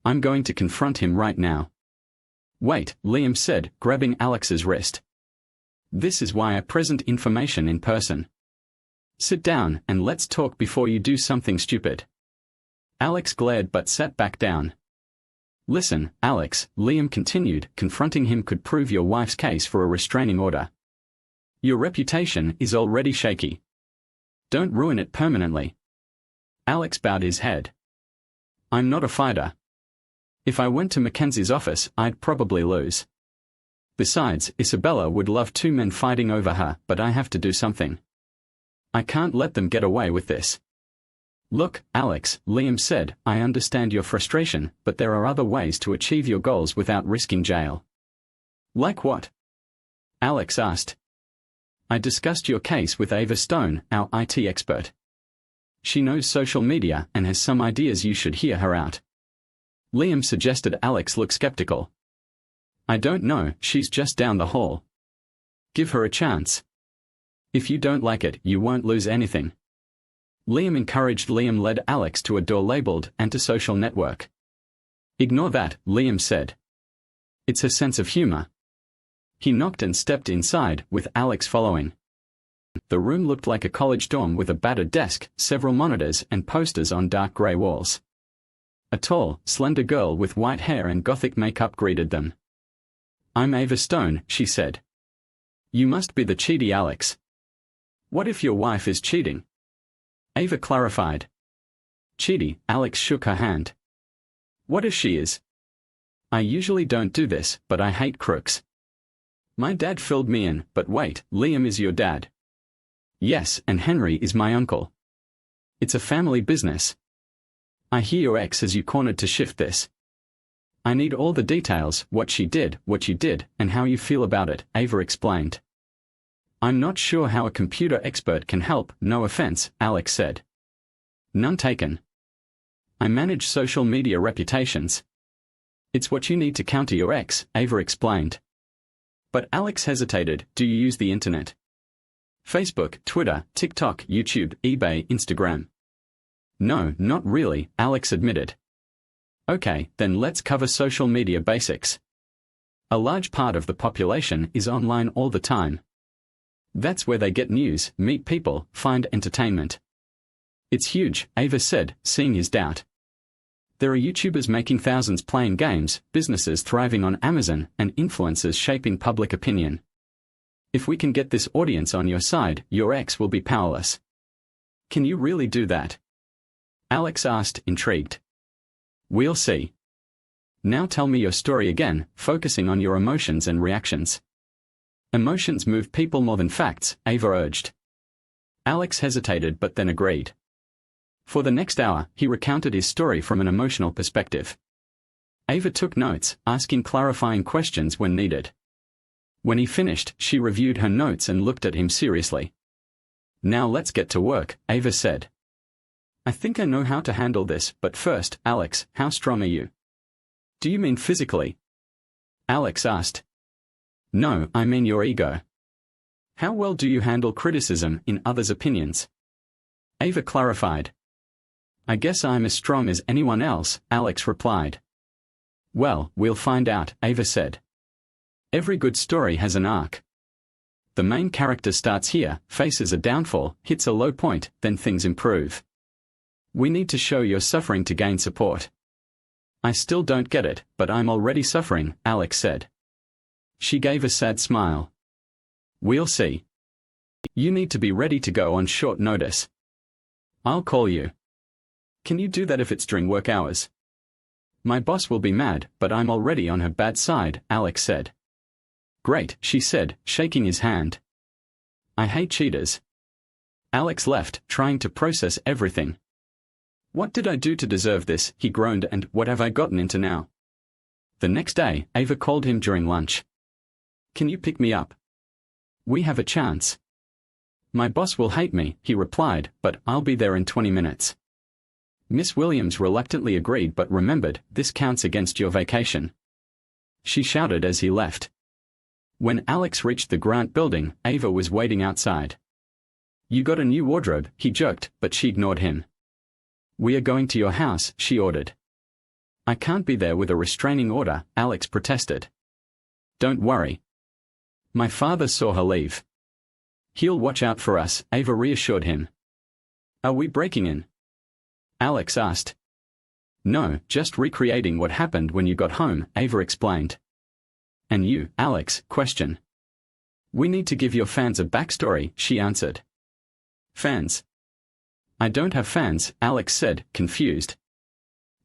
I'm going to confront him right now. Wait, Liam said, grabbing Alex's wrist. This is why I present information in person. Sit down and let's talk before you do something stupid. Alex glared but sat back down. Listen, Alex, Liam continued, confronting him could prove your wife's case for a restraining order. Your reputation is already shaky. Don't ruin it permanently. Alex bowed his head. I'm not a fighter. If I went to Mackenzie's office, I'd probably lose. Besides, Isabella would love 2 men fighting over her, but I have to do something. I can't let them get away with this. Look, Alex, Liam said, I understand your frustration, but there are other ways to achieve your goals without risking jail. Like what? Alex asked. I discussed your case with Ava Stone, our IT expert. She knows social media and has some ideas you should hear her out. Liam suggested Alex look skeptical. I don't know, she's just down the hall. Give her a chance. If you don't like it, you won't lose anything. Liam encouraged. Liam led Alex to a door labeled Antisocial Network. Ignore that, Liam said. It's her sense of humor. He knocked and stepped inside, with Alex following. The room looked like a college dorm with a battered desk, several monitors and posters on dark grey walls. A tall, slender girl with white hair and gothic makeup greeted them. I'm Ava Stone, she said. You must be the cheaty Alex. What if your wife is cheating? Ava clarified. Cheaty, Alex shook her hand. What if she is? I usually don't do this, but I hate crooks. My dad filled me in, but wait, Liam is your dad. Yes, and Henry is my uncle. It's a family business. I hear your ex has you cornered to shift this. I need all the details, what she did, what you did, and how you feel about it, Ava explained. I'm not sure how a computer expert can help, no offense, Alex said. None taken. I manage social media reputations. It's what you need to counter your ex, Ava explained. But Alex hesitated. Do you use the internet? Facebook, Twitter, TikTok, YouTube, eBay, Instagram? No, not really, Alex admitted. Okay, then let's cover social media basics. A large part of the population is online all the time. That's where they get news, meet people, find entertainment. It's huge, Ava said, seeing his doubt. There are YouTubers making thousands playing games, businesses thriving on Amazon, and influencers shaping public opinion. If we can get this audience on your side, your ex will be powerless. Can you really do that? Alex asked, intrigued. We'll see. Now tell me your story again, focusing on your emotions and reactions. Emotions move people more than facts, Ava urged. Alex hesitated but then agreed. For the next hour, he recounted his story from an emotional perspective. Ava took notes, asking clarifying questions when needed. When he finished, she reviewed her notes and looked at him seriously. Now let's get to work, Ava said. I think I know how to handle this, but first, Alex, how strong are you? Do you mean physically? Alex asked. No, I mean your ego. How well do you handle criticism in others' opinions? Ava clarified. I guess I'm as strong as anyone else, Alex replied. Well, we'll find out, Ava said. Every good story has an arc. The main character starts here, faces a downfall, hits a low point, then things improve. We need to show you're suffering to gain support. I still don't get it, but I'm already suffering, Alex said. She gave a sad smile. We'll see. You need to be ready to go on short notice. I'll call you. Can you do that if it's during work hours? My boss will be mad, but I'm already on her bad side, Alex said. Great, she said, shaking his hand. I hate cheaters. Alex left, trying to process everything. What did I do to deserve this, he groaned, and what have I gotten into now? The next day, Ava called him during lunch. Can you pick me up? We have a chance. My boss will hate me, he replied, but I'll be there in 20 minutes. Miss Williams reluctantly agreed but remembered, this counts against your vacation. She shouted as he left. When Alex reached the Grant building, Ava was waiting outside. You got a new wardrobe, he joked, but she ignored him. We are going to your house, she ordered. I can't be there with a restraining order, Alex protested. Don't worry. My father saw her leave. He'll watch out for us, Ava reassured him. Are we breaking in? Alex asked. No, just recreating what happened when you got home, Ava explained. And you, Alex, question. We need to give your fans a backstory, she answered. Fans? I don't have fans, Alex said, confused.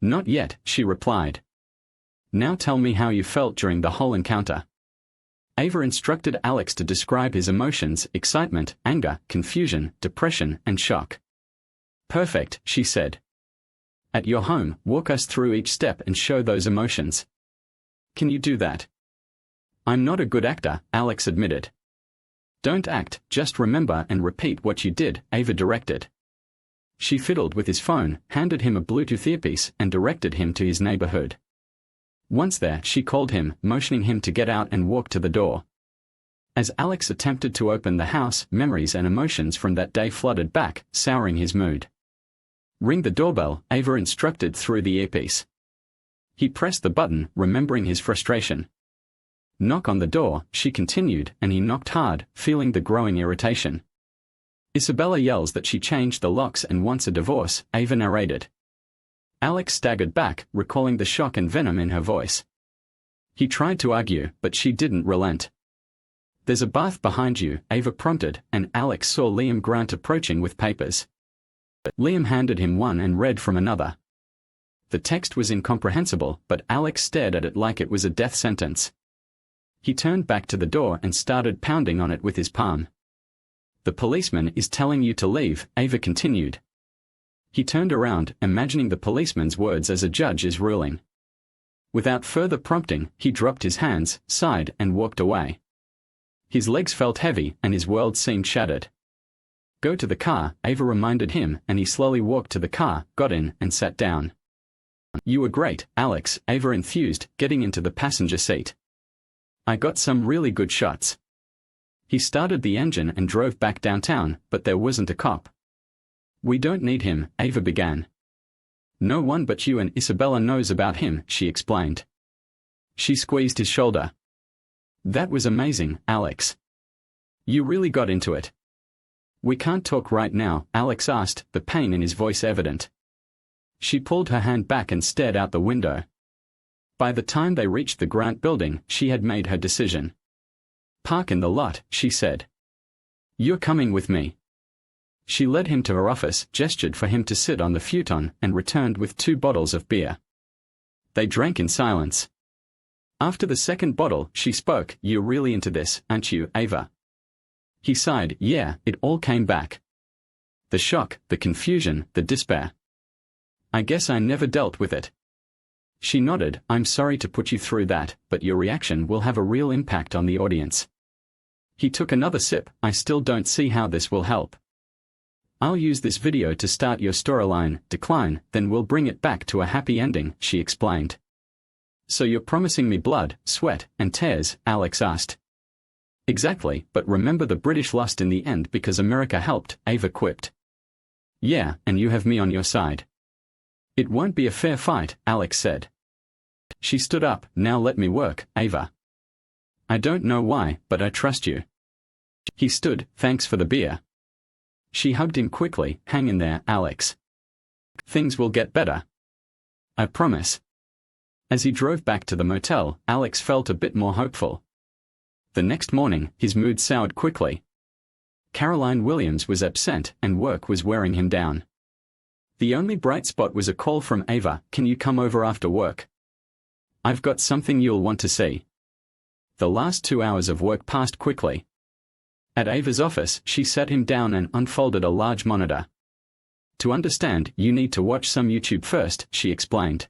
Not yet, she replied. Now tell me how you felt during the whole encounter. Ava instructed Alex to describe his emotions, excitement, anger, confusion, depression, and shock. Perfect, she said. At your home, walk us through each step and show those emotions. Can you do that? I'm not a good actor, Alex admitted. Don't act, just remember and repeat what you did, Ava directed. She fiddled with his phone, handed him a Bluetooth earpiece, and directed him to his neighborhood. Once there, she called him, motioning him to get out and walk to the door. As Alex attempted to open the house, memories and emotions from that day flooded back, souring his mood. Ring the doorbell, Ava instructed through the earpiece. He pressed the button, remembering his frustration. Knock on the door, she continued, and he knocked hard, feeling the growing irritation. Isabella yells that she changed the locks and wants a divorce, Ava narrated. Alex staggered back, recalling the shock and venom in her voice. He tried to argue, but she didn't relent. There's a bath behind you, Ava prompted, and Alex saw Liam Grant approaching with papers. Liam handed him one and read from another. The text was incomprehensible, but Alex stared at it like it was a death sentence. He turned back to the door and started pounding on it with his palm. The policeman is telling you to leave, Ava continued. He turned around, imagining the policeman's words as a judge is ruling. Without further prompting, he dropped his hands, sighed, and walked away. His legs felt heavy, and his world seemed shattered. Go to the car, Ava reminded him, and he slowly walked to the car, got in, and sat down. You were great, Alex, Ava enthused, getting into the passenger seat. I got some really good shots. He started the engine and drove back downtown, but there wasn't a cop. We don't need him, Ava began. No one but you and Isabella knows about him, she explained. She squeezed his shoulder. That was amazing, Alex. You really got into it. We can't talk right now, Alex asked, the pain in his voice evident. She pulled her hand back and stared out the window. By the time they reached the Grant building, she had made her decision. "Park in the lot," she said. "You're coming with me." She led him to her office, gestured for him to sit on the futon, and returned with 2 bottles of beer. They drank in silence. After the second bottle, she spoke. "You're really into this, aren't you, Ava?" He sighed. "Yeah," it all came back. The shock, the confusion, the despair. "I guess I never dealt with it." She nodded. "I'm sorry to put you through that, but your reaction will have a real impact on the audience." He took another sip. "I still don't see how this will help." "I'll use this video to start your storyline, decline, then we'll bring it back to a happy ending," she explained. "So you're promising me blood, sweat, and tears?" Alex asked. "Exactly, but remember the British lost in the end because America helped," Ava quipped. "Yeah, and you have me on your side." "It won't be a fair fight," Alex said. She stood up. "Now let me work, Ava." "I don't know why, but I trust you." He stood. "Thanks for the beer." She hugged him quickly. "Hang in there, Alex. Things will get better. I promise." As he drove back to the motel, Alex felt a bit more hopeful. The next morning, his mood soured quickly. Caroline Williams was absent, and work was wearing him down. The only bright spot was a call from Ava. "Can you come over after work? I've got something you'll want to see." The last 2 hours of work passed quickly. At Ava's office, she sat him down and unfolded a large monitor. "To understand, you need to watch some YouTube first," she explained.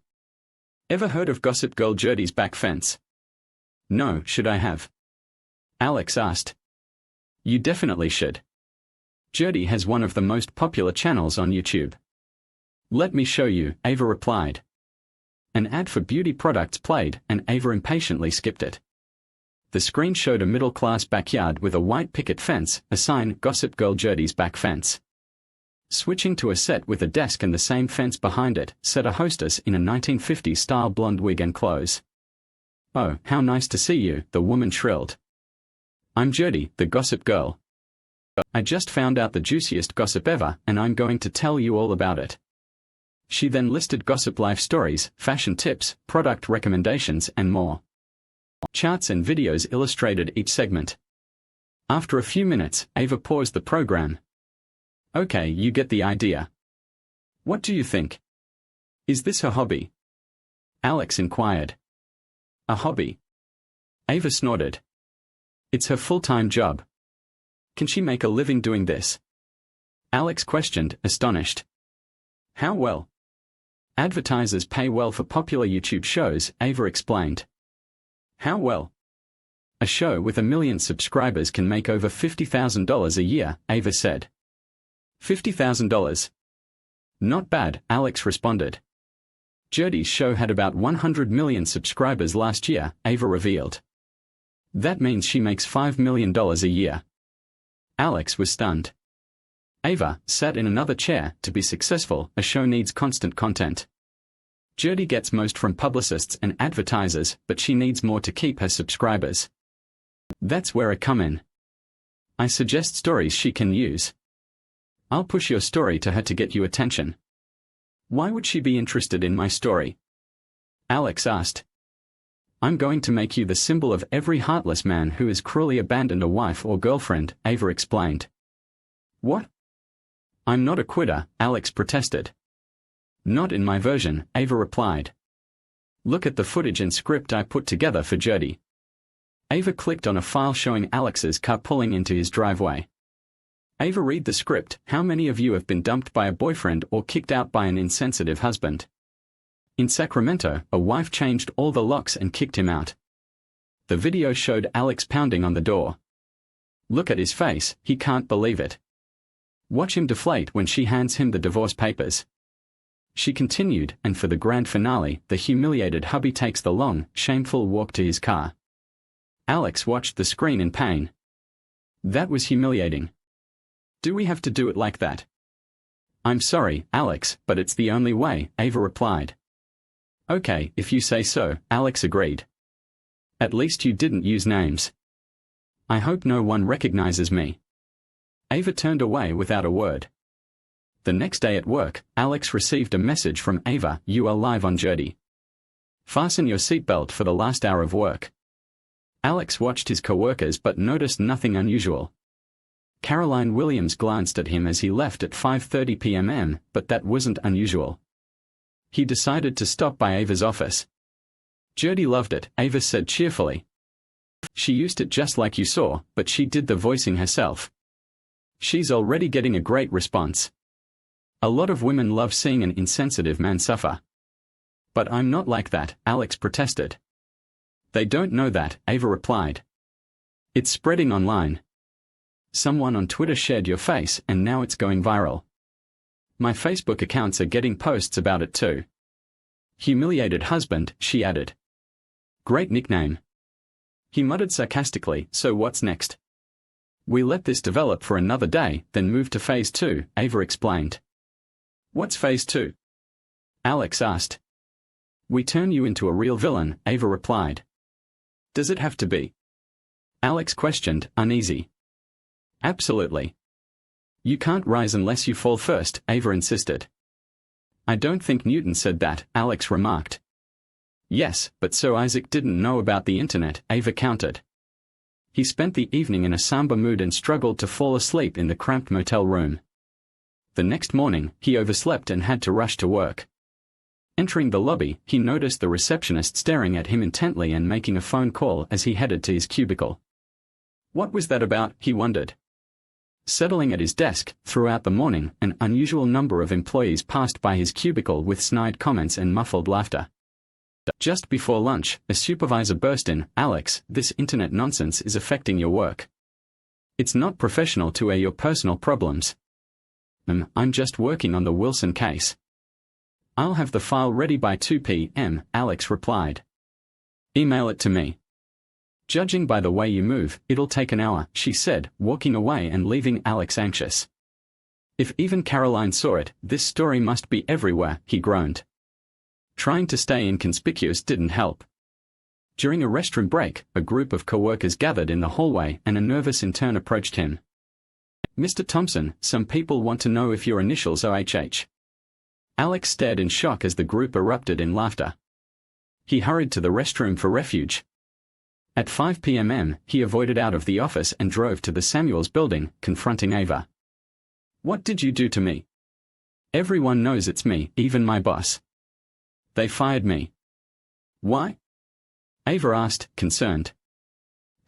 "Ever heard of Gossip Girl Jurdy's Back Fence?" "No, should I have?" Alex asked. "You definitely should. Jurdy has one of the most popular channels on YouTube." "Let me show you," Ava replied. An ad for beauty products played, and Ava impatiently skipped it. The screen showed a middle-class backyard with a white picket fence, a sign, "Gossip Girl Jurdy's Back Fence." Switching to a set with a desk and the same fence behind it, sat a hostess in a 1950s-style blonde wig and clothes. "Oh, how nice to see you," the woman shrilled. "I'm Jurdy, the Gossip Girl. I just found out the juiciest gossip ever, and I'm going to tell you all about it." She then listed gossip life stories, fashion tips, product recommendations, and more. Charts and videos illustrated each segment. After a few minutes, Ava paused the program. "Okay, you get the idea. What do you think? Is this her hobby?" Alex inquired. "A hobby?" Ava snorted. "It's her full-time job. Can she make a living doing this?" Alex questioned, astonished. "How well?" "Advertisers pay well for popular YouTube shows," Ava explained. "How well?" "A show with 1 million subscribers can make over $50,000 a year," Ava said. $50,000? Not bad, Alex responded. Jurdy's show had about 100 million subscribers last year, Ava revealed. That means she makes $5 million a year. Alex was stunned. Ava sat in another chair. "To be successful, a show needs constant content. Jurdy gets most from publicists and advertisers, but she needs more to keep her subscribers. That's where I come in. I suggest stories she can use. I'll push your story to her to get you attention." "Why would she be interested in my story?" Alex asked. "I'm going to make you the symbol of every heartless man who has cruelly abandoned a wife or girlfriend," Ava explained. "What?" "I'm not a quitter," Alex protested. "Not in my version," Ava replied. "Look at the footage and script I put together for Jurdy." Ava clicked on a file showing Alex's car pulling into his driveway. Ava, read the script. "How many of you have been dumped by a boyfriend or kicked out by an insensitive husband? In Sacramento, a wife changed all the locks and kicked him out." The video showed Alex pounding on the door. "Look at his face, he can't believe it. Watch him deflate when she hands him the divorce papers." She continued, and for the grand finale, the humiliated hubby takes the long, shameful walk to his car. Alex watched the screen in pain. That was humiliating. Do we have to do it like that? "I'm sorry, Alex, but it's the only way," Ava replied. "Okay, if you say so," Alex agreed. "At least you didn't use names. I hope no one recognizes me." Ava turned away without a word. The next day at work, Alex received a message from Ava: "You are live on Jeopardy. Fasten your seatbelt for the last hour of work." Alex watched his coworkers but noticed nothing unusual. Caroline Williams glanced at him as he left at 5:30 p.m., but that wasn't unusual. He decided to stop by Ava's office. "Jeopardy loved it," Ava said cheerfully. "She used it just like you saw, but she did the voicing herself. She's already getting a great response. A lot of women love seeing an insensitive man suffer." "But I'm not like that," Alex protested. "They don't know that," Ava replied. "It's spreading online. Someone on Twitter shared your face and now it's going viral. My Facebook accounts are getting posts about it too." "Humiliated husband," she added. "Great nickname." He muttered sarcastically, "So what's next?" "We let this develop for another day, then move to phase 2, Ava explained. "What's phase 2? Alex asked. "We turn you into a real villain," Ava replied. "Does it have to be?" Alex questioned, uneasy. "Absolutely. You can't rise unless you fall first," Ava insisted. "I don't think Newton said that," Alex remarked. "Yes, but so Isaac didn't know about the internet," Ava countered. He spent the evening in a somber mood and struggled to fall asleep in the cramped motel room. The next morning, he overslept and had to rush to work. Entering the lobby, he noticed the receptionist staring at him intently and making a phone call as he headed to his cubicle. What was that about, he wondered. Settling at his desk, throughout the morning, an unusual number of employees passed by his cubicle with snide comments and muffled laughter. Just before lunch, a supervisor burst in, "Alex, this internet nonsense is affecting your work. It's not professional to air your personal problems." I'm just working on the Wilson case." "I'll have the file ready by 2 p.m., Alex replied. "Email it to me." "Judging by the way you move, it'll take an hour," she said, walking away and leaving Alex anxious. "If even Caroline saw it, this story must be everywhere," he groaned. Trying to stay inconspicuous didn't help. During a restroom break, a group of co-workers gathered in the hallway and a nervous intern approached him. "Mr. Thompson, some people want to know if your initials are HH." Alex stared in shock as the group erupted in laughter. He hurried to the restroom for refuge. At 5 p.m., he avoided out of the office and drove to the Samuels building, confronting Ava. "What did you do to me? Everyone knows it's me, even my boss. They fired me." "Why?" Ava asked, concerned.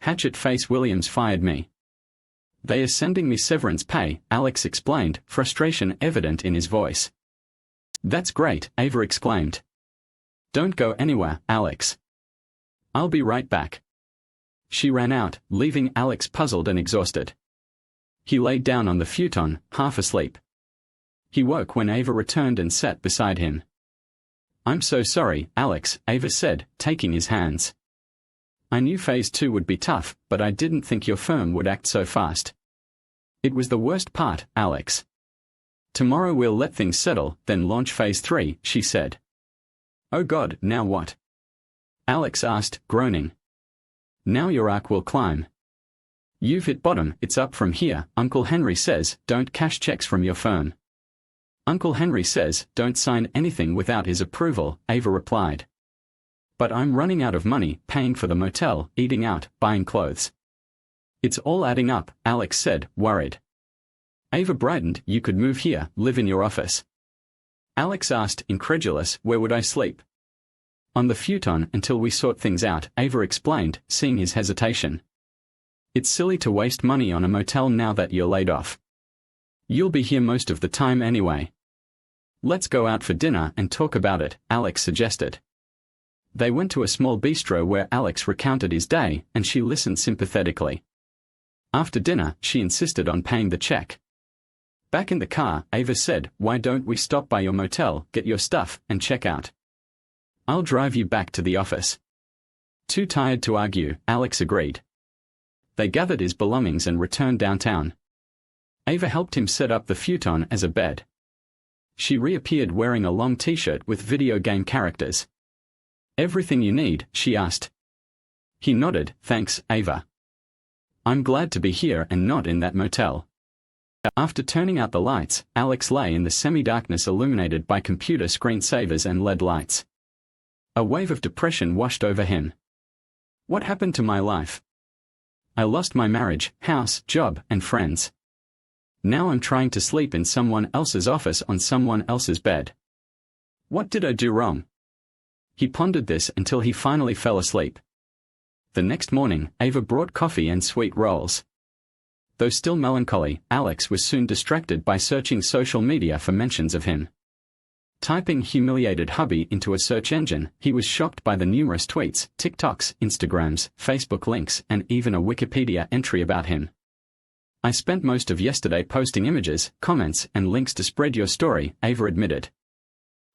"Hatchet Face Williams fired me. They are sending me severance pay," Alex explained, frustration evident in his voice. "That's great," Ava exclaimed. "Don't go anywhere, Alex. I'll be right back." She ran out, leaving Alex puzzled and exhausted. He laid down on the futon, half asleep. He woke when Ava returned and sat beside him. "I'm so sorry, Alex," Ava said, taking his hands. "I knew phase 2 would be tough, but I didn't think your firm would act so fast." "It was the worst part, Alex. Tomorrow we'll let things settle, then launch phase 3, she said." "Oh God, now what?" Alex asked, groaning. "Now your arc will climb. You've hit bottom, it's up from here. Uncle Henry says, don't cash checks from your firm." "Uncle Henry says, don't sign anything without his approval," Ava replied. "But I'm running out of money, paying for the motel, eating out, buying clothes." "It's all adding up," Alex said, worried. Ava brightened. "You could move here, live in your office." Alex asked, incredulous, "Where would I sleep?" "On the futon until we sort things out," Ava explained, seeing his hesitation. "It's silly to waste money on a motel now that you're laid off. You'll be here most of the time anyway." "Let's go out for dinner and talk about it," Alex suggested. They went to a small bistro where Alex recounted his day, and she listened sympathetically. After dinner, she insisted on paying the check. Back in the car, Ava said, "Why don't we stop by your motel, get your stuff, and check out? I'll drive you back to the office." Too tired to argue, Alex agreed. They gathered his belongings and returned downtown. Ava helped him set up the futon as a bed. She reappeared wearing a long t-shirt with video game characters. "Everything you need?" she asked. He nodded. "Thanks, Ava. I'm glad to be here and not in that motel." After turning out the lights, Alex lay in the semi-darkness illuminated by computer screensavers and LED lights. A wave of depression washed over him. What happened to my life? I lost my marriage, house, job, and friends. Now I'm trying to sleep in someone else's office on someone else's bed. What did I do wrong? He pondered this until he finally fell asleep. The next morning, Ava brought coffee and sweet rolls. Though still melancholy, Alex was soon distracted by searching social media for mentions of him. Typing "humiliated hubby" into a search engine, he was shocked by the numerous tweets, TikToks, Instagrams, Facebook links, and even a Wikipedia entry about him. I spent most of yesterday posting images, comments, and links to spread your story, Ava admitted.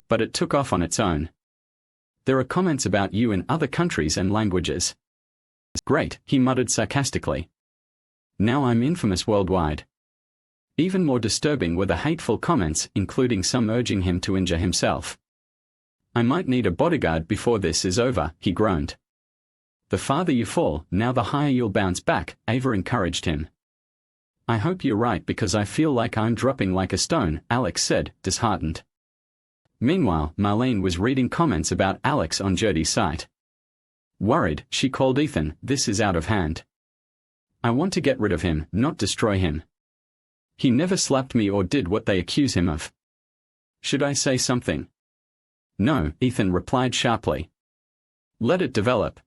But it took off on its own. There are comments about you in other countries and languages. Great, he muttered sarcastically. Now I'm infamous worldwide. Even more disturbing were the hateful comments, including some urging him to injure himself. I might need a bodyguard before this is over, he groaned. The farther you fall, now the higher you'll bounce back, Ava encouraged him. I hope you're right because I feel like I'm dropping like a stone, Alex said, disheartened. Meanwhile, Marlene was reading comments about Alex on Jodi's site. Worried, she called Ethan, "This is out of hand. I want to get rid of him, not destroy him. He never slapped me or did what they accuse him of. Should I say something?" "No," Ethan replied sharply. "Let it develop.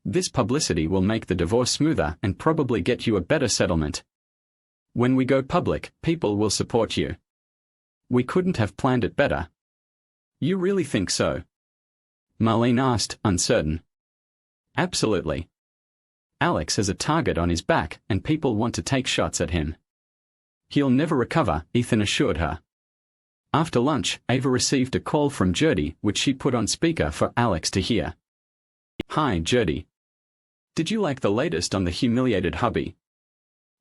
This publicity will make the divorce smoother and probably get you a better settlement. When we go public, people will support you. We couldn't have planned it better." "You really think so?" Marlene asked, uncertain. "Absolutely. Alex has a target on his back, and people want to take shots at him. He'll never recover," Ethan assured her. After lunch, Ava received a call from Jodi, which she put on speaker for Alex to hear. "Hi, Jodi. Did you like the latest on the humiliated hubby?"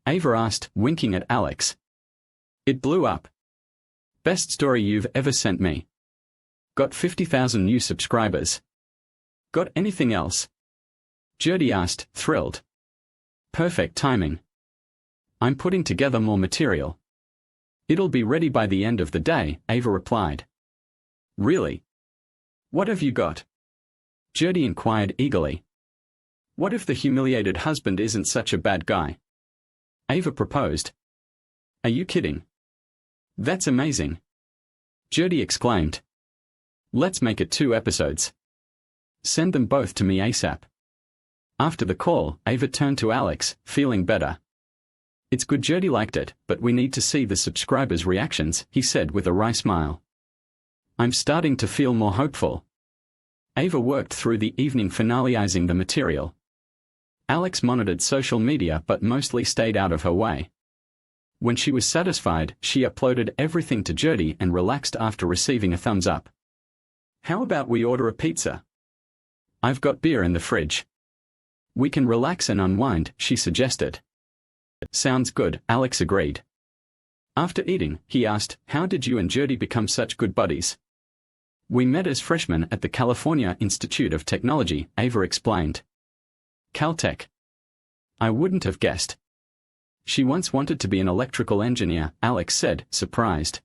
Ava asked, winking at Alex. "It blew up. Best story you've ever sent me. Got 50,000 new subscribers. Got anything else?" Jodi asked, thrilled. "Perfect timing. I'm putting together more material. It'll be ready by the end of the day," Ava replied. "Really? What have you got?" Jodi inquired eagerly. "What if the humiliated husband isn't such a bad guy?" Ava proposed. "Are you kidding? That's amazing!" Jodi exclaimed. "Let's make it 2 episodes. Send them both to me ASAP." After the call, Ava turned to Alex, feeling better. "It's good Jodi liked it, but we need to see the subscribers' reactions," he said with a wry smile. "I'm starting to feel more hopeful." Ava worked through the evening finalizing the material. Alex monitored social media but mostly stayed out of her way. When she was satisfied, she uploaded everything to Jodi and relaxed after receiving a thumbs up. "How about we order a pizza? I've got beer in the fridge. We can relax and unwind," she suggested. "Sounds good," Alex agreed. After eating, he asked, "How did you and Jodi become such good buddies?" "We met as freshmen at the California Institute of Technology," Ava explained. "Caltech. I wouldn't have guessed." "She once wanted to be an electrical engineer," Alex said, surprised.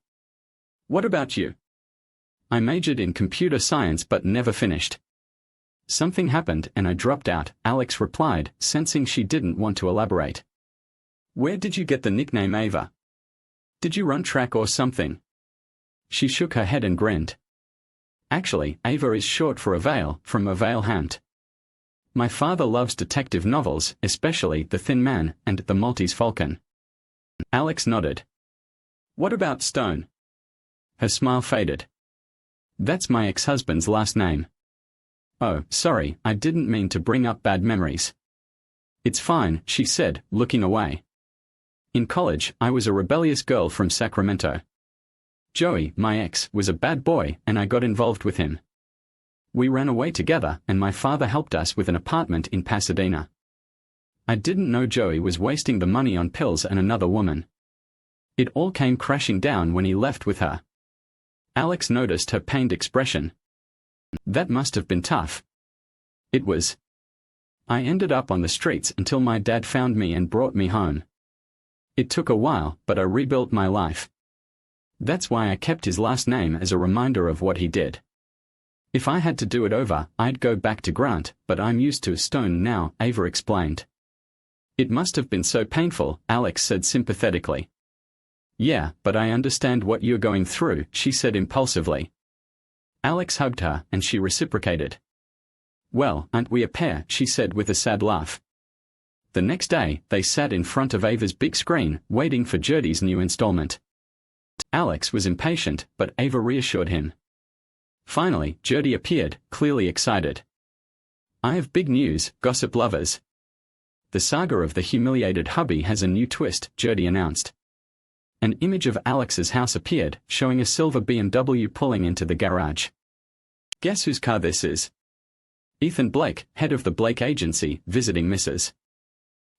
"What about you?" "I majored in computer science but never finished. Something happened and I dropped out," Alex replied, sensing she didn't want to elaborate. "Where did you get the nickname Ava? Did you run track or something?" She shook her head and grinned. "Actually, Ava is short for Avail, from Avail Hamt. My father loves detective novels, especially The Thin Man and The Maltese Falcon." Alex nodded. "What about Stone?" Her smile faded. "That's my ex-husband's last name." "Oh, sorry, I didn't mean to bring up bad memories." "It's fine," she said, looking away. "In college, I was a rebellious girl from Sacramento. Joey, my ex, was a bad boy and I got involved with him. We ran away together and my father helped us with an apartment in Pasadena. I didn't know Joey was wasting the money on pills and another woman. It all came crashing down when he left with her." Alex noticed her pained expression. "That must have been tough." "It was. I ended up on the streets until my dad found me and brought me home. It took a while, but I rebuilt my life. That's why I kept his last name as a reminder of what he did. If I had to do it over, I'd go back to Grant, but I'm used to a stone now, Ava explained. It must have been so painful, Alex said sympathetically. Yeah, but I understand what you're going through, she said impulsively. Alex hugged her, and she reciprocated. Well, aren't we a pair, she said with a sad laugh. The next day, they sat in front of Ava's big screen, waiting for Jurdy's new installment. Alex was impatient, but Ava reassured him. Finally, Jurdy appeared, clearly excited. I have big news, gossip lovers. The saga of the humiliated hubby has a new twist, Jurdy announced. An image of Alex's house appeared, showing a silver BMW pulling into the garage. Guess whose car this is? Ethan Blake, head of the Blake agency, visiting Mrs.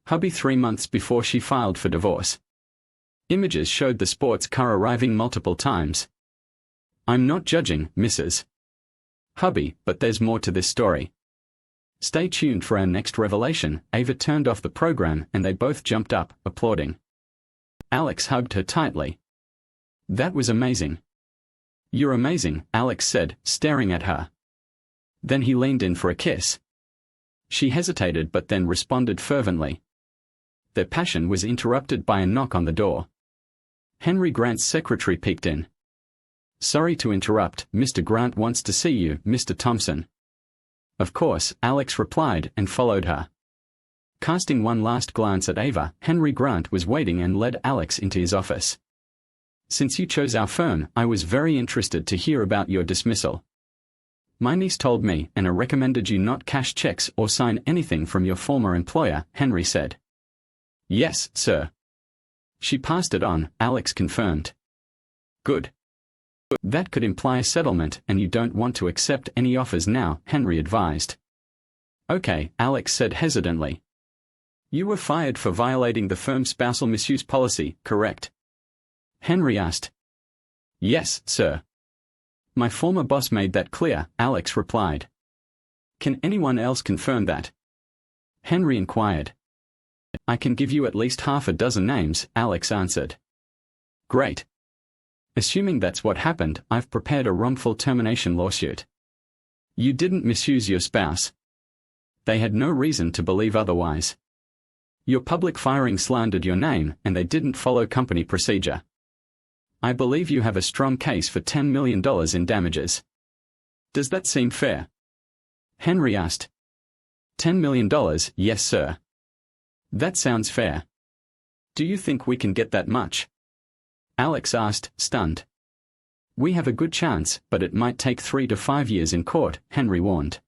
Hubby 3 months before she filed for divorce. Images showed the sports car arriving multiple times. I'm not judging, Mrs. Hubby, but there's more to this story. Stay tuned for our next revelation. Ava turned off the program and they both jumped up, applauding. Alex hugged her tightly. That was amazing. You're amazing, Alex said, staring at her. Then he leaned in for a kiss. She hesitated but then responded fervently. Their passion was interrupted by a knock on the door. Henry Grant's secretary peeked in. Sorry to interrupt, Mr. Grant wants to see you, Mr. Thompson. Of course, Alex replied and followed her. Casting one last glance at Ava, Henry Grant was waiting and led Alex into his office. Since you chose our firm, I was very interested to hear about your dismissal. My niece told me and recommended you not cash checks or sign anything from your former employer, Henry said. Yes, sir. She passed it on, Alex confirmed. Good. That could imply a settlement and you don't want to accept any offers now, Henry advised. Okay, Alex said hesitantly. You were fired for violating the firm's spousal misuse policy, correct? Henry asked. Yes, sir. My former boss made that clear, Alex replied. Can anyone else confirm that? Henry inquired. I can give you at least half a dozen names, Alex answered. Great. Assuming that's what happened, I've prepared a wrongful termination lawsuit. You didn't misuse your spouse. They had no reason to believe otherwise. Your public firing slandered your name, and they didn't follow company procedure. I believe you have a strong case for $10 million in damages. Does that seem fair? Henry asked. $10 million, yes sir. That sounds fair. Do you think we can get that much? Alex asked, stunned. We have a good chance, but it might take 3 to 5 years in court, Henry warned.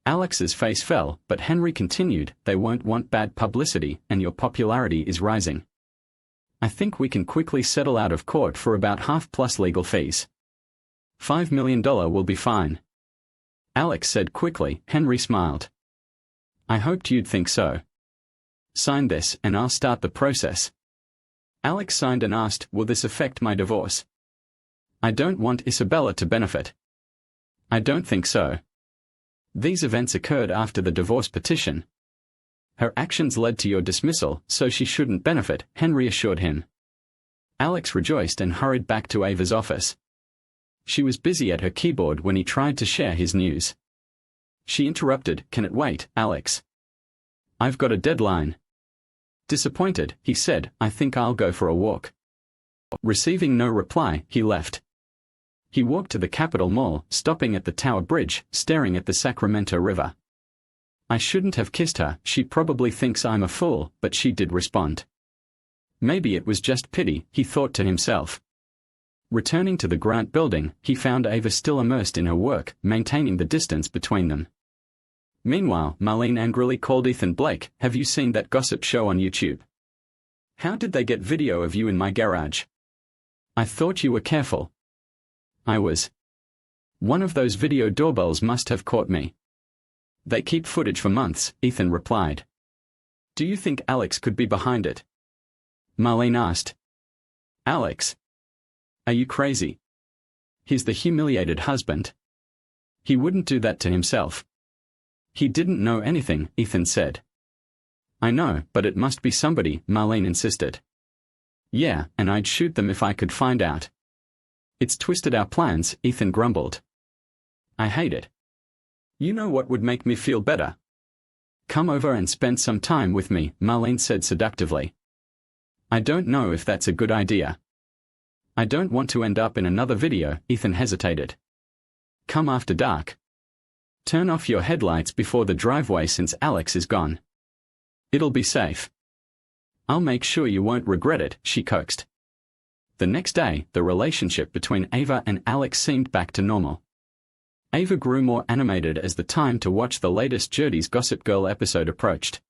Alex's face fell, but Henry continued, they won't want bad publicity, and your popularity is rising. I think we can quickly settle out of court for about half plus legal fees. $5 million will be fine. Alex said quickly. Henry smiled. I hoped you'd think so. Sign this and I'll start the process. Alex signed and asked, will this affect my divorce? I don't want Isabella to benefit. I don't think so. These events occurred after the divorce petition. Her actions led to your dismissal, so she shouldn't benefit, Henry assured him. Alex rejoiced and hurried back to Ava's office. She was busy at her keyboard when he tried to share his news. She interrupted, can it wait, Alex? I've got a deadline. Disappointed, he said, I think I'll go for a walk. Receiving no reply, he left. He walked to the Capitol Mall, stopping at the Tower Bridge, staring at the Sacramento River. I shouldn't have kissed her, she probably thinks I'm a fool, but she did respond. Maybe it was just pity, he thought to himself. Returning to the Grant building, he found Ava still immersed in her work, maintaining the distance between them. Meanwhile, Marlene angrily called Ethan Blake, have you seen that gossip show on YouTube? How did they get video of you in my garage? I thought you were careful. I was. One of those video doorbells must have caught me. They keep footage for months, Ethan replied. Do you think Alex could be behind it? Marlene asked. Alex? Are you crazy? He's the humiliated husband. He wouldn't do that to himself. He didn't know anything, Ethan said. I know, but it must be somebody, Marlene insisted. Yeah, and I'd shoot them if I could find out. It's twisted our plans, Ethan grumbled. I hate it. You know what would make me feel better? Come over and spend some time with me, Marlene said seductively. I don't know if that's a good idea. I don't want to end up in another video, Ethan hesitated. Come after dark. Turn off your headlights before the driveway since Alex is gone. It'll be safe. I'll make sure you won't regret it, she coaxed. The next day, the relationship between Ava and Alex seemed back to normal. Ava grew more animated as the time to watch the latest Gertie's Gossip Girl episode approached.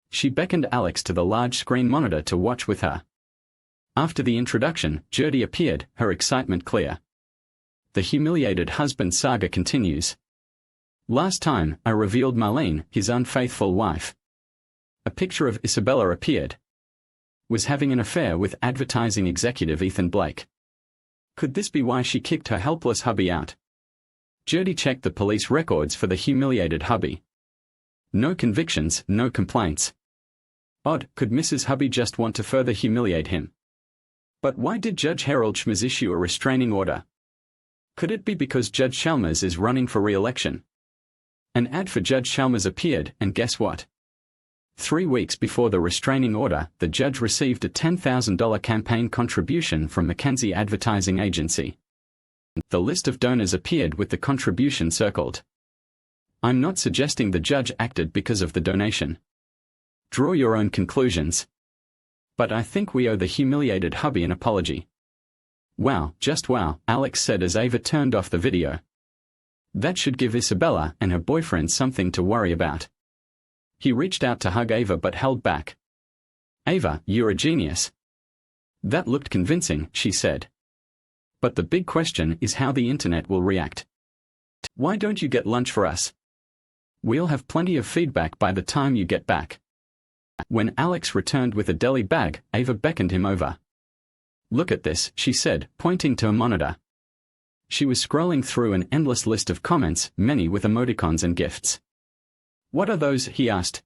She beckoned Alex to the large screen monitor to watch with her. After the introduction, Gertie appeared, her excitement clear. The humiliated husband saga continues. Last time, I revealed Marlene, his unfaithful wife. A picture of Isabella appeared. Was having an affair with advertising executive Ethan Blake. Could this be why she kicked her helpless hubby out? Gertie checked the police records for the humiliated hubby. No convictions, no complaints. Odd, could Mrs. Hubby just want to further humiliate him? But why did Judge Harold Schmaz issue a restraining order? Could it be because Judge Chalmers is running for re-election? An ad for Judge Chalmers appeared, and guess what? 3 weeks before the restraining order, the judge received a $10,000 campaign contribution from Mackenzie Advertising Agency. The list of donors appeared with the contribution circled. I'm not suggesting the judge acted because of the donation. Draw your own conclusions. But I think we owe the humiliated hubby an apology. Wow, just wow, Alex said as Ava turned off the video. That should give Isabella and her boyfriend something to worry about. He reached out to hug Ava but held back. Ava, you're a genius. That looked convincing, she said. But the big question is how the internet will react. Why don't you get lunch for us? We'll have plenty of feedback by the time you get back. When Alex returned with a deli bag, Ava beckoned him over. Look at this, she said, pointing to a monitor. She was scrolling through an endless list of comments, many with emoticons and gifts. What are those? He asked.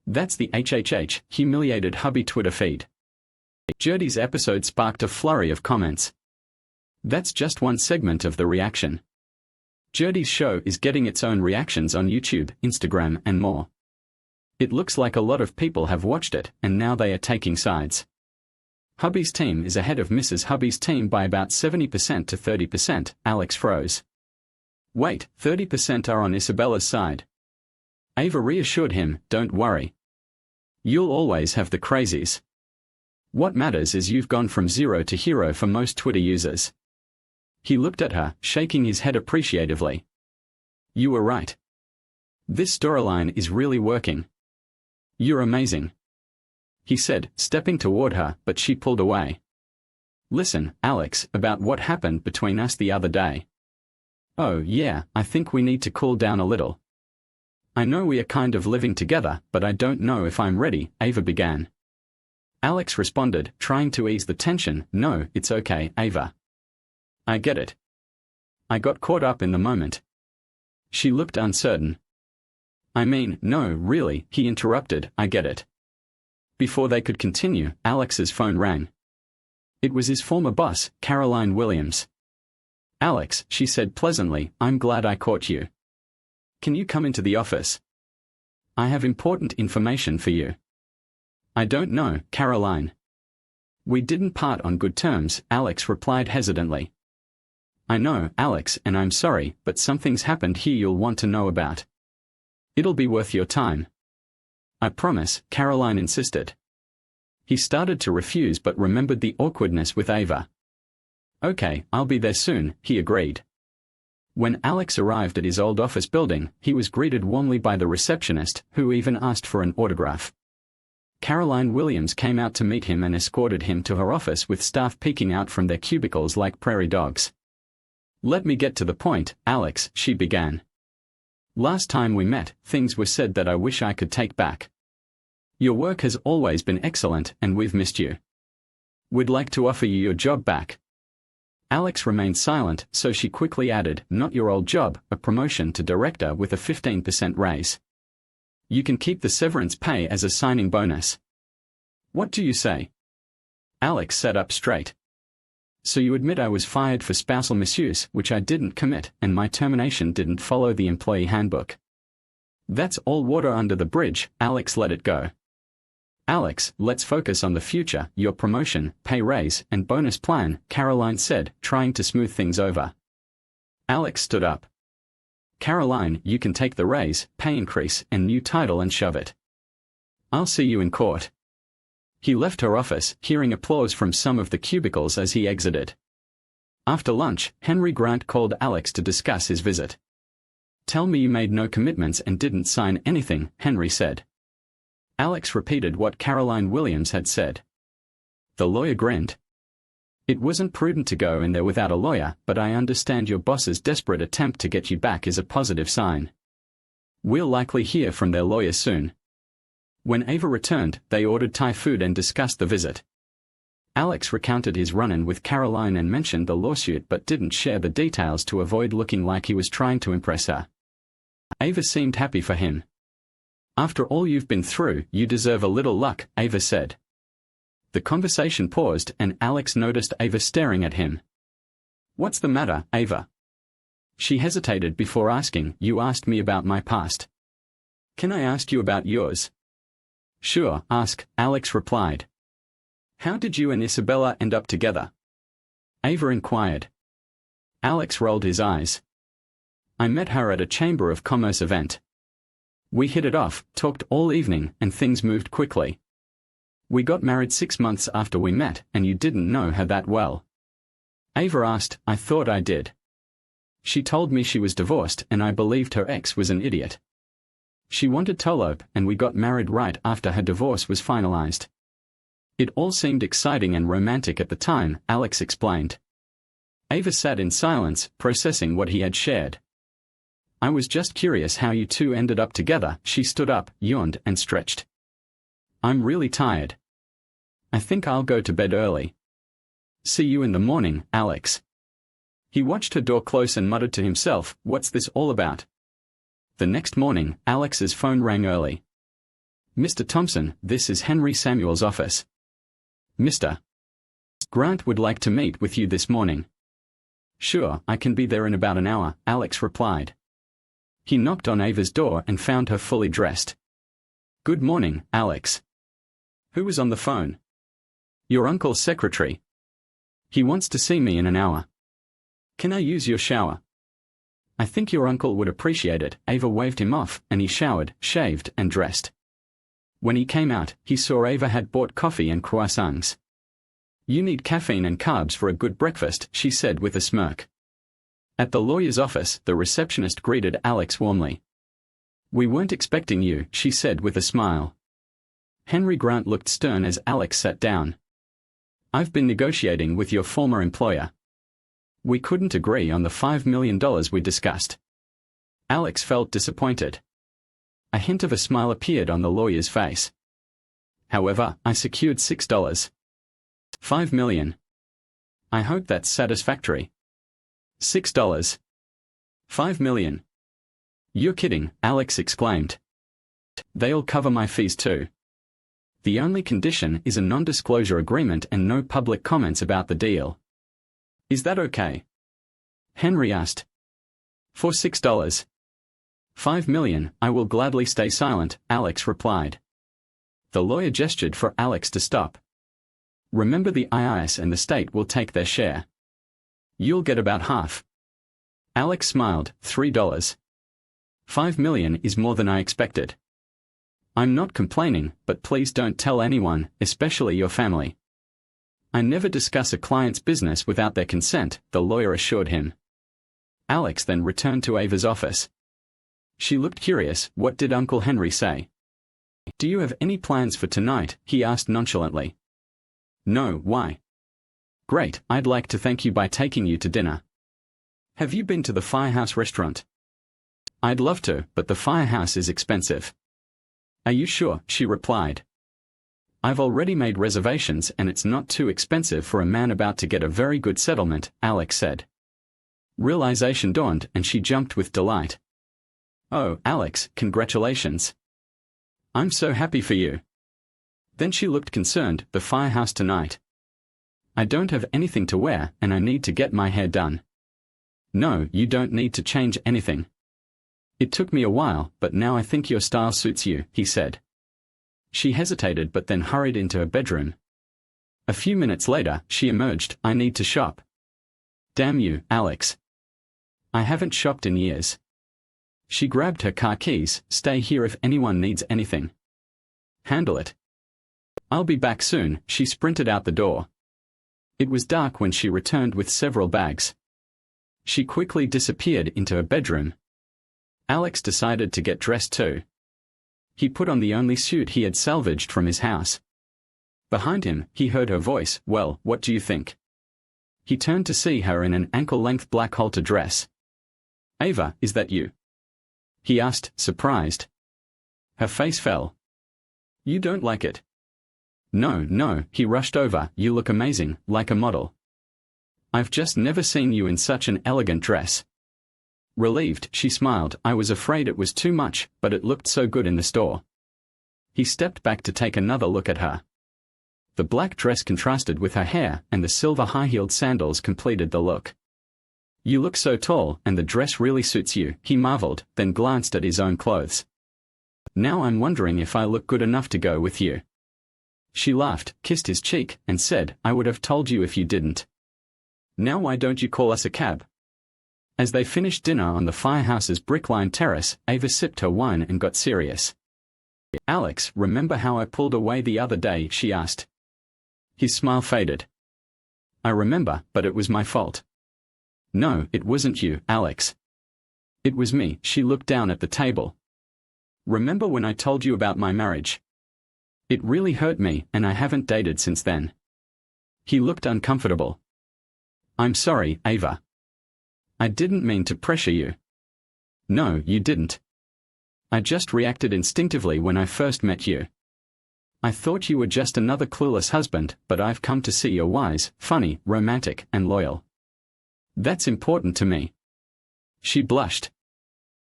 That's the HHH, humiliated hubby Twitter feed. Gertie's episode sparked a flurry of comments. That's just one segment of the reaction. Gertie's show is getting its own reactions on YouTube, Instagram, and more. It looks like a lot of people have watched it, and now they are taking sides. Hubby's team is ahead of Mrs. Hubby's team by about 70% to 30%, Alex froze. Wait, 30% are on Isabella's side. Ava reassured him, don't worry. You'll always have the crazies. What matters is you've gone from zero to hero for most Twitter users. He looked at her, shaking his head appreciatively. You were right. This storyline is really working. You're amazing. He said, stepping toward her, but she pulled away. Listen, Alex, about what happened between us the other day. Oh yeah, I think we need to cool down a little. I know we are kind of living together, but I don't know if I'm ready, Ava began. Alex responded, trying to ease the tension, no, it's okay, Ava. I get it. I got caught up in the moment. She looked uncertain. I mean, no, really, he interrupted, I get it. Before they could continue, Alex's phone rang. It was his former boss, Caroline Williams. Alex, she said pleasantly, I'm glad I caught you. Can you come into the office? I have important information for you. I don't know, Caroline. We didn't part on good terms, Alex replied hesitantly. I know, Alex, and I'm sorry, but something's happened here you'll want to know about. It'll be worth your time. I promise, Caroline insisted. He started to refuse but remembered the awkwardness with Ava. Okay, I'll be there soon, he agreed. When Alex arrived at his old office building, he was greeted warmly by the receptionist, who even asked for an autograph. Caroline Williams came out to meet him and escorted him to her office with staff peeking out from their cubicles like prairie dogs. Let me get to the point, Alex, she began. Last time we met, things were said that I wish I could take back. Your work has always been excellent, and we've missed you. We'd like to offer you your job back. Alex remained silent, so she quickly added, not your old job, a promotion to director with a 15% raise. You can keep the severance pay as a signing bonus. What do you say? Alex sat up straight. So you admit I was fired for spousal misuse, which I didn't commit, and my termination didn't follow the employee handbook. That's all water under the bridge. Alex let it go. Alex, let's focus on the future, your promotion, pay raise, and bonus plan, Caroline said, trying to smooth things over. Alex stood up. Caroline, you can take the raise, pay increase, and new title and shove it. I'll see you in court. He left her office, hearing applause from some of the cubicles as he exited. After lunch, Henry Grant called Alex to discuss his visit. Tell me you made no commitments and didn't sign anything, Henry said. Alex repeated what Caroline Williams had said. The lawyer grinned. It wasn't prudent to go in there without a lawyer, but I understand your boss's desperate attempt to get you back is a positive sign. We'll likely hear from their lawyer soon. When Ava returned, they ordered Thai food and discussed the visit. Alex recounted his run-in with Caroline and mentioned the lawsuit but didn't share the details to avoid looking like he was trying to impress her. Ava seemed happy for him. After all you've been through, you deserve a little luck, Ava said. The conversation paused and Alex noticed Ava staring at him. What's the matter, Ava? She hesitated before asking, You asked me about my past. Can I ask you about yours? Sure, ask, Alex replied. How did you and Isabella end up together? Ava inquired. Alex rolled his eyes. I met her at a Chamber of Commerce event. We hit it off, talked all evening, and things moved quickly. We got married 6 months after we met, and you didn't know her that well. Ava asked, I thought I did. She told me she was divorced and I believed her ex was an idiot. She wanted to elope, and we got married right after her divorce was finalized. It all seemed exciting and romantic at the time, Alex explained. Ava sat in silence, processing what he had shared. I was just curious how you two ended up together. She stood up, yawned, and stretched. I'm really tired. I think I'll go to bed early. See you in the morning, Alex. He watched her door close and muttered to himself, What's this all about? The next morning, Alex's phone rang early. Mr. Thompson, this is Henry Samuel's office. Mr. Grant would like to meet with you this morning. Sure, I can be there in about an hour, Alex replied. He knocked on Ava's door and found her fully dressed. Good morning, Alex. Who was on the phone? Your uncle's secretary. He wants to see me in an hour. Can I use your shower? I think your uncle would appreciate it. Ava waved him off, and he showered, shaved, and dressed. When he came out, he saw Ava had bought coffee and croissants. You need caffeine and carbs for a good breakfast, she said with a smirk. At the lawyer's office, the receptionist greeted Alex warmly. We weren't expecting you, she said with a smile. Henry Grant looked stern as Alex sat down. I've been negotiating with your former employer. We couldn't agree on the $5 million we discussed. Alex felt disappointed. A hint of a smile appeared on the lawyer's face. However, I secured $6. $5 million. I hope that's satisfactory. $6. $5 million. You're kidding, Alex exclaimed. They'll cover my fees too. The only condition is a non-disclosure agreement and no public comments about the deal. Is that okay? Henry asked. For $6. $5 million, I will gladly stay silent, Alex replied. The lawyer gestured for Alex to stop. Remember, the IRS and the state will take their share. You'll get about half. Alex smiled. $3. $5 million is more than I expected. I'm not complaining, but please don't tell anyone, especially your family. I never discuss a client's business without their consent, the lawyer assured him. Alex then returned to Ava's office. She looked curious. What did Uncle Henry say? Do you have any plans for tonight? He asked nonchalantly. No, why? Great, I'd like to thank you by taking you to dinner. Have you been to the Firehouse restaurant? I'd love to, but the Firehouse is expensive. Are you sure? She replied. I've already made reservations and it's not too expensive for a man about to get a very good settlement, Alex said. Realization dawned and she jumped with delight. Oh, Alex, congratulations. I'm so happy for you. Then she looked concerned. The Firehouse tonight. I don't have anything to wear and I need to get my hair done. No, you don't need to change anything. It took me a while, but now I think your style suits you, he said. She hesitated but then hurried into her bedroom. A few minutes later, she emerged. I need to shop. Damn you, Alex. I haven't shopped in years. She grabbed her car keys. Stay here if anyone needs anything. Handle it. I'll be back soon. She sprinted out the door. It was dark when she returned with several bags. She quickly disappeared into her bedroom. Alex decided to get dressed too. He put on the only suit he had salvaged from his house. Behind him, he heard her voice. Well, what do you think? He turned to see her in an ankle-length black halter dress. Ava, is that you? He asked, surprised. Her face fell. You don't like it? No, he rushed over. You look amazing, like a model. I've just never seen you in such an elegant dress. Relieved, she smiled. I was afraid it was too much, but it looked so good in the store. He stepped back to take another look at her. The black dress contrasted with her hair, and the silver high-heeled sandals completed the look. You look so tall, and the dress really suits you, he marveled, then glanced at his own clothes. Now I'm wondering if I look good enough to go with you. She laughed, kissed his cheek, and said, I would have told you if you didn't. Now why don't you call us a cab? As they finished dinner on the firehouse's brick-lined terrace, Ava sipped her wine and got serious. Alex, remember how I pulled away the other day? She asked. His smile faded. I remember, but it was my fault. No, it wasn't you, Alex. It was me. She looked down at the table. Remember when I told you about my marriage? It really hurt me, and I haven't dated since then. He looked uncomfortable. I'm sorry, Ava. I didn't mean to pressure you. No, you didn't. I just reacted instinctively when I first met you. I thought you were just another clueless husband, but I've come to see you're wise, funny, romantic, and loyal. That's important to me. She blushed.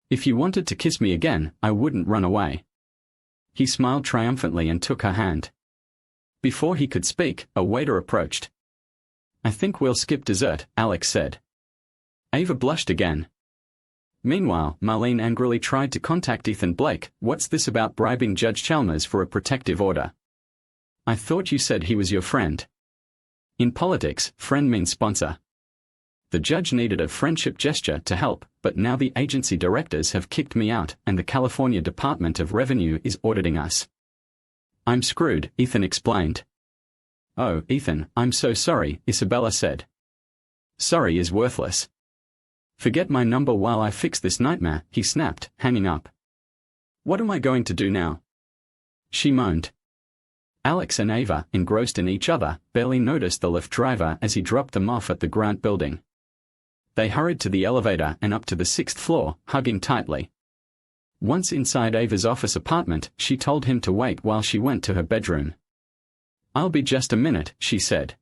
If you wanted to kiss me again, I wouldn't run away. He smiled triumphantly and took her hand. Before he could speak, a waiter approached. I think we'll skip dessert, Alex said. Ava blushed again. Meanwhile, Marlene angrily tried to contact Ethan Blake. What's this about bribing Judge Chalmers for a protective order? I thought you said he was your friend. In politics, friend means sponsor. The judge needed a friendship gesture to help, but now the agency directors have kicked me out and the California Department of Revenue is auditing us. I'm screwed, Ethan explained. Oh, Ethan, I'm so sorry, Isabella said. Sorry is worthless. Forget my number while I fix this nightmare, he snapped, hanging up. What am I going to do now? She moaned. Alex and Ava, engrossed in each other, barely noticed the Lyft driver as he dropped them off at the Grant building. They hurried to the elevator and up to the 6th floor, hugging tightly. Once inside Ava's office apartment, she told him to wait while she went to her bedroom. I'll be just a minute, she said.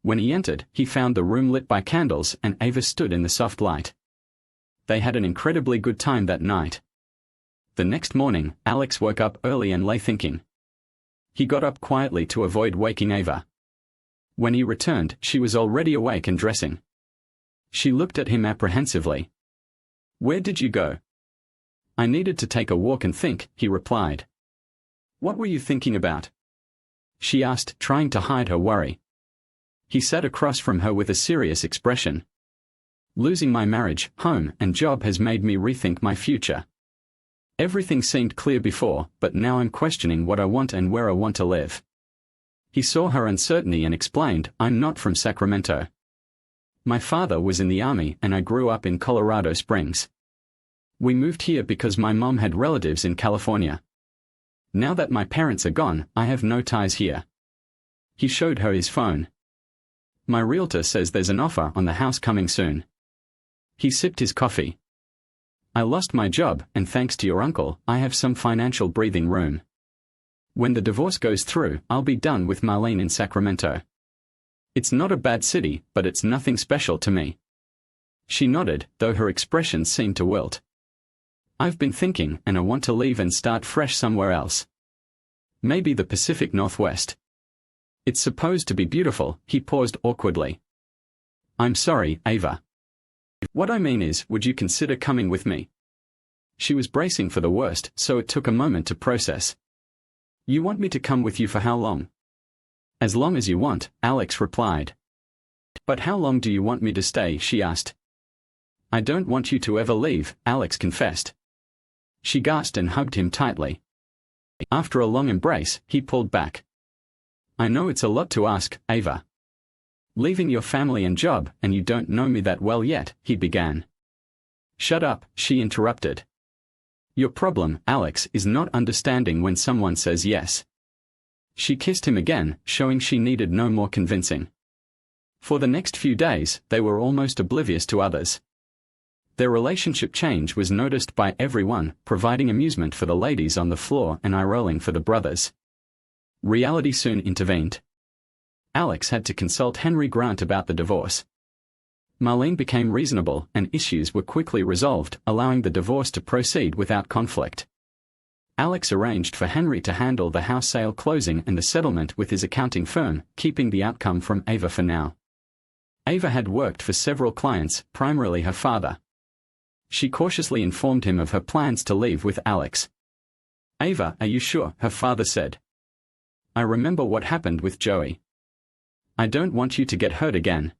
When he entered, he found the room lit by candles and Ava stood in the soft light. They had an incredibly good time that night. The next morning, Alex woke up early and lay thinking. He got up quietly to avoid waking Ava. When he returned, she was already awake and dressing. She looked at him apprehensively. Where did you go? I needed to take a walk and think, he replied. What were you thinking about? She asked, trying to hide her worry. He sat across from her with a serious expression. Losing my marriage, home, and job has made me rethink my future. Everything seemed clear before, but now I'm questioning what I want and where I want to live. He saw her uncertainty and explained, I'm not from Sacramento. My father was in the Army and I grew up in Colorado Springs. We moved here because my mom had relatives in California. Now that my parents are gone, I have no ties here. He showed her his phone. My realtor says there's an offer on the house coming soon. He sipped his coffee. I lost my job, and thanks to your uncle, I have some financial breathing room. When the divorce goes through, I'll be done with Marlene in Sacramento. It's not a bad city, but it's nothing special to me. She nodded, though her expression seemed to wilt. I've been thinking, and I want to leave and start fresh somewhere else. Maybe the Pacific Northwest. It's supposed to be beautiful, he paused awkwardly. I'm sorry, Ava. What I mean is, would you consider coming with me? She was bracing for the worst, so it took a moment to process. You want me to come with you for how long? As long as you want, Alex replied. But how long do you want me to stay, she asked. I don't want you to ever leave, Alex confessed. She gasped and hugged him tightly. After a long embrace, he pulled back. I know it's a lot to ask, Ava. Leaving your family and job, and you don't know me that well yet, he began. Shut up, she interrupted. Your problem, Alex, is not understanding when someone says yes. She kissed him again, showing she needed no more convincing. For the next few days, they were almost oblivious to others. Their relationship change was noticed by everyone, providing amusement for the ladies on the floor and eye-rolling for the brothers. Reality soon intervened. Alex had to consult Henry Grant about the divorce. Marlene became reasonable, and issues were quickly resolved, allowing the divorce to proceed without conflict. Alex arranged for Henry to handle the house sale closing and the settlement with his accounting firm, keeping the outcome from Ava for now. Ava had worked for several clients, primarily her father. She cautiously informed him of her plans to leave with Alex. Ava, are you sure? Her father said. I remember what happened with Joey. I don't want you to get hurt again.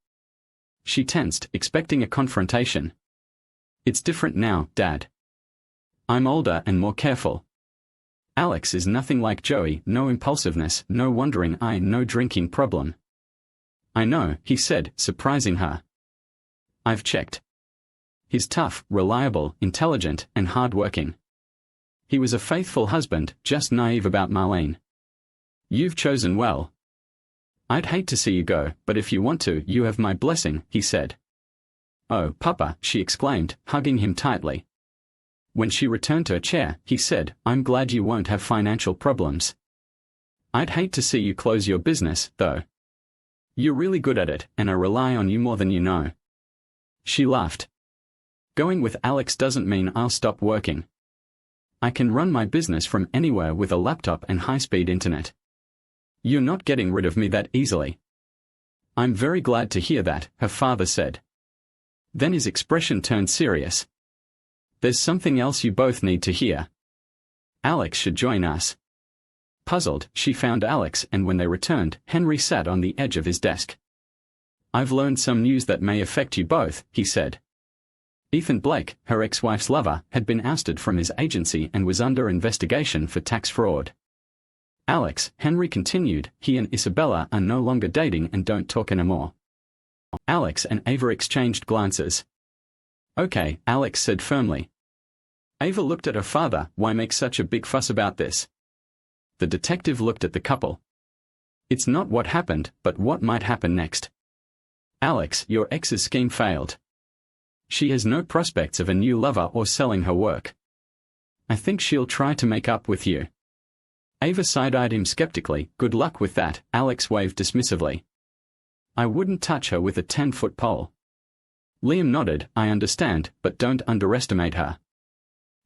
She tensed, expecting a confrontation. It's different now, Dad. I'm older and more careful. Alex is nothing like Joey, no impulsiveness, no wandering eye, no drinking problem. I know, he said, surprising her. I've checked. He's tough, reliable, intelligent, and hard-working. He was a faithful husband, just naive about Marlene. You've chosen well. I'd hate to see you go, but if you want to, you have my blessing, he said. Oh, Papa, she exclaimed, hugging him tightly. When she returned to her chair, he said, I'm glad you won't have financial problems. I'd hate to see you close your business, though. You're really good at it, and I rely on you more than you know. She laughed. Going with Alex doesn't mean I'll stop working. I can run my business from anywhere with a laptop and high-speed internet. You're not getting rid of me that easily. I'm very glad to hear that, her father said. Then his expression turned serious. There's something else you both need to hear. Alex should join us. Puzzled, she found Alex, and when they returned, Henry sat on the edge of his desk. I've learned some news that may affect you both, he said. Ethan Blake, her ex-wife's lover, had been ousted from his agency and was under investigation for tax fraud. Alex, Henry continued, he and Isabella are no longer dating and don't talk anymore. Alex and Ava exchanged glances. Okay, Alex said firmly. Ava looked at her father, why make such a big fuss about this? The detective looked at the couple. It's not what happened, but what might happen next. Alex, your ex's scheme failed. She has no prospects of a new lover or selling her work. I think she'll try to make up with you. Ava side-eyed him skeptically. Good luck with that, Alex waved dismissively. I wouldn't touch her with a 10-foot pole. Liam nodded, I understand, but don't underestimate her.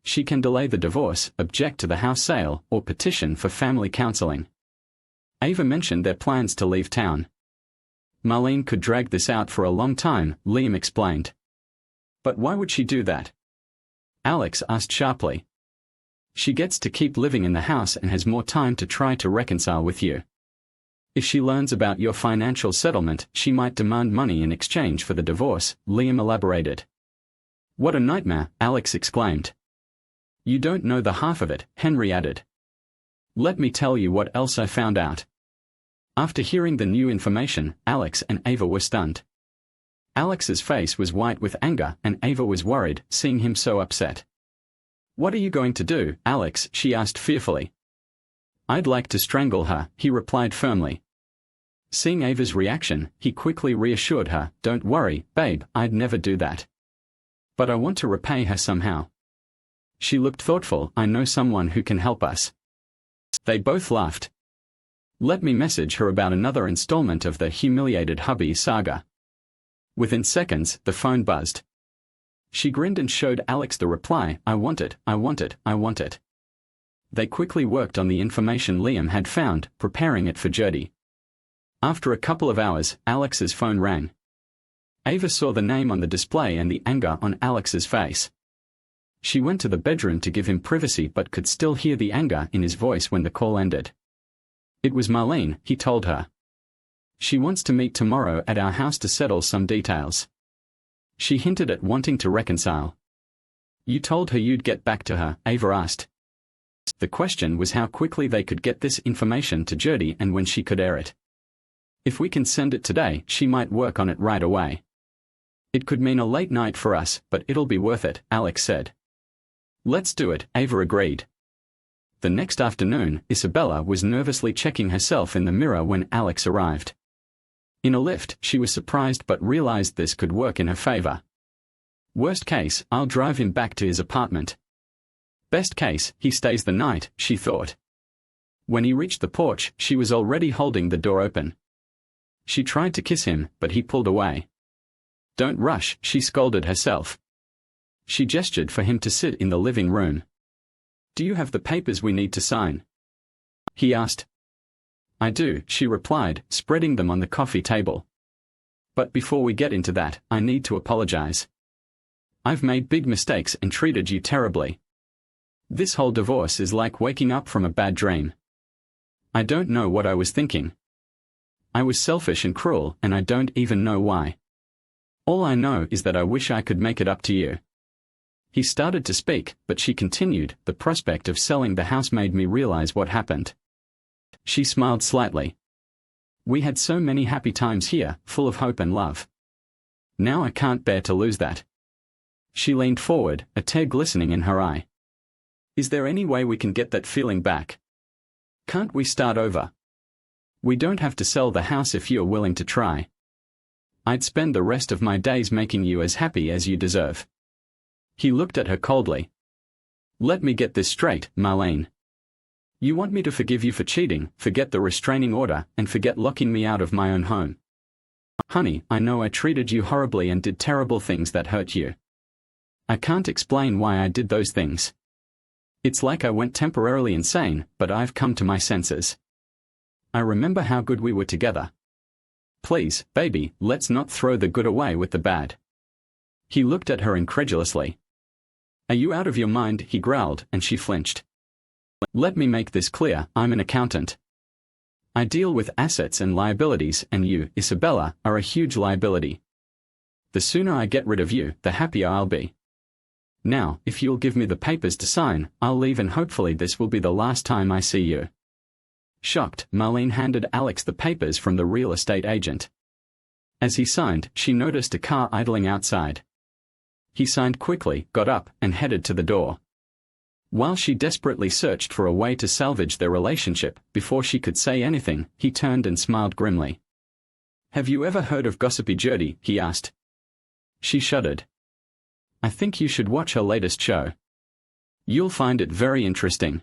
She can delay the divorce, object to the house sale, or petition for family counseling. Ava mentioned their plans to leave town. Marlene could drag this out for a long time, Liam explained. But why would she do that? Alex asked sharply. She gets to keep living in the house and has more time to try to reconcile with you. If she learns about your financial settlement, she might demand money in exchange for the divorce, Liam elaborated. What a nightmare, Alex exclaimed. You don't know the half of it, Henry added. Let me tell you what else I found out. After hearing the new information, Alex and Ava were stunned. Alex's face was white with anger, and Ava was worried, seeing him so upset. What are you going to do, Alex? She asked fearfully. I'd like to strangle her, he replied firmly. Seeing Ava's reaction, he quickly reassured her, don't worry, babe, I'd never do that. But I want to repay her somehow. She looked thoughtful, I know someone who can help us. They both laughed. Let me message her about another installment of the humiliated hubby saga. Within seconds, the phone buzzed. She grinned and showed Alex the reply, I want it, I want it, I want it. They quickly worked on the information Liam had found, preparing it for Jody. After a couple of hours, Alex's phone rang. Ava saw the name on the display and the anger on Alex's face. She went to the bedroom to give him privacy but could still hear the anger in his voice when the call ended. It was Marlene, he told her. She wants to meet tomorrow at our house to settle some details. She hinted at wanting to reconcile. You told her you'd get back to her, Ava asked. The question was how quickly they could get this information to Jody and when she could air it. If we can send it today, she might work on it right away. It could mean a late night for us, but it'll be worth it, Alex said. Let's do it, Ava agreed. The next afternoon, Isabella was nervously checking herself in the mirror when Alex arrived. In a lift, she was surprised but realized this could work in her favor. Worst case, I'll drive him back to his apartment. Best case, he stays the night, she thought. When he reached the porch, she was already holding the door open. She tried to kiss him, but he pulled away. Don't rush, she scolded herself. She gestured for him to sit in the living room. Do you have the papers we need to sign? He asked. I do, she replied, spreading them on the coffee table. But before we get into that, I need to apologize. I've made big mistakes and treated you terribly. This whole divorce is like waking up from a bad dream. I don't know what I was thinking. I was selfish and cruel, and I don't even know why. All I know is that I wish I could make it up to you. He started to speak, but she continued, the prospect of selling the house made me realize what happened. She smiled slightly. We had so many happy times here, full of hope and love. Now I can't bear to lose that. She leaned forward, a tear glistening in her eye. Is there any way we can get that feeling back? Can't we start over? We don't have to sell the house if you're willing to try. I'd spend the rest of my days making you as happy as you deserve. He looked at her coldly. Let me get this straight, Marlene. You want me to forgive you for cheating, forget the restraining order, and forget locking me out of my own home? Honey, I know I treated you horribly and did terrible things that hurt you. I can't explain why I did those things. It's like I went temporarily insane, but I've come to my senses. I remember how good we were together. Please, baby, let's not throw the good away with the bad. He looked at her incredulously. Are you out of your mind? He growled, and she flinched. Let me make this clear, I'm an accountant. I deal with assets and liabilities, and you, Isabella, are a huge liability. The sooner I get rid of you, the happier I'll be. Now, if you'll give me the papers to sign, I'll leave and hopefully this will be the last time I see you. Shocked, Marlene handed Alex the papers from the real estate agent. As he signed, she noticed a car idling outside. He signed quickly, got up, and headed to the door. While she desperately searched for a way to salvage their relationship, before she could say anything, he turned and smiled grimly. Have you ever heard of Gossipy Jody? He asked. She shuddered. I think you should watch her latest show. You'll find it very interesting.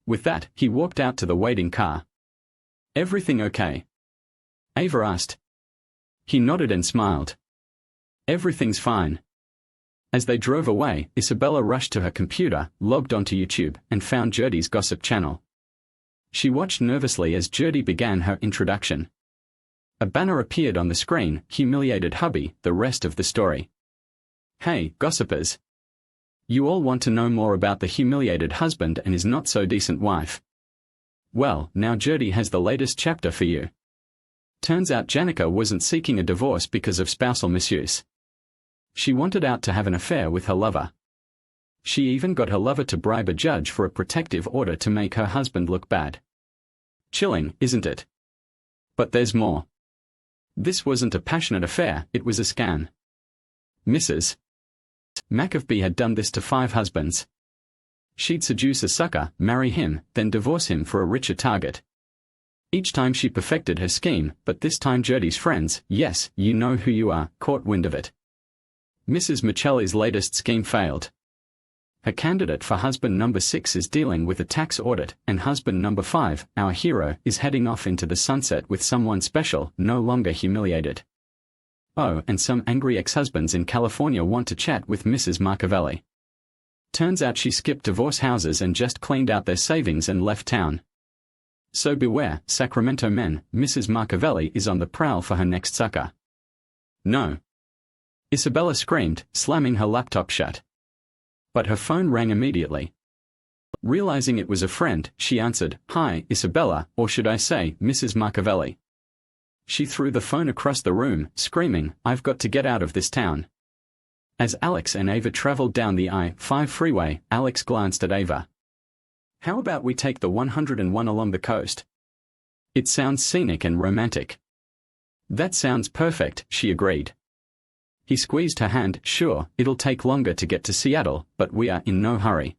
With that, he walked out to the waiting car. Everything okay? Ava asked. He nodded and smiled. Everything's fine. As they drove away, Isabella rushed to her computer, logged onto YouTube, and found Jody's gossip channel. She watched nervously as Jody began her introduction. A banner appeared on the screen, humiliated hubby, the rest of the story. Hey, gossipers. You all want to know more about the humiliated husband and his not-so-decent wife. Well, now Jody has the latest chapter for you. Turns out Janica wasn't seeking a divorce because of spousal misuse. She wanted out to have an affair with her lover. She even got her lover to bribe a judge for a protective order to make her husband look bad. Chilling, isn't it? But there's more. This wasn't a passionate affair, it was a scam. Mrs. McAfee had done this to 5 husbands. She'd seduce a sucker, marry him, then divorce him for a richer target. Each time she perfected her scheme, but this time Jody's friends, yes, you know who you are, caught wind of it. Mrs. Michelli's latest scheme failed. Her candidate for husband number 6 is dealing with a tax audit, and husband number 5, our hero, is heading off into the sunset with someone special, no longer humiliated. Oh, and some angry ex-husbands in California want to chat with Mrs. Machiavelli. Turns out she skipped divorce houses and just cleaned out their savings and left town. So beware, Sacramento men, Mrs. Marcavelli is on the prowl for her next sucker. No. Isabella screamed, slamming her laptop shut. But her phone rang immediately. Realizing it was a friend, she answered, "Hi, Isabella, or should I say, Mrs. Marcavelli." She threw the phone across the room, screaming, "I've got to get out of this town." As Alex and Ava traveled down the I-5 freeway, Alex glanced at Ava. "How about we take the 101 along the coast? It sounds scenic and romantic." "That sounds perfect," she agreed. He squeezed her hand. "Sure, it'll take longer to get to Seattle, but we are in no hurry."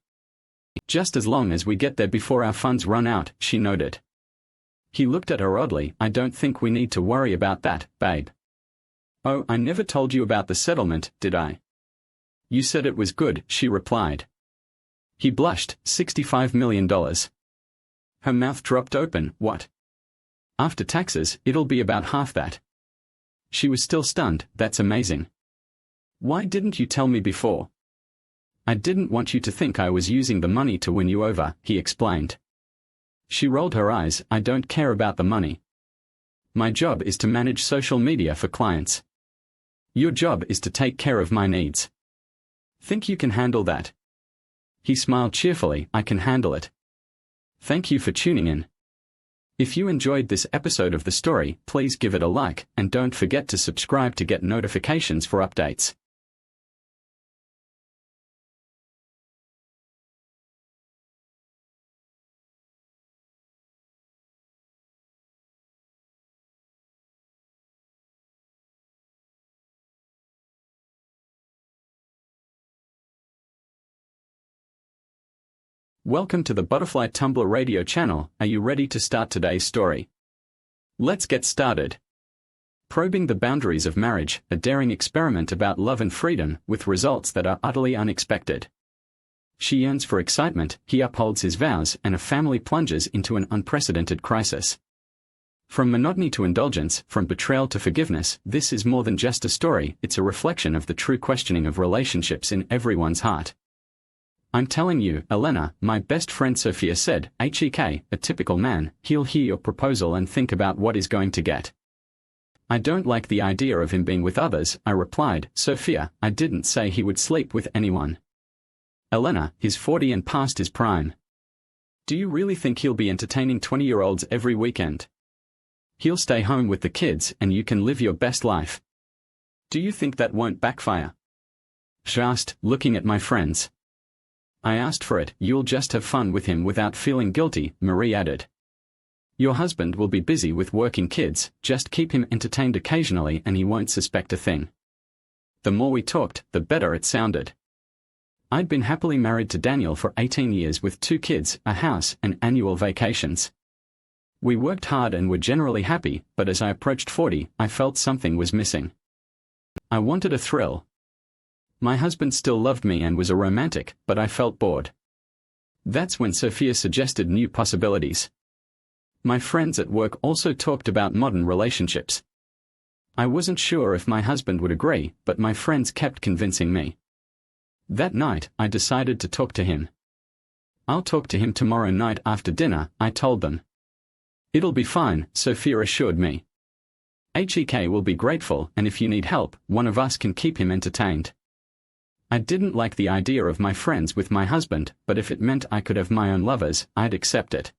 "Just as long as we get there before our funds run out," she noted. He looked at her oddly. "I don't think we need to worry about that, babe." "Oh, I never told you about the settlement, did I?" "You said it was good," she replied. He blushed. $65 million. Her mouth dropped open. "What?" "After taxes, it'll be about half that." She was still stunned. "That's amazing. Why didn't you tell me before?" "I didn't want you to think I was using the money to win you over," he explained. She rolled her eyes. "I don't care about the money. My job is to manage social media for clients. Your job is to take care of my needs. Think you can handle that?" He smiled cheerfully. "I can handle it." Thank you for tuning in. If you enjoyed this episode of the story, please give it a like, and don't forget to subscribe to get notifications for updates. Welcome to the Butterfly Tumblr Radio channel. Are you ready to start today's story? Let's get started. Probing the boundaries of marriage, a daring experiment about love and freedom, with results that are utterly unexpected. She yearns for excitement, he upholds his vows, and a family plunges into an unprecedented crisis. From monotony to indulgence, from betrayal to forgiveness, this is more than just a story, it's a reflection of the true questioning of relationships in everyone's heart. "I'm telling you, Elena," my best friend Sophia said, "HEK, a typical man, he'll hear your proposal and think about what he's going to get." "I don't like the idea of him being with others," I replied. "Sophia, I didn't say he would sleep with anyone." "Elena, he's 40 and past his prime. Do you really think he'll be entertaining 20-year-olds every weekend? He'll stay home with the kids and you can live your best life. Do you think that won't backfire?" She asked, looking at my friends. "I asked for it. You'll just have fun with him without feeling guilty," Marie added. "Your husband will be busy with working kids, just keep him entertained occasionally and he won't suspect a thing." The more we talked, the better it sounded. I'd been happily married to Daniel for 18 years with 2 kids, a house, and annual vacations. We worked hard and were generally happy, but as I approached 40, I felt something was missing. I wanted a thrill. My husband still loved me and was a romantic, but I felt bored. That's when Sophia suggested new possibilities. My friends at work also talked about modern relationships. I wasn't sure if my husband would agree, but my friends kept convincing me. That night, I decided to talk to him. "I'll talk to him tomorrow night after dinner," I told them. "It'll be fine," Sophia assured me. "HEK will be grateful, and if you need help, one of us can keep him entertained." I didn't like the idea of my friends with my husband, but if it meant I could have my own lovers, I'd accept it.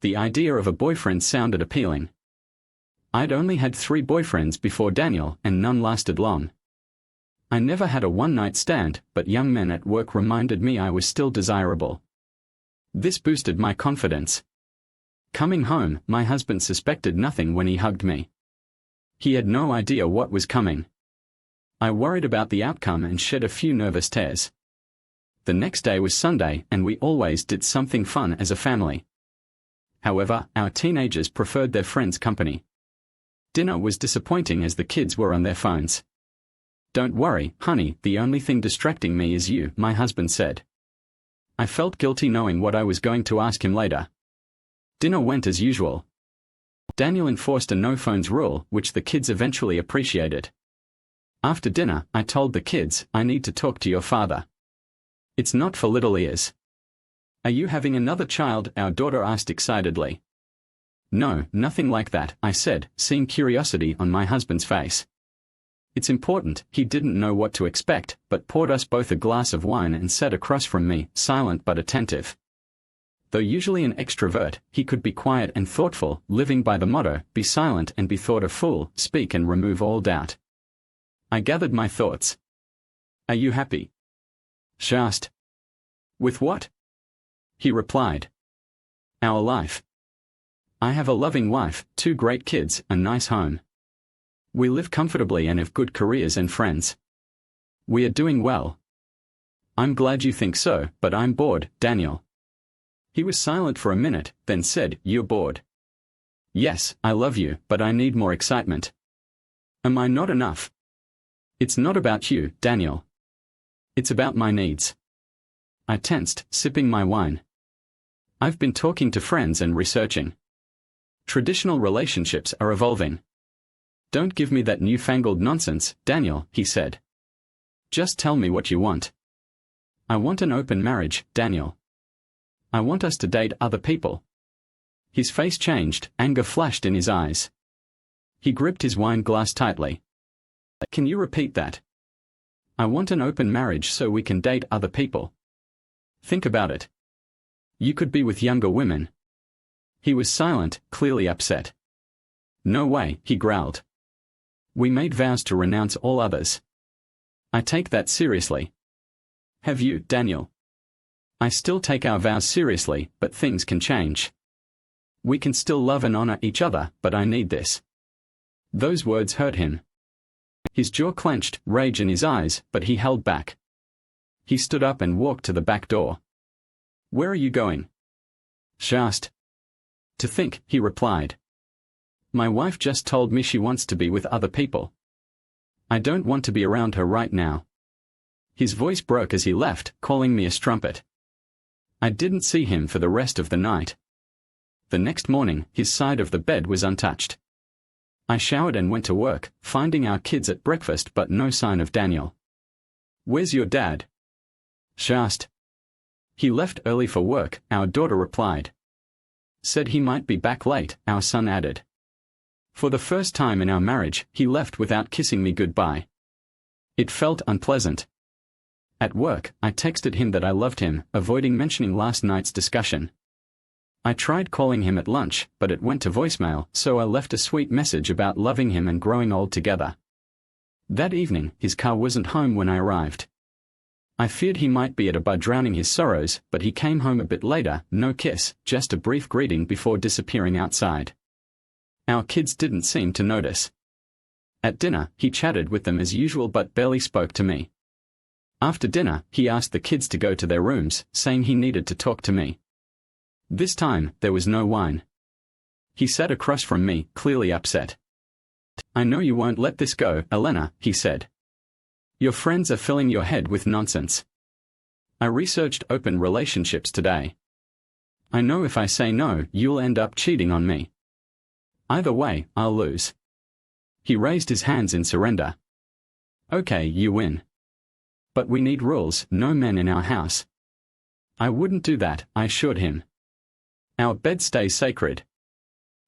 The idea of a boyfriend sounded appealing. I'd only had 3 boyfriends before Daniel, and none lasted long. I never had a one-night stand, but young men at work reminded me I was still desirable. This boosted my confidence. Coming home, my husband suspected nothing when he hugged me. He had no idea what was coming. I worried about the outcome and shed a few nervous tears. The next day was Sunday, and we always did something fun as a family. However, our teenagers preferred their friends' company. Dinner was disappointing as the kids were on their phones. "Don't worry, honey, the only thing distracting me is you," my husband said. I felt guilty knowing what I was going to ask him later. Dinner went as usual. Daniel enforced a no-phones rule, which the kids eventually appreciated. After dinner, I told the kids, "I need to talk to your father. It's not for little ears." "Are you having another child?" our daughter asked excitedly. No, nothing like that, I said, seeing curiosity on my husband's face. It's important. He didn't know what to expect, but poured us both a glass of wine and sat across from me, silent but attentive. Though usually an extrovert, he could be quiet and thoughtful, living by the motto, be silent and be thought a fool, speak and remove all doubt. I gathered my thoughts. Are you happy? She asked. With what? He replied. Our life. I have a loving wife, 2 great kids, a nice home. We live comfortably and have good careers and friends. We are doing well. I'm glad you think so, but I'm bored, Daniel. He was silent for a minute, then said, You're bored. Yes, I love you, but I need more excitement. Am I not enough? It's not about you, Daniel. It's about my needs. I tensed, sipping my wine. I've been talking to friends and researching. Traditional relationships are evolving. Don't give me that newfangled nonsense, Daniel, he said. Just tell me what you want. I want an open marriage, Daniel. I want us to date other people. His face changed, anger flashed in his eyes. He gripped his wine glass tightly. Can you repeat that? I want an open marriage so we can date other people. Think about it. You could be with younger women. He was silent, clearly upset. No way, he growled. We made vows to renounce all others. I take that seriously. Have you, Daniel? I still take our vows seriously, but things can change. We can still love and honor each other, but I need this. Those words hurt him. His jaw clenched, rage in his eyes, but he held back. He stood up and walked to the back door. Where are you going? She asked. To think, he replied. My wife just told me she wants to be with other people. I don't want to be around her right now. His voice broke as he left, calling me a strumpet. I didn't see him for the rest of the night. The next morning, his side of the bed was untouched. I showered and went to work, finding our kids at breakfast but no sign of Daniel. Where's your dad? She asked. He left early for work, our daughter replied. Said he might be back late, our son added. For the first time in our marriage, he left without kissing me goodbye. It felt unpleasant. At work, I texted him that I loved him, avoiding mentioning last night's discussion. I tried calling him at lunch, but it went to voicemail, so I left a sweet message about loving him and growing old together. That evening, his car wasn't home when I arrived. I feared he might be at a bar drowning his sorrows, but he came home a bit later, no kiss, just a brief greeting before disappearing outside. Our kids didn't seem to notice. At dinner, he chatted with them as usual but barely spoke to me. After dinner, he asked the kids to go to their rooms, saying he needed to talk to me. This time, there was no wine. He sat across from me, clearly upset. I know you won't let this go, Elena, he said. Your friends are filling your head with nonsense. I researched open relationships today. I know if I say no, you'll end up cheating on me. Either way, I'll lose. He raised his hands in surrender. Okay, you win. But we need rules, no men in our house. I wouldn't do that, I assured him. Our bed stays sacred.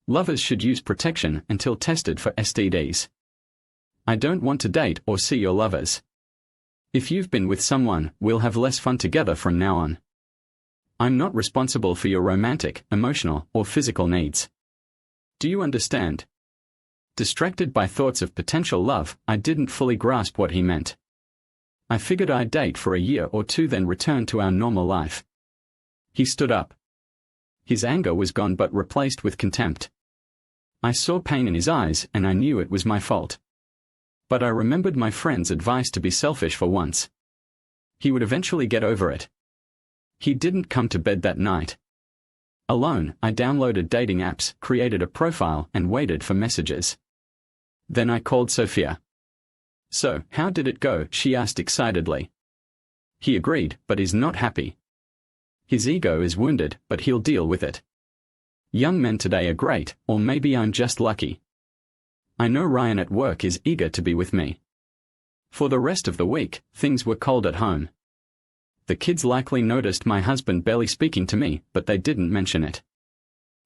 Lovers should use protection until tested for STDs. I don't want to date or see your lovers. If you've been with someone, we'll have less fun together from now on. I'm not responsible for your romantic, emotional, or physical needs. Do you understand? Distracted by thoughts of potential love, I didn't fully grasp what he meant. I figured I'd date for a year or two then return to our normal life. He stood up. His anger was gone but replaced with contempt. I saw pain in his eyes and I knew it was my fault. But I remembered my friend's advice to be selfish for once. He would eventually get over it. He didn't come to bed that night. Alone, I downloaded dating apps, created a profile, and waited for messages. Then I called Sophia. So, how did it go? She asked excitedly. He agreed, but is not happy. His ego is wounded, but he'll deal with it. Young men today are great, or maybe I'm just lucky. I know Ryan at work is eager to be with me. For the rest of the week, things were cold at home. The kids likely noticed my husband barely speaking to me, but they didn't mention it.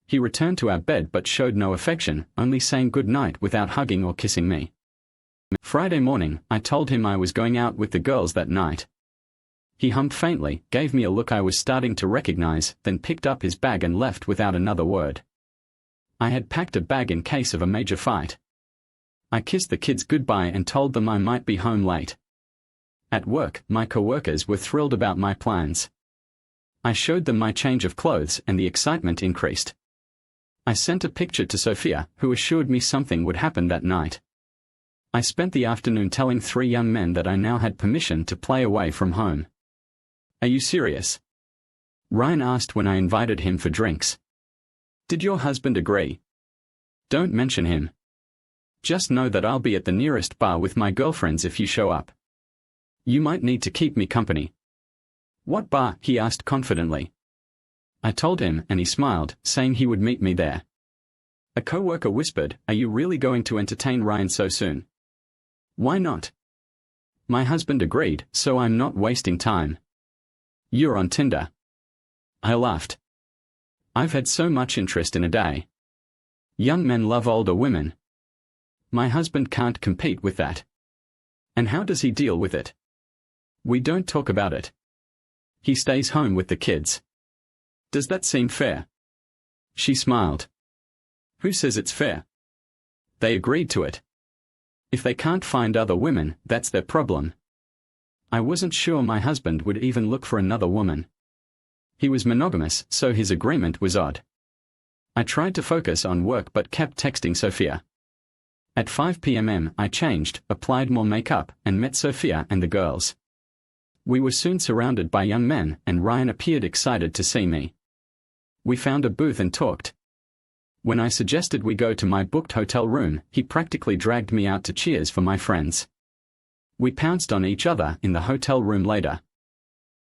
He returned to our bed but showed no affection, only saying good night without hugging or kissing me. Friday morning, I told him I was going out with the girls that night. He hummed faintly, gave me a look I was starting to recognize, then picked up his bag and left without another word. I had packed a bag in case of a major fight. I kissed the kids goodbye and told them I might be home late. At work, my coworkers were thrilled about my plans. I showed them my change of clothes and the excitement increased. I sent a picture to Sophia, who assured me something would happen that night. I spent the afternoon telling 3 young men that I now had permission to play away from home. Are you serious? Ryan asked when I invited him for drinks. Did your husband agree? Don't mention him. Just know that I'll be at the nearest bar with my girlfriends if you show up. You might need to keep me company. What bar? He asked confidently. I told him and he smiled, saying he would meet me there. A coworker whispered, "Are you really going to entertain Ryan so soon?" Why not? My husband agreed, so I'm not wasting time. You're on Tinder. I laughed. I've had so much interest in a day. Young men love older women. My husband can't compete with that. And how does he deal with it? We don't talk about it. He stays home with the kids. Does that seem fair? She smiled. Who says it's fair? They agreed to it. If they can't find other women, that's their problem. I wasn't sure my husband would even look for another woman. He was monogamous, so his agreement was odd. I tried to focus on work but kept texting Sophia. At 5 p.m. I changed, applied more makeup, and met Sophia and the girls. We were soon surrounded by young men, and Ryan appeared excited to see me. We found a booth and talked. When I suggested we go to my booked hotel room, he practically dragged me out to cheers for my friends. We pounced on each other in the hotel room later.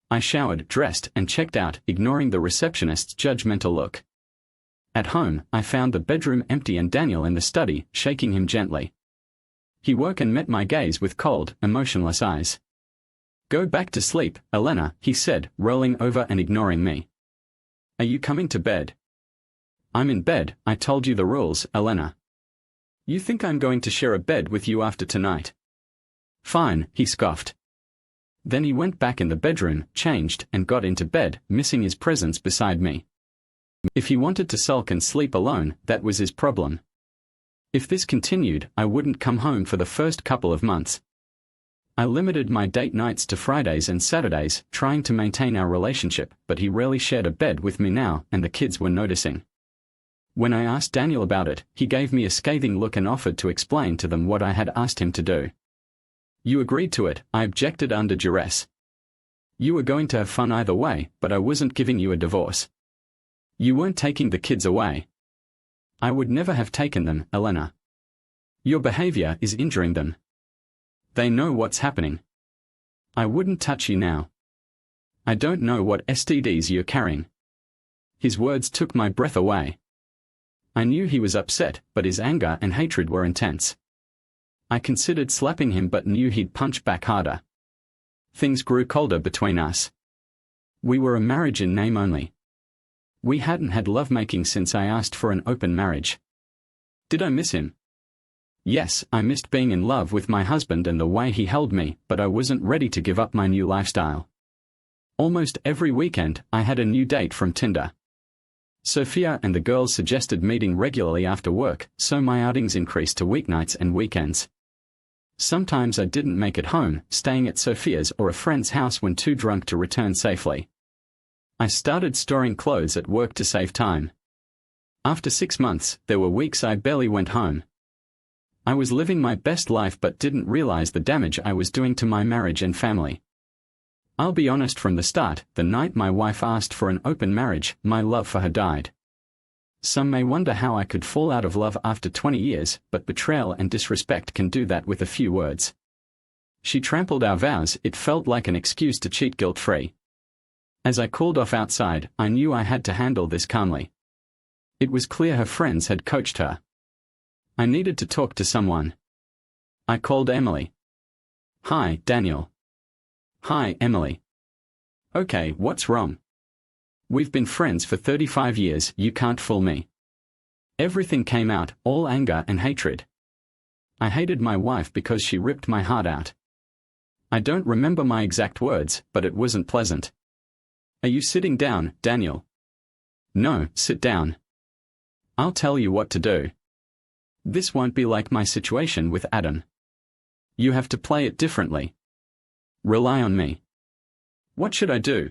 I showered, dressed, and checked out, ignoring the receptionist's judgmental look. At home, I found the bedroom empty and Daniel in the study, shaking him gently. He woke and met my gaze with cold, emotionless eyes. Go back to sleep, Elena, he said, rolling over and ignoring me. Are you coming to bed? I'm in bed, I told you the rules, Elena. You think I'm going to share a bed with you after tonight? Fine, he scoffed. Then he went back in the bedroom, changed, and got into bed, missing his presence beside me. If he wanted to sulk and sleep alone, that was his problem. If this continued, I wouldn't come home for the first couple of months. I limited my date nights to Fridays and Saturdays, trying to maintain our relationship, but he rarely shared a bed with me now, and the kids were noticing. When I asked Daniel about it, he gave me a scathing look and offered to explain to them what I had asked him to do. You agreed to it, I objected under duress. You were going to have fun either way, but I wasn't giving you a divorce. You weren't taking the kids away. I would never have taken them, Elena. Your behavior is injuring them. They know what's happening. I wouldn't touch you now. I don't know what STDs you're carrying. His words took my breath away. I knew he was upset, but his anger and hatred were intense. I considered slapping him but knew he'd punch back harder. Things grew colder between us. We were a marriage in name only. We hadn't had lovemaking since I asked for an open marriage. Did I miss him? Yes, I missed being in love with my husband and the way he held me, but I wasn't ready to give up my new lifestyle. Almost every weekend, I had a new date from Tinder. Sophia and the girls suggested meeting regularly after work, so my outings increased to weeknights and weekends. Sometimes I didn't make it home, staying at Sophia's or a friend's house when too drunk to return safely. I started storing clothes at work to save time. After 6 months, there were weeks I barely went home. I was living my best life but didn't realize the damage I was doing to my marriage and family. I'll be honest from the start, the night my wife asked for an open marriage, my love for her died. Some may wonder how I could fall out of love after 20 years, but betrayal and disrespect can do that with a few words. She trampled our vows, it felt like an excuse to cheat guilt-free. As I cooled off outside, I knew I had to handle this calmly. It was clear her friends had coached her. I needed to talk to someone. I called Emily. Hi, Daniel. Hi, Emily. Okay, what's wrong? We've been friends for 35 years, you can't fool me. Everything came out, all anger and hatred. I hated my wife because she ripped my heart out. I don't remember my exact words, but it wasn't pleasant. Are you sitting down, Daniel? No, sit down. I'll tell you what to do. This won't be like my situation with Adam. You have to play it differently. Rely on me. What should I do?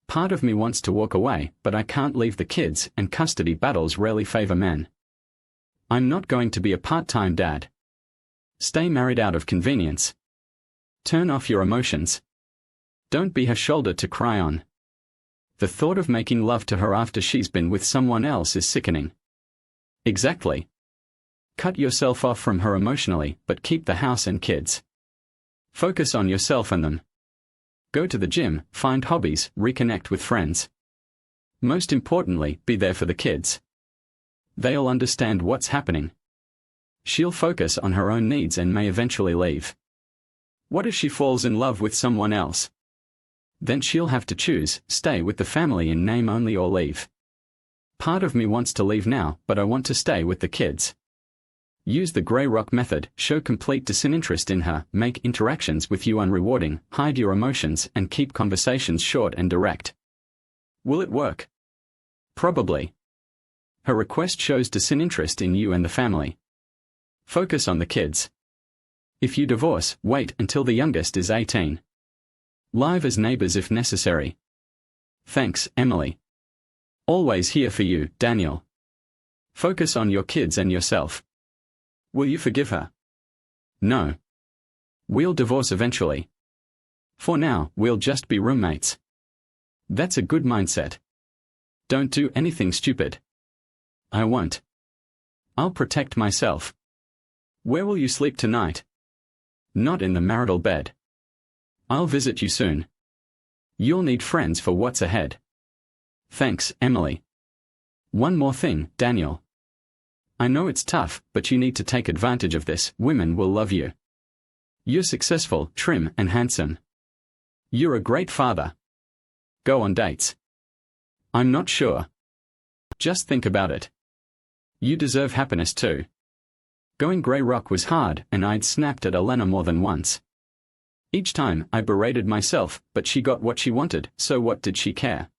Part of me wants to walk away, but I can't leave the kids, and custody battles rarely favor men. I'm not going to be a part-time dad. Stay married out of convenience. Turn off your emotions. Don't be her shoulder to cry on. The thought of making love to her after she's been with someone else is sickening. Exactly. Cut yourself off from her emotionally, but keep the house and kids. Focus on yourself and them. Go to the gym, find hobbies, reconnect with friends. Most importantly, be there for the kids. They'll understand what's happening. She'll focus on her own needs and may eventually leave. What if she falls in love with someone else? Then she'll have to choose, stay with the family in name only or leave. Part of me wants to leave now, but I want to stay with the kids. Use the grey rock method, show complete disinterest in her, make interactions with you unrewarding, hide your emotions and keep conversations short and direct. Will it work? Probably. Her request shows disinterest in you and the family. Focus on the kids. If you divorce, wait until the youngest is 18. Live as neighbors if necessary. Thanks, Emily. Always here for you, Daniel. Focus on your kids and yourself. Will you forgive her? No. We'll divorce eventually. For now, we'll just be roommates. That's a good mindset. Don't do anything stupid. I won't. I'll protect myself. Where will you sleep tonight? Not in the marital bed. I'll visit you soon. You'll need friends for what's ahead. Thanks, Emily. One more thing, Daniel. I know it's tough, but you need to take advantage of this. Women will love you. You're successful, trim, and handsome. You're a great father. Go on dates. I'm not sure. Just think about it. You deserve happiness too. Going grey rock was hard, and I'd snapped at Elena more than once. Each time, I berated myself, but she got what she wanted, so what did she care?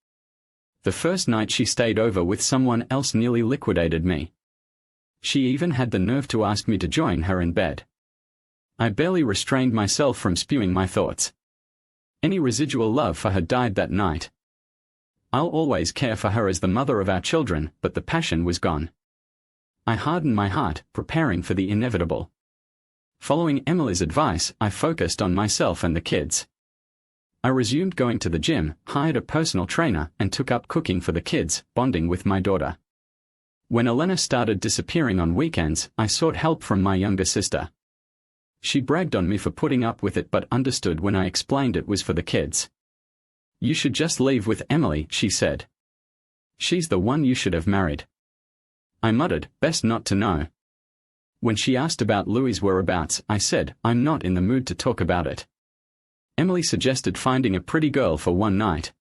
The first night she stayed over with someone else nearly liquidated me. She even had the nerve to ask me to join her in bed. I barely restrained myself from spewing my thoughts. Any residual love for her died that night. I'll always care for her as the mother of our children, but the passion was gone. I hardened my heart, preparing for the inevitable. Following Emily's advice, I focused on myself and the kids. I resumed going to the gym, hired a personal trainer, and took up cooking for the kids, bonding with my daughter. When Elena started disappearing on weekends, I sought help from my younger sister. She bragged on me for putting up with it but understood when I explained it was for the kids. You should just leave with Emily, she said. She's the one you should have married. I muttered, best not to know. When she asked about Louis' whereabouts, I said, I'm not in the mood to talk about it. Emily suggested finding a pretty girl for one night.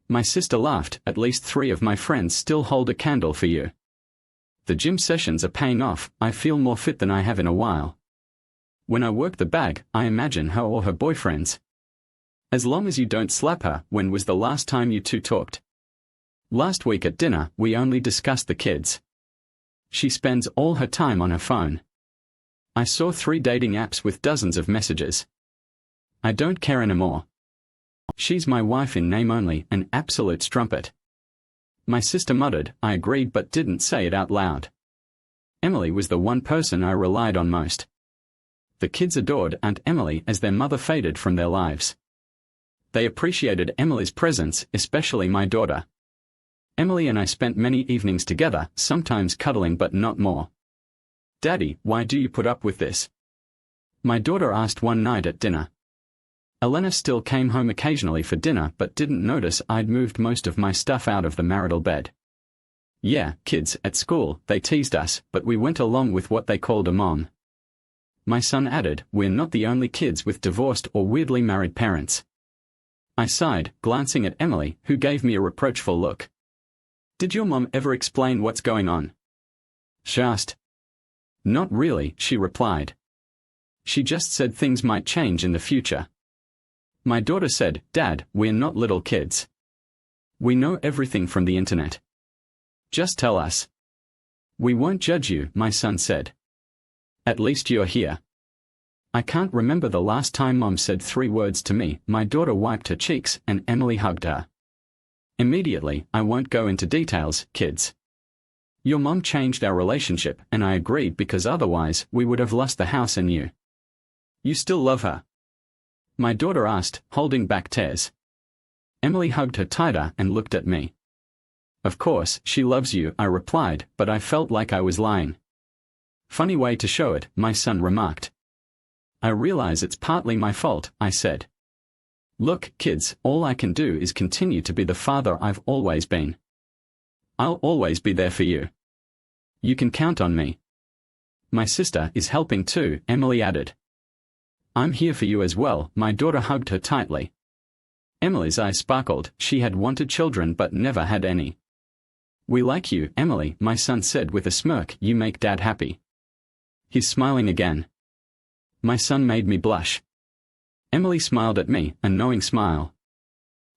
My sister laughed, at least 3 of my friends still hold a candle for you. The gym sessions are paying off, I feel more fit than I have in a while. When I work the bag, I imagine her or her boyfriends. As long as you don't slap her. When was the last time you two talked? Last week at dinner, we only discussed the kids. She spends all her time on her phone. I saw 3 dating apps with dozens of messages. I don't care anymore. She's my wife in name only, an absolute strumpet. My sister muttered, I agreed but didn't say it out loud. Emily was the one person I relied on most. The kids adored Aunt Emily as their mother faded from their lives. They appreciated Emily's presence, especially my daughter. Emily and I spent many evenings together, sometimes cuddling but not more. Daddy, why do you put up with this? My daughter asked one night at dinner. Elena still came home occasionally for dinner but didn't notice I'd moved most of my stuff out of the marital bed. Yeah, kids, at school, they teased us, but we went along with what they called a mom. My son added, we're not the only kids with divorced or weirdly married parents. I sighed, glancing at Emily, who gave me a reproachful look. Did your mom ever explain what's going on? she asked. Not really, she replied. She just said things might change in the future. My daughter said, Dad, we're not little kids. We know everything from the internet. Just tell us. We won't judge you, my son said. At least you're here. I can't remember the last time Mom said 3 words to me. My daughter wiped her cheeks and Emily hugged her. Immediately, I won't go into details, kids. Your mom changed our relationship and I agreed because otherwise we would have lost the house and you. You still love her? My daughter asked, holding back tears. Emily hugged her tighter and looked at me. Of course, she loves you, I replied, but I felt like I was lying. Funny way to show it, my son remarked. I realize it's partly my fault, I said. Look, kids, all I can do is continue to be the father I've always been. I'll always be there for you. You can count on me. My sister is helping too, Emily added. I'm here for you as well, my daughter hugged her tightly. Emily's eyes sparkled. She had wanted children but never had any. We like you, Emily, my son said with a smirk. You make Dad happy. He's smiling again. My son made me blush. Emily smiled at me, a knowing smile.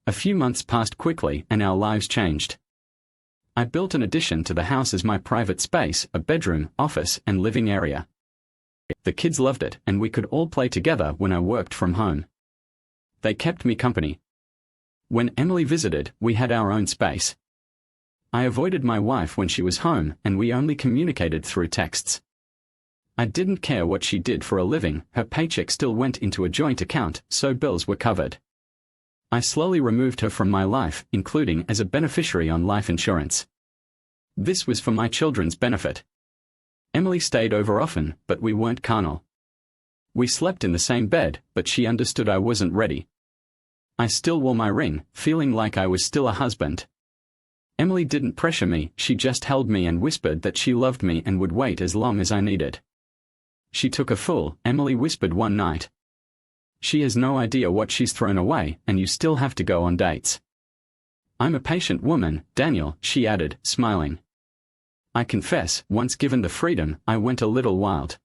A few months passed quickly and our lives changed. I built an addition to the house as my private space, a bedroom, office, and living area. The kids loved it and we could all play together when I worked from home. They kept me company. When Emily visited, we had our own space. I avoided my wife when she was home and we only communicated through texts. I didn't care what she did for a living, her paycheck still went into a joint account, so bills were covered. I slowly removed her from my life, including as a beneficiary on life insurance. This was for my children's benefit. Emily stayed over often, but we weren't carnal. We slept in the same bed, but she understood I wasn't ready. I still wore my ring, feeling like I was still a husband. Emily didn't pressure me, she just held me and whispered that she loved me and would wait as long as I needed. She took a fool, Emily whispered one night. She has no idea what she's thrown away, and you still have to go on dates. I'm a patient woman, Daniel, she added, smiling. I confess, once given the freedom, I went a little wild.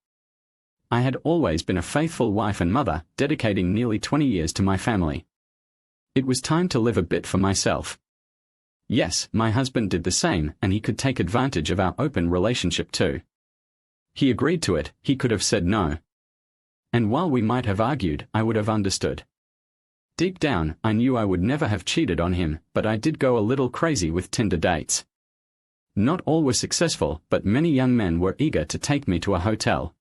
I had always been a faithful wife and mother, dedicating nearly 20 years to my family. It was time to live a bit for myself. Yes, my husband did the same, and he could take advantage of our open relationship too. He agreed to it, he could have said no. And while we might have argued, I would have understood. Deep down, I knew I would never have cheated on him, but I did go a little crazy with Tinder dates. Not all were successful, but many young men were eager to take me to a hotel.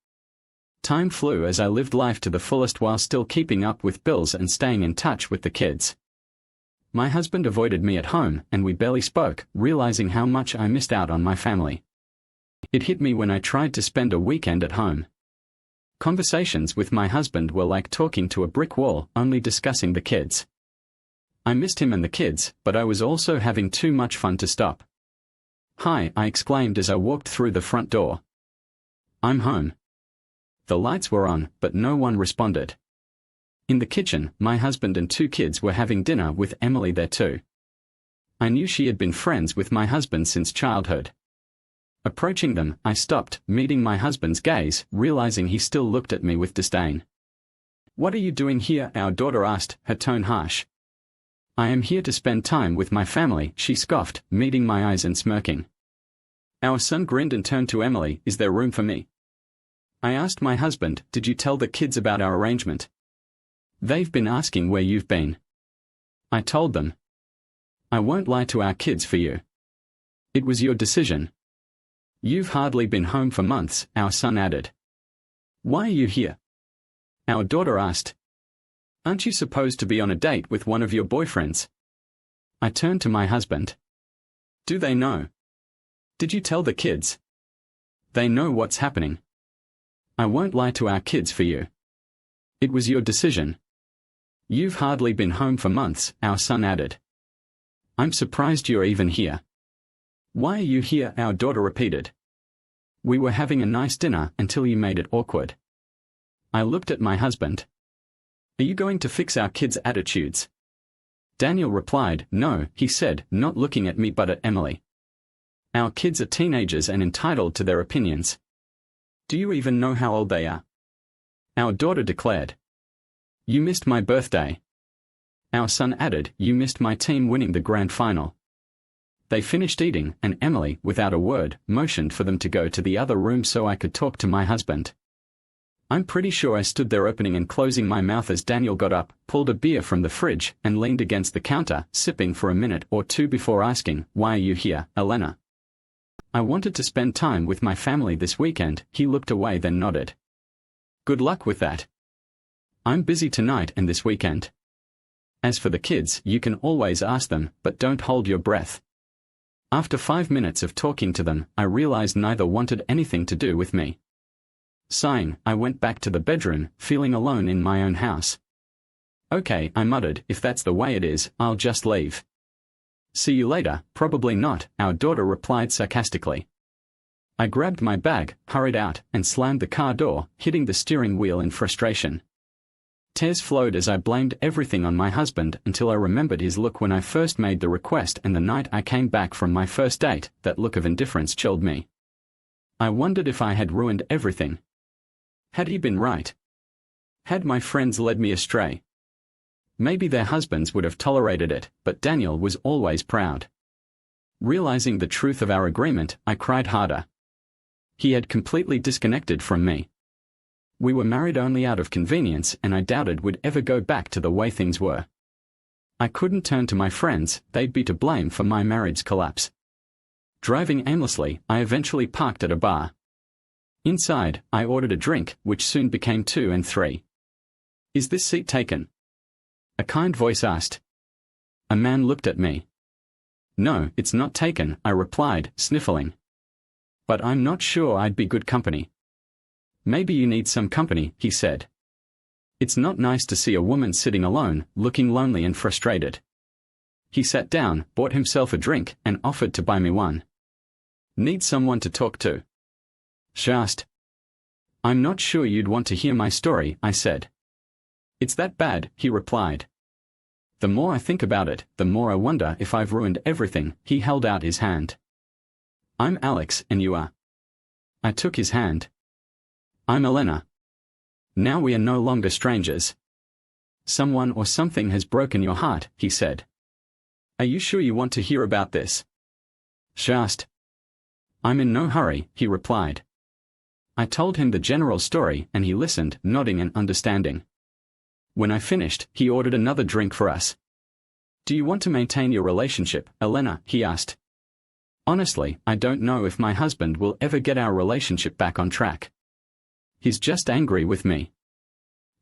Time flew as I lived life to the fullest while still keeping up with bills and staying in touch with the kids. My husband avoided me at home, and we barely spoke, realizing how much I missed out on my family. It hit me when I tried to spend a weekend at home. Conversations with my husband were like talking to a brick wall, only discussing the kids. I missed him and the kids, but I was also having too much fun to stop. Hi, I exclaimed as I walked through the front door. I'm home. The lights were on, but no one responded. In the kitchen, my husband and 2 kids were having dinner with Emily there too. I knew she had been friends with my husband since childhood. Approaching them, I stopped, meeting my husband's gaze, realizing he still looked at me with disdain. What are you doing here? Our daughter asked, her tone harsh. I am here to spend time with my family, she scoffed, meeting my eyes and smirking. Our son grinned and turned to Emily, is there room for me? I asked my husband, did you tell the kids about our arrangement? They've been asking where you've been. I told them. I won't lie to our kids for you. It was your decision. You've hardly been home for months, our son added. Why are you here? Our daughter asked. Aren't you supposed to be on a date with one of your boyfriends? I turned to my husband. Do they know? Did you tell the kids? They know what's happening. I won't lie to our kids for you. It was your decision. You've hardly been home for months, our son added. I'm surprised you're even here. Why are you here? Our daughter repeated. We were having a nice dinner until you made it awkward. I looked at my husband. Are you going to fix our kids' attitudes? Daniel replied, no, he said, not looking at me but at Emily. Our kids are teenagers and entitled to their opinions. Do you even know how old they are? Our daughter declared. You missed my birthday. Our son added, you missed my team winning the grand final. They finished eating, and Emily, without a word, motioned for them to go to the other room so I could talk to my husband. I'm pretty sure I stood there opening and closing my mouth as Daniel got up, pulled a beer from the fridge, and leaned against the counter, sipping for a minute or two before asking, why are you here, Elena? I wanted to spend time with my family this weekend. He looked away then nodded. Good luck with that. I'm busy tonight and this weekend. As for the kids, you can always ask them, but don't hold your breath. After 5 minutes of talking to them, I realized neither wanted anything to do with me. Sighing, I went back to the bedroom, feeling alone in my own house. Okay, I muttered, if that's the way it is, I'll just leave. See you later. Probably not, our daughter replied sarcastically. I grabbed my bag, hurried out, and slammed the car door, hitting the steering wheel in frustration. Tears flowed as I blamed everything on my husband until I remembered his look when I first made the request and the night I came back from my first date. That look of indifference chilled me. I wondered if I had ruined everything. Had he been right? Had my friends led me astray? Maybe their husbands would have tolerated it, but Daniel was always proud. Realizing the truth of our agreement, I cried harder. He had completely disconnected from me. We were married only out of convenience, and I doubted we'd ever go back to the way things were. I couldn't turn to my friends, they'd be to blame for my marriage's collapse. Driving aimlessly, I eventually parked at a bar. Inside, I ordered a drink, which soon became 2 and 3. Is this seat taken? A kind voice asked. A man looked at me. No, it's not taken, I replied, sniffling. But I'm not sure I'd be good company. Maybe you need some company, he said. It's not nice to see a woman sitting alone, looking lonely and frustrated. He sat down, bought himself a drink, and offered to buy me one. Need someone to talk to? She asked. I'm not sure you'd want to hear my story, I said. It's that bad, he replied. The more I think about it, the more I wonder if I've ruined everything. He held out his hand. I'm Alex, and you are? I took his hand. I'm Elena. Now we are no longer strangers. Someone or something has broken your heart, he said. Are you sure you want to hear about this? She asked. I'm in no hurry, he replied. I told him the general story, and he listened, nodding and understanding. When I finished, he ordered another drink for us. Do you want to maintain your relationship, Elena? He asked. Honestly, I don't know if my husband will ever get our relationship back on track. He's just angry with me.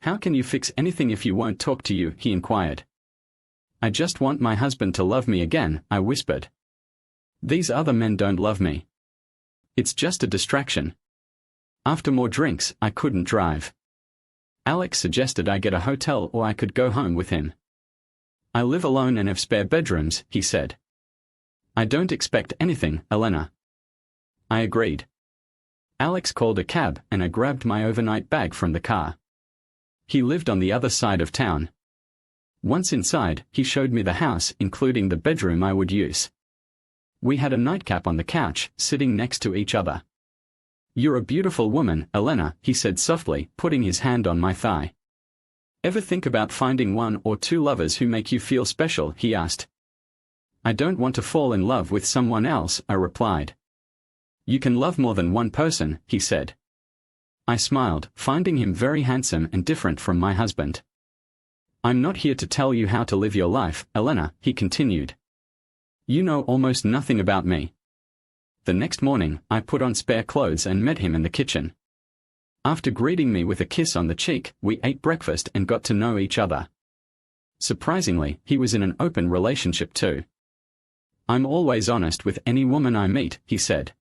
How can you fix anything if you won't talk to you? He inquired. I just want my husband to love me again, I whispered. These other men don't love me. It's just a distraction. After more drinks, I couldn't drive. Alex suggested I get a hotel or I could go home with him. I live alone and have spare bedrooms, he said. I don't expect anything, Elena. I agreed. Alex called a cab and I grabbed my overnight bag from the car. He lived on the other side of town. Once inside, he showed me the house, including the bedroom I would use. We had a nightcap on the couch, sitting next to each other. You're a beautiful woman, Elena, he said softly, putting his hand on my thigh. Ever think about finding 1 or 2 lovers who make you feel special? He asked. I don't want to fall in love with someone else, I replied. You can love more than one person, he said. I smiled, finding him very handsome and different from my husband. I'm not here to tell you how to live your life, Elena, he continued. You know almost nothing about me. The next morning, I put on spare clothes and met him in the kitchen. After greeting me with a kiss on the cheek, we ate breakfast and got to know each other. Surprisingly, he was in an open relationship too. I'm always honest with any woman I meet, he said.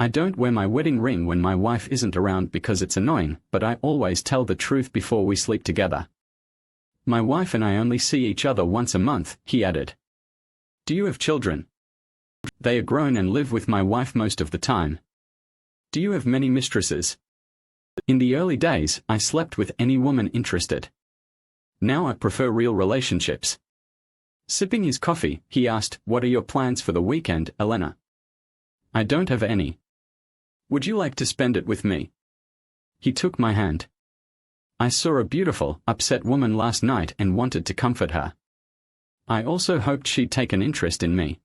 I don't wear my wedding ring when my wife isn't around because it's annoying, but I always tell the truth before we sleep together. My wife and I only see each other once a month, he added. Do you have children? They are grown and live with my wife most of the time. Do you have many mistresses? In the early days, I slept with any woman interested. Now I prefer real relationships. Sipping his coffee, he asked, What are your plans for the weekend, Elena? I don't have any. Would you like to spend it with me? He took my hand. I saw a beautiful, upset woman last night and wanted to comfort her. I also hoped she'd take an interest in me.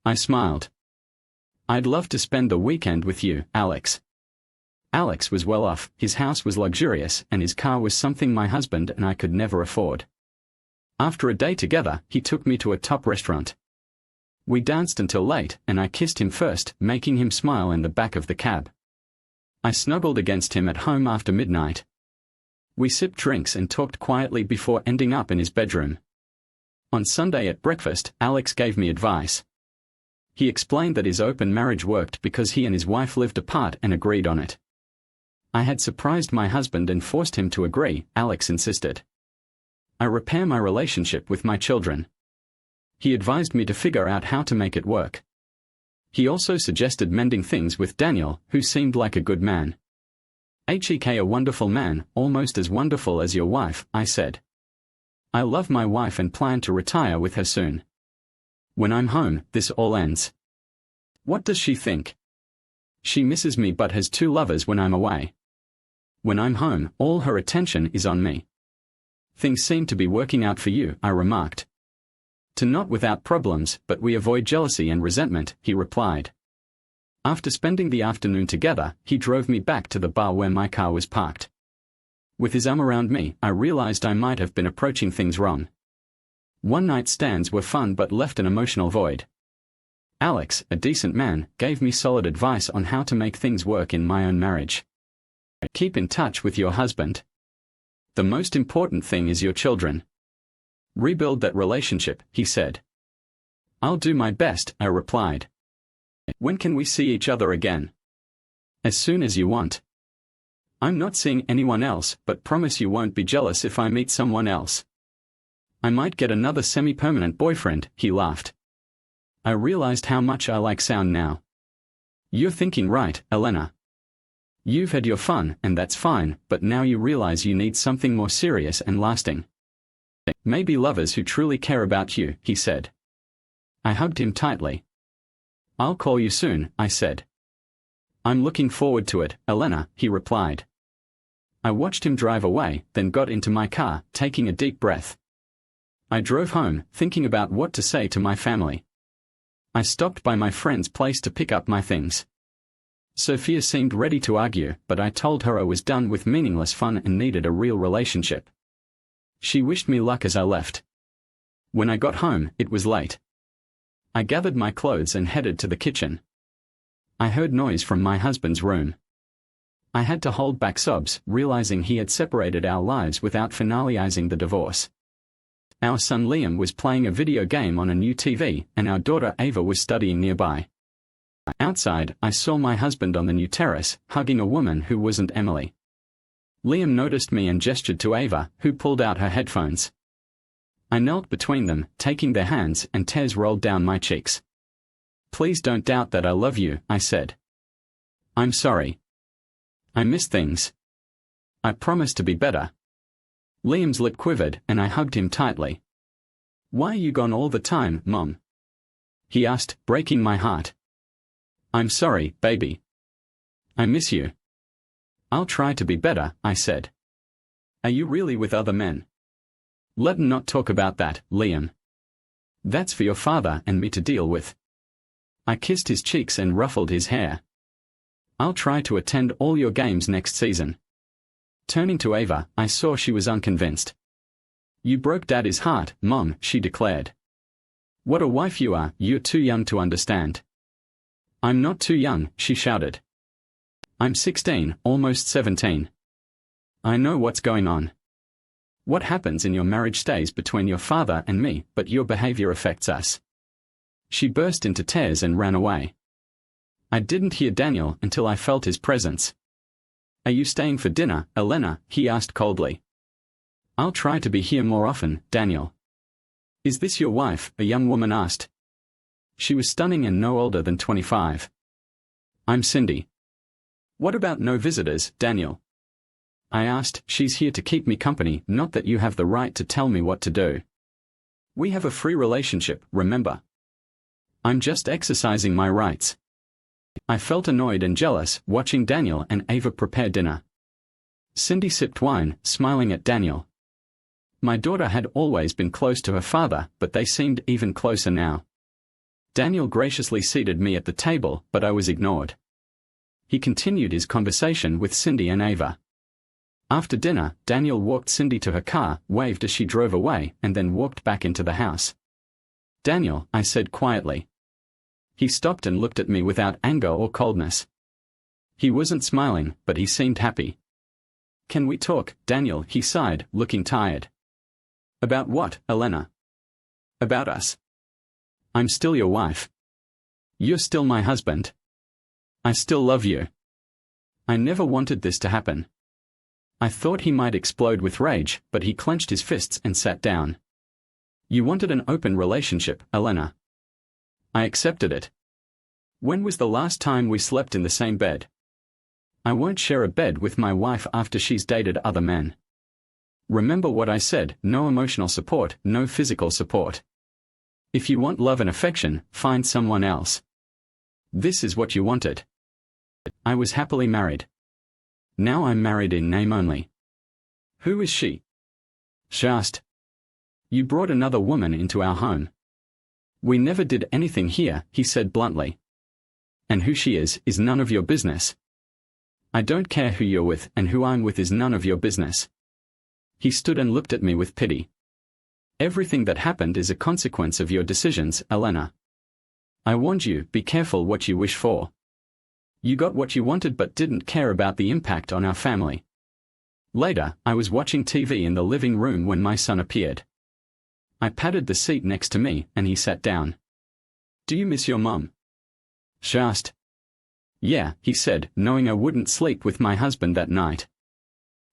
I smiled. I'd love to spend the weekend with you, Alex. Alex was well off, his house was luxurious, and his car was something my husband and I could never afford. After a day together, he took me to a top restaurant. We danced until late, and I kissed him first, making him smile in the back of the cab. I snuggled against him at home after midnight. We sipped drinks and talked quietly before ending up in his bedroom. On Sunday at breakfast, Alex gave me advice. He explained that his open marriage worked because he and his wife lived apart and agreed on it. I had surprised my husband and forced him to agree, Alex insisted. I repair my relationship with my children. He advised me to figure out how to make it work. He also suggested mending things with Daniel, who seemed like a good man. "Hek, a wonderful man, almost as wonderful as your wife," I said. I love my wife and plan to retire with her soon. When I'm home, this all ends. What does she think? She misses me but has two lovers when I'm away. When I'm home, all her attention is on me. Things seem to be working out for you, I remarked. To not without problems, but we avoid jealousy and resentment, he replied. After spending the afternoon together, he drove me back to the bar where my car was parked. With his arm around me, I realized I might have been approaching things wrong. One-night stands were fun but left an emotional void. Alex, a decent man, gave me solid advice on how to make things work in my own marriage. Keep in touch with your husband. The most important thing is your children. Rebuild that relationship, he said. I'll do my best, I replied. When can we see each other again? As soon as you want. I'm not seeing anyone else, but promise you won't be jealous if I meet someone else. I might get another semi-permanent boyfriend, he laughed. I realized how much I like sound now. You're thinking right, Elena. You've had your fun, and that's fine, but now you realize you need something more serious and lasting. Maybe lovers who truly care about you, he said. I hugged him tightly. I'll call you soon, I said. I'm looking forward to it, Elena, he replied. I watched him drive away, then got into my car, taking a deep breath. I drove home, thinking about what to say to my family. I stopped by my friend's place to pick up my things. Sophia seemed ready to argue, but I told her I was done with meaningless fun and needed a real relationship. She wished me luck as I left. When I got home, it was late. I gathered my clothes and headed to the kitchen. I heard noise from my husband's room. I had to hold back sobs, realizing he had separated our lives without finalizing the divorce. Our son Liam was playing a video game on a new TV, and our daughter Ava was studying nearby. Outside, I saw my husband on the new terrace, hugging a woman who wasn't Emily. Liam noticed me and gestured to Ava, who pulled out her headphones. I knelt between them, taking their hands, and tears rolled down my cheeks. Please don't doubt that I love you, I said. I'm sorry. I miss things. I promise to be better. Liam's lip quivered, and I hugged him tightly. Why are you gone all the time, Mom? He asked, breaking my heart. I'm sorry, baby. I miss you. I'll try to be better, I said. Are you really with other men? Let me not talk about that, Liam. That's for your father and me to deal with. I kissed his cheeks and ruffled his hair. I'll try to attend all your games next season. Turning to Ava, I saw she was unconvinced. You broke Daddy's heart, Mom, she declared. What a wife you are, you're too young to understand. I'm not too young, she shouted. I'm 16, almost 17. I know what's going on. What happens in your marriage stays between your father and me, but your behavior affects us. She burst into tears and ran away. I didn't hear Daniel until I felt his presence. Are you staying for dinner, Elena? He asked coldly. I'll try to be here more often, Daniel. Is this your wife? A young woman asked. She was stunning and no older than 25. I'm Cindy. What about no visitors, Daniel? I asked. She's here to keep me company, not that you have the right to tell me what to do. We have a free relationship, remember? I'm just exercising my rights. I felt annoyed and jealous watching Daniel and Ava prepare dinner. Cindy sipped wine, smiling at Daniel. My daughter had always been close to her father, but they seemed even closer now. Daniel graciously seated me at the table, but I was ignored. He continued his conversation with Cindy and Ava. After dinner, Daniel walked Cindy to her car, waved as she drove away, and then walked back into the house. "Daniel," I said quietly. He stopped and looked at me without anger or coldness. He wasn't smiling, but he seemed happy. "Can we talk, Daniel?" he sighed, looking tired. "About what, Elena?" "About us. I'm still your wife. You're still my husband. I still love you. I never wanted this to happen." I thought he might explode with rage, but he clenched his fists and sat down. "You wanted an open relationship, Elena. I accepted it. When was the last time we slept in the same bed? I won't share a bed with my wife after she's dated other men. Remember what I said, no emotional support, no physical support. If you want love and affection, find someone else. This is what you wanted. I was happily married. Now I'm married in name only." "Who is she?" She asked. "You brought another woman into our home." "We never did anything here," he said bluntly. "And who she is none of your business. I don't care who you're with, and who I'm with is none of your business." He stood and looked at me with pity. "Everything that happened is a consequence of your decisions, Elena. I warned you, be careful what you wish for. You got what you wanted but didn't care about the impact on our family." Later, I was watching TV in the living room when my son appeared. I patted the seat next to me, and he sat down. "Do you miss your mom?" She asked. "Yeah," he said, knowing I wouldn't sleep with my husband that night.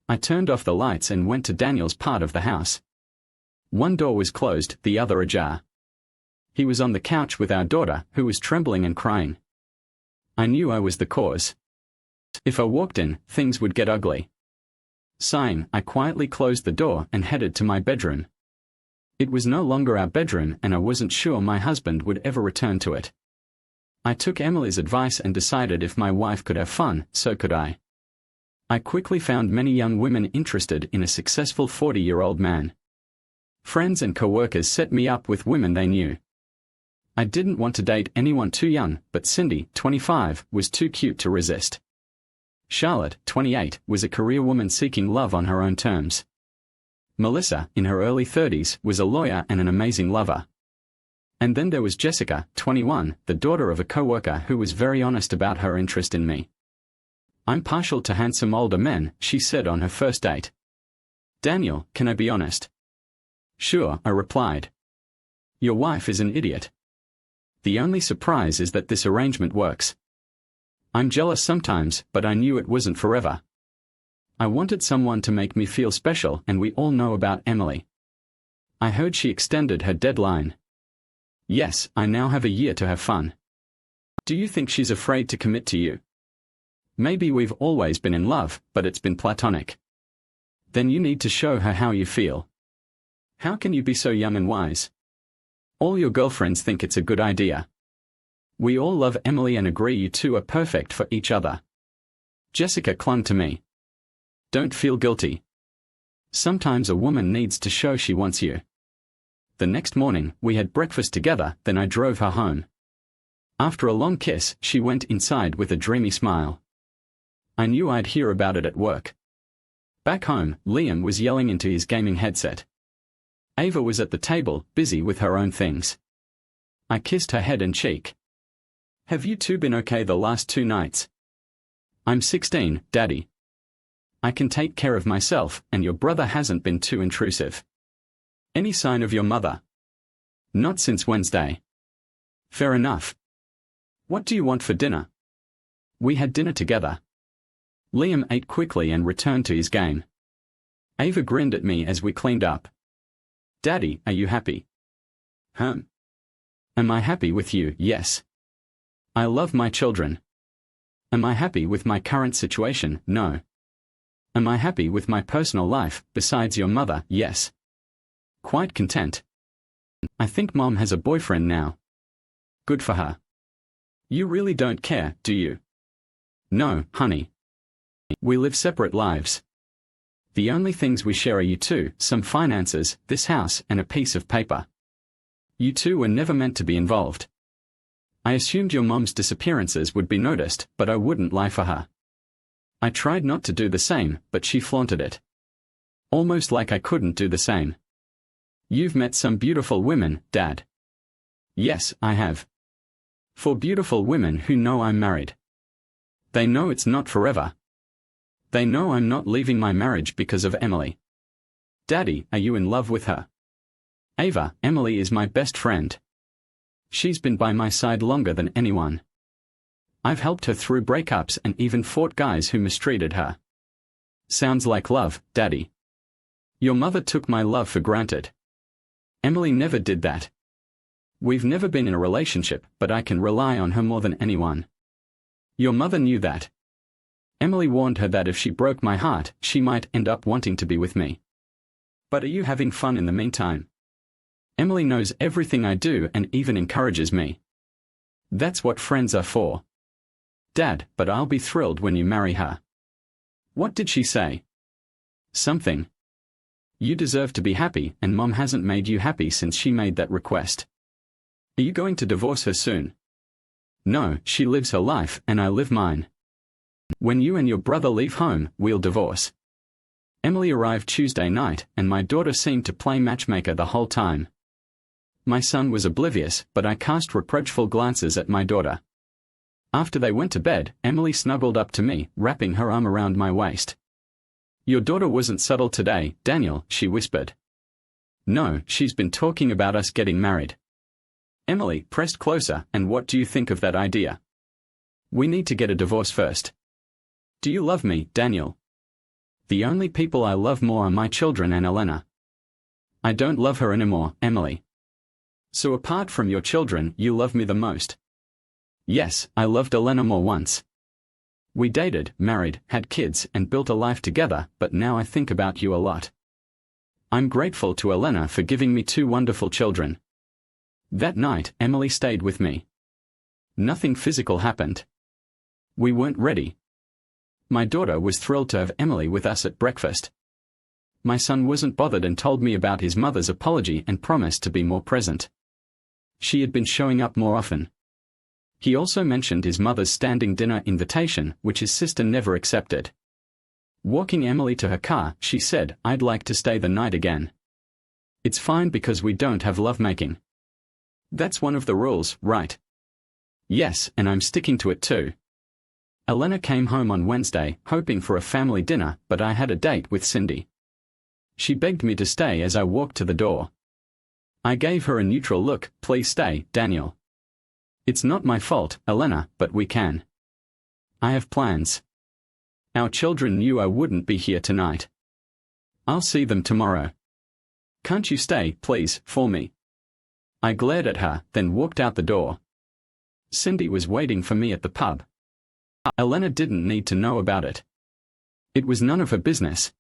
I turned off the lights and went to Daniel's part of the house. One door was closed, the other ajar. He was on the couch with our daughter, who was trembling and crying. I knew I was the cause. If I walked in, things would get ugly. Sighing, I quietly closed the door and headed to my bedroom. It was no longer our bedroom, and I wasn't sure my husband would ever return to it. I took Emily's advice and decided if my wife could have fun, so could I. I quickly found many young women interested in a successful 40-year-old man. Friends and co-workers set me up with women they knew. I didn't want to date anyone too young, but Cindy, 25, was too cute to resist. Charlotte, 28, was a career woman seeking love on her own terms. Melissa, in her early 30s, was a lawyer and an amazing lover. And then there was Jessica, 21, the daughter of a co-worker who was very honest about her interest in me. "I'm partial to handsome older men," she said on her first date. "Daniel, can I be honest?" "Sure," I replied. "Your wife is an idiot. The only surprise is that this arrangement works. I'm jealous sometimes, but I knew it wasn't forever. I wanted someone to make me feel special, and we all know about Emily. I heard she extended her deadline. Yes, I now have a year to have fun. Do you think she's afraid to commit to you? Maybe we've always been in love, but it's been platonic. Then you need to show her how you feel. How can you be so young and wise? All your girlfriends think it's a good idea. We all love Emily and agree you two are perfect for each other." Jessica clung to me. "Don't feel guilty. Sometimes a woman needs to show she wants you." The next morning, we had breakfast together, then I drove her home. After a long kiss, she went inside with a dreamy smile. I knew I'd hear about it at work. Back home, Liam was yelling into his gaming headset. Ava was at the table, busy with her own things. I kissed her head and cheek. "Have you two been okay the last 2 nights?" "I'm 16, Daddy. I can take care of myself, and your brother hasn't been too intrusive." "Any sign of your mother?" "Not since Wednesday." "Fair enough. What do you want for dinner?" We had dinner together. Liam ate quickly and returned to his game. Ava grinned at me as we cleaned up. "Daddy, are you happy?" Am I happy with you? Yes. I love my children. Am I happy with my current situation? No. Am I happy with my personal life, besides your mother? Yes. Quite content. I think Mom has a boyfriend now. Good for her. You really don't care, do you? No, honey. We live separate lives. The only things we share are you two, some finances, this house, and a piece of paper. You two were never meant to be involved. I assumed your mom's disappearances would be noticed, but I wouldn't lie for her. I tried not to do the same, but she flaunted it. Almost like I couldn't do the same. You've met some beautiful women, Dad. Yes, I have. 4 beautiful women who know I'm married. They know it's not forever. They know I'm not leaving my marriage because of Emily. Daddy, are you in love with her? Ava, Emily is my best friend. She's been by my side longer than anyone. I've helped her through breakups and even fought guys who mistreated her. Sounds like love, Daddy. Your mother took my love for granted. Emily never did that. We've never been in a relationship, but I can rely on her more than anyone. Your mother knew that. Emily warned her that if she broke my heart, she might end up wanting to be with me. But are you having fun in the meantime? Emily knows everything I do and even encourages me. That's what friends are for. Dad, but I'll be thrilled when you marry her. What did she say? Something. You deserve to be happy, and Mom hasn't made you happy since she made that request. Are you going to divorce her soon? No, she lives her life and I live mine. When you and your brother leave home, we'll divorce. Emily arrived Tuesday night, and my daughter seemed to play matchmaker the whole time. My son was oblivious, but I cast reproachful glances at my daughter. After they went to bed, Emily snuggled up to me, wrapping her arm around my waist. Your daughter wasn't subtle today, Daniel, she whispered. No, she's been talking about us getting married. Emily pressed closer, and what do you think of that idea? We need to get a divorce first. Do you love me, Daniel? The only people I love more are my children and Elena. I don't love her anymore, Emily. So apart from your children, you love me the most. Yes, I loved Elena more once. We dated, married, had kids, and built a life together, but now I think about you a lot. I'm grateful to Elena for giving me 2 wonderful children. That night, Emily stayed with me. Nothing physical happened. We weren't ready. My daughter was thrilled to have Emily with us at breakfast. My son wasn't bothered and told me about his mother's apology and promised to be more present. She had been showing up more often. He also mentioned his mother's standing dinner invitation, which his sister never accepted. Walking Emily to her car, she said, I'd like to stay the night again. It's fine because we don't have lovemaking. That's one of the rules, right? Yes, and I'm sticking to it too. Elena came home on Wednesday, hoping for a family dinner, but I had a date with Cindy. She begged me to stay as I walked to the door. I gave her a neutral look, please stay, Daniel. It's not my fault, Elena, but we can. I have plans. Our children knew I wouldn't be here tonight. I'll see them tomorrow. Can't you stay, please, for me? I glared at her, then walked out the door. Cindy was waiting for me at the pub. Elena didn't need to know about it. It was none of her business.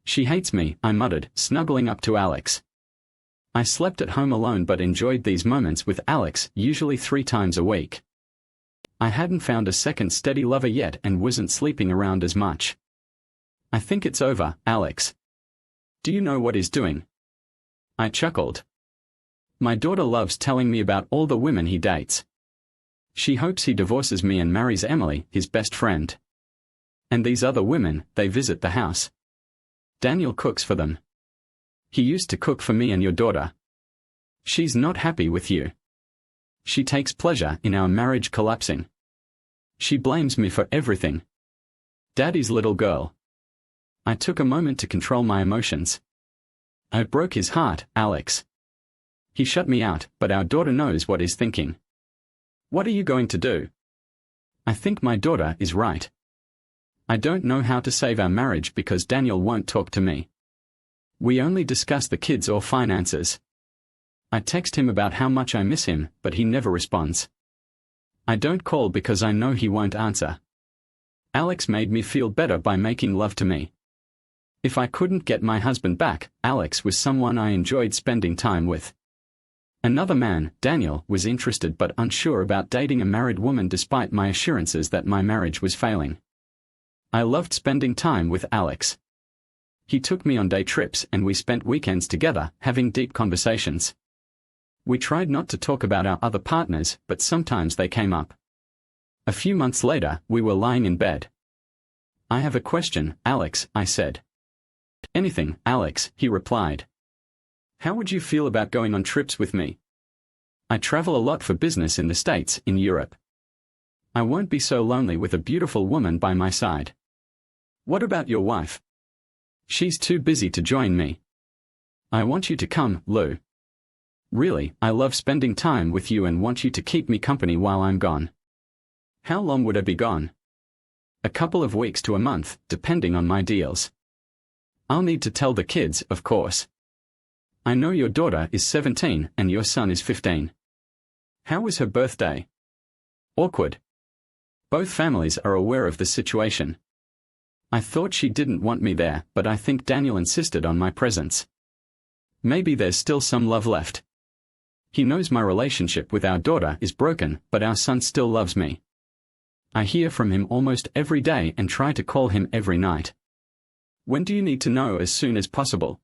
She hates me, I muttered, snuggling up to Alex. I slept at home alone but enjoyed these moments with Alex, usually 3 times a week. I hadn't found a second steady lover yet and wasn't sleeping around as much. I think it's over, Alex. Do you know what he's doing? I chuckled. My daughter loves telling me about all the women he dates. She hopes he divorces me and marries Emily, his best friend. And these other women, they visit the house. Daniel cooks for them. He used to cook for me and your daughter. She's not happy with you. She takes pleasure in our marriage collapsing. She blames me for everything. Daddy's little girl. I took a moment to control my emotions. I broke his heart, Alex. He shut me out, but our daughter knows what he's thinking. What are you going to do? I think my daughter is right. I don't know how to save our marriage because Daniel won't talk to me. We only discuss the kids or finances. I text him about how much I miss him, but he never responds. I don't call because I know he won't answer. Alex made me feel better by making love to me. If I couldn't get my husband back, Alex was someone I enjoyed spending time with. Another man, Daniel, was interested but unsure about dating a married woman despite my assurances that my marriage was failing. I loved spending time with Alex. He took me on day trips and we spent weekends together, having deep conversations. We tried not to talk about our other partners, but sometimes they came up. A few months later, we were lying in bed. "I have a question, Alex," I said. "Anything, Alex," he replied. "How would you feel about going on trips with me? I travel a lot for business in the States, in Europe. I won't be so lonely with a beautiful woman by my side. What about your wife? She's too busy to join me. I want you to come, Lou. Really, I love spending time with you and want you to keep me company while I'm gone. How long would I be gone? A couple of weeks to a month, depending on my deals. I'll need to tell the kids, of course. I know your daughter is 17 and your son is 15. How was her birthday? Awkward. Both families are aware of the situation. I thought she didn't want me there, but I think Daniel insisted on my presence. Maybe there's still some love left. He knows my relationship with our daughter is broken, but our son still loves me. I hear from him almost every day and try to call him every night. When do you need to know? As soon as possible.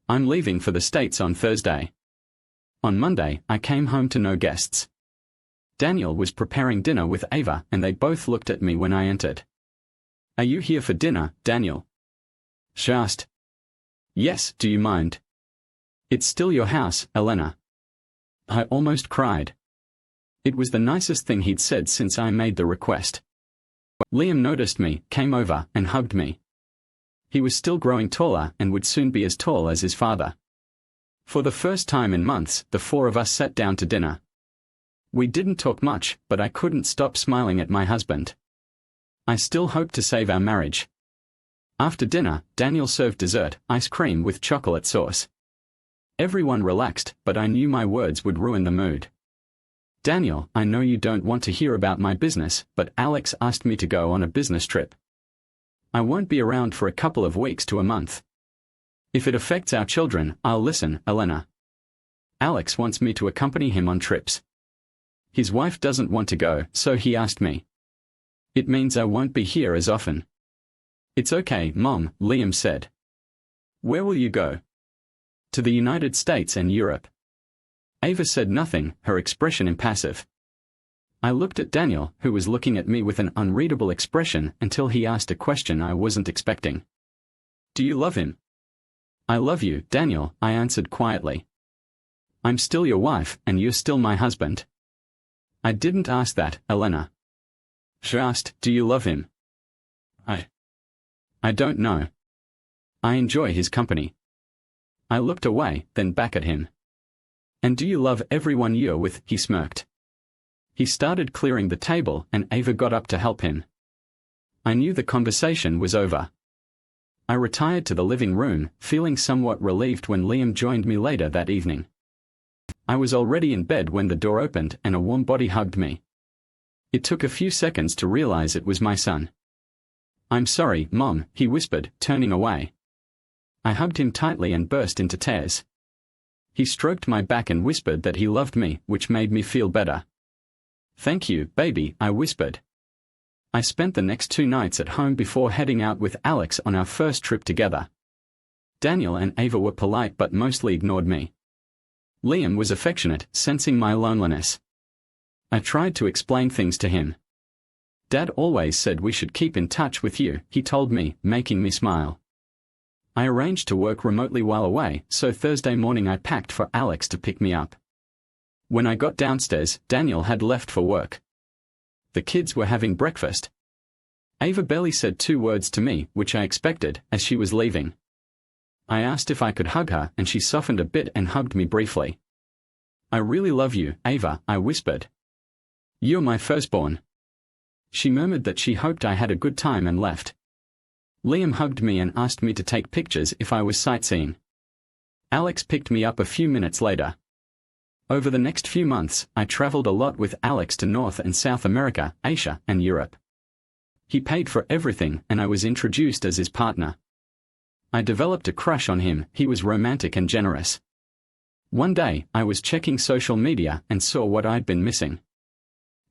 I'm leaving for the States on Thursday. On Monday, I came home to no guests. Daniel was preparing dinner with Ava and they both looked at me when I entered. Are you here for dinner, Daniel? She asked. Yes, do you mind? It's still your house, Elena. I almost cried. It was the nicest thing he'd said since I made the request. Liam noticed me, came over, and hugged me. He was still growing taller and would soon be as tall as his father. For the first time in months, the four of us sat down to dinner. We didn't talk much, but I couldn't stop smiling at my husband. I still hoped to save our marriage. After dinner, Daniel served dessert, ice cream with chocolate sauce. Everyone relaxed, but I knew my words would ruin the mood. Daniel, I know you don't want to hear about my business, but Alex asked me to go on a business trip. I won't be around for a couple of weeks to a month. If it affects our children, I'll listen, Elena. Alex wants me to accompany him on trips. His wife doesn't want to go, so he asked me. It means I won't be here as often. It's okay, Mom, Liam said. Where will you go? To the United States and Europe. Ava said nothing, her expression impassive. I looked at Daniel, who was looking at me with an unreadable expression until he asked a question I wasn't expecting. Do you love him? I love you, Daniel, I answered quietly. I'm still your wife, and you're still my husband. I didn't ask that, Elena. She asked, do you love him? I don't know. I enjoy his company. I looked away, then back at him. And do you love everyone you're with? He smirked. He started clearing the table and Ava got up to help him. I knew the conversation was over. I retired to the living room, feeling somewhat relieved when Liam joined me later that evening. I was already in bed when the door opened and a warm body hugged me. It took a few seconds to realize it was my son. I'm sorry, Mom, he whispered, turning away. I hugged him tightly and burst into tears. He stroked my back and whispered that he loved me, which made me feel better. Thank you, baby, I whispered. I spent the next 2 nights at home before heading out with Alex on our first trip together. Daniel and Ava were polite but mostly ignored me. Liam was affectionate, sensing my loneliness. I tried to explain things to him. Dad always said we should keep in touch with you, he told me, making me smile. I arranged to work remotely while away, so Thursday morning I packed for Alex to pick me up. When I got downstairs, Daniel had left for work. The kids were having breakfast. Ava barely said 2 words to me, which I expected, as she was leaving. I asked if I could hug her and she softened a bit and hugged me briefly. I really love you, Ava, I whispered. You're my firstborn. She murmured that she hoped I had a good time and left. Liam hugged me and asked me to take pictures if I was sightseeing. Alex picked me up a few minutes later. Over the next few months, I traveled a lot with Alex to North and South America, Asia, and Europe. He paid for everything and I was introduced as his partner. I developed a crush on him, he was romantic and generous. One day, I was checking social media and saw what I'd been missing.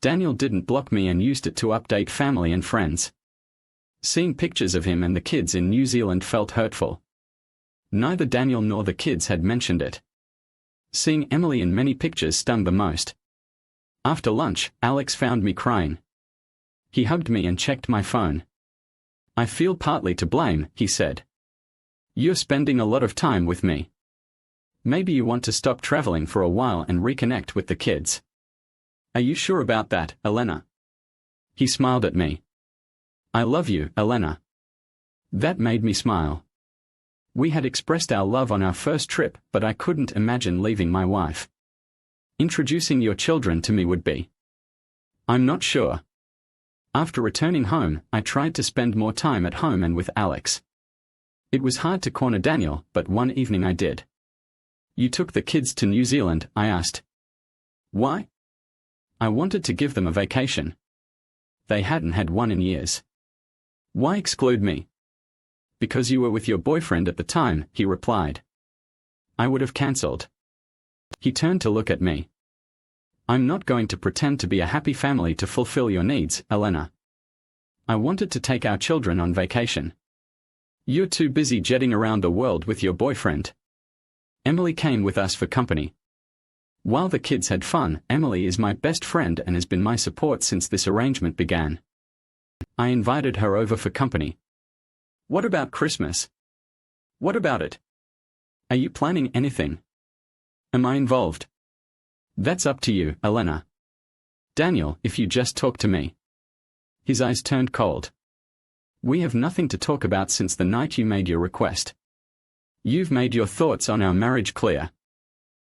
Daniel didn't block me and used it to update family and friends. Seeing pictures of him and the kids in New Zealand felt hurtful. Neither Daniel nor the kids had mentioned it. Seeing Emily in many pictures stung the most. After lunch, Alex found me crying. He hugged me and checked my phone. I feel partly to blame, he said. You're spending a lot of time with me. Maybe you want to stop traveling for a while and reconnect with the kids. Are you sure about that, Elena? He smiled at me. I love you, Elena. That made me smile. We had expressed our love on our first trip, but I couldn't imagine leaving my wife. Introducing your children to me would be. I'm not sure. After returning home, I tried to spend more time at home and with Alex. It was hard to corner Daniel, but one evening I did. You took the kids to New Zealand, I asked. Why? I wanted to give them a vacation. They hadn't had one in years. Why exclude me? Because you were with your boyfriend at the time, he replied. I would have cancelled. He turned to look at me. I'm not going to pretend to be a happy family to fulfill your needs, Elena. I wanted to take our children on vacation. You're too busy jetting around the world with your boyfriend. Emily came with us for company. While the kids had fun, Emily is my best friend and has been my support since this arrangement began. I invited her over for company. What about Christmas? What about it? Are you planning anything? Am I involved? That's up to you, Elena. Daniel, if you just talk to me. His eyes turned cold. We have nothing to talk about since the night you made your request. You've made your thoughts on our marriage clear.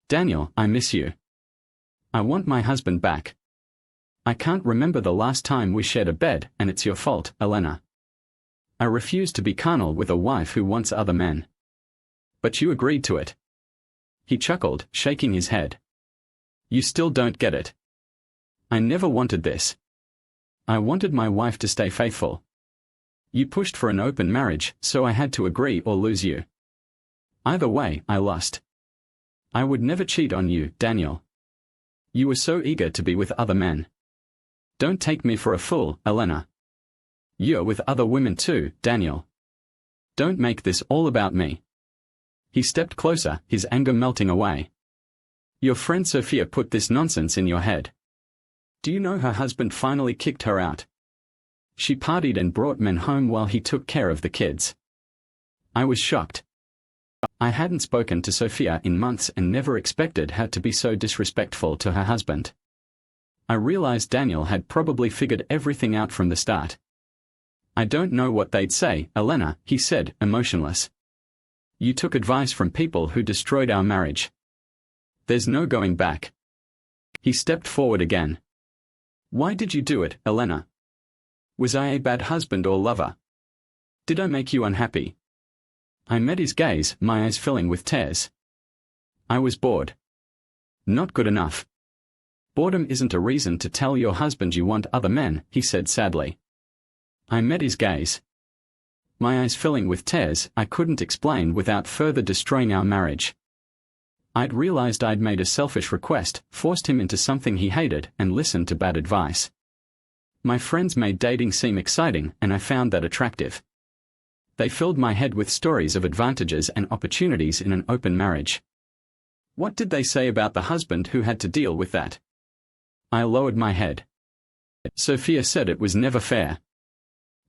Daniel, I miss you. I want my husband back. I can't remember the last time we shared a bed, and it's your fault, Elena. I refuse to be carnal with a wife who wants other men. But you agreed to it. He chuckled, shaking his head. You still don't get it. I never wanted this. I wanted my wife to stay faithful. You pushed for an open marriage, so I had to agree or lose you. Either way, I lost. I would never cheat on you, Daniel. You were so eager to be with other men. Don't take me for a fool, Elena. You're with other women too, Daniel. Don't make this all about me. He stepped closer, his anger melting away. Your friend Sophia put this nonsense in your head. Do you know her husband finally kicked her out? She partied and brought men home while he took care of the kids. I was shocked. I hadn't spoken to Sophia in months and never expected her to be so disrespectful to her husband. I realized Daniel had probably figured everything out from the start. I don't know what they'd say, Elena, he said, emotionless. You took advice from people who destroyed our marriage. There's no going back. He stepped forward again. Why did you do it, Elena? Was I a bad husband or lover? Did I make you unhappy? I met his gaze, my eyes filling with tears. I was bored. Not good enough. Boredom isn't a reason to tell your husband you want other men, he said sadly. I met his gaze. My eyes filling with tears, I couldn't explain without further destroying our marriage. I'd realized I'd made a selfish request, forced him into something he hated, and listened to bad advice. My friends made dating seem exciting, and I found that attractive. They filled my head with stories of advantages and opportunities in an open marriage. What did they say about the husband who had to deal with that? I lowered my head. Sophia said it was never fair.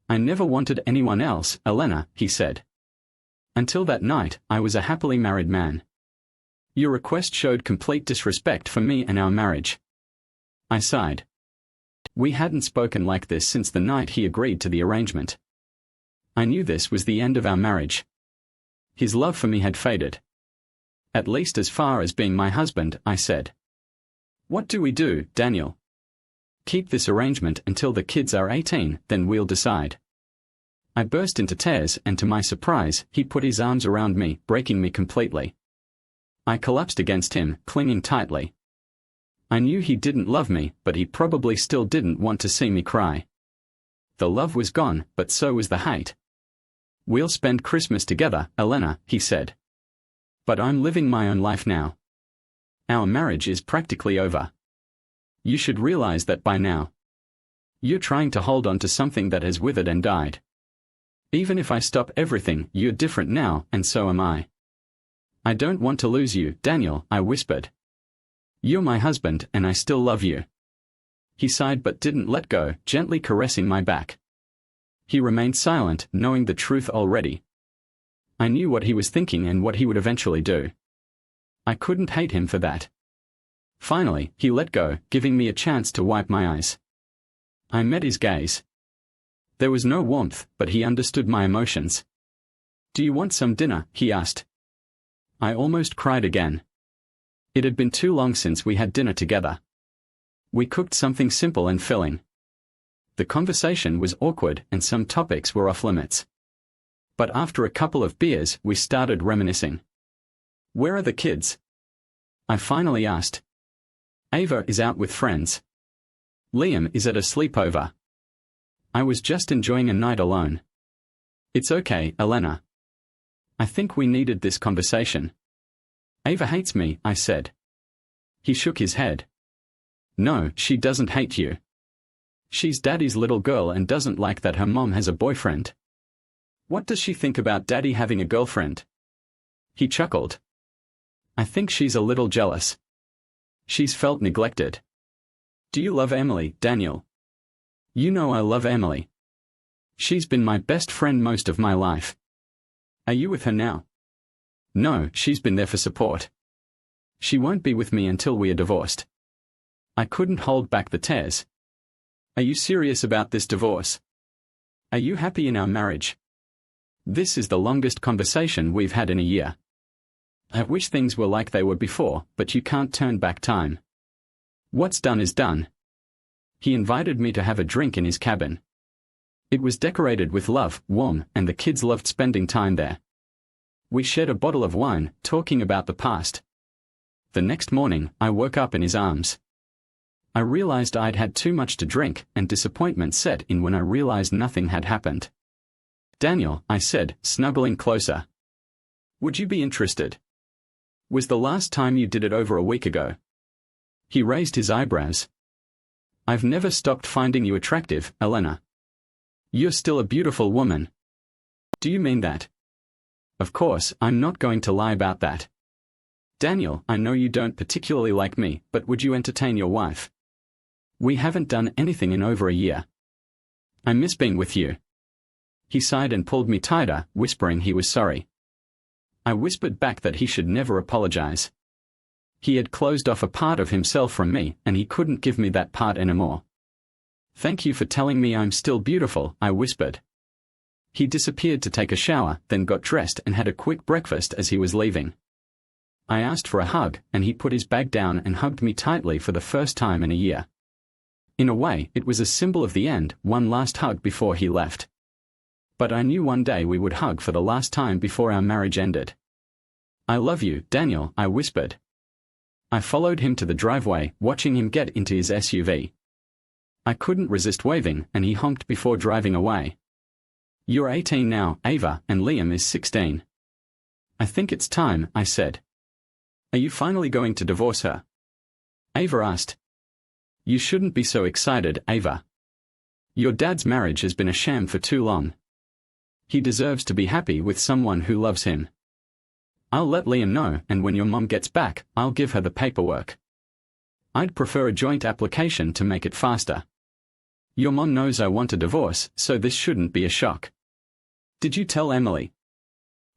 I never wanted anyone else, Elena, he said. Until that night, I was a happily married man. Your request showed complete disrespect for me and our marriage. I sighed. We hadn't spoken like this since the night he agreed to the arrangement. I knew this was the end of our marriage. His love for me had faded. At least as far as being my husband, I said. What do we do, Daniel? Keep this arrangement until the kids are 18, then we'll decide. I burst into tears, and to my surprise, he put his arms around me, breaking me completely. I collapsed against him, clinging tightly. I knew he didn't love me, but he probably still didn't want to see me cry. The love was gone, but so was the hate. We'll spend Christmas together, Elena, he said. But I'm living my own life now. Our marriage is practically over. You should realize that by now. You're trying to hold on to something that has withered and died. Even if I stop everything, you're different now, and so am I. I don't want to lose you, Daniel, I whispered. You're my husband, and I still love you. He sighed but didn't let go, gently caressing my back. He remained silent, knowing the truth already. I knew what he was thinking and what he would eventually do. I couldn't hate him for that. Finally, he let go, giving me a chance to wipe my eyes. I met his gaze. There was no warmth, but he understood my emotions. Do you want some dinner? He asked. I almost cried again. It had been too long since we had dinner together. We cooked something simple and filling. The conversation was awkward and some topics were off limits. But after a couple of beers, we started reminiscing. Where are the kids? I finally asked. Ava is out with friends. Liam is at a sleepover. I was just enjoying a night alone. It's okay, Elena. I think we needed this conversation. Ava hates me, I said. He shook his head. No, she doesn't hate you. She's Daddy's little girl and doesn't like that her mom has a boyfriend. What does she think about Daddy having a girlfriend? He chuckled. I think she's a little jealous. She's felt neglected. Do you love Emily, Daniel? You know I love Emily. She's been my best friend most of my life. Are you with her now? No, she's been there for support. She won't be with me until we are divorced. I couldn't hold back the tears. Are you serious about this divorce? Are you happy in our marriage? This is the longest conversation we've had in a year. I wish things were like they were before, but you can't turn back time. What's done is done. He invited me to have a drink in his cabin. It was decorated with love, warm, and the kids loved spending time there. We shared a bottle of wine, talking about the past. The next morning, I woke up in his arms. I realized I'd had too much to drink, and disappointment set in when I realized nothing had happened. Daniel, I said, snuggling closer. Would you be interested? Was the last time you did it over a week ago? He raised his eyebrows. I've never stopped finding you attractive, Elena. You're still a beautiful woman. Do you mean that? Of course, I'm not going to lie about that. Daniel, I know you don't particularly like me, but would you entertain your wife? We haven't done anything in over a year. I miss being with you. He sighed and pulled me tighter, whispering he was sorry. I whispered back that he should never apologize. He had closed off a part of himself from me, and he couldn't give me that part anymore. Thank you for telling me I'm still beautiful, I whispered. He disappeared to take a shower, then got dressed and had a quick breakfast as he was leaving. I asked for a hug, and he put his bag down and hugged me tightly for the first time in a year. In a way, it was a symbol of the end, one last hug before he left. But I knew one day we would hug for the last time before our marriage ended. I love you, Daniel, I whispered. I followed him to the driveway, watching him get into his SUV. I couldn't resist waving, and he honked before driving away. You're 18 now, Ava, and Liam is 16. I think it's time, I said. Are you finally going to divorce her? Ava asked. You shouldn't be so excited, Ava. Your dad's marriage has been a sham for too long. He deserves to be happy with someone who loves him. I'll let Liam know, and when your mom gets back, I'll give her the paperwork. I'd prefer a joint application to make it faster. Your mom knows I want a divorce, so this shouldn't be a shock. Did you tell Emily?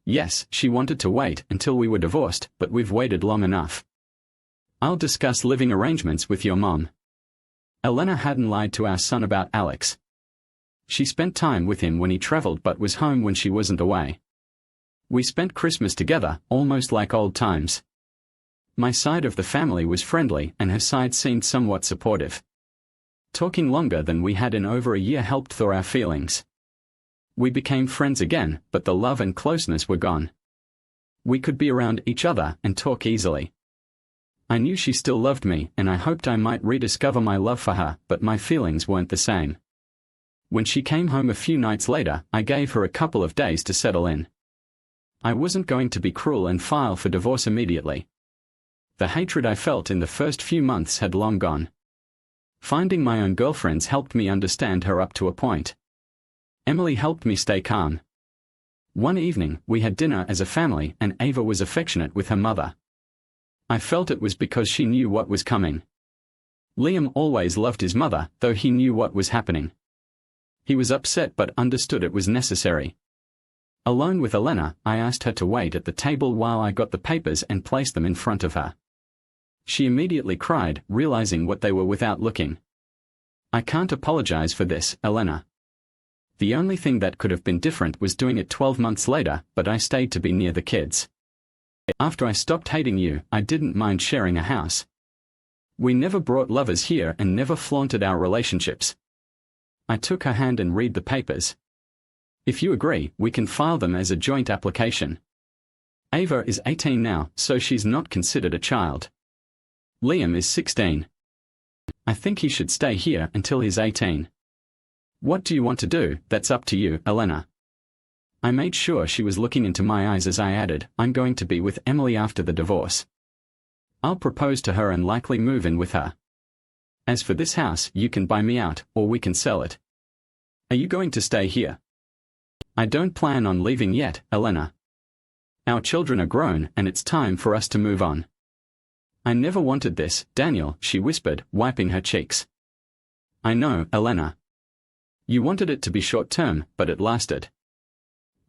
Yes, she wanted to wait until we were divorced, but we've waited long enough. I'll discuss living arrangements with your mom. Elena hadn't lied to our son about Alex. She spent time with him when he traveled but was home when she wasn't away. We spent Christmas together, almost like old times. My side of the family was friendly and her side seemed somewhat supportive. Talking longer than we had in over a year helped thaw our feelings. We became friends again, but the love and closeness were gone. We could be around each other and talk easily. I knew she still loved me and I hoped I might rediscover my love for her, but my feelings weren't the same. When she came home a few nights later, I gave her a couple of days to settle in. I wasn't going to be cruel and file for divorce immediately. The hatred I felt in the first few months had long gone. Finding my own girlfriends helped me understand her up to a point. Emily helped me stay calm. One evening, we had dinner as a family and Ava was affectionate with her mother. I felt it was because she knew what was coming. Liam always loved his mother, though he knew what was happening. He was upset but understood it was necessary. Alone with Elena, I asked her to wait at the table while I got the papers and placed them in front of her. She immediately cried, realizing what they were without looking. I can't apologize for this, Elena. The only thing that could have been different was doing it 12 months later, but I stayed to be near the kids. After I stopped hating you, I didn't mind sharing a house. We never brought lovers here and never flaunted our relationships. I took her hand and read the papers. If you agree, we can file them as a joint application. Ava is 18 now, so she's not considered a child. Liam is 16. I think he should stay here until he's 18. What do you want to do? That's up to you, Elena. I made sure she was looking into my eyes as I added, I'm going to be with Emily after the divorce. I'll propose to her and likely move in with her. As for this house, you can buy me out, or we can sell it. Are you going to stay here? I don't plan on leaving yet, Elena. Our children are grown and it's time for us to move on. I never wanted this, Daniel, she whispered, wiping her cheeks. I know, Elena. You wanted it to be short-term, but it lasted.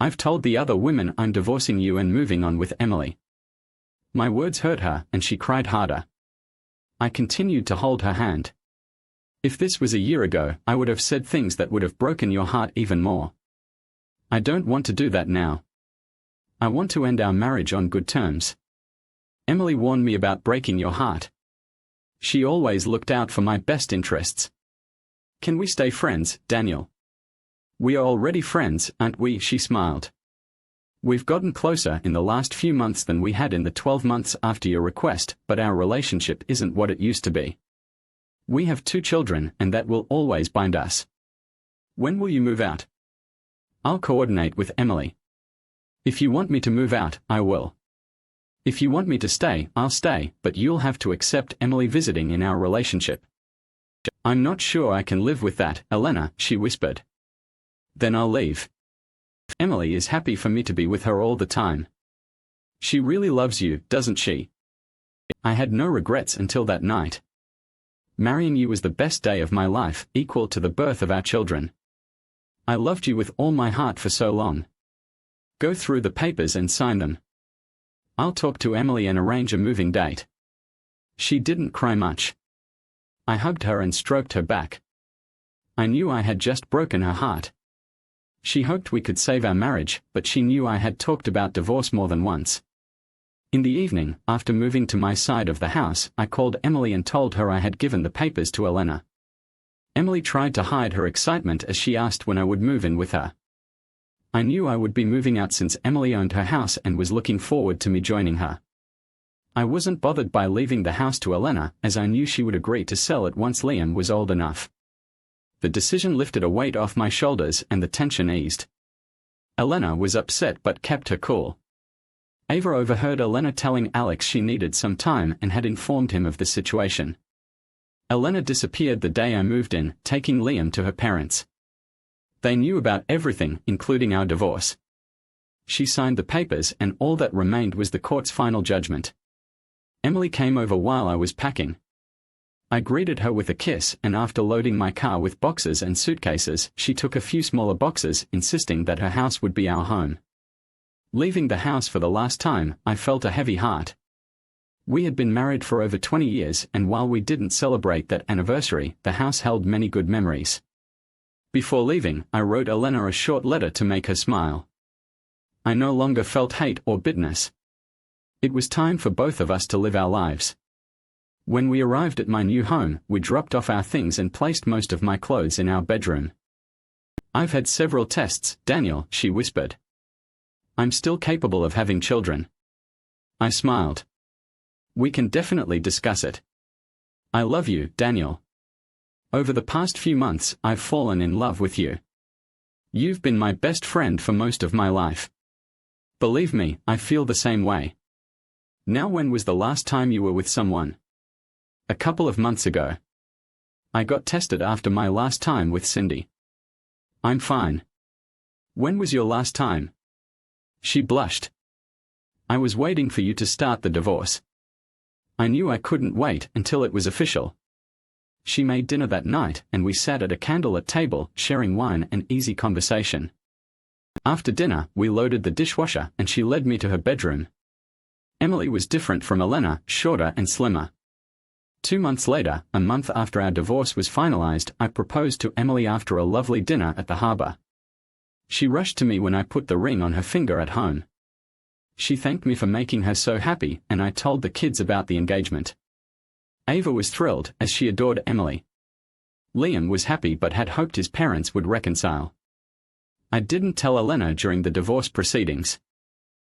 I've told the other women I'm divorcing you and moving on with Emily. My words hurt her, and she cried harder. I continued to hold her hand. If this was a year ago, I would have said things that would have broken your heart even more. I don't want to do that now. I want to end our marriage on good terms. Emily warned me about breaking your heart. She always looked out for my best interests. Can we stay friends, Daniel? We are already friends, aren't we? She smiled. We've gotten closer in the last few months than we had in the 12 months after your request, but our relationship isn't what it used to be. We have 2 children, and that will always bind us. When will you move out? I'll coordinate with Emily. If you want me to move out, I will. If you want me to stay, I'll stay, but you'll have to accept Emily visiting in our relationship. I'm not sure I can live with that, Elena, she whispered. Then I'll leave. Emily is happy for me to be with her all the time. She really loves you, doesn't she? I had no regrets until that night. Marrying you was the best day of my life, equal to the birth of our children. I loved you with all my heart for so long. Go through the papers and sign them. I'll talk to Emily and arrange a moving date. She didn't cry much. I hugged her and stroked her back. I knew I had just broken her heart. She hoped we could save our marriage, but she knew I had talked about divorce more than once. In the evening, after moving to my side of the house, I called Emily and told her I had given the papers to Elena. Emily tried to hide her excitement as she asked when I would move in with her. I knew I would be moving out since Emily owned her house and was looking forward to me joining her. I wasn't bothered by leaving the house to Elena, as I knew she would agree to sell it once Liam was old enough. The decision lifted a weight off my shoulders and the tension eased. Elena was upset but kept her cool. Ava overheard Elena telling Alex she needed some time and had informed him of the situation. Elena disappeared the day I moved in, taking Liam to her parents. They knew about everything, including our divorce. She signed the papers and all that remained was the court's final judgment. Emily came over while I was packing. I greeted her with a kiss, and after loading my car with boxes and suitcases, she took a few smaller boxes, insisting that her house would be our home. Leaving the house for the last time, I felt a heavy heart. We had been married for over 20 years, and while we didn't celebrate that anniversary, the house held many good memories. Before leaving, I wrote Elena a short letter to make her smile. I no longer felt hate or bitterness. It was time for both of us to live our lives. When we arrived at my new home, we dropped off our things and placed most of my clothes in our bedroom. I've had several tests, Daniel, she whispered. I'm still capable of having children. I smiled. We can definitely discuss it. I love you, Daniel. Over the past few months, I've fallen in love with you. You've been my best friend for most of my life. Believe me, I feel the same way. Now, when was the last time you were with someone? A couple of months ago. I got tested after my last time with Cindy. I'm fine. When was your last time? She blushed. I was waiting for you to start the divorce. I knew I couldn't wait until it was official. She made dinner that night and we sat at a candlelit table sharing wine and easy conversation. After dinner, we loaded the dishwasher and she led me to her bedroom. Emily was different from Elena, shorter and slimmer. 2 months later, a month after our divorce was finalized, I proposed to Emily after a lovely dinner at the harbor. She rushed to me when I put the ring on her finger at home. She thanked me for making her so happy, and I told the kids about the engagement. Ava was thrilled, as she adored Emily. Liam was happy but had hoped his parents would reconcile. I didn't tell Elena during the divorce proceedings.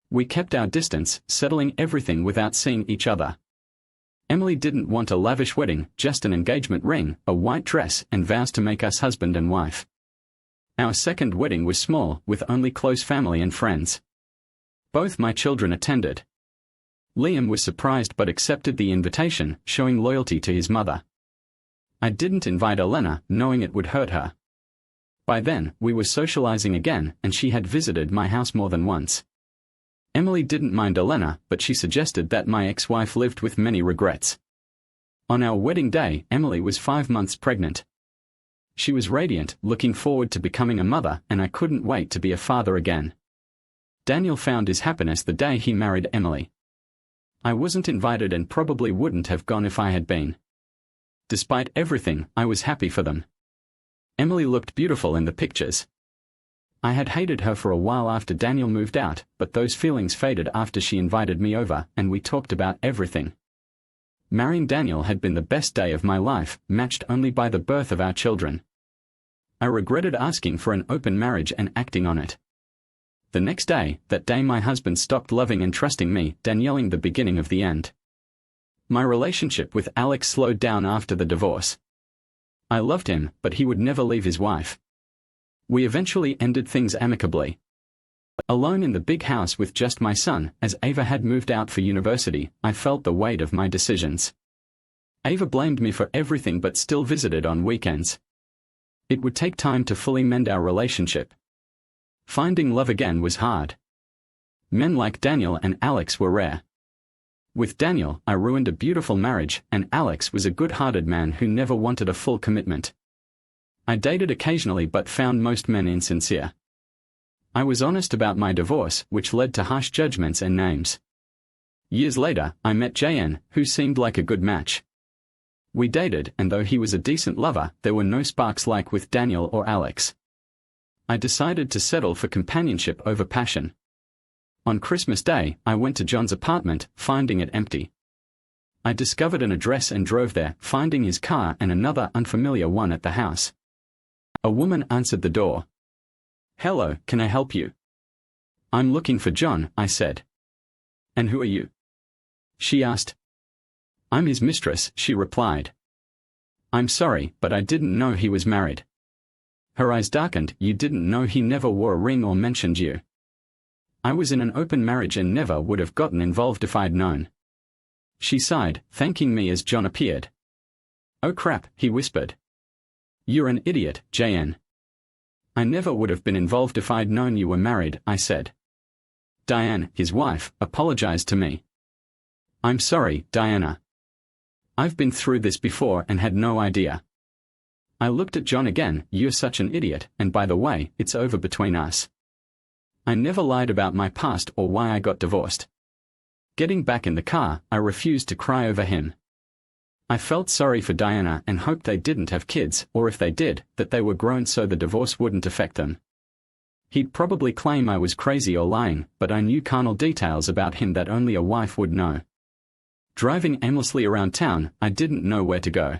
We kept our distance, settling everything without seeing each other. Emily didn't want a lavish wedding, just an engagement ring, a white dress, and vows to make us husband and wife. Our second wedding was small, with only close family and friends. Both my children attended. Liam was surprised but accepted the invitation, showing loyalty to his mother. I didn't invite Elena, knowing it would hurt her. By then, we were socializing again, and she had visited my house more than once. Emily didn't mind Elena, but she suggested that my ex-wife lived with many regrets. On our wedding day, Emily was 5 months pregnant. She was radiant, looking forward to becoming a mother, and I couldn't wait to be a father again. Daniel found his happiness the day he married Emily. I wasn't invited and probably wouldn't have gone if I had been. Despite everything, I was happy for them. Emily looked beautiful in the pictures. I had hated her for a while after Daniel moved out, but those feelings faded after she invited me over, and we talked about everything. Marrying Daniel had been the best day of my life, matched only by the birth of our children. I regretted asking for an open marriage and acting on it. The next day, that day my husband stopped loving and trusting me, Danielling the beginning of the end. My relationship with Alex slowed down after the divorce. I loved him, but he would never leave his wife. We eventually ended things amicably. Alone in the big house with just my son, as Ava had moved out for university, I felt the weight of my decisions. Ava blamed me for everything but still visited on weekends. It would take time to fully mend our relationship. Finding love again was hard. Men like Daniel and Alex were rare. With Daniel, I ruined a beautiful marriage, and Alex was a good-hearted man who never wanted a full commitment. I dated occasionally but found most men insincere. I was honest about my divorce, which led to harsh judgments and names. Years later, I met JN, who seemed like a good match. We dated, and though he was a decent lover, there were no sparks like with Daniel or Alex. I decided to settle for companionship over passion. On Christmas Day, I went to John's apartment, finding it empty. I discovered an address and drove there, finding his car and another unfamiliar one at the house. A woman answered the door. "Hello, can I help you?" "I'm looking for John," I said. "And who are you?" she asked. "I'm his mistress," she replied. "I'm sorry, but I didn't know he was married." Her eyes darkened. "You didn't know he never wore a ring or mentioned you?" "I was in an open marriage and never would have gotten involved if I'd known." She sighed, thanking me as John appeared. "Oh crap," he whispered. "You're an idiot, JN." "I never would have been involved if I'd known you were married," I said. Diane, his wife, apologized to me. "I'm sorry, Diana. I've been through this before and had no idea." I looked at John again. "You're such an idiot, and by the way, it's over between us. I never lied about my past or why I got divorced." Getting back in the car, I refused to cry over him. I felt sorry for Diana and hoped they didn't have kids, or if they did, that they were grown so the divorce wouldn't affect them. He'd probably claim I was crazy or lying, but I knew carnal details about him that only a wife would know. Driving aimlessly around town, I didn't know where to go.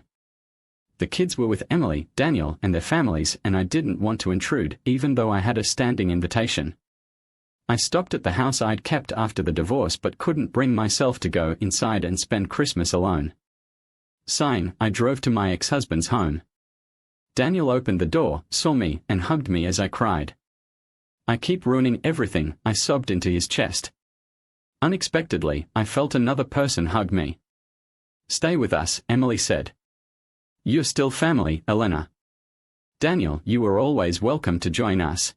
The kids were with Emily, Daniel, and their families, and I didn't want to intrude, even though I had a standing invitation. I stopped at the house I'd kept after the divorce but couldn't bring myself to go inside and spend Christmas alone. Sighing, I drove to my ex-husband's home. Daniel opened the door, saw me, and hugged me as I cried. "I keep ruining everything," I sobbed into his chest. Unexpectedly, I felt another person hug me. "Stay with us," Emily said. "You're still family, Elena." "Daniel, you are always welcome to join us."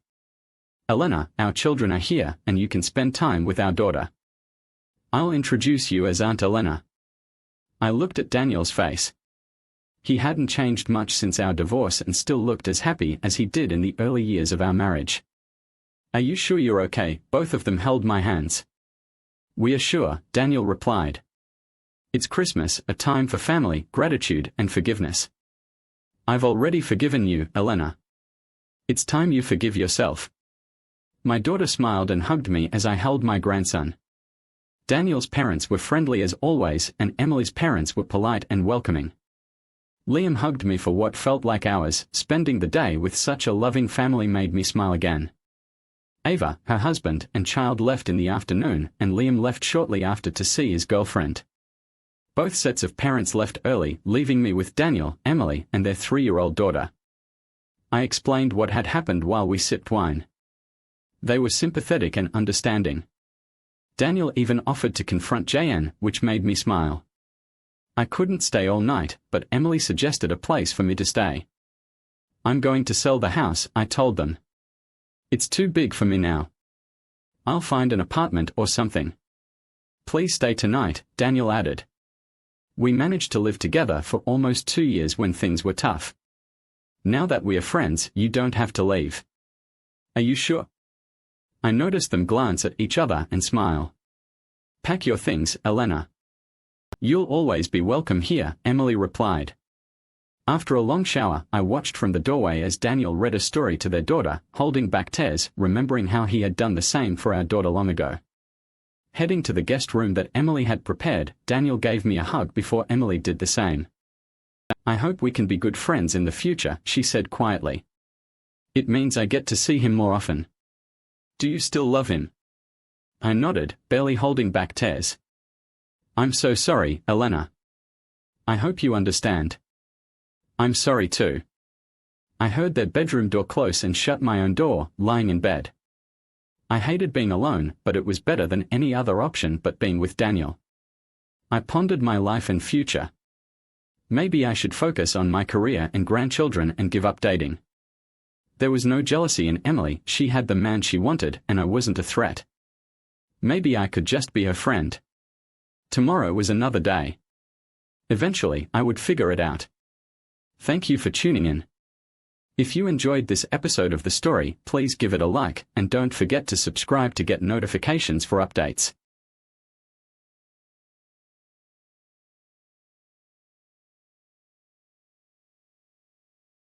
"Elena, our children are here, and you can spend time with our daughter. I'll introduce you as Aunt Elena." I looked at Daniel's face. He hadn't changed much since our divorce and still looked as happy as he did in the early years of our marriage. "Are you sure you're okay?" Both of them held my hands. "We are sure," Daniel replied. "It's Christmas, a time for family, gratitude, and forgiveness. I've already forgiven you, Elena. It's time you forgive yourself." My daughter smiled and hugged me as I held my grandson. Daniel's parents were friendly as always, and Emily's parents were polite and welcoming. Liam hugged me for what felt like hours. Spending the day with such a loving family made me smile again. Ava, her husband, and child left in the afternoon, and Liam left shortly after to see his girlfriend. Both sets of parents left early, leaving me with Daniel, Emily, and their 3-year-old daughter. I explained what had happened while we sipped wine. They were sympathetic and understanding. Daniel even offered to confront JN, which made me smile. I couldn't stay all night, but Emily suggested a place for me to stay. "I'm going to sell the house," I told them. "It's too big for me now. I'll find an apartment or something." "Please stay tonight," Daniel added. We managed to live together for almost 2 years when things were tough. "Now that we are friends, you don't have to leave." "Are you sure?" I noticed them glance at each other and smile. "Pack your things, Elena. You'll always be welcome here," Emily replied. After a long shower, I watched from the doorway as Daniel read a story to their daughter, holding back tears, remembering how he had done the same for our daughter long ago. Heading to the guest room that Emily had prepared, Daniel gave me a hug before Emily did the same. "I hope we can be good friends in the future," she said quietly. "It means I get to see him more often." "Do you still love him?" I nodded, barely holding back tears. "I'm so sorry, Elena. I hope you understand." "I'm sorry too." I heard their bedroom door close and shut my own door, lying in bed. I hated being alone, but it was better than any other option but being with Daniel. I pondered my life and future. Maybe I should focus on my career and grandchildren and give up dating. There was no jealousy in Emily, she had the man she wanted and I wasn't a threat. Maybe I could just be her friend. Tomorrow was another day. Eventually, I would figure it out. Thank you for tuning in. If you enjoyed this episode of the story, please give it a like, and don't forget to subscribe to get notifications for updates.